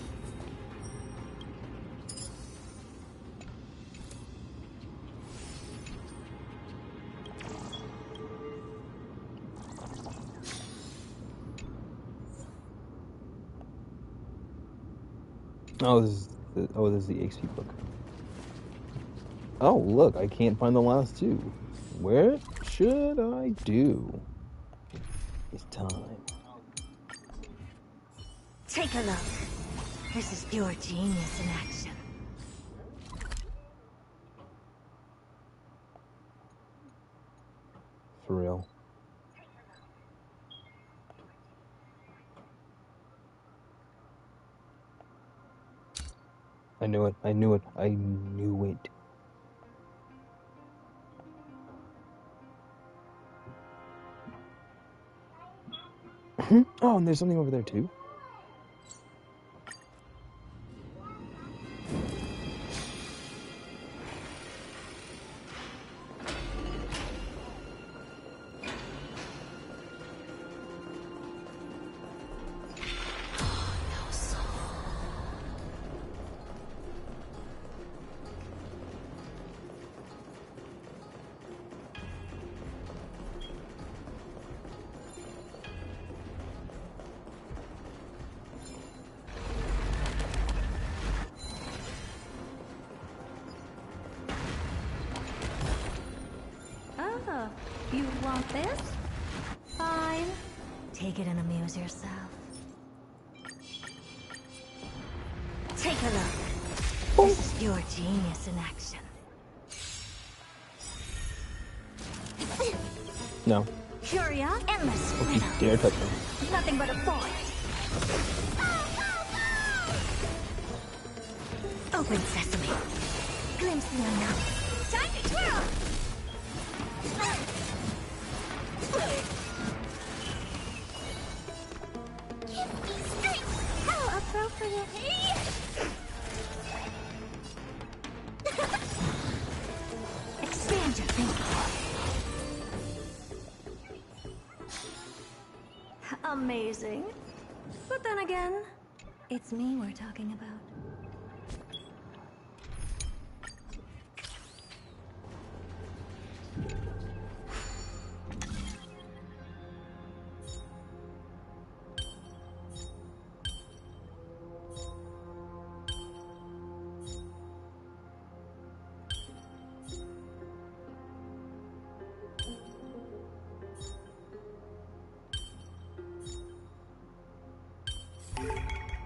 Oh, this is the XP book. Oh, look, I can't find the last 2. What should I do? It's time. Take a look. This is pure genius in action. For real. I knew it. I knew it. I knew it. Oh, and there's something over there too. Oh, you want this? Fine. Take it and amuse yourself. Take a look. This is pure genius in action. No. Curia, endless Don't you riddle. dare touch me. Nothing but a void. Open sesame. Glimpse the unknown. Time to twirl! Give me strength! Oh, a throw for you. Expand your thinking. Amazing. But then again, it's me we're talking about.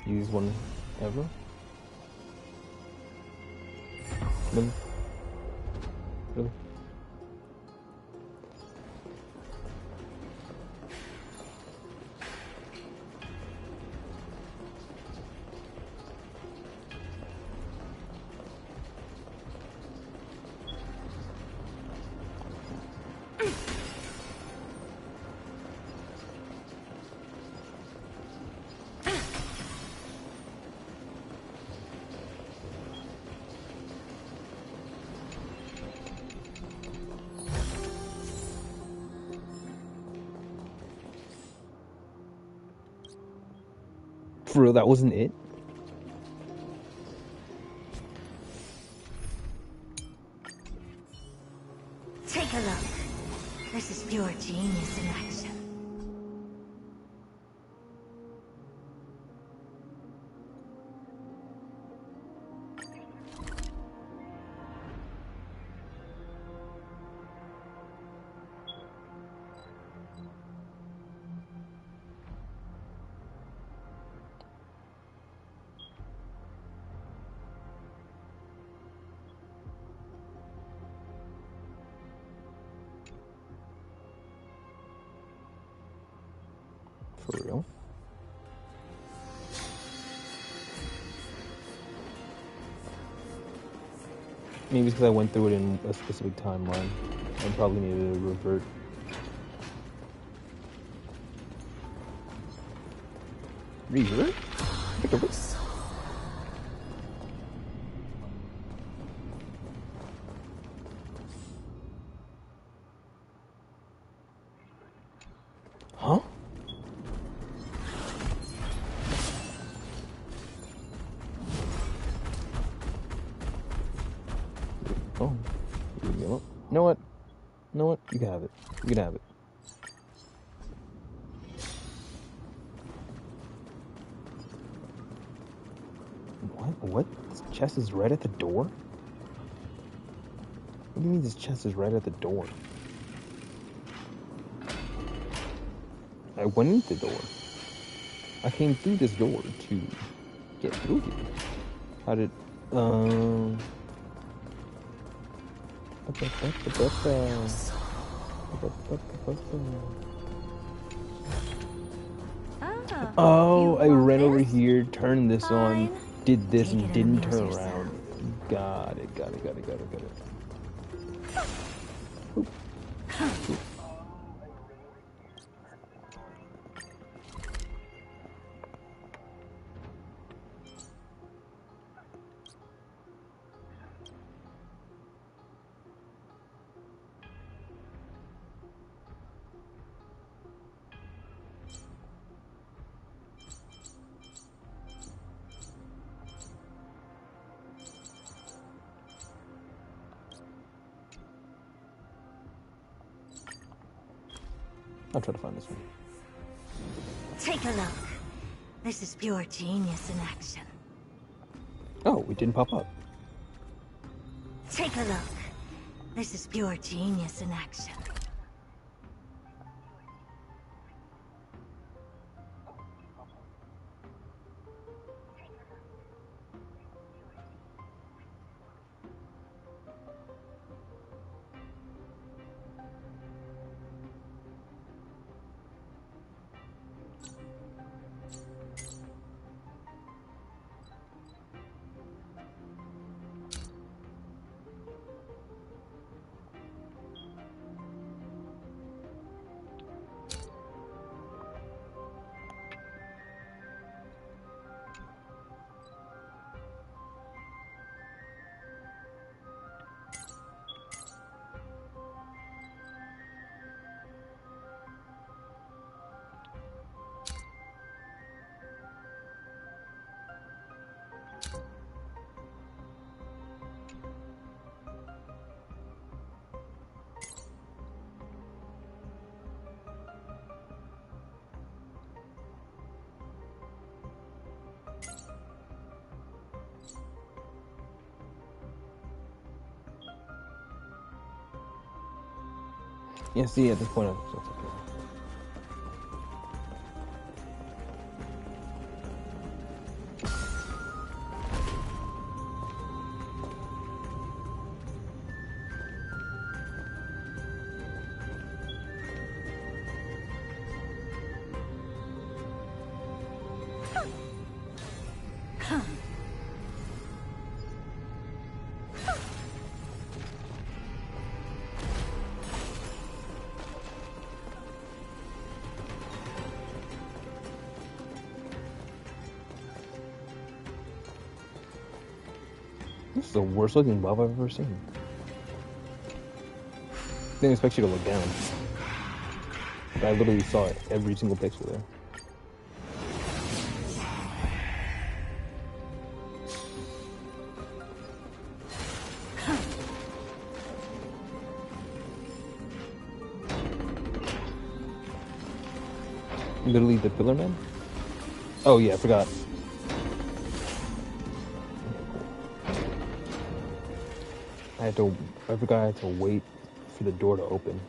Use one ever? Really? Really? For real, that wasn't it? Take a look. This is pure genius in action. For real? Maybe it's because I went through it in a specific timeline. I probably needed to revert. Revert? Take a risk. Huh? Oh, you know what? You know what? You can have it. You can have it. What? This chest is right at the door? What do you mean this chest is right at the door? I went into the door. I came through this door to get through here. How did... Oh, I ran over here, turned this on, did this, and didn't turn around. Got it. Oop. Oop. I'll try to find this one. Take a look. This is pure genius in action. Oh, it didn't pop up. Take a look. This is pure genius in action. Yeah, see, at this point, it's okay. It's the worst looking buff I've ever seen. Didn't expect you to look down. I literally saw every single pixel there. Literally the Pillar Man? Oh yeah, I forgot. I forgot I had to wait for the door to open.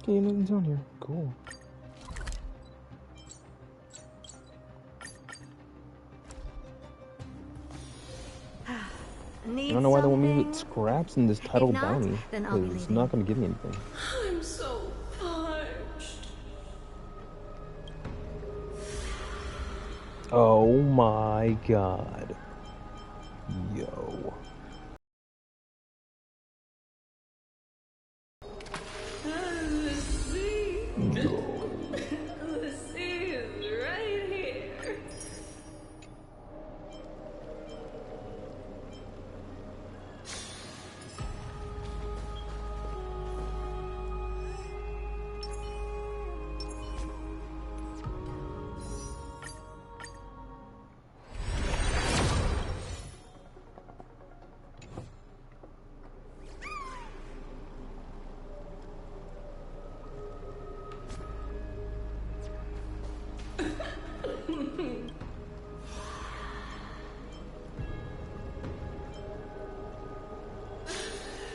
Okay, nothing's on here. Cool. I don't know why they want me with scraps in this title bounty. Because it's not going to give me anything. I'm so parched. Oh my god. Yo. The sea. The sea is right here.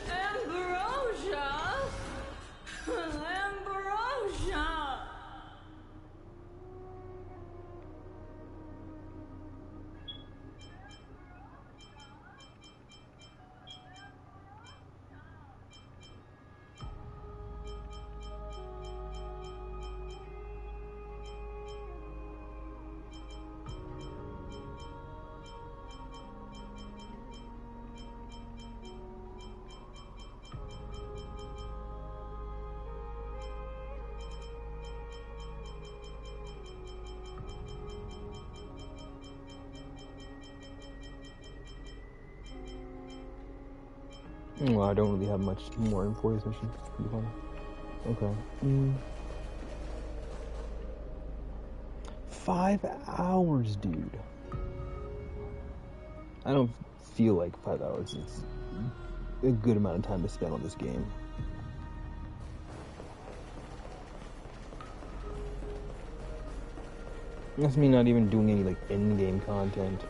Ambrosia! Ambrosia! Well, I don't really have much more info for this mission. Pretty fun. Okay. 5 hours, dude. I don't feel like 5 hours is a good amount of time to spend on this game. That's me not even doing any like in-game content.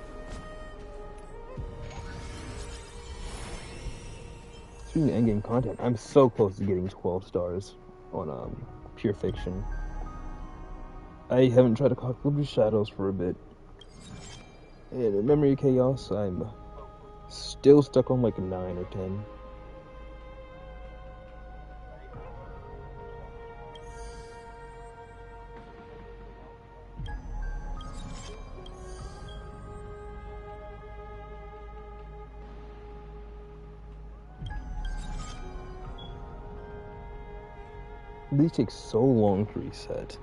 Speaking of in-game content, I'm so close to getting 12 stars on Pure Fiction. I haven't tried to clock Liberty Shadows for a bit. And in Memory of Chaos, I'm still stuck on like 9 or 10. These take so long to reset.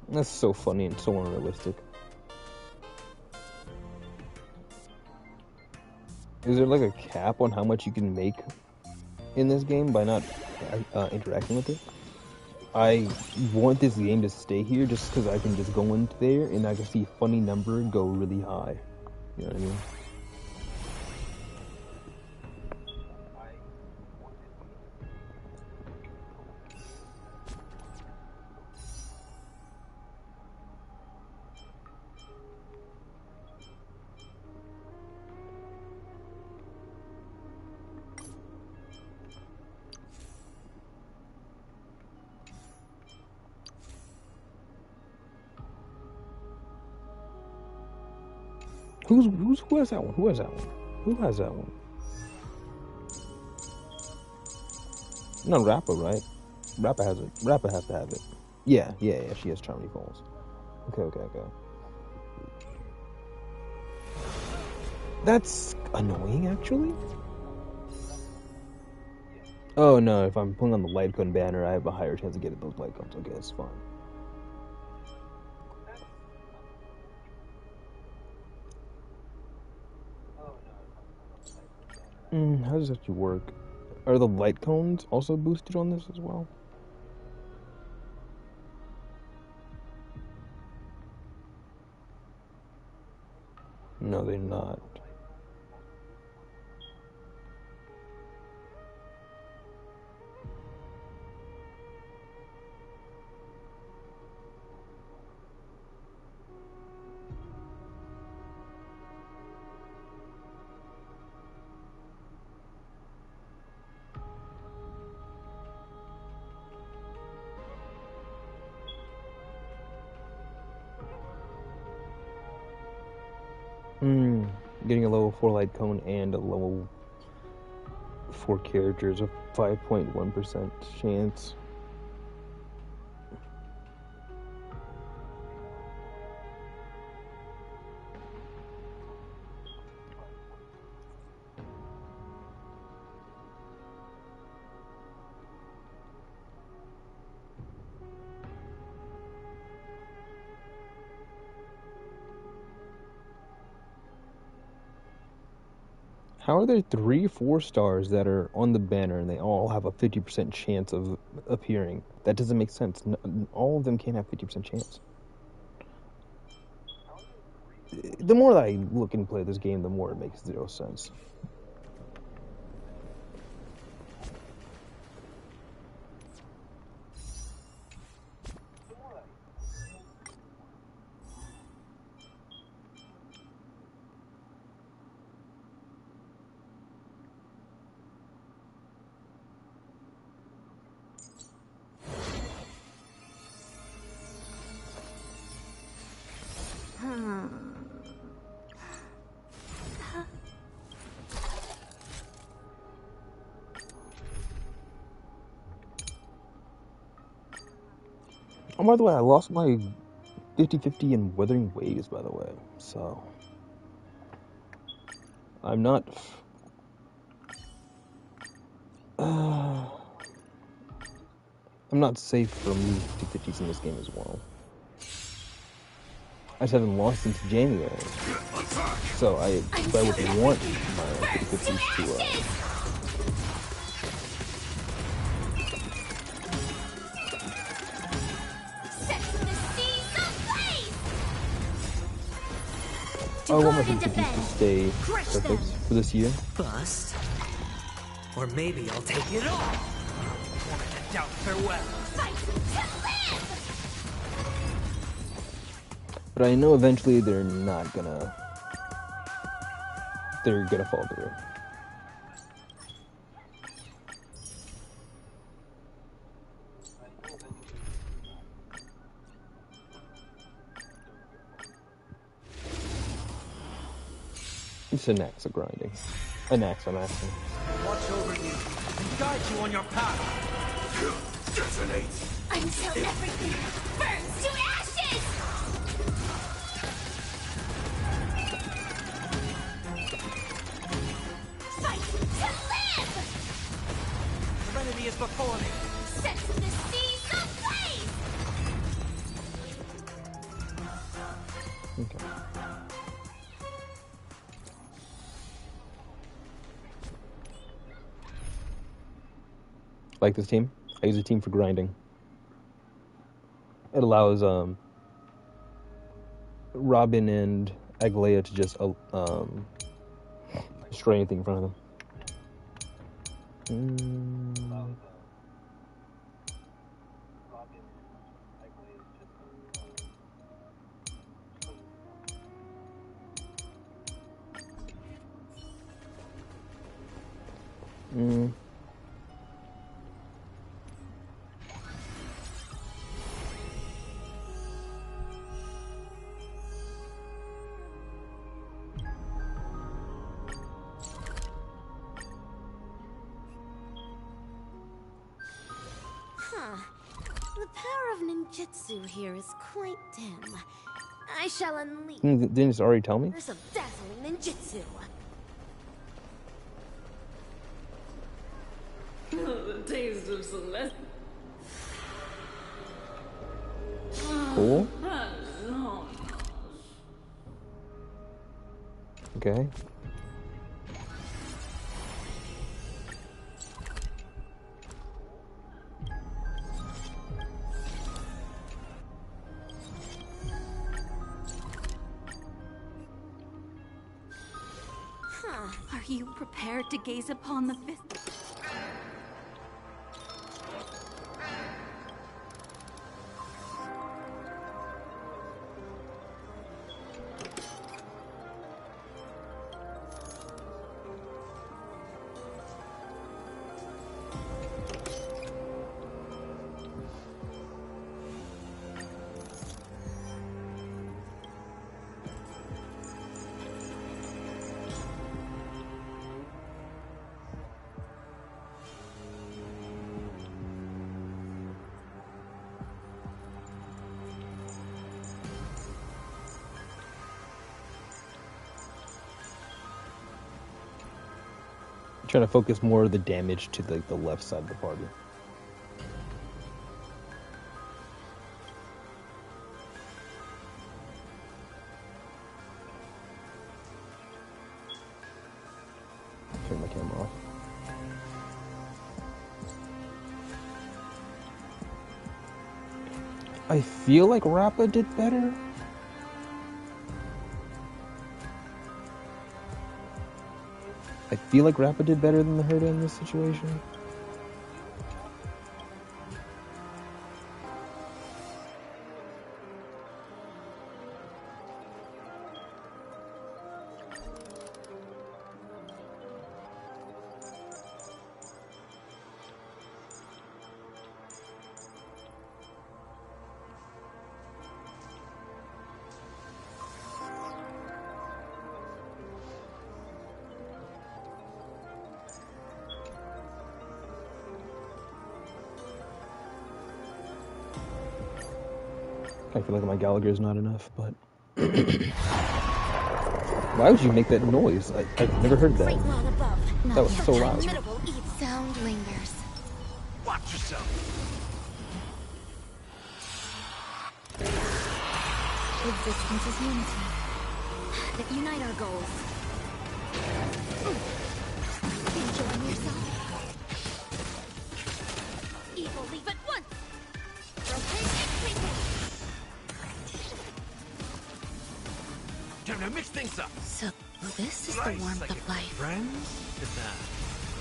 That's so funny and so unrealistic. Is there like a cap on how much you can make in this game by not interacting with it. I want this game to stay here just because I can just go in there and I can see a funny number go really high. You know what I mean? Who has that one? Who has that one? Who has that one? Not Rappa, right? Rappa has it. Rappa has to have it. Yeah. She has Charmony Falls. Okay. That's annoying, actually. Oh no! If I'm pulling on the light cone banner, I have a higher chance of getting those light cones. Okay, that's fine. How does that actually work? Are the light cones also boosted on this as well? No, they're not. Getting a level 4 light cone and a level 4 character is a 5.1% chance. How are there 3 4 stars that are on the banner and they all have a 50% chance of appearing? That doesn't make sense. All of them can't have 50% chance. The more that I look and play this game, the more it makes 0 sense. Oh, by the way, I lost my 50-50 in Wuthering Waves, by the way, so I'm not... I'm not safe from 50-50s in this game as well. I just haven't lost since January, so I would want my 50-50s to... I want my 50-50s to stay perfect for this year. Bust. Or maybe I'll take it all. Doubt farewell. But I know eventually they're gonna fall through. It's an axe of grinding. An axe I'm asking. Watch over you and guide you on your path. Detonate! Until everything burns to ashes! Fight to live! Serenity is before me. Set the seas ablaze! Okay. like this team. I use a team for grinding. It allows Robin and Aglaia to just destroy anything in front of them. Huh. The power of ninjutsu here is quite dim. I shall unleash. Didn't it already tell me? Some dazzling ninjutsu. The taste of Celeste. Cool. Okay. Are you prepared to gaze upon the fist? Trying to focus more of the damage to the left side of the party. Turn my camera off. I feel like Rappa did better. I feel like Rappa did better than the Herda in this situation. I feel like my Gallagher is not enough, but why would you make that noise? I've never heard that. That was so loud. Sound lingers. Watch yourself. Existence is unity that unite our goals. Enjoying yourself? Evil, leave at once. Time to mix things up. So, this is the warmth of life. Friends?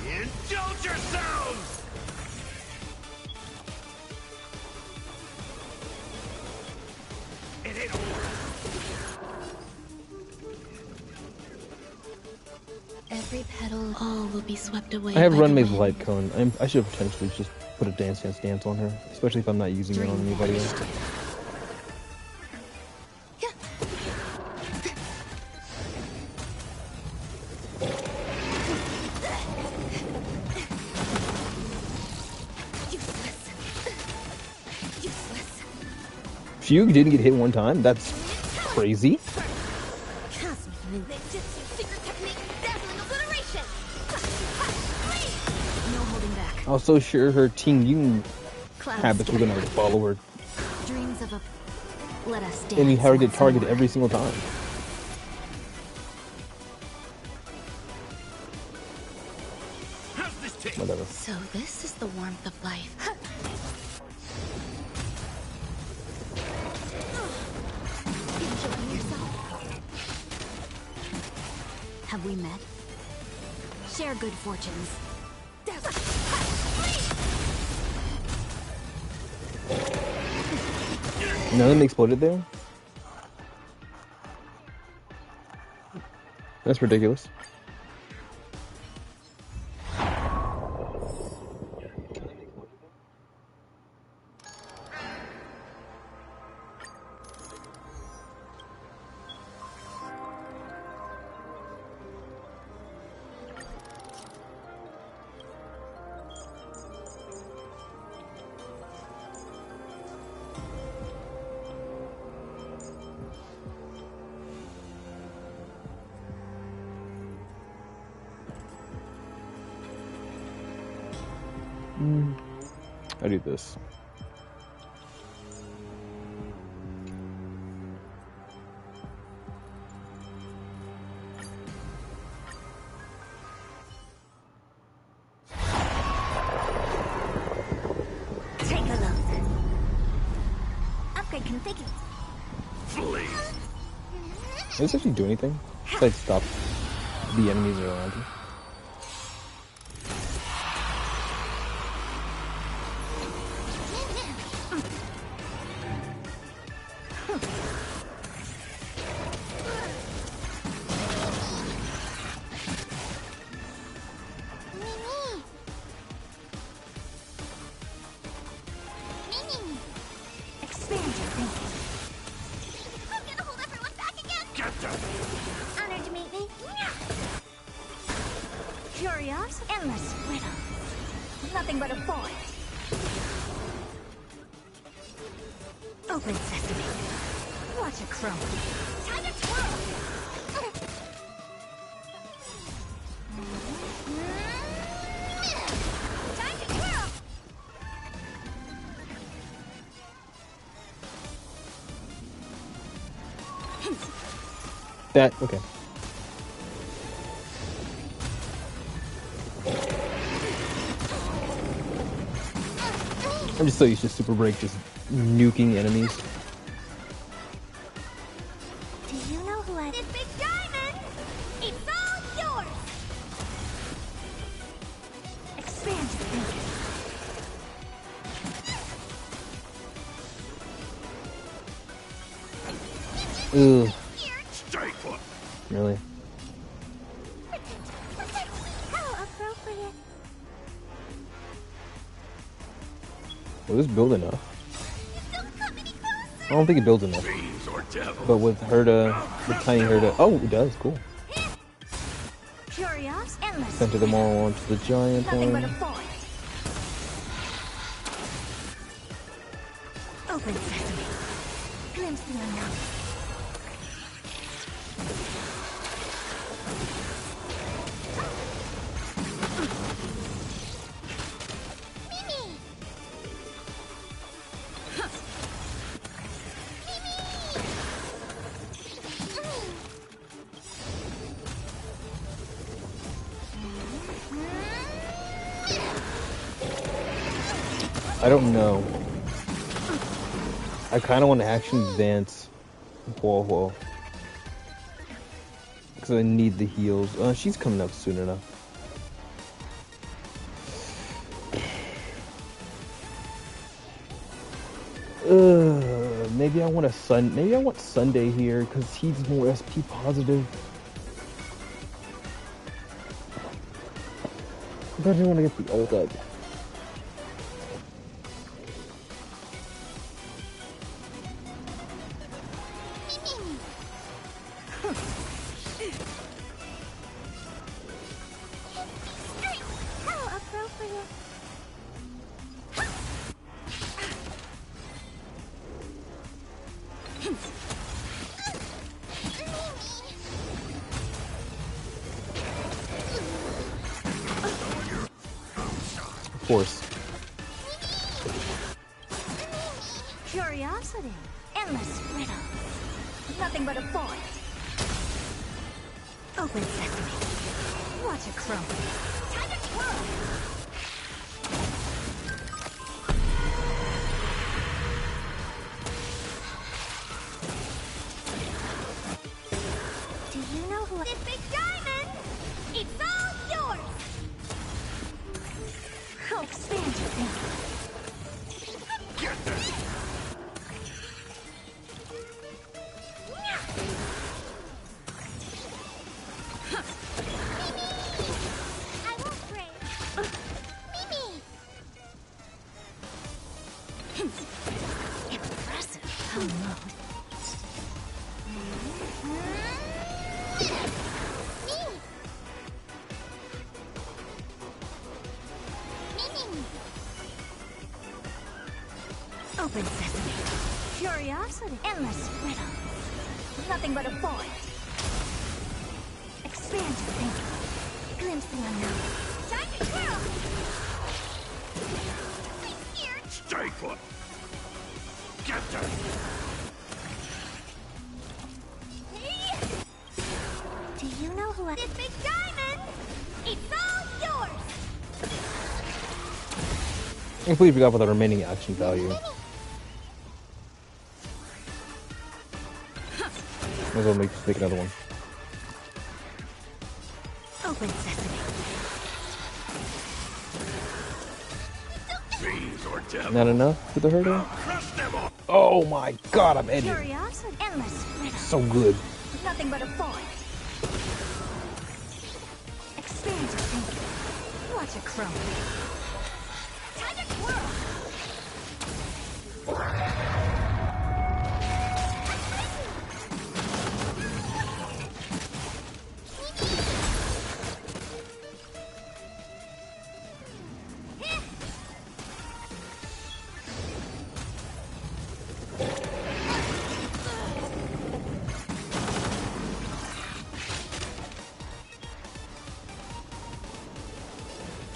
Indulge yourselves! It ain't over. Every petal, all will be swept away. I have by Runmay's the light cone. I should have potentially just put a Dance Dance Dance on her, especially if I'm not using it on anybody else. Fugue didn't get hit one time? That's crazy. I was so sure her Ting Yun habits were gonna follow her. Dreams of a... Let us dance. And you had her get targeted every single time. Whatever. So this is the warmth of life. Enjoying yourself? Have we met? Share good fortunes. None of them exploded there? That's ridiculous. I do this. Take a look. Upgrade configured. Please. Does this actually do anything? Besides stop the enemies around you. Expand your thinking. I'm gonna hold everyone back again. Get them. Honored to meet me. Curious, endless riddle. Nothing but a void. Open sesame. Watch a crumble. Time to twirl. Time to twirl. That, okay. I'm just so used to Super Break just nuking enemies. Do you know who I did? Big Diamond! It's all yours! Expand your thinking. Ugh. Stay put. Really? How appropriate. Will this build enough? I don't think it builds enough. Fiends or devils. But with her to, with tiny her to, oh, it does, cool. Curious, endless. Center them all onto the giant Nothing but a one. void. Open sesame. Glimpse the unknown. I don't know. I kind of want to action advance. Whoa. Because I need the heals. She's coming up soon enough. Maybe I want maybe I want Sunday here because he's more SP positive. But I don't want to get the ult up. How appropriate. Of course. Curiosity. Endless riddle. Nothing but a void. Open sesame. Watch a crumble. Time to twirl. Come on. Open sesame. Curiosity. Endless riddle. Nothing but a void. Expand your thinking. Glimpse the unknown. Time to twirl! I'm scared. Stay put. Get there. Do you know who I... This big diamond! It's all yours! I completely forgot about the remaining action value. Might as well make another one. Open sesame. Not enough for the hurdle? Oh my god, I'm editing. Curiosity. Endless riddle. So good. Nothing but a void. Expand your thinking. Watch it grow. Time to twirl.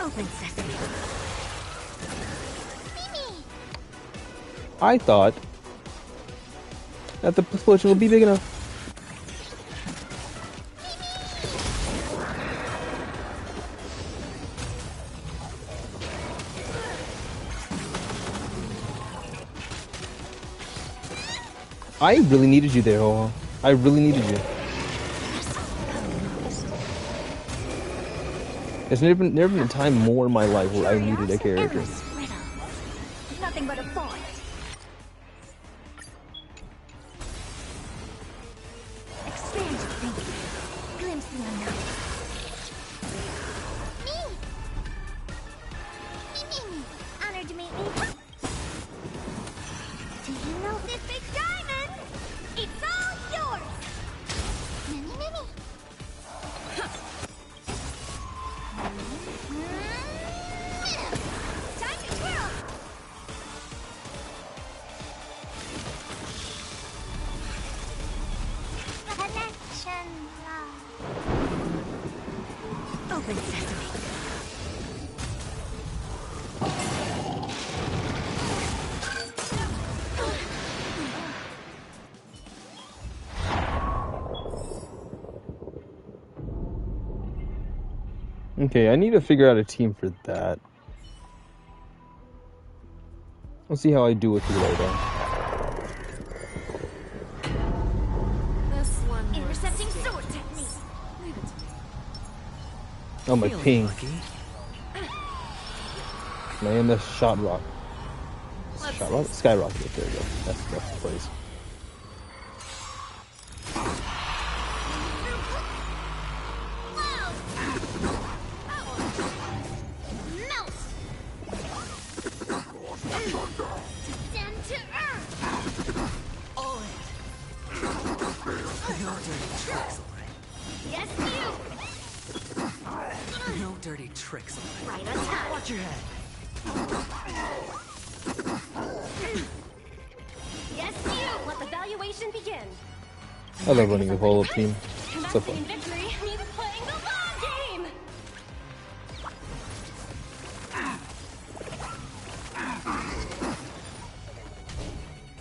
Open sesame. I thought that the explosion would be big enough. I really needed you there, Ho-Ho. I really needed you. There's never been a time more in my life where I needed a character. Nothing but a void. Expand your thinking. Glimpse the unknown. Me. Honored to meet me. Do you know this big diamond? It's all yours. Mini. Time to twirl. Connection love. Open sesame. Okay, I need to figure out a team for that. Let's see how I do with you later. This one. Intercepting sword technique. Leave it to me. Oh, my ping. My MS shot rock. Shot rock? Skyrocket. There we go. That's the phrase. No dirty tricks. Right on time. Watch your head. Yes, you. Let the valuation begin. I love running the whole team. So fun. Victory means playing the long game.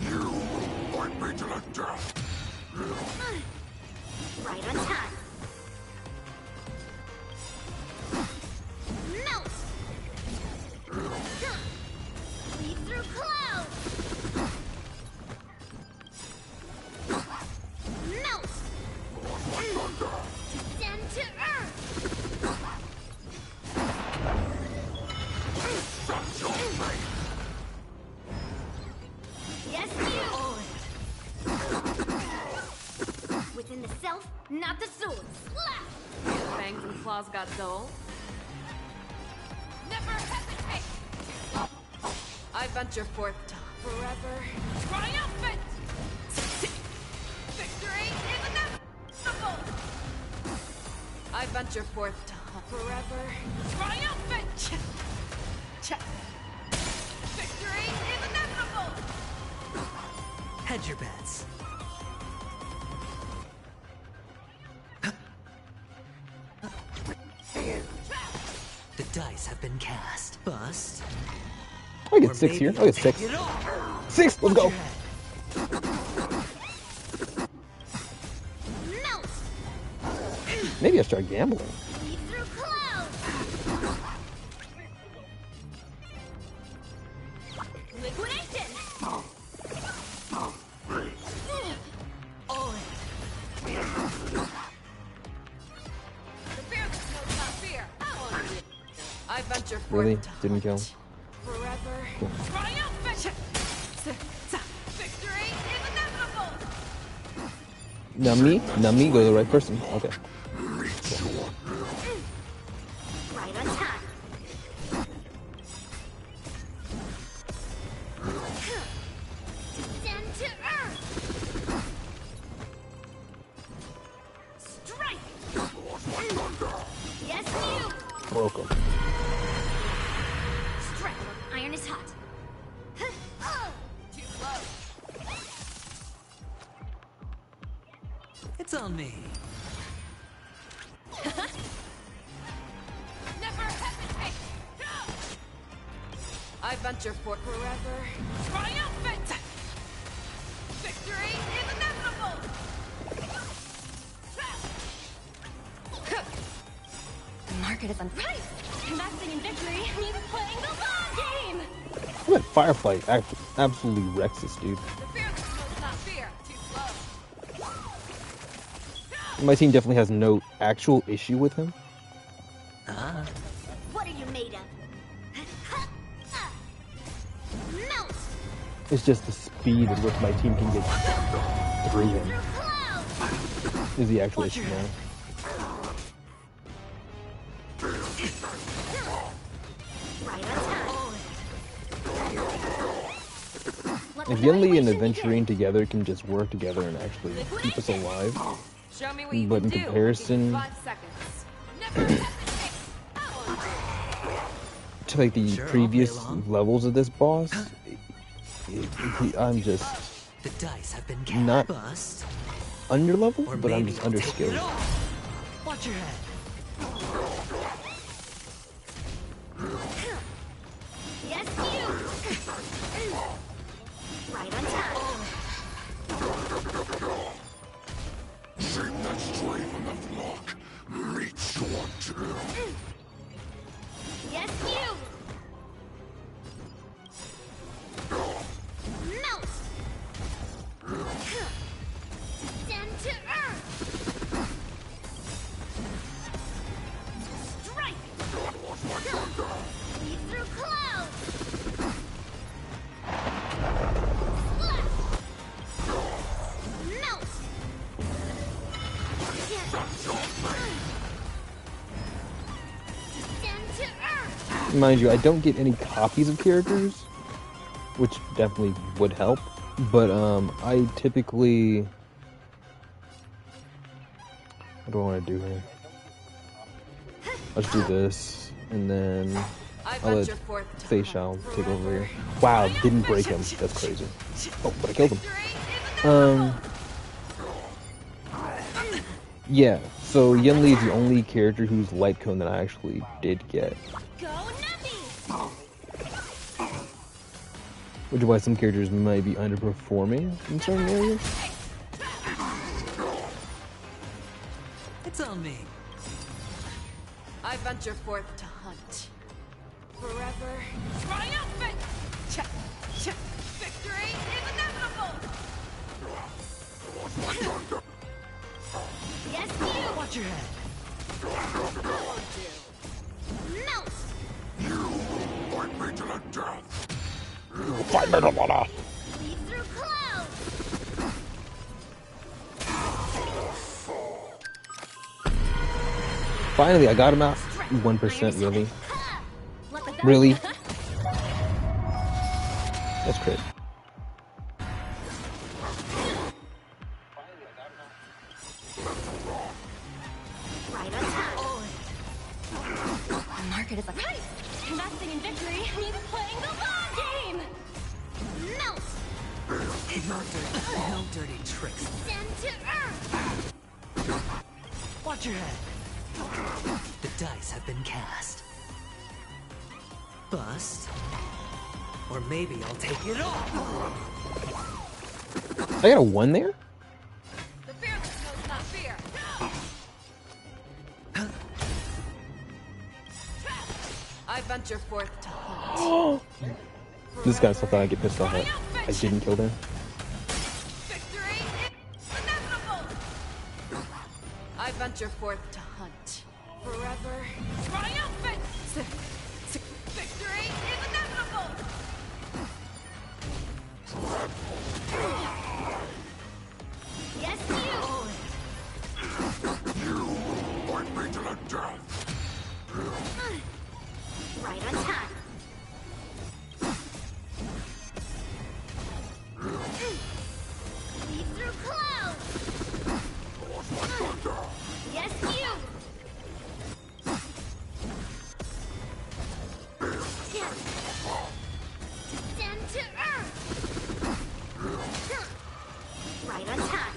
You fight me to the death. Right on time. Melt. Lead through clouds. Melt. Descend to earth. Shut your face. Yes, you. Within the self, not the sword. Slap. Fangs and claws got dull. Never hesitate! I venture forth to forever triumphant! venture forth to hunt forever. Triumphant! Victory is inevitable! Hedge your bets. The dice have been cast. Bust. I get 6 here. I get 6. 6! Let's go! Maybe I start gambling. Really? Didn't kill? Cool. Nummy? Nummy? Go to the right person. Okay. Right on time. Descend to earth. Strike. Yes, you. Welcome. Strike. Iron is hot. Too slow. It's on me. Never hesitate! I venture forth forever. Triumphant! Victory is inevitable! The market is on right. Investing in victory means playing the long game. That Firefly absolutely wrecks this dude. The fearless knows not fear. Too slow. My team definitely has no actual issue with him. What are you made of? Melt. It's just the speed at which my team can get through him is the actual issue now. If Yenli and Aventurine together can just work together and actually keep us alive, Show me what you but can in do. comparison 5 seconds. Never hesitate. to like the previous levels of this boss, I'm just The dice have been not bust. under level, Or but I'm maybe just I'll under take skilled. it all. Watch your head. Yes, you. Right on time. Shame that stray from the flock meets your tail. Yes, you. Melt. Descend to earth. Strike. Leap through clouds. Slash. Melt. Descend to earth. Mind you, I don't get any copies of characters, which definitely would help. But I typically, what do I want to do here? Let's do this, and then I'll let Feishao take over here. Wow, didn't break him. That's crazy. Oh, but I killed him. Yeah, so Yenli is the only character whose light cone that I actually did get. Which is why some characters might be underperforming in certain areas. It's on me. I venture forth to hunt. Forever triumphant! Victory is inevitable! Yes, you. Watch your head. Melt. You fight me to the death. Fight me to the death. Leap through clouds. Finally, I got him out. 1%, really? Really? That's crit. Right on time. market is like, right! Investing in victory means playing the long game! Melt! No dirty tricks. Send to earth! Watch your head. The dice have been cast. Bust. Or maybe I'll take it all. I got a 1 there? The fearless knows not fear. I venture forth to hunt. This kind of stuff that I get pissed off at. I didn't kill them. Victory is inevitable. I venture forth to hunt. Forever triumphant. Victory is inevitable. Yes, You point me to the death. right on time. Lead through clouds. Yes, you. Descend to earth. Right on time.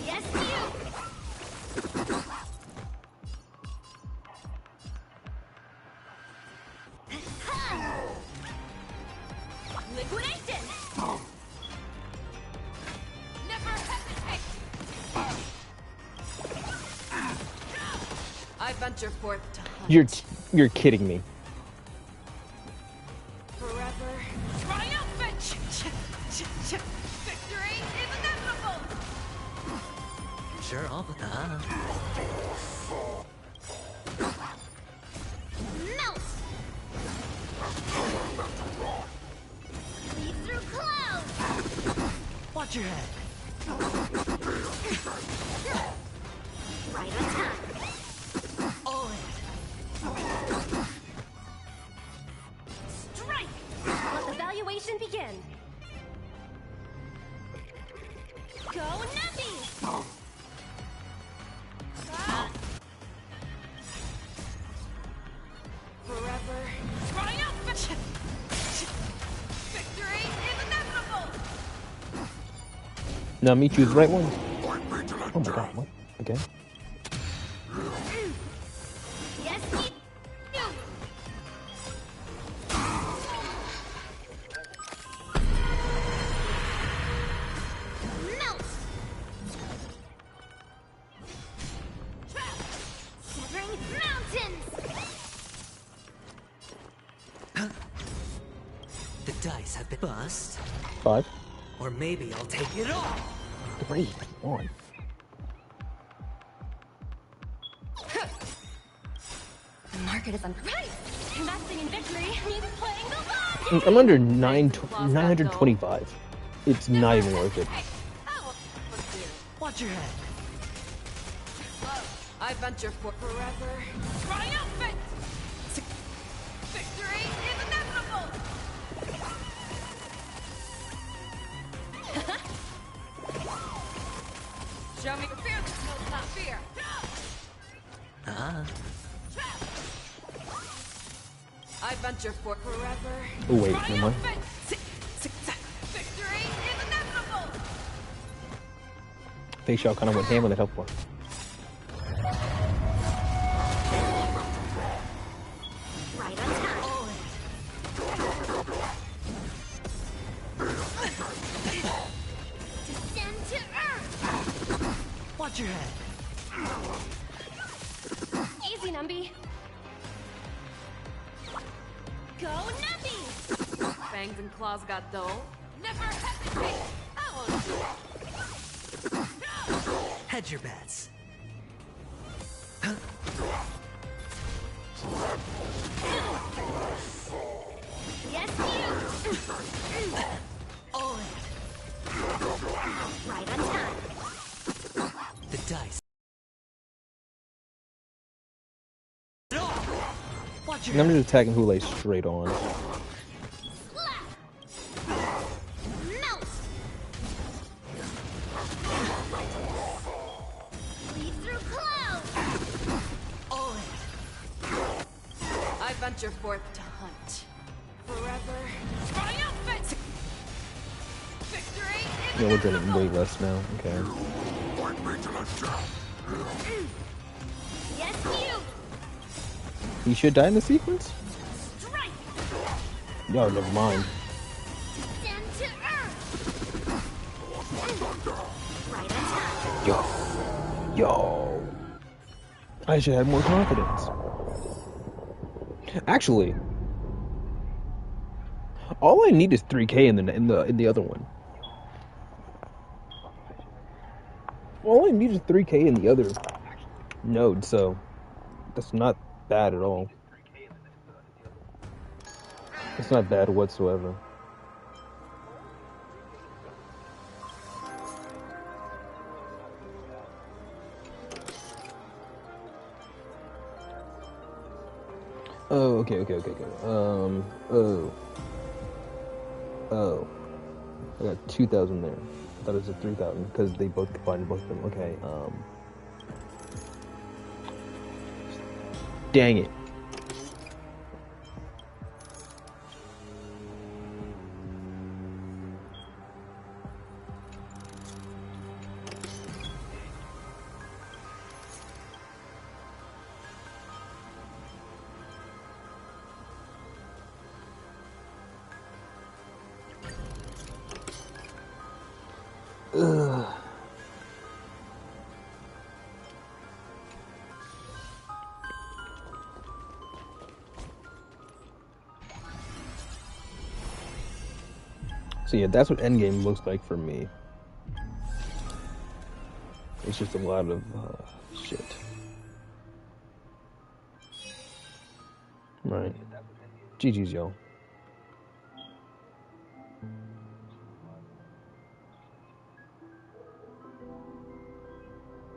Yes, you. Liquidation. Never hesitate. I venture forth to hunt. You're kidding me. Forever triumphant. Victory is inevitable. Sure, I'll put that. Melt. Lead through clouds. Watch your head. Right on time. All in. Strike! Let the valuation begin. Go Nuppy! Forever triumphant. Victory is inevitable. Now me choose the right one. Oh my god, what? Again? Yes, you. Melt. Severing mountains. The dice have been bust. 5. Or maybe I'll take it all. 3. Come on. The market is on. Right! Investing in victory means playing the long game! I'm under 925. It's not even worth it. Watch your head. I venture for forever triumphant. Victory is inevitable. Show me the fearless knows not fear. Ah. I venture for forever. Oh wait, never mind. Victory is inevitable. Fei Xiao kind of went ham with the health bar. Right on time. Descend to earth. Watch your head. Easy, Numby. Go Nuppy! Fangs and claws got dull. Never hesitate. I won't do it. Hedge your bets. Yes, you. All in. Right on time. The dice. Watch your And I'm just attacking Hule straight on. Melt. I venture forth to hunt. Forever triumphant! Victory Yeah, we're getting way less now. Okay. Fight me till I'm dead. Yes, you! He should die in the sequence? Yo, never mind. Stand to earth! Right on time. Yo. I should have more confidence. Actually, all I need is 3K in the other one. All I need is 3K in the other node, so that's not bad at all. It's not bad whatsoever. Oh, okay. Oh. I got 2,000 there. I thought it was a 3,000 because they both combined both of them. Okay, dang it. Ugh. So yeah, that's what endgame looks like for me. It's just a lot of shit. Right. GG's, y'all.